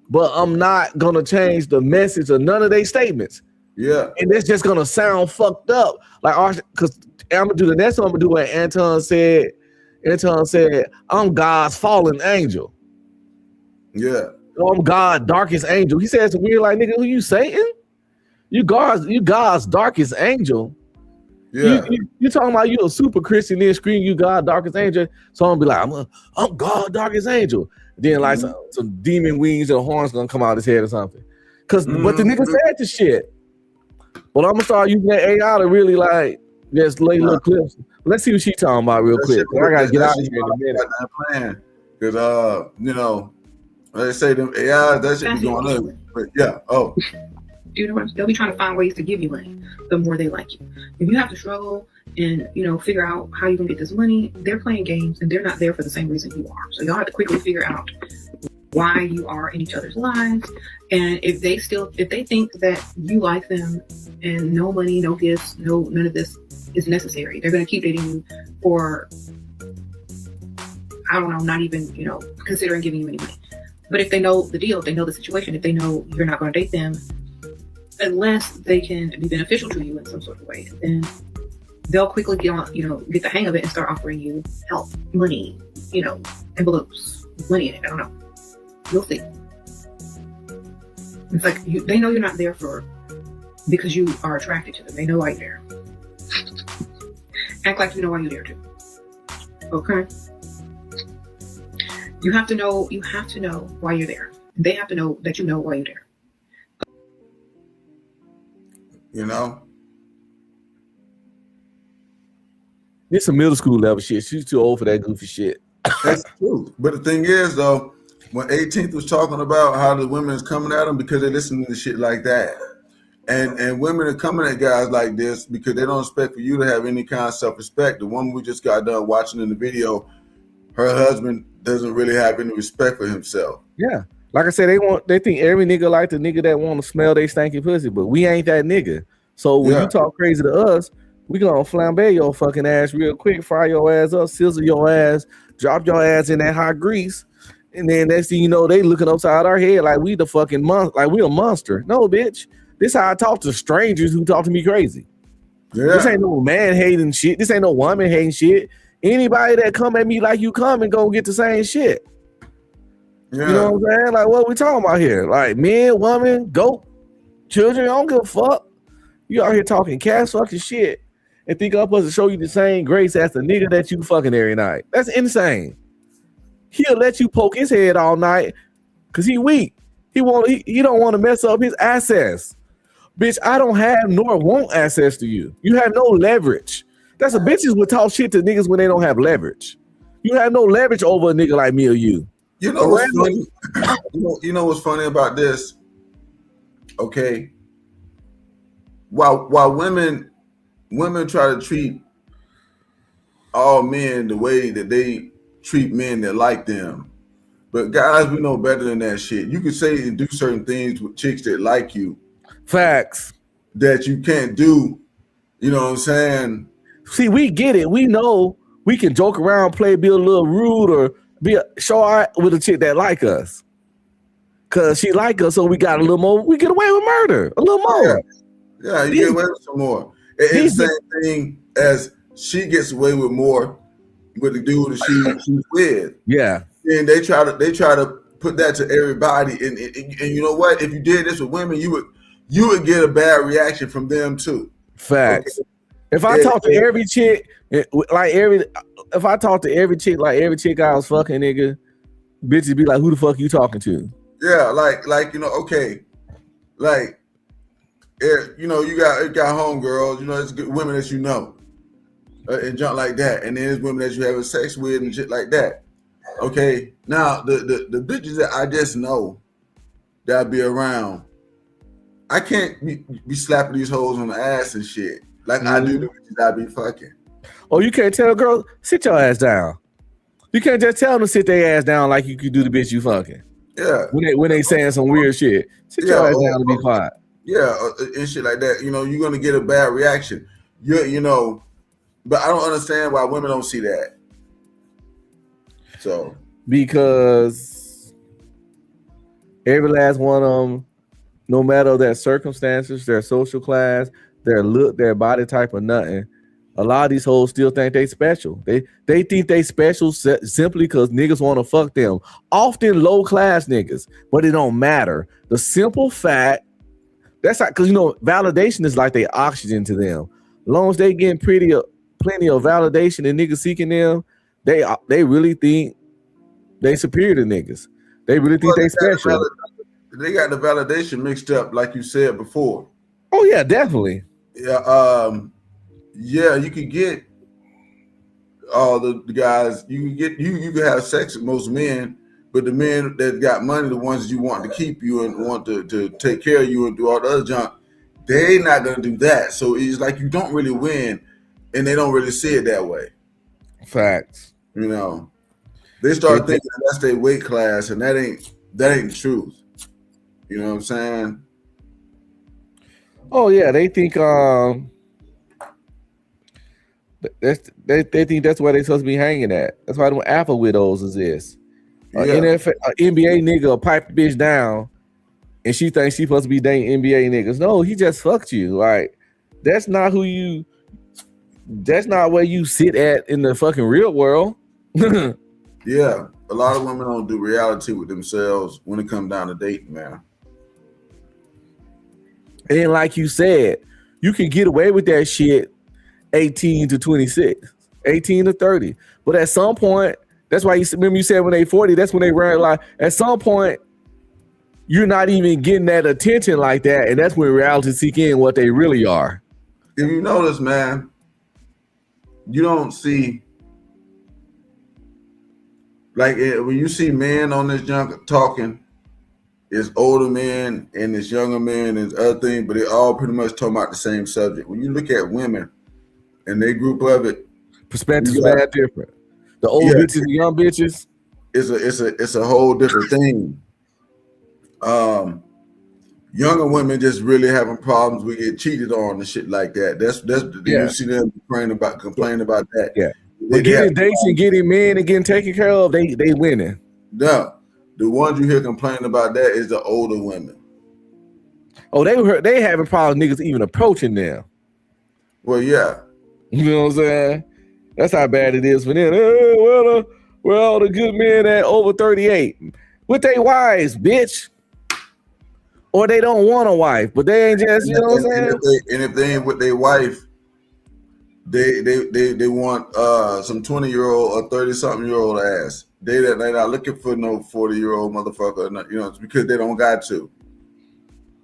but I'm not gonna change the message of none of their statements. Yeah. And it's just gonna sound fucked up. Like, cause I'm gonna do the next one, I'm gonna do what Anton said. Anton said, I'm God's fallen angel. Yeah. I'm God's darkest angel. He said some weird, like, nigga, who you Satan? You God's darkest angel. Yeah. You talking about you a super Christian, then scream you God darkest angel. So I'm gonna be like, I'm God darkest angel. Then like some demon wings and horns gonna come out his head or something. Cause but the nigga said the shit. But I'm gonna start using that AI to really like just lay little clips. Let's see what she talking about real quick. I gotta get out of here in a minute. Cause you know, they say them AI, that shit be going on. But yeah, you know what? They'll be trying to find ways to give you money the more they like you. If you have to struggle and, you know, figure out how you can get this money, they're playing games and they're not there for the same reason you are. So y'all have to quickly figure out why you are in each other's lives. And if they think that you like them and no money, no gifts, none of this is necessary, they're going to keep dating you for, I don't know, not even, you know, considering giving you any money. But if they know the deal, if they know the situation, if they know you're not going to date them, unless they can be beneficial to you in some sort of way, then they'll quickly get the hang of it and start offering you help, money, you know, envelopes, money in it. I don't know. You'll see. It's like they know you're not there because you are attracted to them. They know why you're there. Act like you know why you're there too. Okay. You have to know why you're there. They have to know that you know why you're there. You know? This some middle school level shit. She's too old for that goofy shit. That's true. But the thing is, though, when 18th was talking about how the women is coming at him because they're listening to shit like that. And women are coming at guys like this because they don't expect for you to have any kind of self-respect. The woman we just got done watching in the video, her husband doesn't really have any respect for himself. Yeah. Like I said, they think every nigga like the nigga that want to smell they stanky pussy, but we ain't that nigga. So when you talk crazy to us, we gonna flambe your fucking ass real quick, fry your ass up, sizzle your ass, drop your ass in that hot grease, And then next thing you know, they looking upside our head like we the fucking like we a monster. No, bitch. This how I talk to strangers who talk to me crazy. Yeah. This ain't no man hating shit. This ain't no woman hating shit. Anybody that come at me like you come and gonna get the same shit. Yeah. You know what I'm saying? Like, what we talking about here? Like, men, woman, goat, children, I don't give a fuck. You out here talking cash fucking shit and think I'm supposed to show you the same grace as the nigga that you fucking every night. That's insane. He'll let you poke his head all night because he weak. He don't want to mess up his assets. Bitch, I don't have nor want access to you. You have no leverage. That's what bitches would talk shit to niggas when they don't have leverage. You have no leverage over a nigga like me or you. You know what's funny? You know what's funny about this? Okay. While women try to treat all men the way that they treat men that like them, but guys, we know better than that shit. You can say and do certain things with chicks that like you. Facts. That you can't do. You know what I'm saying? See, we get it. We know we can joke around, be a little rude, or be show out with a chick that like us. Cause she like us, so we got a little more. We get away with murder a little more. Yeah, you get away with some more. And the same thing as she gets away with more with the dude that she's with. Yeah. And they try to put that to everybody. And you know what? If you did this with women, you would get a bad reaction from them too. Facts. Okay. If I talk to every chick, if I talk to every chick like every chick I was fucking, nigga, bitches be like, who the fuck you talking to? Yeah, like you know, okay, like, you know, you got homegirls, you know, it's good women that you know, and junk like that, and then there's women that you having sex with and shit like that. Okay, now the bitches that I just know that I be around, I can't be slapping these hoes on the ass and shit like I do the bitches I be fucking. Oh, you can't tell a girl, sit your ass down. You can't just tell them to sit their ass down like you could do the bitch you fucking. Yeah. When they saying some weird shit, sit your ass down to be quiet. Yeah, and shit like that. You know, you're gonna get a bad reaction. You know, but I don't understand why women don't see that. So because every last one of them, no matter their circumstances, their social class, their look, their body type, or nothing, a lot of these hoes still think they special. They think they special simply because niggas want to fuck them. Often low class niggas, but it don't matter. The simple fact that's like, because you know validation is like they oxygen to them. As long as they getting plenty of validation and niggas seeking them, they really think they superior to niggas. They really think they special. They got the validation mixed up, like you said before. Oh yeah, definitely. Yeah, yeah, you could get all the guys. You can have sex with most men, but the men that got money, the ones that you want to keep you and want to take care of you and do all the other junk, they not gonna do that. So it's like you don't really win, and they don't really see it that way. Facts. You know, they start thinking that's their weight class, and that ain't the truth. You know what I'm saying? Oh yeah, they think they think that's where they supposed to be hanging at. That's why them alpha widows exist. NFL, NBA nigga will pipe the bitch down, and she thinks she supposed to be dating NBA niggas. No, he just fucked you. Like that's not who you. That's not where you sit at in the fucking real world. Yeah, a lot of women don't do reality with themselves when it comes down to dating, man. And like you said, you can get away with that shit 18 to 26, 18 to 30. But at some point, that's why you remember you said when they 40, that's when they run like at some point, you're not even getting that attention like that. And that's when reality seek in what they really are. If you notice, man, you don't see like when you see men on this junk talking, it's older men and it's younger men and other things, but they all pretty much talking about the same subject. When you look at women and they group of it, perspectives are different. The old bitches and young bitches, it's a whole different thing. Younger women just really having problems with get cheated on and shit like that. You see them complaining about that. Yeah, but getting dates and getting men and getting taken care of, they winning. No, the ones you hear complaining about that is the older women. Oh, they having problems niggas even approaching them. Well, yeah. You know what I'm saying? That's how bad it is for them. Well, the good men at over 38 with their wives, bitch. Or they don't want a wife, but they ain't just, you know what I'm saying? And if they ain't with their wife, they want some 20-year-old or 30-something-year-old ass. They not looking for no 40-year-old motherfucker, you know, it's because they don't got to.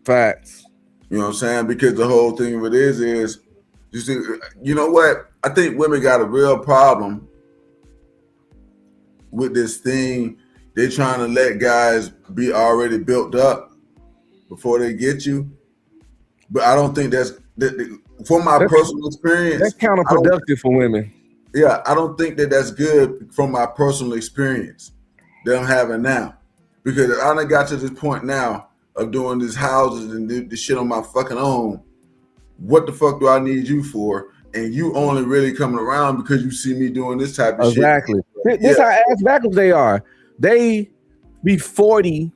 Facts. You know what I'm saying? Because the whole thing of it is you see, you know what? I think women got a real problem with this thing. They're trying to let guys be already built up before they get you. But I don't think that's from my personal experience. That's counterproductive for women. Yeah, I don't think that's good from my personal experience that I'm having now. Because I done got to this point now of doing these houses and this shit on my fucking own. What the fuck do I need you for? And you only really coming around because you see me doing this type of exactly. shit. This how ass backwards they are. They be 40,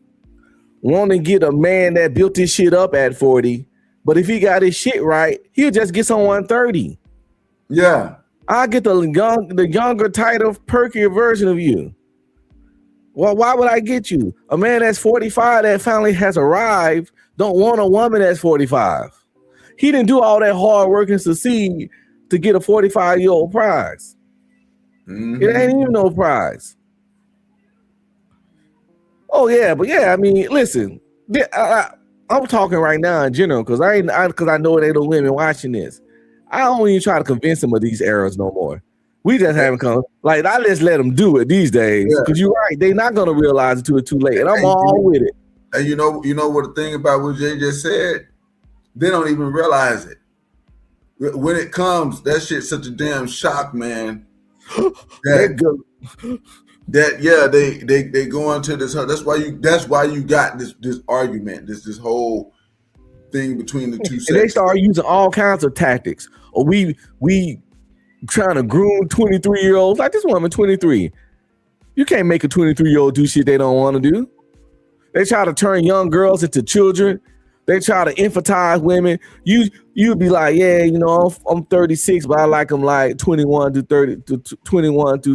want to get a man that built this shit up at 40, but if he got his shit right, he'll just get someone 30. Yeah. I'll get the younger, tighter, perkier version of you. Well, why would I get you? A man that's 45 that finally has arrived don't want a woman that's 45. He didn't do all that hard work and succeed to get a 45-year-old prize. Mm-hmm. It ain't even no prize. Oh yeah, but yeah, I mean, listen, I'm talking right now in general because I know there ain't no women watching this. I don't even try to convince them of these errors no more. We just haven't come. Like, I just let them do it these days because you're right. They're not gonna realize it till it's too late, and I'm all with it. And you know what the thing about what Jay just said? They don't even realize it. When it comes, that shit's such a damn shock, man. They go into this. That's why you got this argument, this whole thing between the two sexes. And they start using all kinds of tactics. Or we trying to groom 23-year-olds. Like this woman, 23. You can't make a 23-year-old do shit they don't want to do. They try to turn young girls into children. They try to infantilize women. You'd be like, yeah, you know, I'm 36, but I like them like 21 to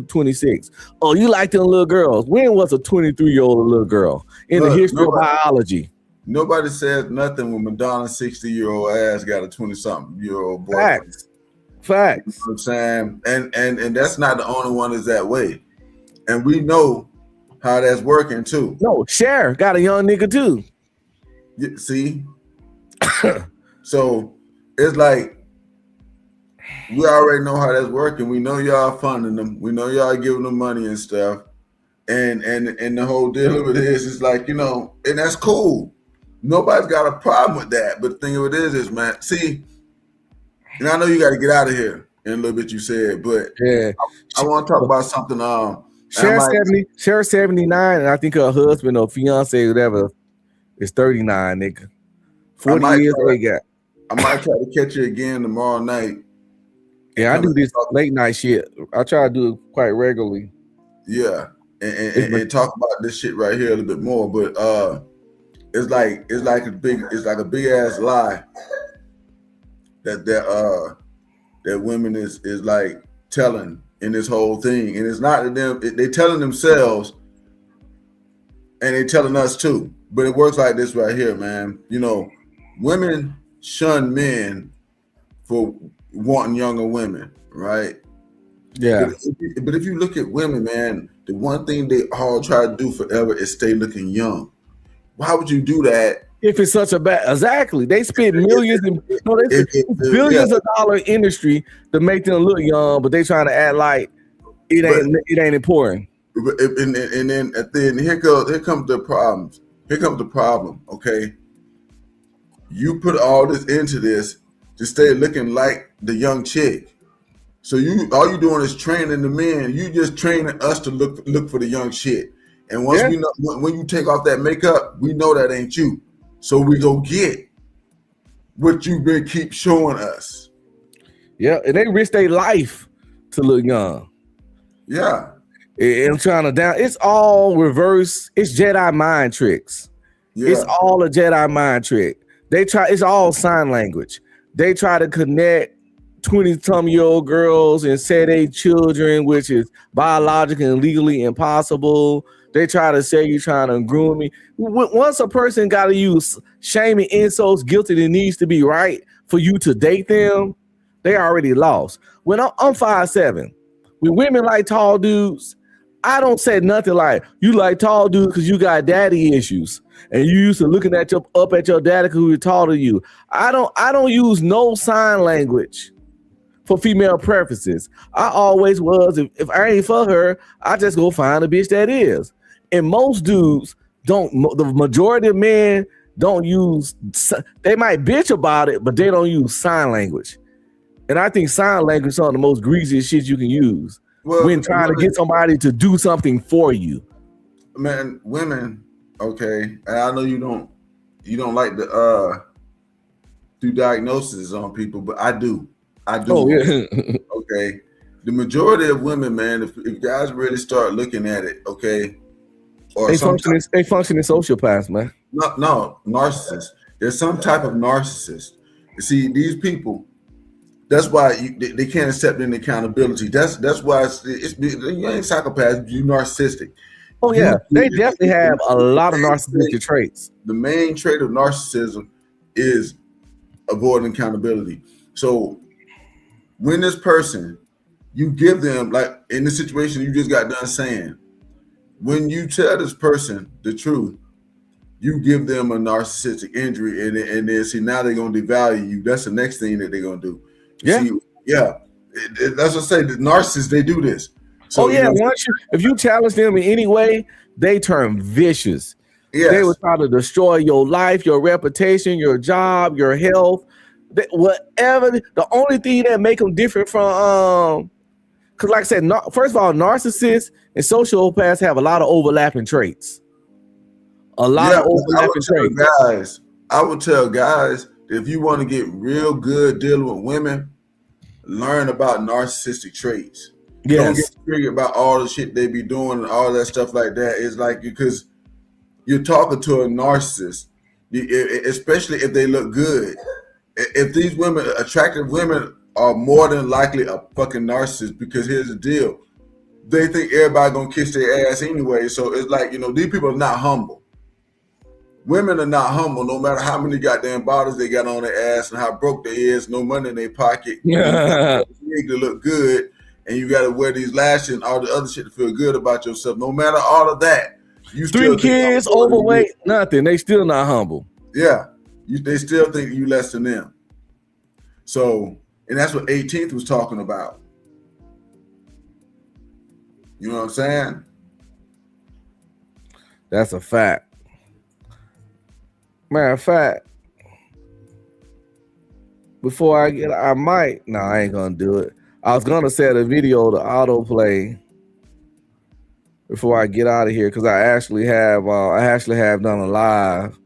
26. Oh, you like them little girls. When was a 23-year-old a little girl in the history of biology? Nobody says nothing when Madonna's 60-year-old ass got a 20-something-year-old boy. Facts. You know what I'm saying? And that's not the only one that's that way. And we know how that's working too. No, Cher got a young nigga too. See? So it's like we already know how that's working. We know y'all funding them. We know y'all giving them money and stuff. And the whole deal of it is like, you know, and that's cool. Nobody's got a problem with that. But the thing of it is man, see, and I know you got to get out of here in a little bit, you said, but yeah, I want to talk about something. Cher 79, and I think her husband or fiance, whatever, is 39, nigga. 40 years they got. I might try to catch you again tomorrow night. Yeah, I do this late night shit. I try to do it quite regularly. Yeah, and talk about this shit right here a little bit more. But it's like a big ass lie that women is like telling in this whole thing, and it's not them. They telling themselves, and they telling us too. But it works like this right here, man. You know, women shun men for wanting younger women, right? Yeah. But if you look at women, man, the one thing they all try to do forever is stay looking young. Why would you do that? If it's such a bad, exactly. They spend millions and billions of dollar industry to make them look young, but they trying to act like it ain't important. And then here comes the problems. Here comes the problem. Okay, you put all this into this to stay looking like the young chick. So all you doing is training the men. You just training us to look for the young shit. And once we know, when you take off that makeup, we know that ain't you. So we go get what you been keep showing us. Yeah, and they risk their life to look young. Yeah. I'm trying to down. It's all reverse. It's Jedi mind tricks. Yeah. It's all a Jedi mind trick. It's all sign language. They try to connect 20-some-year-old girls and say they children, which is biologically and legally impossible. They try to say you're trying to groom me. Once a person got to use shame and insults, guilty that needs to be right for you to date them, they already lost. When I'm 5'7", when women like tall dudes, I don't say nothing like you like tall dudes because you got daddy issues and you used to looking at your daddy who is taller than you. I don't use no sign language for female preferences. I always was, if I ain't for her, I just go find a bitch that is. And most dudes don't, the majority of men don't use, they might bitch about it, but they don't use sign language. And I think sign language is some of the most greasiest shit you can use when trying to get somebody to do something for you. Man, women, okay, and I know you don't like to do diagnoses on people, but I do. Oh, yeah. Okay. The majority of women, man, if guys really start looking at it, okay, or they function as sociopaths, man. No, narcissists. There's some type of narcissist. You see, these people, that's why they can't accept any accountability. That's why it's you ain't psychopaths, you narcissistic. Oh yeah, they definitely have a lot of narcissistic traits. The main trait of narcissism is avoiding accountability. So when this person, you give them, like in the situation you just got done saying, when you tell this person the truth, you give them a narcissistic injury, and then see now they're gonna devalue you. That's the next thing that they're gonna do. Yeah, that's what I say. The narcissists, they do this. So if you challenge them in any way, they turn vicious. Yes. They will try to destroy your life, your reputation, your job, your health, whatever. The only thing that make them different from because like I said, first of all, narcissists and sociopaths have a lot of overlapping traits. A lot of overlapping traits. I would tell guys, if you want to get real good dealing with women, learn about narcissistic traits. Yes. Don't get triggered about all the shit they be doing and all that stuff like that. It's like because you're talking to a narcissist, especially if they look good. If these women, attractive women, are more than likely a fucking narcissist, because here's the deal. They think everybody gonna kiss their ass anyway. So it's like, these people are not humble. Women are not humble, no matter how many goddamn bottles they got on their ass and how broke they is, no money in their pocket. Yeah. To look good, and you got to wear these lashes and all the other shit to feel good about yourself. No matter all of that, you 3 kids, overweight, nothing. They still not humble. Yeah, they still think you less than them. So, and that's what 18th was talking about. You know what I'm saying? That's a fact. Matter of fact, before I ain't gonna do it. I was gonna set a video to autoplay before I get out of here, because I actually have done a live,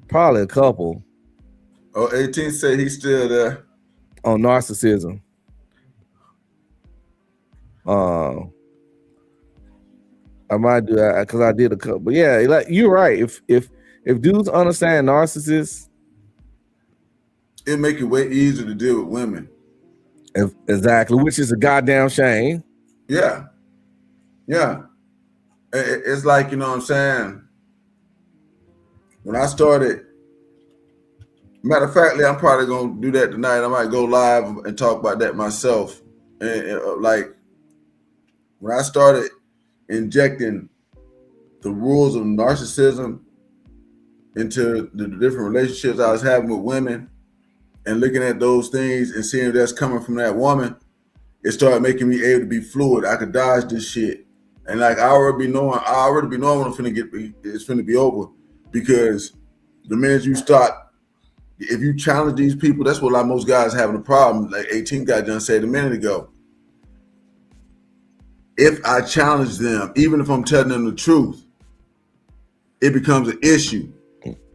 probably a couple. Oh, 18 said he's still there on narcissism. I might do that because I did a couple. But yeah, like you're right. If dudes understand narcissists, it make it way easier to deal with women. Exactly, which is a goddamn shame. Yeah. It's like, you know what I'm saying? When I started, matter of fact, I'm probably gonna do that tonight. I might go live and talk about that myself. And like when I started injecting the rules of narcissism into the different relationships I was having with women, and looking at those things and seeing that's coming from that woman, it started making me able to be fluid. I could dodge this shit. And like I already be knowing when it's finna be over. Because the minute you start, if you challenge these people, that's what like most guys having a problem. Like 18 guy done said a minute ago. If I challenge them, even if I'm telling them the truth, it becomes an issue.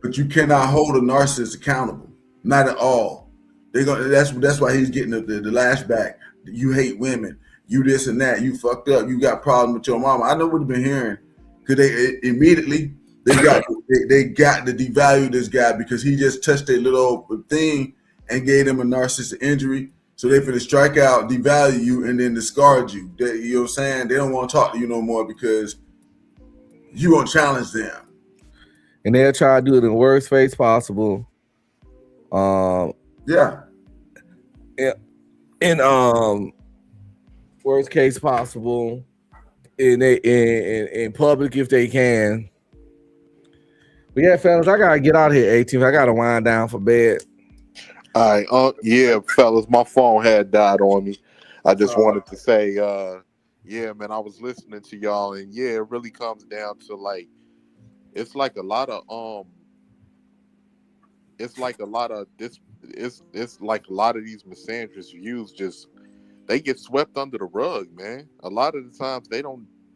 But you cannot hold a narcissist accountable. Not at all. That's why he's getting the lashback. You hate women. you this and that, you fucked up, you got problems with your mama. I know what you've been hearing, because they immediately they got to devalue this guy because he just touched a little thing and gave them a narcissistic injury. So they finna strike out, devalue you, and then discard you. You know what I'm saying? They don't want to talk to you no more because you won't challenge them. And they'll try to do it in the worst face possible. Yeah. In worst case possible. In public if they can. But yeah, fellas, I gotta get out here, 18th. I gotta wind down for bed. All right, yeah, fellas, my phone had died on me. I just wanted to say, yeah, man, I was listening to y'all, and yeah, it really comes down to like, it's like a lot of this, it's like a lot of these misandrous views just they get swept under the rug, man. A lot of the times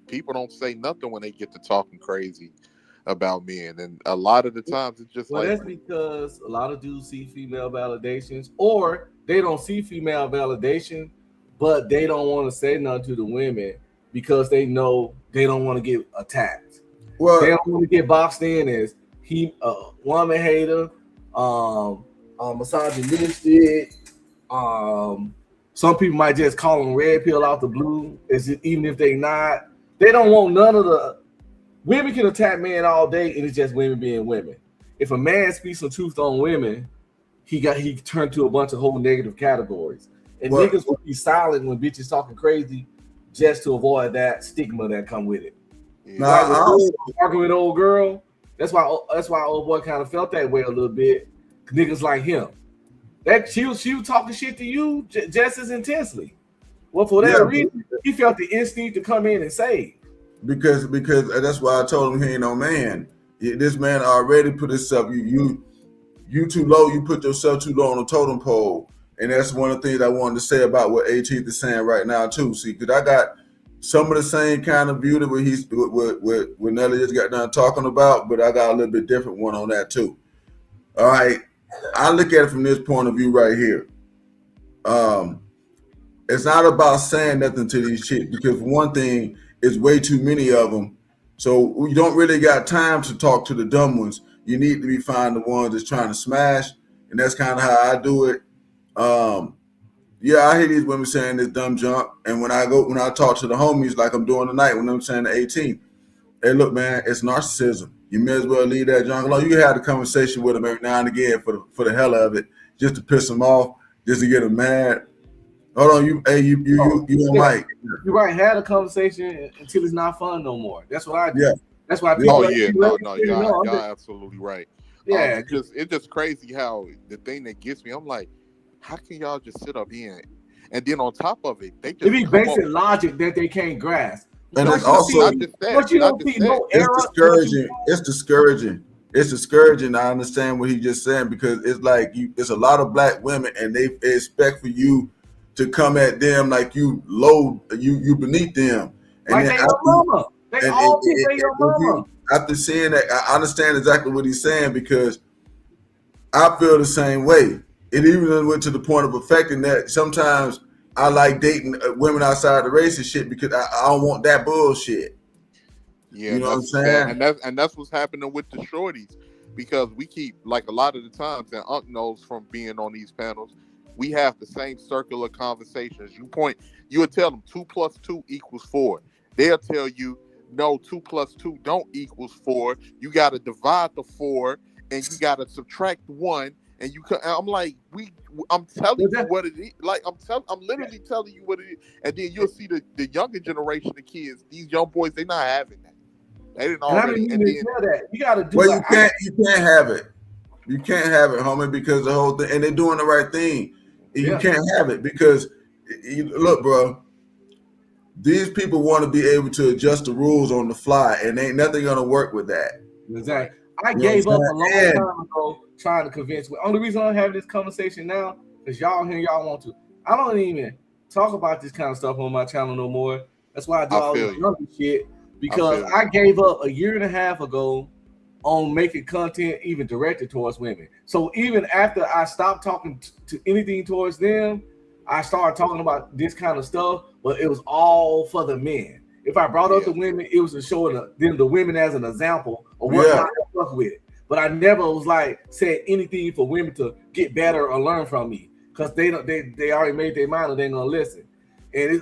people don't say nothing when they get to talking crazy about men, and a lot of the times it's just that's because a lot of dudes see female validations, or they don't see female validation, but they don't want to say nothing to the women because they know they don't want to get attacked. Well, they don't want to get boxed in as woman hater, misogynistic. Some people might just call them red pill out the blue, even if they not. They don't want none of the. Women can attack men all day, and it's just women being women. If a man speaks some truth on women, he turned to a bunch of whole negative categories. And niggas will be silent when bitches talking crazy just to avoid that stigma that come with it. Talking with old girl, that's why old boy kind of felt that way a little bit. Niggas like him, that she was talking shit to you just as intensely. Well, for that reason, he felt the instinct to come in and save. Because that's why I told him he ain't no man. This man already put himself, you too low, you put yourself too low on the totem pole. And that's one of the things I wanted to say about what 18th is saying right now too. See, because I got some of the same kind of view that what Nelly just got done talking about, but I got a little bit different one on that too. All right. I look at it from this point of view right here. It's not about saying nothing to these chicks, because for one thing, it's way too many of them. So you don't really got time to talk to the dumb ones. You need to be finding the ones that's trying to smash. And that's kind of how I do it. Yeah, I hear these women saying this dumb junk. And when I talk to the homies like I'm doing tonight, when I'm saying the 18th, hey, look, man, it's narcissism. You may as well leave that junk alone. You can have the conversation with them every now and again for the hell of it, just to piss them off, just to get them mad. Hold on, you on mic. You right, had a conversation until it's not fun no more. That's what I do. Yeah. That's why people. Y'all absolutely right. Yeah, it's just crazy how the thing that gets me. I'm like, how can y'all just sit up here and then on top of it, they just be basic logic that they can't grasp. And it's also discouraging. It's discouraging. It's discouraging. I understand what he just saying, because it's like it's a lot of black women and they expect for you to come at them like you beneath them. And like they your mama. They all think they your mama. After seeing that, I understand exactly what he's saying, because I feel the same way. It even went to the point of affecting that sometimes I like dating women outside the race and shit, because I don't want that bullshit. Yeah, you know what I'm saying? And that's what's happening with the shorties, because we keep, like, a lot of the times, and Unc knows from being on these panels, we have the same circular conversations. You would tell them 2 + 2 = 4. They'll tell you, no, 2 + 2 don't equals 4. You got to divide the 4 and you got to subtract 1. And I'm like, I'm telling you what it is. Like, I'm literally telling you what it is. And then you'll see the younger generation of kids, these young boys, they're not having that. They didn't already. And then, tell that. You got to do. Well, you can't have it. You can't have it, homie, because the whole thing, and they're doing the right thing. You can't have it because, look, bro, these people want to be able to adjust the rules on the fly, and ain't nothing gonna work with that. Exactly. I gave up a long time ago trying to convince. Only reason I'm having this conversation now is y'all here, y'all want to. I don't even talk about this kind of stuff on my channel no more. That's why I do all this other shit, because I gave up a year and a half ago on making content even directed towards women. So even after I stopped talking to anything towards them, I started talking about this kind of stuff, but it was all for the men. If I brought up the women, it was to show them the women as an example of what not to fuck with. But I never was like said anything for women to get better or learn from me, because they already made their mind and they're gonna listen. And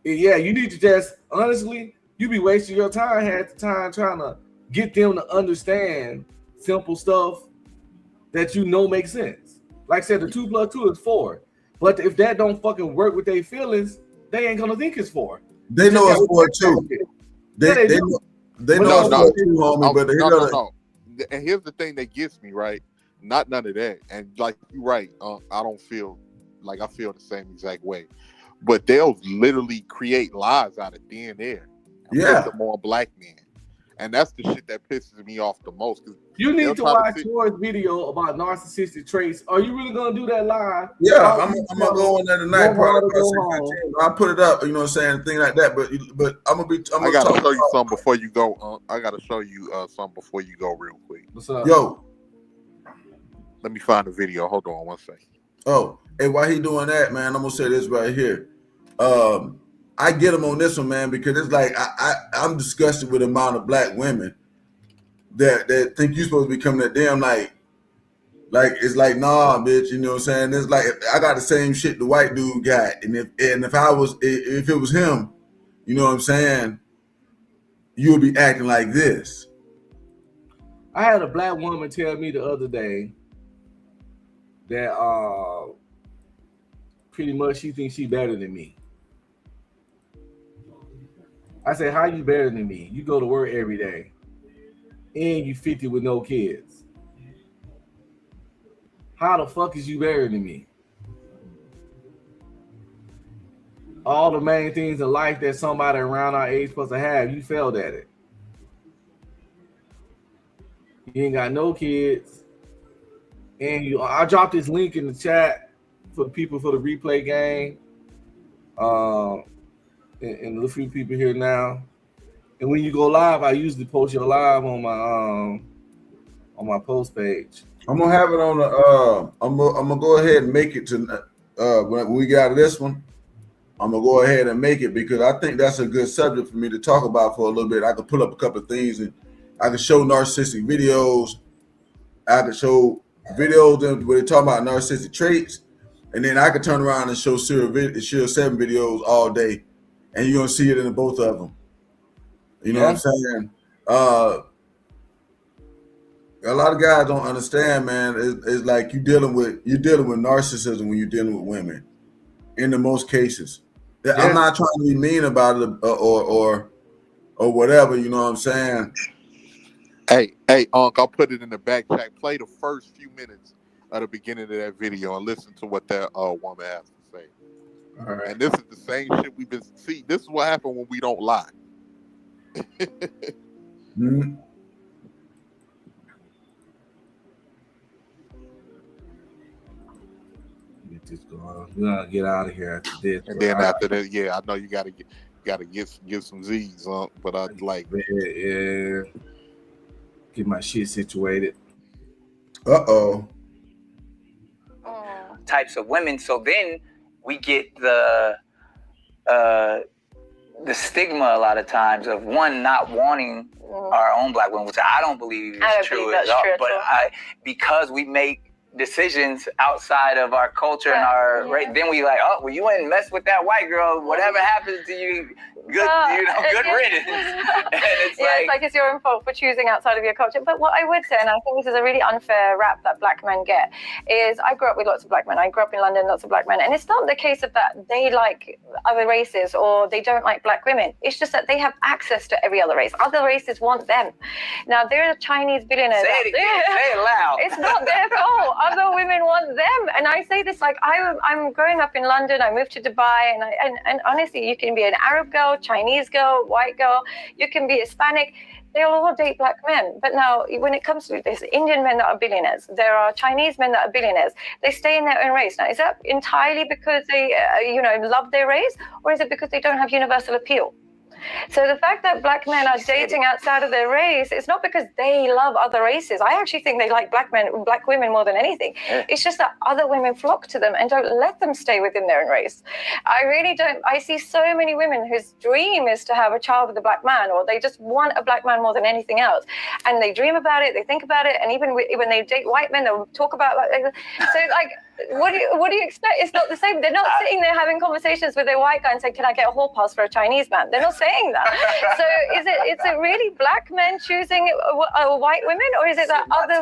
yeah, you need to just honestly, you be wasting your time half the time trying to get them to understand simple stuff that you know makes sense. Like I said, the 2 + 2 is 4. But if that don't fucking work with their feelings, they ain't gonna think it's 4. They know it's 4 too. They know it's 4 too, homie. But no. And here's the thing that gets me, right? Not none of that. And like you're right, I don't feel like I feel the same exact way. But they'll literally create lies out of thin air and put them on black men. And that's the shit that pisses me off the most. You need to watch Troy's video about narcissistic traits. Are you really gonna do that live? Yeah, I'm gonna go on there tonight. I'll put it up, you know what I'm saying, thing like that. But I'm gonna I gotta show you something before you go. I gotta show you something before you go real quick. What's up? Yo. Let me find the video. Hold on one second. Oh, hey, while he doing that, man, I'm gonna say this right here. I get him on this one, man, because it's like I'm disgusted with the amount of black women that think you're supposed to be coming at them like it's like, nah, bitch, you know what I'm saying? It's like I got the same shit the white dude got, and if it was him, you know what I'm saying, you would be acting like this. I had a black woman tell me the other day that pretty much she thinks she better than me. I said, how you better than me? You go to work every day and you 50 with no kids. How the fuck is you better than me? All the main things in life that somebody around our age supposed to have, you failed at it. You ain't got no kids. And I dropped this link in the chat for the people for the replay game. And a few people here now. And when you go live, I usually post your live on my post page. I'm gonna have it on the. I'm gonna go ahead and make it to when we get out of this one. I'm gonna go ahead and make it because I think that's a good subject for me to talk about for a little bit. I could pull up a couple of things and I could show narcissistic videos. I could show videos where they talk about narcissistic traits, and then I could turn around and show Serial 7 videos all day. And you're gonna see it in both of them. You know what I'm saying? A lot of guys don't understand, man. It's like you're dealing with narcissism when you're dealing with women. In the most cases, I'm not trying to be mean about it or whatever. You know what I'm saying? Hey, Unc, I'll put it in the back chat. Play the first few minutes at the beginning of that video and listen to what that woman has to say. All right. And this is the same shit we've been see. This is what happened when we don't lie. Mm-hmm. Get this going. We gotta get out of here after this. And then after that, I know you gotta get some Z's, but I'd like get my shit situated. Types of women. So then we get the stigma a lot of times of one not wanting our own black women, which I don't believe is true at all. But because we make decisions outside of our culture and our race, then we like, oh, well, you went and messed with that white girl. Whatever happens to you, good riddance. And it's it's like it's your own fault for choosing outside of your culture. But what I would say, and I think this is a really unfair rap that black men get, is I grew up with lots of black men. I grew up in London, lots of black men. And it's not the case of that they like other races or they don't like black women. It's just that they have access to every other race. Other races want them. Now, there are Chinese billionaires. Say it again. Say it loud. It's not their fault. Other women want them. And I say this like I'm growing up in London. I moved to Dubai. And honestly, you can be an Arab girl, Chinese girl, white girl. You can be Hispanic. They'll all date black men. But now, when it comes to this, Indian men that are billionaires, there are Chinese men that are billionaires. They stay in their own race. Now, is that entirely because they, love their race, or is it because they don't have universal appeal? So the fact that black men are dating outside of their race, it's not because they love other races. I actually think they like black women more than anything. It's just that other women flock to them and don't let them stay within their own race. I really don't. I see so many women whose dream is to have a child with a black man, or they just want a black man more than anything else. And they dream about it, they think about it, and even when they date white men, they'll talk about so like, what do you expect? It's not the same. They're not sitting there having conversations with their white guy and saying, "Can I get a hall pass for a Chinese man?" They're not saying that. So is it really black men choosing white women, or is it that other?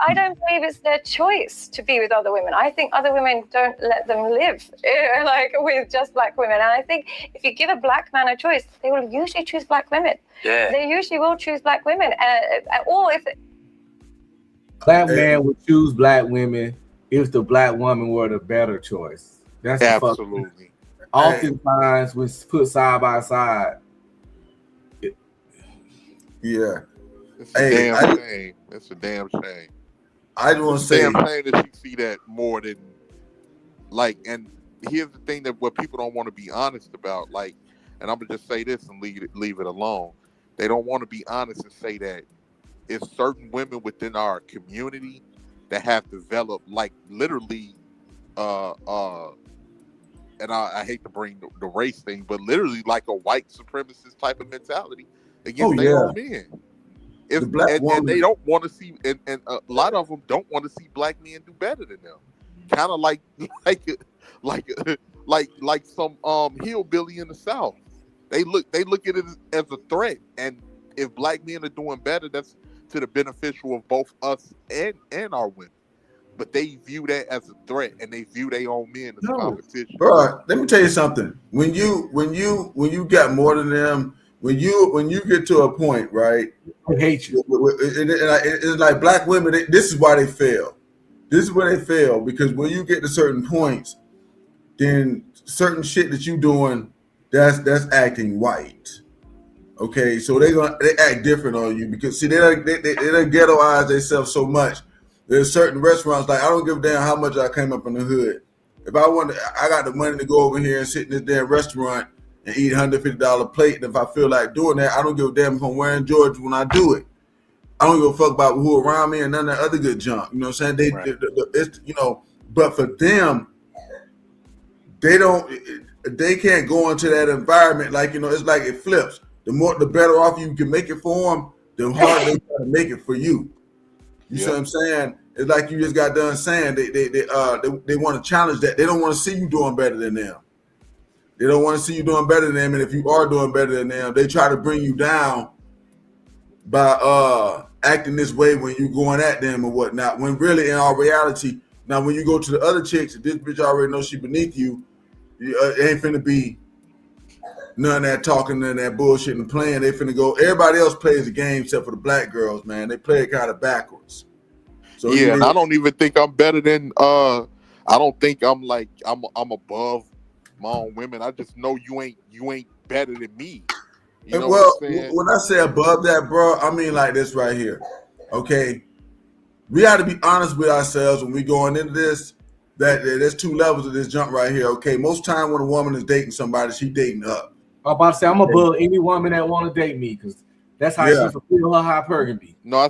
I don't believe it's their choice to be with other women. I think other women don't let them live like with just black women. And I think if you give a black man a choice, they will usually choose black women. Yeah. They usually will choose black women, or if. Black man would choose black women if the black woman were the better choice. That's absolutely. Oftentimes, when put side by side. Yeah. It's a damn shame. It's a damn shame. I just want to say, damn shame that you see that more than like. And here's the thing that what people don't want to be honest about. Like, and I'm gonna just say this and leave it alone. They don't want to be honest and say that it's certain women within our community that have developed like literally and I hate to bring the race thing, but literally like a white supremacist type of mentality against their own men. And they don't want to see, and a lot of them don't want to see black men do better than them. Kind of like some hillbilly in the South. They look at it as a threat, and if black men are doing better, that's to the beneficial of both us and our women. But they view that as a threat, and they view their own men as competition. Bro, let me tell you something. When you got more than them, when you get to a point, right? I hate you. It's like black women. This is why they fail. This is where they fail, because when you get to certain points, then certain shit that you doing, that's acting white. Okay, so they act different on you because see they ghettoize themselves so much. There's certain restaurants like I don't give a damn how much I came up in the hood. If I want, I got the money to go over here and sit in this damn restaurant and eat $150 plate. And if I feel like doing that, I don't give a damn if I'm wearing George when I do it. I don't give a fuck about who around me and none of that other good junk. You know what I'm saying? It's but for them, they can't go into that environment like it's like it flips. The better off you can make it for them, the harder they try to make it for you. You see what I'm saying? It's like you just got done saying they want to challenge that. They don't want to see you doing better than them. They don't want to see you doing better than them. And if you are doing better than them, they try to bring you down by acting this way when you going at them or whatnot. When really in all reality, now when you go to the other chicks, if this bitch already knows she beneath you, it ain't finna be none of that talking, none of that bullshit and playing. They finna go. Everybody else plays the game except for the black girls, man. They play it kind of backwards. So and I don't even think I'm better than. I don't think I'm above my own women. I just know you ain't better than me. You know what I'm saying? When I say above that, bro, I mean like this right here. Okay, we got to be honest with ourselves when we going into this. That there's two levels of this jump right here. Okay, most time when a woman is dating somebody, she dating up. I'm about to say I'm above any woman that want to date me because that's how she fulfill her hypergamy. No,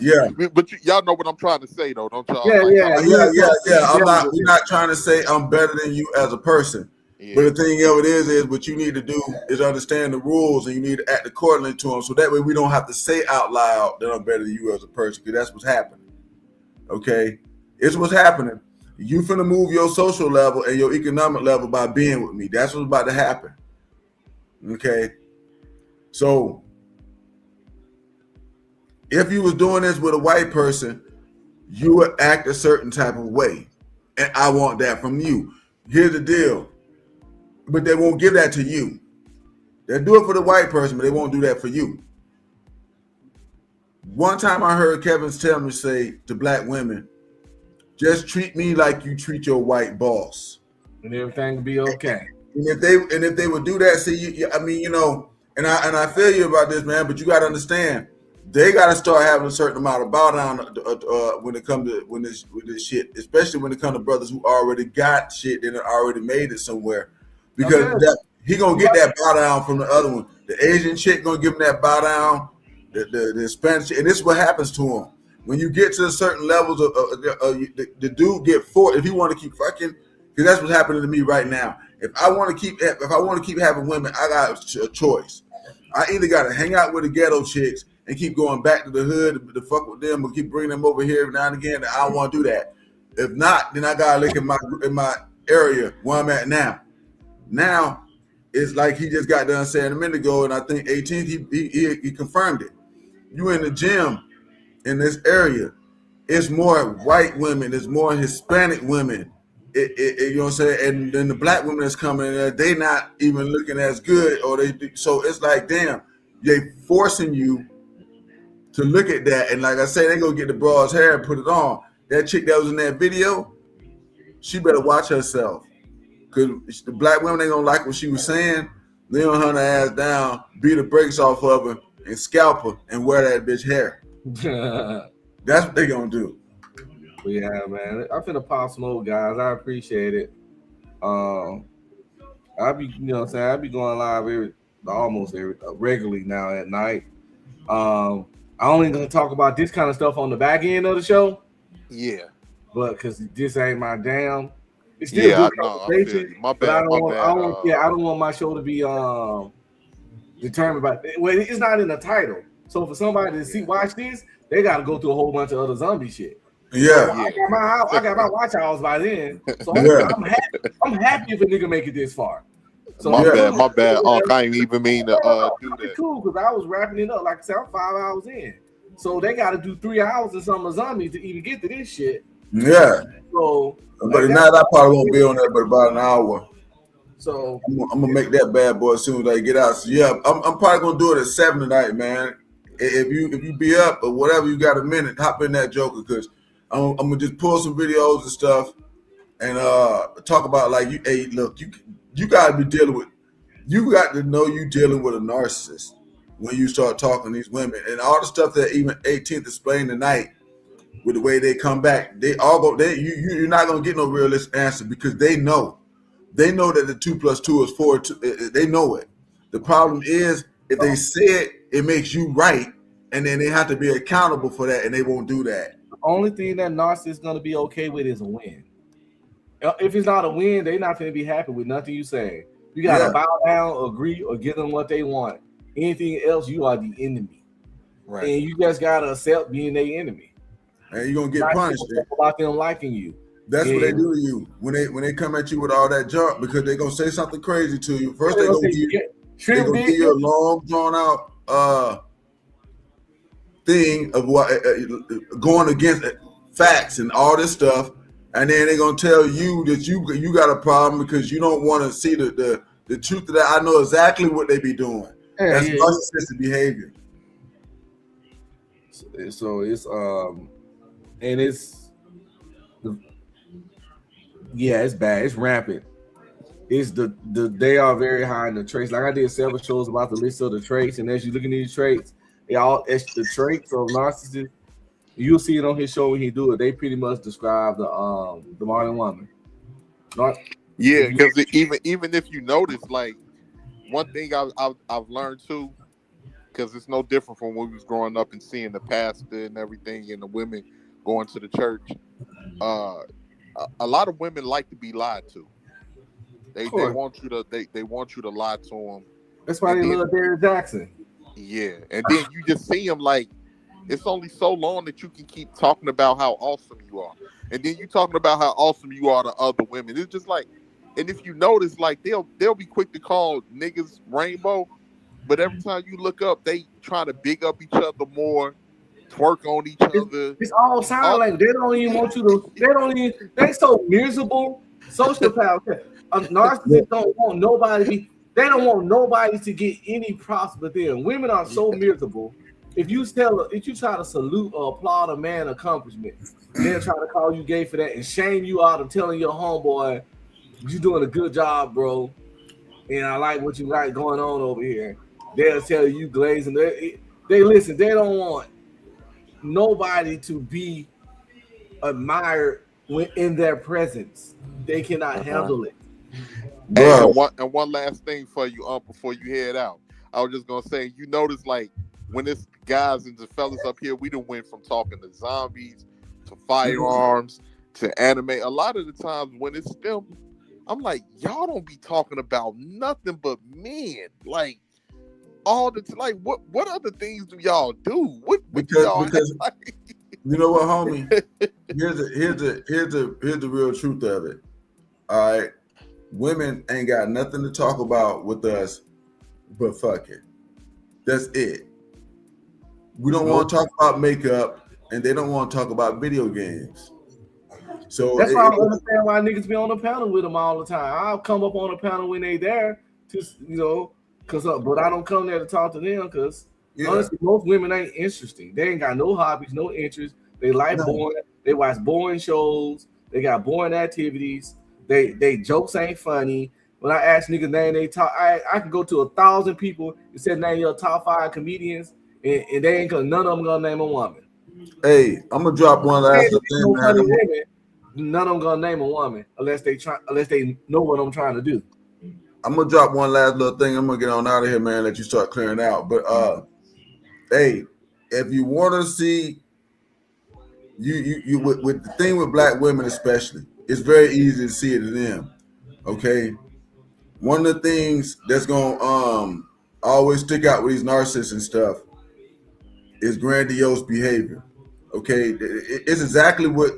but y'all know what I'm trying to say though, don't y'all? Yeah. We're not trying to say I'm better than you as a person. Yeah. But the thing of it is what you need to do is understand the rules and you need to act accordingly to them. So that way we don't have to say out loud that I'm better than you as a person because that's what's happening. Okay, it's what's happening. You finna move your social level and your economic level by being with me. That's what's about to happen. Okay, so if you was doing this with a white person, you would act a certain type of way, and I want that from you. Here's the deal, but they won't give that to you. They'll do it for the white person, but they won't do that for you. One time I heard Kevin tell me say to black women, just treat me like you treat your white boss, and everything will be okay. And if they would do that, see, and I feel you about this, man. But you got to understand, they got to start having a certain amount of bow down when it comes to with this shit, especially when it comes to brothers who already got shit and already made it somewhere, because he gonna get that bow down from the other one. The Asian chick gonna give him that bow down. The Spanish, and this is what happens to him when you get to certain levels of the dude get forced if he want to keep fucking, because that's what's happening to me right now. If I want to keep having women, I got a choice. I either got to hang out with the ghetto chicks and keep going back to the hood to fuck with them, or keep bringing them over here every now and again. And I don't want to do that. If not, then I gotta look in my area where I'm at now. Now it's like he just got done saying a minute ago, and I think 18th he confirmed it. You in the gym in this area, it's more white women, it's more Hispanic women. You know what I'm saying? And then the black women that's coming in, they not even looking as good, or so it's like, damn, they forcing you to look at that. And like I say, they go get the broad's hair and put it on. That chick that was in that video, she better watch herself, because the black women ain't gonna like what she was saying. They gonna hunt her ass down, beat the brakes off of her, and scalp her and wear that bitch hair. That's what they gonna do. But yeah, man, I'm finna pop smoke, guys. I appreciate it. I'll be, you know what I'm saying, I'll be going live almost regularly now at night. I only gonna talk about this kind of stuff on the back end of the show. Yeah. But because this ain't my damn. It's still good conversation. My bad. I don't want my show to be determined by. Well, it's not in the title. So for somebody to watch this, they got to go through a whole bunch of other zombie shit. Yeah. I got my watch hours by then. So I'm happy if a nigga make it this far. So my bad. I didn't even mean to do that. Cool, because I was wrapping it up. Like I said, I'm 5 hours in. So they got to do 3 hours of some of zombies to even get to this shit. Yeah. So, but now I probably won't be on there but about an hour. So I'm gonna make that bad boy as soon as I get out. So yeah, I'm probably gonna do it at 7 tonight, man. If you be up or whatever, you got a minute, hop in that joker, because I'm gonna just pull some videos and stuff and talk about, like, hey, look, you gotta be dealing with, you got to know you dealing with a narcissist when you start talking to these women, and all the stuff that even 18th explained tonight with the way they come back. They all go. You're not gonna get no realistic answer, because they know that the 2 + 2 is 4. They know it. The problem is, if they say it makes you right, and then they have to be accountable for that, and they won't do that. The only thing that narcissist is gonna be okay with is a win. If it's not a win, they're not gonna be happy with nothing you say. You gotta bow down, agree, or give them what they want. Anything else, you are the enemy. Right. And you just gotta accept being their enemy. And you're gonna get punished about them liking you. That's what they do to you when they come at you with all that junk, because they're gonna say something crazy to you. First, they're gonna give you a long, drawn out thing of what going against facts and all this stuff, and then they're gonna tell you that you got a problem because you don't want to see the truth of that. I know exactly what they be doing. That's narcissistic behavior. So it's and it's it's bad. It's rampant. It's they are very high in the traits. Like, I did several shows about the list of the traits, and as you look at these traits, it's the traits of narcissists. You'll see it on his show when he do it. They pretty much describe the modern woman. Yeah, because even if you notice, like, one thing I've learned too, because it's no different from when we was growing up and seeing the pastor and everything and the women going to the church. A lot of women like to be lied to. They want you to lie to them. That's why they love Derrick Jackson. Yeah, and then you just see them, like, it's only so long that you can keep talking about how awesome you are, and then you talking about how awesome you are to other women. It's just like, and if you notice, like, they'll be quick to call niggas rainbow, but every time you look up, they trying to big up each other more, twerk on each other. It's all sound like they don't even want you to. They so miserable. Sociopaths. Narcissists don't want nobody. They don't want nobody to get any props but them. Women are so miserable. If you try to salute or applaud a man's accomplishment, they'll try to call you gay for that and shame you out of telling your homeboy, "You're doing a good job, bro, and I like what you got going on over here." They'll tell you glazing. They listen. They don't want nobody to be admired when in their presence. They cannot handle it. Hey, and one last thing for you, before you head out. I was just gonna say, you notice like when it's guys and the fellas up here, we done went from talking to zombies to firearms to anime. A lot of the times when it's them, I'm like, y'all don't be talking about nothing but men. Like all the like, what other things do y'all do? What because like? You know what, homie? Here's the real truth of it. All right, women ain't got nothing to talk about with us, but fuck it. That's it. We don't want to talk about makeup, and they don't want to talk about video games. So that's why I don't understand why niggas be on the panel with them all the time. I'll come up on the panel when they there, to but I don't come there to talk to them because honestly, most women ain't interesting. They ain't got no hobbies, no interests. They like boring. They watch boring shows. They got boring activities. They jokes ain't funny. When I ask niggas name they talk, I can go to 1,000 people and say name your top 5 comedians, and they ain't none of them gonna name a woman. Hey, I'm gonna drop one last thing. None of them gonna name a woman unless they know what I'm trying to do. I'm gonna drop one last little thing. I'm gonna get on out of here, man. Let you start clearing out. But hey, if you want to see you with the thing with black women especially, it's very easy to see it in them. Okay, one of the things that's gonna always stick out with these narcissists and stuff is grandiose behavior. Okay, it's exactly what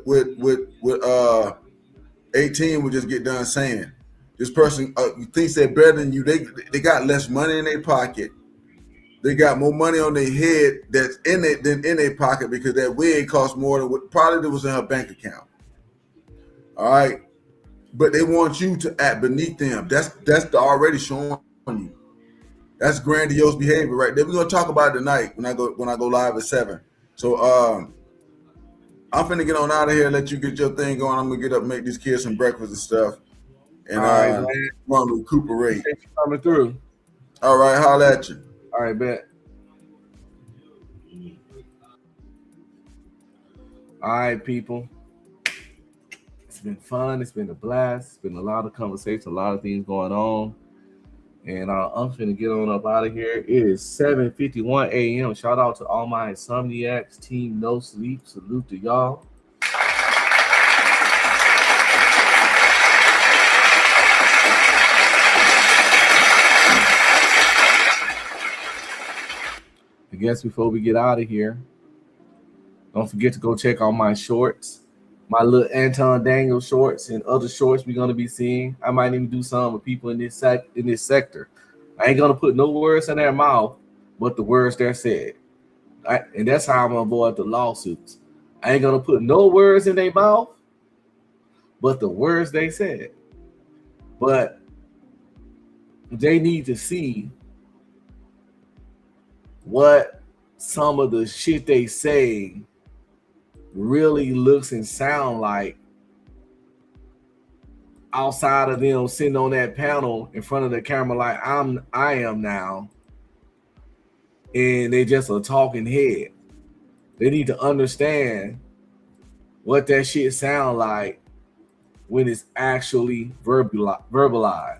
18 would just get done saying. This person thinks they're better than you. They got less money in their pocket. They got more money on their head that's in it than in their pocket because that wig costs more than what probably was in her bank account. All right, but they want you to act beneath them. That's already showing you. That's grandiose behavior right there. We're gonna talk about it tonight when I go live at 7. So I'm finna get on out of here, let you get your thing going. I'm gonna get up and make these kids some breakfast and stuff. And I'm gonna recuperate. Thanks for coming through. All right, holla at you. All right, bet. All right, people. It's been fun. It's been a blast. It's been a lot of conversation, a lot of things going on. And I'm finna get on up out of here. It is 7:51 a.m. Shout out to all my Insomniacs, Team No Sleep. Salute to y'all. I guess before we get out of here, don't forget to go check out my shorts, my little Anton Daniel shorts and other shorts we're gonna be seeing. I might even do some with people in this sector. I ain't gonna put no words in their mouth, but the words they're said. And that's how I'm gonna avoid the lawsuits. I ain't gonna put no words in their mouth, but the words they said. But they need to see what some of the shit they say really looks and sound like outside of them sitting on that panel in front of the camera like I am now, and they just a talking head. They need to understand what that shit sound like when it's actually verbalized.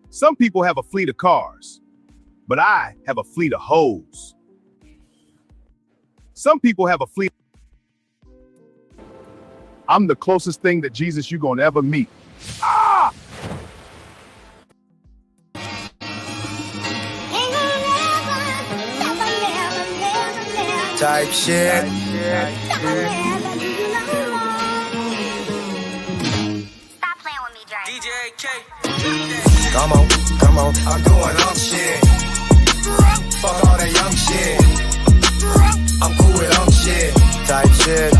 Some people have a fleet of cars, but I have a fleet of hoes. Some people have a fleet. I'm the closest thing that Jesus you're gonna ever meet. Ah! Type shit. Stop playing with me, Drake. DJ K. Come on, I'm doing shit. Fuck all that young shit. I'm cool with shit. Type shit.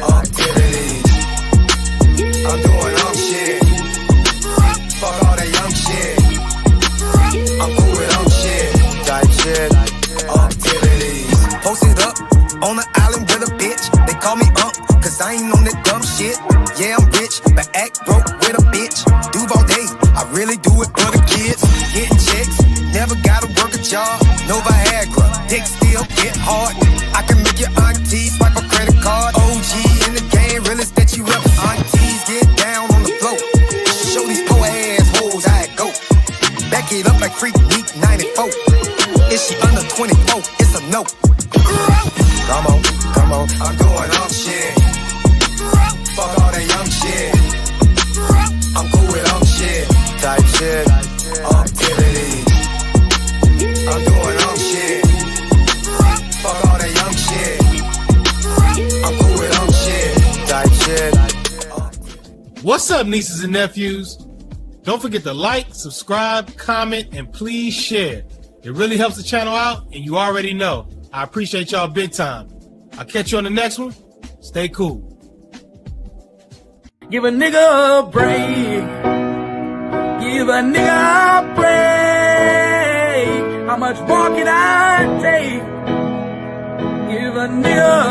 Activities. I'm doing shit. Fuck all that young shit. I'm cool with shit. Type shit. Activities. Posted up on the island with a bitch. They call me cause I ain't on that dumb shit. Yeah, I'm rich, but act broke with a bitch. Duval day, I really do it for the kids. Getting checks, never gotta work a job. No Viagra, dick still get hard. I can make your auntie swipe a credit card. OG in the game, realest that you ever. Aunties get down on the 24, it's a no. Come on, I'm doing shit. Fuck all that young shit. I'm cool with shit. Type shit, activity. I'm doing shit. Fuck all that young shit. I'm cool with shit. Type shit. What's up, nieces and nephews? Don't forget to like, subscribe, comment, and please share. It really helps the channel out, and you already know. I appreciate y'all big time. I'll catch you on the next one. Stay cool. Give a nigga a break. Give a nigga a break. How much more can I take? Give a nigga